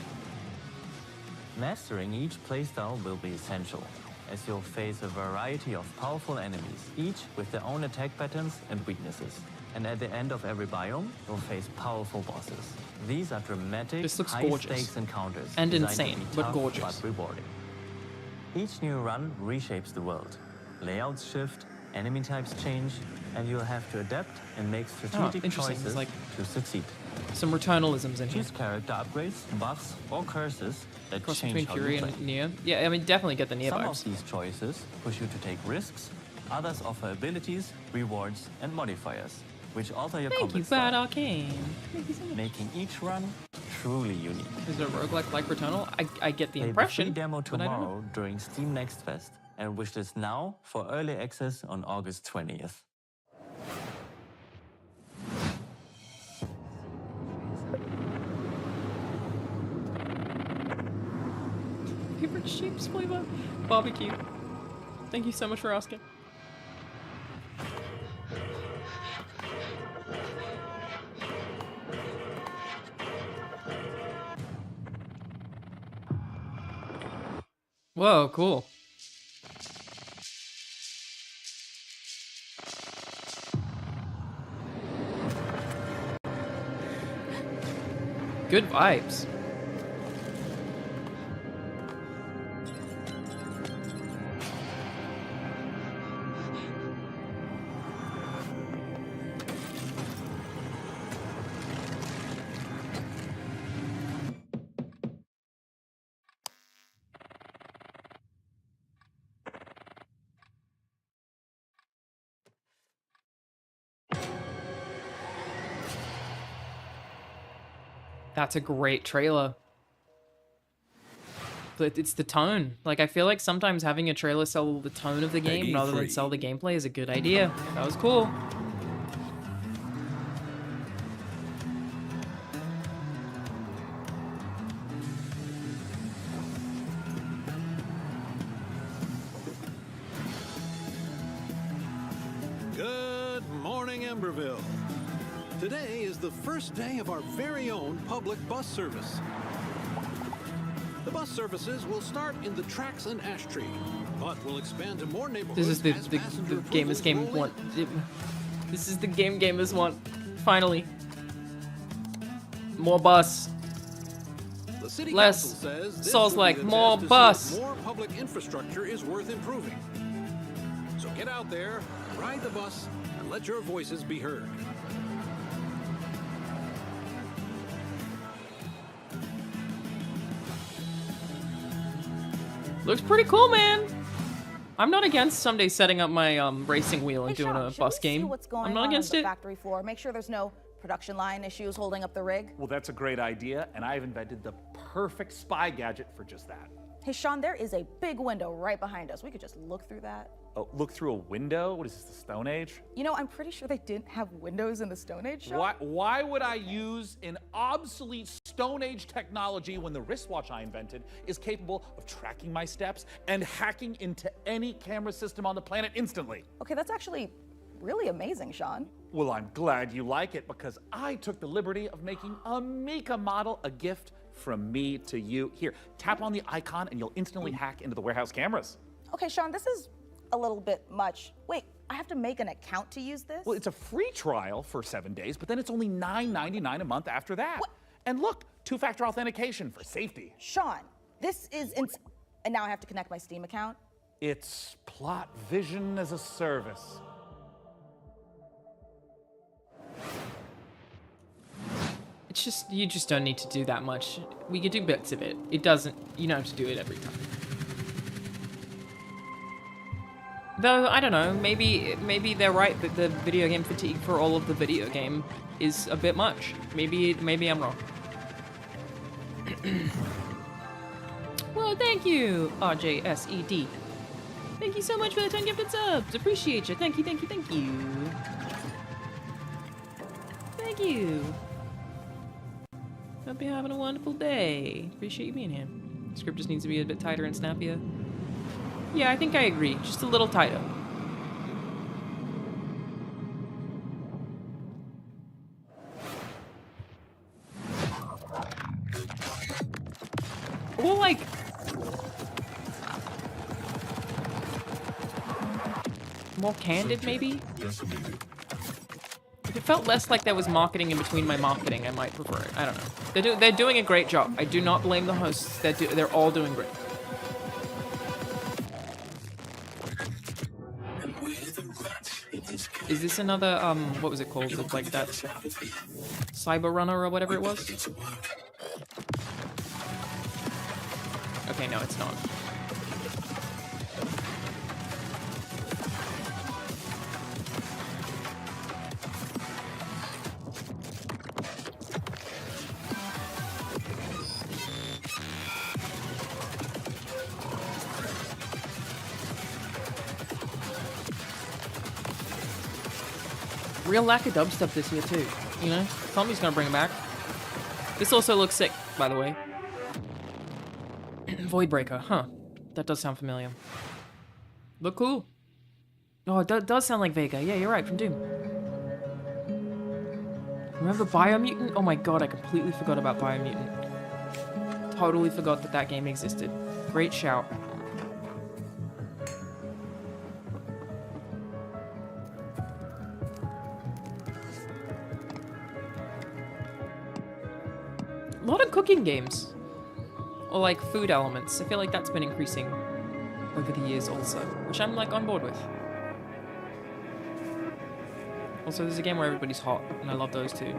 Mastering each playstyle will be essential, as you'll face a variety of powerful enemies, each with their own attack patterns and weaknesses. And at the end of every biome, you'll face powerful bosses. These are dramatic, This looks gorgeous. high-stakes encounters. And designed insane, to be but tough gorgeous. But rewarding. Each new run reshapes the world. Layouts shift, enemy types change, and you'll have to adapt and make strategic interesting. choices It's like to succeed. some Returnalisms in here. Choose character upgrades, buffs, or curses that Cross change between how Fury you play. and Nier. Yeah, I mean, definitely get the Nier Some vibes. of these choices push you to take risks, others offer abilities, rewards, and modifiers, which alter your Thank combat you, style, Bad Arcane. Thank you so much. making each run truly unique. Is it a roguelike like Returnal? I get the Play impression. the free demo but I don't know. tomorrow during Steam Next Fest, and wish this now for early access on August 20th. Favorite sheep's flavor? Barbecue. Thank you so much for asking. Whoa, cool. Good vibes. That's a great trailer. But it's the tone. Like, I feel like sometimes having a trailer sell the tone of the game Peggy rather than 3. sell the gameplay is a good idea. That was cool. Good morning, Emberville. Today is the first day of our very own public bus service. The bus services will start in the tracks and ash tree, but will expand to more neighborhoods. This is the game this game want. This is the game gamers want. Finally. More bus. The city Less council says this Souls will be like the more test to see bus. if more public infrastructure is worth improving. So get out there, ride the bus, and let your voices be heard. Looks pretty cool, man. I'm not against someday setting up my racing wheel and doing a bus game. I'm not against on it. the factory floor. Make sure there's no production line issues holding up the rig. Well, that's a great idea, and I've invented the perfect spy gadget for just that. Hey, Sean, there is a big window right behind us. We could just look through that. look through a window? What is this, the Stone Age? You know, I'm pretty sure they didn't have windows in the Stone Age, Sean. Why would I use an obsolete Stone Age technology when the wristwatch I invented is capable of tracking my steps and hacking into any camera system on the planet instantly? Okay, that's actually really amazing, Sean. Well, I'm glad you like it because I took the liberty of making a Mika model a gift from me to you. Here, tap on the icon and you'll instantly hack into the warehouse cameras. Okay, Sean, this is a little bit much. Wait, I have to make an account to use this? Well, it's a free trial for 7 days, but then it's only $9.99 a month after that. What? And look, two-factor authentication for safety. Sean, this is and now I have to connect my Steam account? It's plot vision as a service. It's just, you just don't need to do that much. We could do bits of it. It doesn't, you don't have to do it every time. Though, I don't know, maybe they're right that the video game fatigue for all of the video game is a bit much. Maybe I'm wrong. Well, thank you, RJSED. Thank you so much for the 10 gifted subs. Appreciate you. Thank you, thank you, thank you. Thank you. Hope you're having a wonderful day. Appreciate you being here. The script just needs to be a bit tighter and snappier. Yeah, I think I agree. Just a little tighter. Or like... more candid, maybe? If it felt less like there was marketing in between my marketing, I might prefer it. I don't know. They're doing a great job. I do not blame the hosts. They're all doing great. Is this another, what was it called? It's like that Cyber Runner or whatever it was? Okay, no, it's not. Real lack of dubstep this year too, you know? Somebody's gonna bring it back. This also looks sick, by the way. Voidbreaker, huh? That does sound familiar. Look cool. Oh, it does sound like Vega. Yeah, you're right, from Doom. Remember Biomutant? Oh my god, I completely forgot about Biomutant. Totally forgot that that game existed. Great shout. A lot of cooking games. Or like food elements. I feel like that's been increasing over the years also, which I'm like on board with. Also, there's a game where everybody's hot, and I love those too.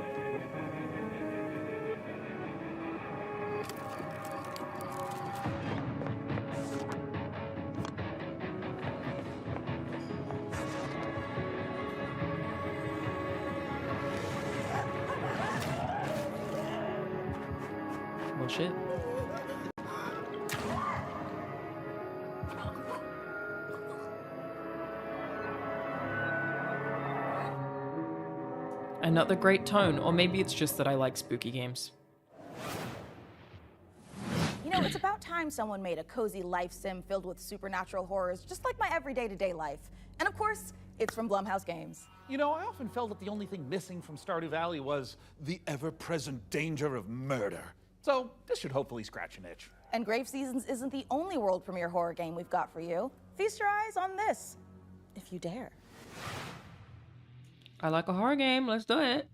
Well, shit. Another great tone, or maybe it's just that I like spooky games. You know, it's about time someone made a cozy life sim filled with supernatural horrors, just like my everyday to-day life. And of course, it's from Blumhouse Games. You know, I often felt that the only thing missing from Stardew Valley was the ever-present danger of murder. So this should hopefully scratch an itch. And Grave Seasons isn't the only world premiere horror game we've got for you. Feast your eyes on this, if you dare. I like a horror game, let's do it.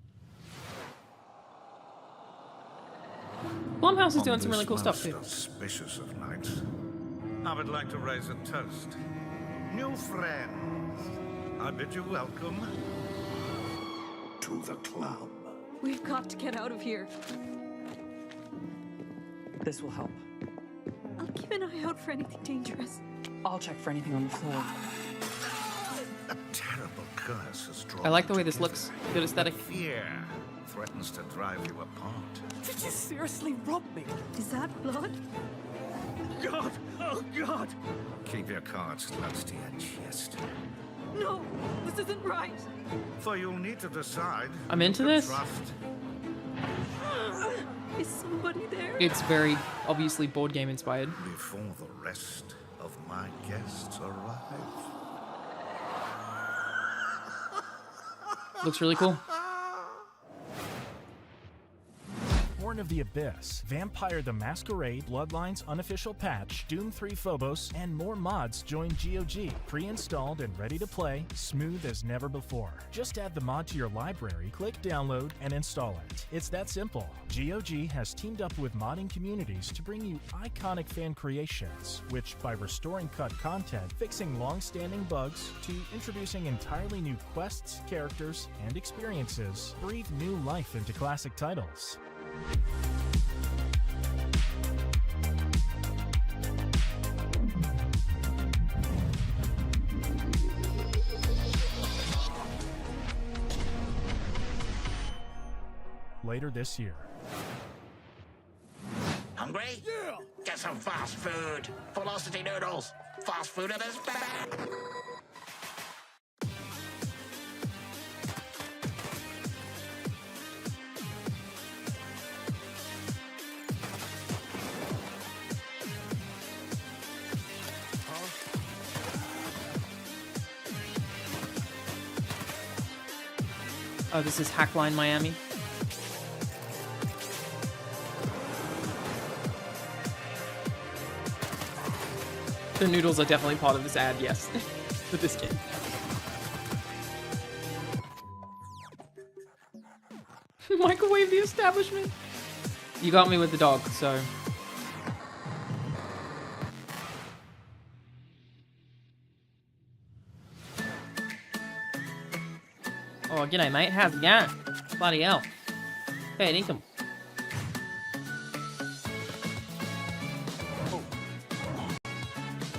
Blumhouse is doing some really cool stuff too. Auspicious of nights, I would like to raise a toast. New friends, I bid you welcome to the club. We've got to get out of here. This will help. I'll keep an eye out for anything dangerous. I'll check for anything on the floor. A terrible curse has drawn I like the way you this together. looks. Good aesthetic. Fear threatens to drive you apart. Did you seriously rob me? Is that blood? God! Oh, God! Keep your cards close to your chest. No, this isn't right. For you'll need to decide. I'm into who to this. Trust. Is somebody there? It's very obviously board game inspired. Before the rest of my guests arrive. Looks really cool. Born of the Abyss, Vampire the Masquerade, Bloodlines Unofficial Patch, Doom 3 Phobos, and more mods join GOG. Pre-installed and ready to play, smooth as never before. Just add the mod to your library, click download, and install it. It's that simple. GOG has teamed up with modding communities to bring you iconic fan creations, which by restoring cut content, fixing long-standing bugs, to introducing entirely new quests, characters, and experiences, breathe new life into classic titles. Later this year. Hungry? Yeah! Get some fast food. Velocity noodles. Fast food at its best. Oh, this is Hackline Miami. The noodles are definitely part of this ad, yes, for this game. Microwave the establishment. You got me with the dog, so. Oh, g'day, mate. How's it going? Bloody hell. Hey, income.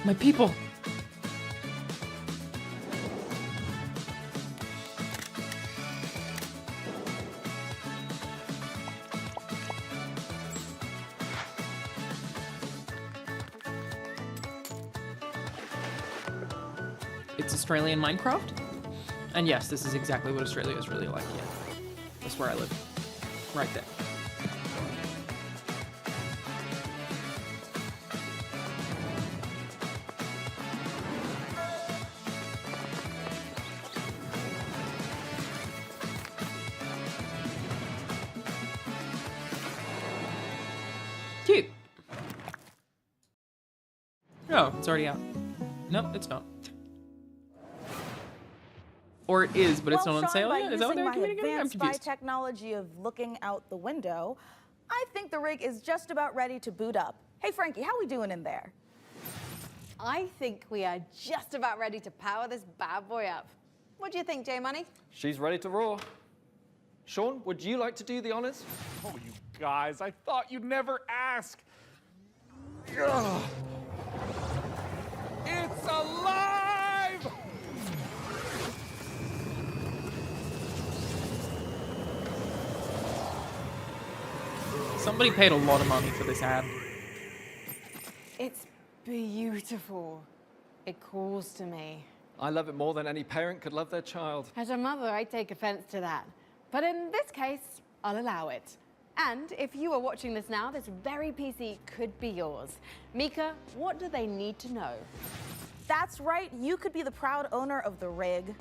My people. It's Australian Minecraft? And yes, this is exactly what Australia is really like, yeah. That's where I live. Right there. Cute. Oh, it's already out. Nope, it's not. Or it is, but it's not on sale yet? Is that what they're communicating? I'm Advanced confused. technology of looking out the window, I think the rig is just about ready to boot up. Hey, Frankie, how we doing in there? I think we are just about ready to power this bad boy up. What do you think, J-Money? She's ready to roar. Sean, would you like to do the honors? Oh, you guys, I thought you'd never ask. Ugh. It's alive! Somebody paid a lot of money for this ad. It's beautiful. It calls to me. I love it more than any parent could love their child. As a mother, I take offense to that. But in this case, I'll allow it. And if you are watching this now, this very PC could be yours. Mika, what do they need to know? That's right, you could be the proud owner of the rig.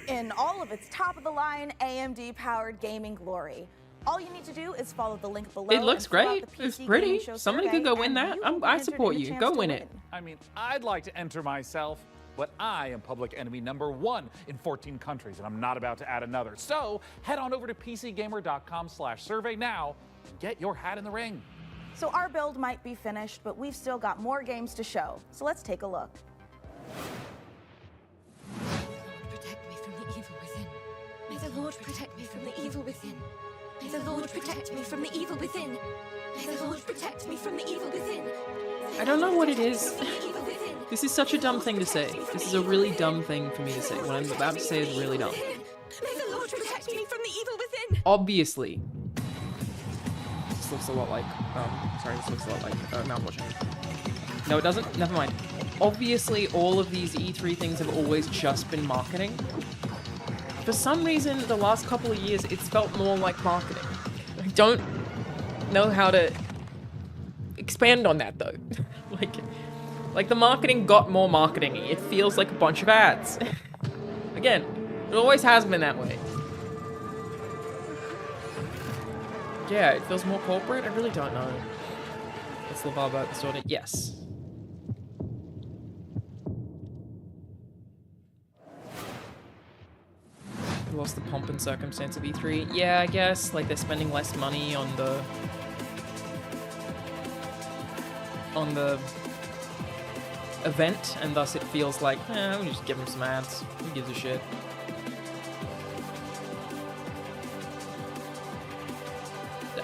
In all of its top-of-the-line AMD-powered gaming glory. All you need to do is follow the link below. It looks great. It's pretty. Somebody could go win that. I support you. Go win it. I mean, I'd like to enter myself, but I am public enemy #1 in 14 countries, and I'm not about to add another. So head on over to PCGamer.com/survey now and get your hat in the ring. So our build might be finished, but we've still got more games to show. So let's take a look. Protect me from the evil within. May the Lord protect me from the evil within. May the Lord protect me from the evil within. May the Lord protect me from the evil within. I don't know what it is. This is such a dumb thing to say. This is a really dumb thing for me to say. What I'm about to say is really dumb. May the Lord protect me from the evil within. Obviously, this looks a lot like, sorry, this looks a lot like mouthwashing. No, it doesn't. Never mind. Obviously, all of these E3 things have always just been marketing. For some reason, the last couple of years, it's felt more like marketing. I don't know how to expand on that, though. like the marketing got more marketing. It feels like a bunch of ads. Again, it always has been that way. Yeah, it feels more corporate. I really don't know. What's the vibe about the sort of? Yes. Lost the pomp and circumstance of E3. Yeah, I guess. Like, they're spending less money on the event, and thus it feels like, we just give them some ads. Who gives a shit?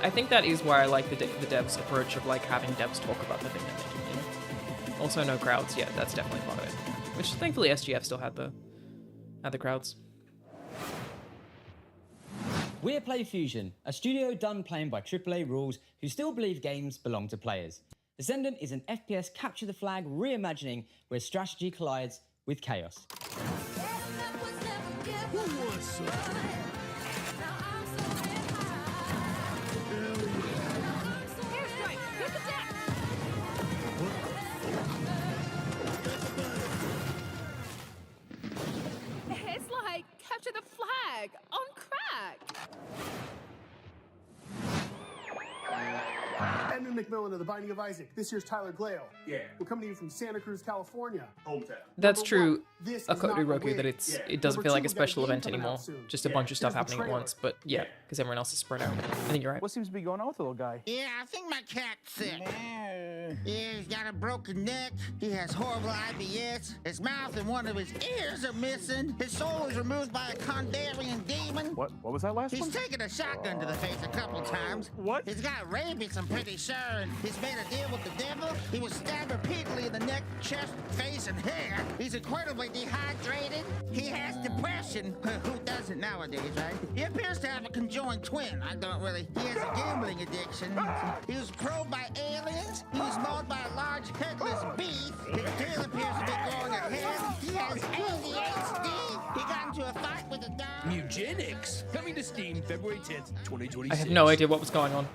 I think that is why I like the devs' approach of, like, having devs talk about the thing they're making, you know? Also, no crowds. Yeah, that's definitely part of it. Which, thankfully, SGF still had the crowds. We're PlayFusion, a studio done playing by AAA rules who still believe games belong to players. Descendant is an FPS capture the flag reimagining where strategy collides with chaos. It's like capture the flag on crack. Edmund McMillan of The Binding of Isaac. This year's Tyler Glale. Yeah. We're coming to you from Santa Cruz, California. Hometown. That's true. This is Akotu not a Roku win. that it Yeah. doesn't Number feel like two, a we got a special game event coming out anymore. soon. Just a bunch of stuff Here's the happening at trailer. once. But yeah, because everyone else is spread out. I think you're right. What seems to be going on with the little guy? Yeah, I think my cat's sick. Yeah, he's got a broken neck. He has horrible IBS. His mouth and one of his ears are missing. His soul was removed by a Kandarian demon. What was that last He's one? taken a shotgun to the face a couple times. What? He's got rabies, I'm pretty sure. And he's made a deal with the devil. He was stabbed repeatedly in the neck, chest, face, and hair. He's incredibly dehydrated. He has depression. Who doesn't nowadays, right? He appears to have a conjoined twin. I don't really. He has a gambling addiction. He was probed by aliens. He was mauled by a large headless beast. His tail appears to be growing ahead. He has ADHD. He got into a fight with a dog. Eugenics, coming to Steam February 10th, 2026. I have no idea what was going on.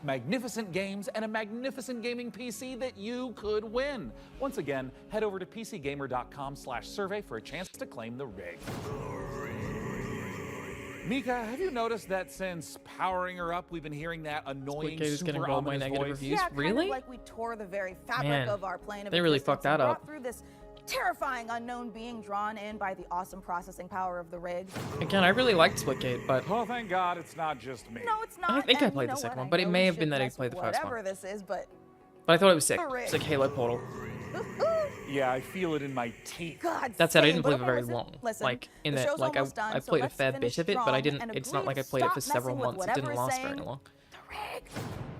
Magnificent games and a magnificent gaming PC that you could win. Once again, head over to pcgamer.com/survey for a chance to claim the rig. Mika, have you noticed that since powering her up, we've been hearing that annoying, Splitgate is getting super all my ominous negative voice? reviews. Yeah, kind Really? of like we tore the very fabric Man, of our plane of they really existence fucked that and up. brought through this terrifying unknown being drawn in by the awesome processing power of the rig. Again, I really liked Splitgate, but Oh, thank God it's not just me. No, it's not. I think I and played you the know second what? one, but I it know may we have been should that I mess played with the first whatever one. this is, but I thought it was sick. The rig. It's like Halo Portal. Yeah, I feel it in my teeth. God, That said, I same, didn't but play for okay, very listen, long. listen, Like in the that, show's like almost done, I so played a let's fair finish bit of it, but I strong didn't. and It's not agree like I to played it stop for several messing with months. It didn't whatever is last very saying long.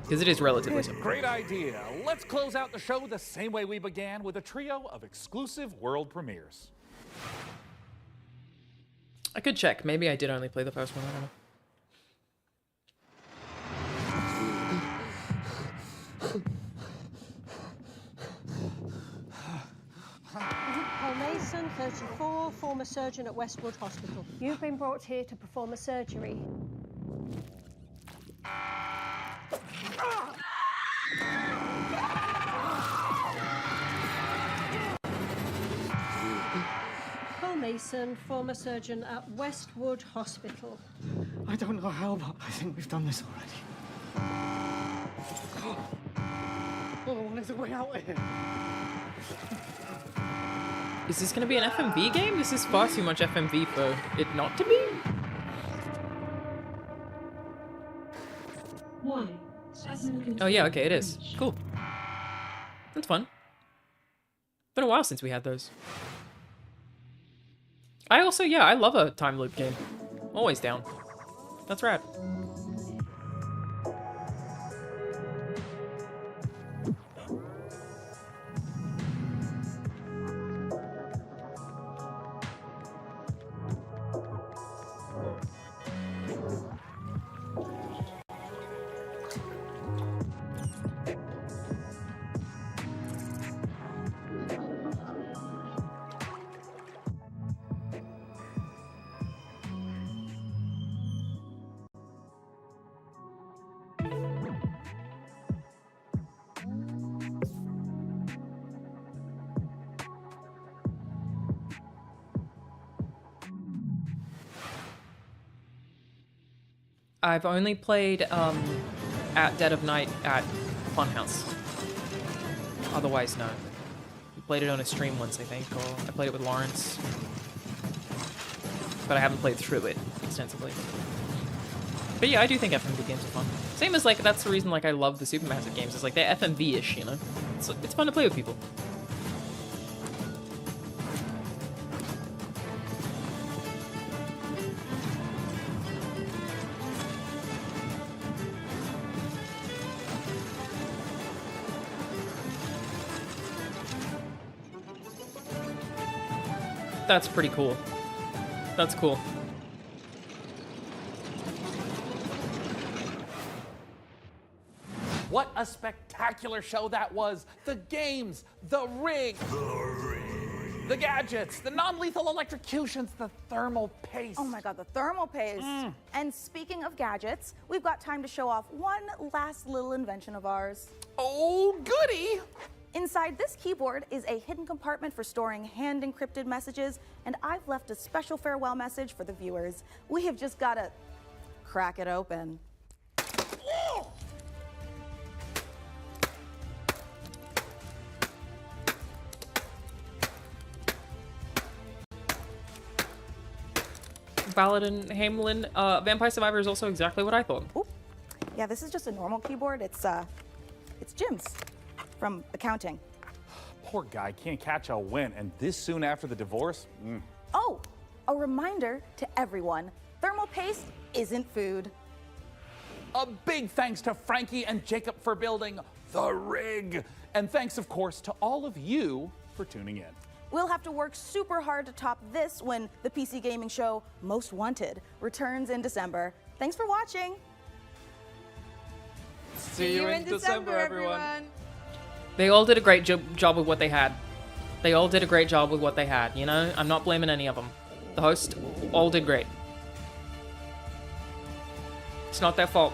Because it is relatively simple. Great idea. Let's close out the show the same way we began, with a trio of exclusive world premieres. I could check. Maybe I did only play the first one. I don't know. Paul Mason, 34, former surgeon at Westwood Hospital. You've been brought here to perform a surgery. Paul Mason, former surgeon at Westwood Hospital. I don't know how, but I think we've done this already. Oh, what is the way out of here? Is this going to be an FMV game? This is far too much FMV for it not to be. Oh yeah, okay, it is. Cool. That's fun. Been a while since we had those. I also, yeah, I love a time loop game. Always down. That's rad. I've only played at Dead of Night at Funhouse. Otherwise, no. We played it on a stream once, I think, or I played it with Lawrence. But I haven't played through it extensively. But yeah, I do think FMV games are fun. Same as, like, that's the reason, like, I love the Supermassive games. It's like, they're FMV-ish, you know? It's fun to play with people. That's pretty cool. That's cool. What a spectacular show that was. The games, the rig, the gadgets, the non-lethal electrocutions, the thermal paste. Oh my God, the thermal paste. And speaking of gadgets, we've got time to show off one last little invention of ours. Oh, goody! Inside this keyboard is a hidden compartment for storing hand-encrypted messages, and I've left a special farewell message for the viewers. We have just got to crack it open. Baladin, Hamelin, Vampire Survivor is also exactly what I thought. Ooh. Yeah, this is just a normal keyboard. It's Jim's from accounting. Poor guy can't catch a win, and this soon after the divorce? Oh, a reminder to everyone, thermal paste isn't food. A big thanks to Frankie and Jacob for building the rig. And thanks, of course, to all of you for tuning in. We'll have to work super hard to top this when the PC gaming show Most Wanted returns in December. Thanks for watching. See you in December, everyone. They all did a great job with what they had. They all did a great job with what they had, you know? I'm not blaming any of them. The hosts all did great. It's not their fault.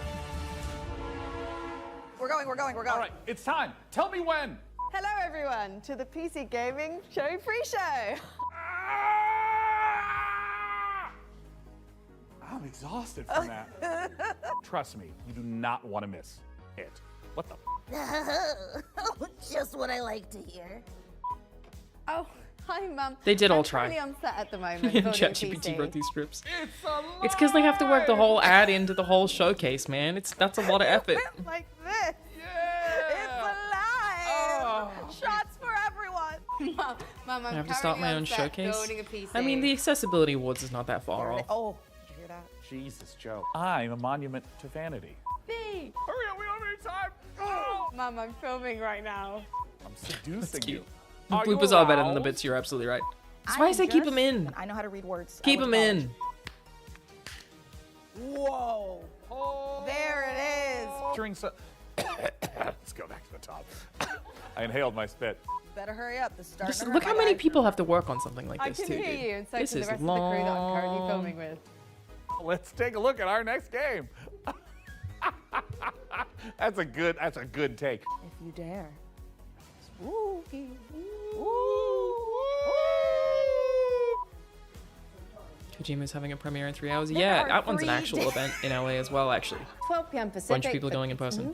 We're going. All right, it's time. Tell me when. Hello everyone to the PC Gaming Show pre-show. I'm exhausted from that. Trust me, you do not want to miss it. What the? Just what I like to hear. Oh, hi Mum. They did all I'm try. really on set at the moment. building a ChatGPT PC. wrote these scripts. It's a It's because they have to work the whole ad into the whole showcase, man. That's a lot of effort. Like this. It's alive. Shots for everyone. Mum, I I'm have to start my currently own on set showcase. building a PC. I mean, the Accessibility Awards is not that far off. Oh, did you hear that? Jesus, Joe. I'm a monument to vanity. Me. Hurry up, we don't have any time. Oh. Mum, I'm filming right now. I'm seducing you. The Are you bloopers are better than the aroused? bits, you're absolutely right. That's why I say keep them in. I know how to read words. Keep them in. Whoa. There it is. During Let's go back to the top. I inhaled my spit. Better hurry up. This is starting Just to look hurt how my many guy. people have to work on something like I this, can too, hear dude. you, and so This can the is rest of the crew that I'm currently long. filming with. Let's take a look at our next game. That's a good take. If you dare. Spooky. Kojima's having a premiere in 3 hours. There Yeah, are that one's an 3 actual event in LA as well, actually. 12 p.m. Pacific. Bunch of people going in person.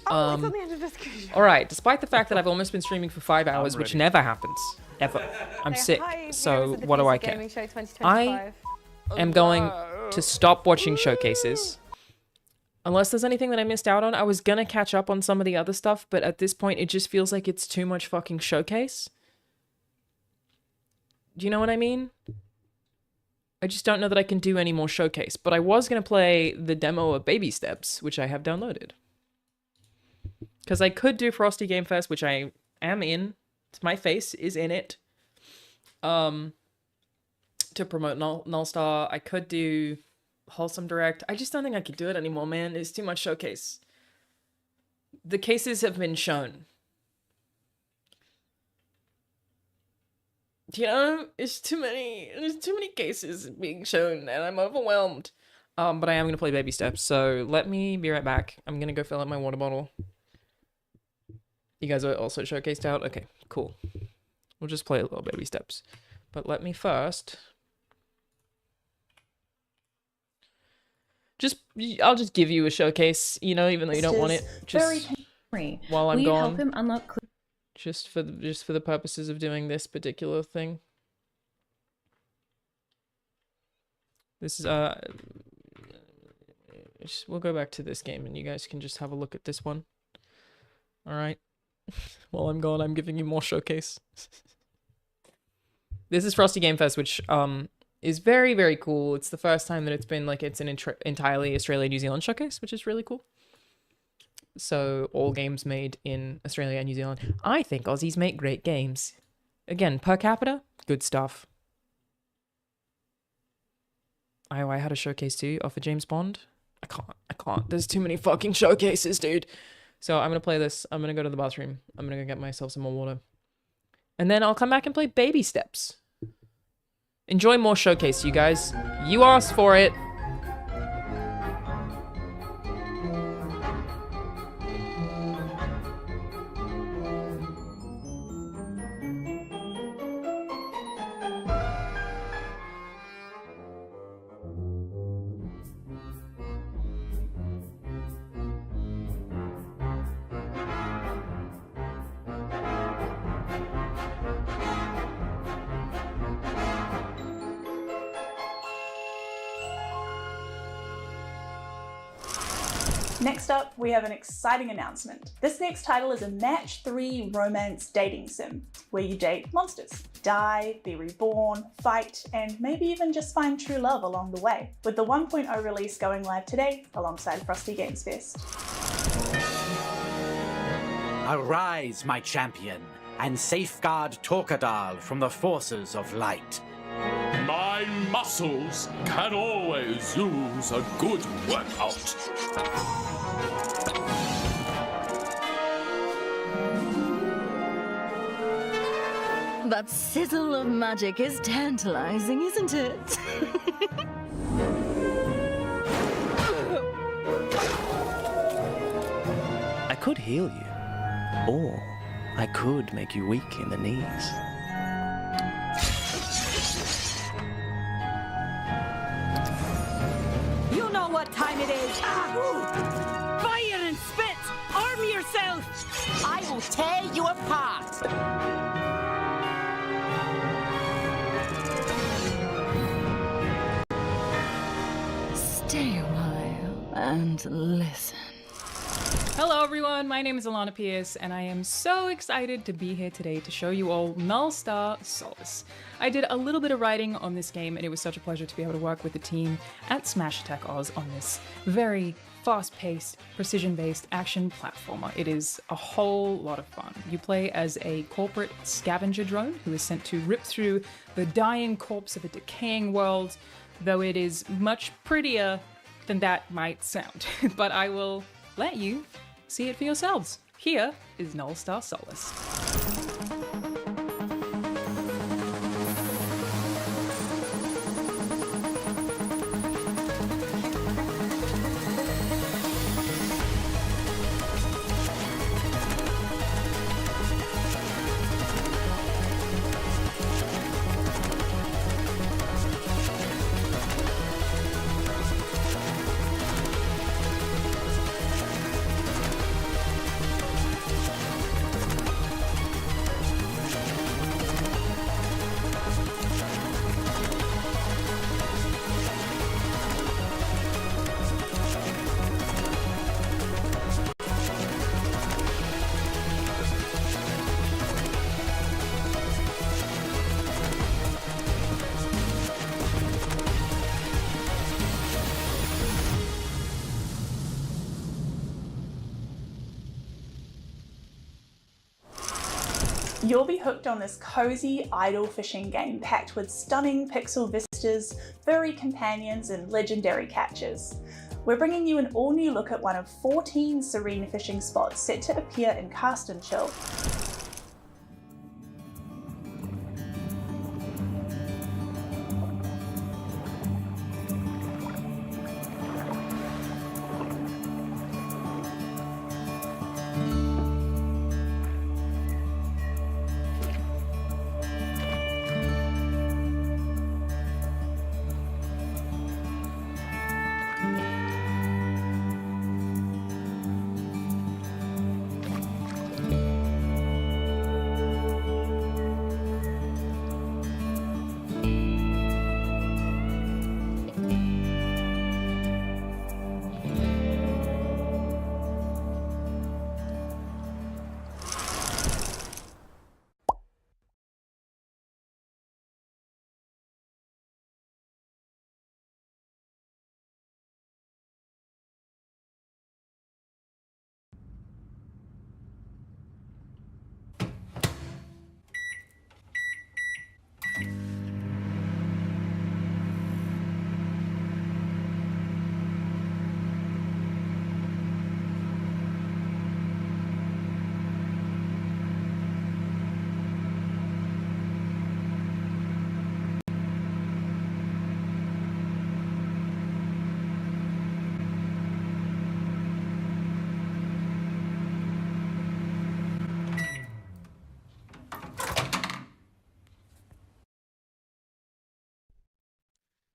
Oh, it's on the end of description. All right, despite the fact that I've almost been streaming for 5 hours, which ready. never happens, ever. I'm Say sick, hi, viewers so of the what do PC I care? Gaming Show 2025. I am going to stop watching showcases. Unless there's anything that I missed out on. I was gonna catch up on some of the other stuff, but at this point, it just feels like it's too much fucking showcase. Do you know what I mean? I just don't know that I can do any more showcase, but I was gonna play the demo of Baby Steps, which I have downloaded. Because I could do Frosty Game Fest, which I am in. My face is in it. To promote Nullstar. I could do Wholesome Direct. I just don't think I could do it anymore, man. It's too much showcase. The cases have been shown. You know, there's too many cases being shown, and I'm overwhelmed. But I am gonna play Baby Steps, so let me be right back. I'm gonna go fill up my water bottle. You guys are also showcased out? Okay, cool. We'll just play a little Baby Steps. But let me first I'll just give you a showcase, you know, even though you don't want it. Just while I'm Will you gone. help him unlock Just for the purposes of doing this particular thing. This is we'll go back to this game and you guys can just have a look at this one. All right. While I'm gone, I'm giving you more showcase. This is Frosty Game Fest, which is very, very cool. It's the first time that it's been like it's an entirely Australia-New Zealand showcase, which is really cool. So all games made in Australia and New Zealand. I think Aussies make great games. Again, per capita, good stuff. I had a showcase too off of James Bond. I can't. There's too many fucking showcases, dude. So I'm gonna play this. I'm gonna go to the bathroom. I'm gonna go get myself some more water. And then I'll come back and play Baby Steps. Enjoy more showcase, you guys. You asked for it. Next up, we have an exciting announcement. This next title is a match 3 romance dating sim, where you date monsters. Die, be reborn, fight, and maybe even just find true love along the way, with the 1.0 release going live today alongside Frosty Games Fest. Arise, my champion, and safeguard Torkadal from the forces of light. My muscles can always use a good workout. That sizzle of magic is tantalizing, isn't it? I could heal you, or I could make you weak in the knees. You know what time it is. Fire and spit! Arm yourself! I will tear you apart! Stay a while and listen. Hello everyone, my name is Alanah Pierce, and I am so excited to be here today to show you all Null Star Solace. I did a little bit of writing on this game, and it was such a pleasure to be able to work with the team at Smash Attack Oz on this very fast-paced, precision-based action platformer. It is a whole lot of fun. You play as a corporate scavenger drone who is sent to rip through the dying corpse of a decaying world, though it is much prettier than that might sound. But I will let you see it for yourselves. Here is Null Star Solace. You'll be hooked on this cozy idle fishing game packed with stunning pixel vistas, furry companions, and legendary catches. We're bringing you an all-new look at one of 14 serene fishing spots set to appear in Cast and Chill.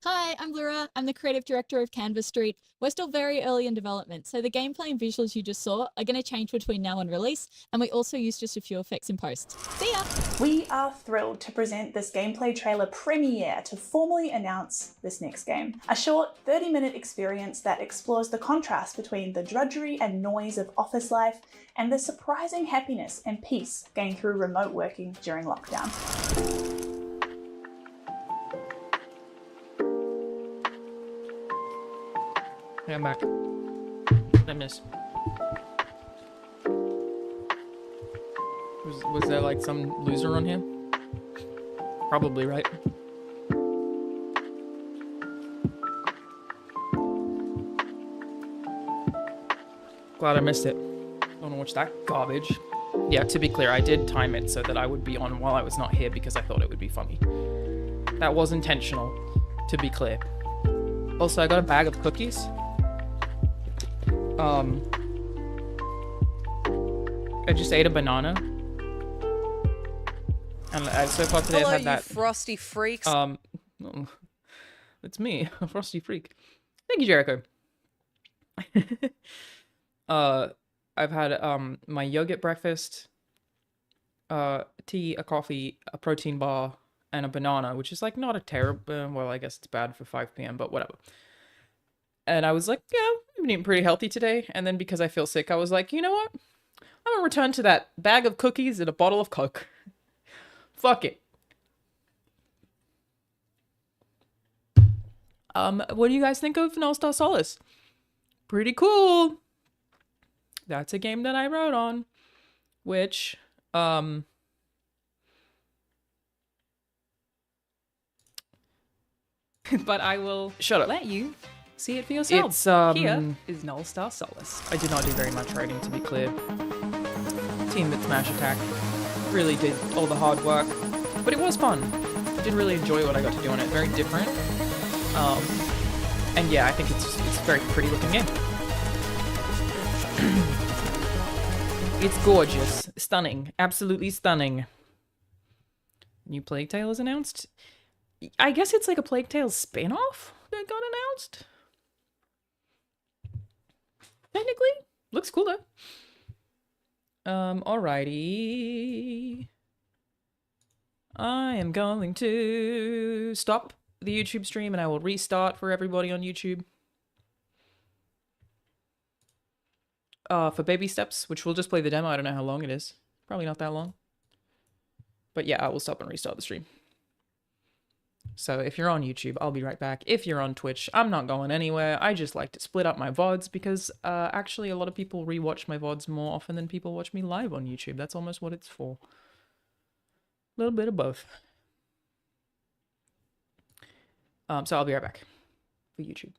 Hi, I'm Laura. I'm the creative director of Canvas Street. We're still very early in development, so the gameplay and visuals you just saw are going to change between now and release, and we also use just a few effects in post. See ya! We are thrilled to present this gameplay trailer premiere to formally announce this next game. A short 30-minute experience that explores the contrast between the drudgery and noise of office life and the surprising happiness and peace gained through remote working during lockdown. Yeah, I'm back. I miss. Was there like some loser on here? Probably, right? Glad I missed it. Don't wanna watch that garbage. Yeah, to be clear, I did time it so that I would be on while I was not here because I thought it would be funny. That was intentional, to be clear. Also, I got a bag of cookies. I just ate a banana. And so far today I've had that. Frosty freaks. It's me, a frosty freak. Thank you, Jericho. I've had my yogurt breakfast, tea, a coffee, a protein bar, and a banana, which is like not a terrible, well, I guess it's bad for 5 p.m, but whatever. And I was like, yeah, I've been eating pretty healthy today. And then because I feel sick, I was like, you know what? I'm gonna return to that bag of cookies and a bottle of Coke. Fuck it. What do you guys think of All Star Solace? Pretty cool. That's a game that I wrote on, which, but I will let you see it for yourself. It's, Here is Null Star Solace. I did not do very much writing, to be clear. Team at Smash Attack really did all the hard work, but it was fun. I did really enjoy what I got to do on it. Very different. And yeah, I think it's a very pretty looking game. It's gorgeous. Stunning. Absolutely stunning. New Plague Tale is announced. I guess it's like a Plague Tale spin-off that got announced. Technically. Looks cool though. Alrighty. I am going to stop the YouTube stream and I will restart for everybody on YouTube. For Baby Steps, which we'll just play the demo. I don't know how long it is. Probably not that long. But yeah, I will stop and restart the stream. So if you're on YouTube, I'll be right back. If you're on Twitch, I'm not going anywhere. I just like to split up my VODs because actually a lot of people rewatch my VODs more often than people watch me live on YouTube. That's almost what it's for. A little bit of both. So I'll be right back for YouTube.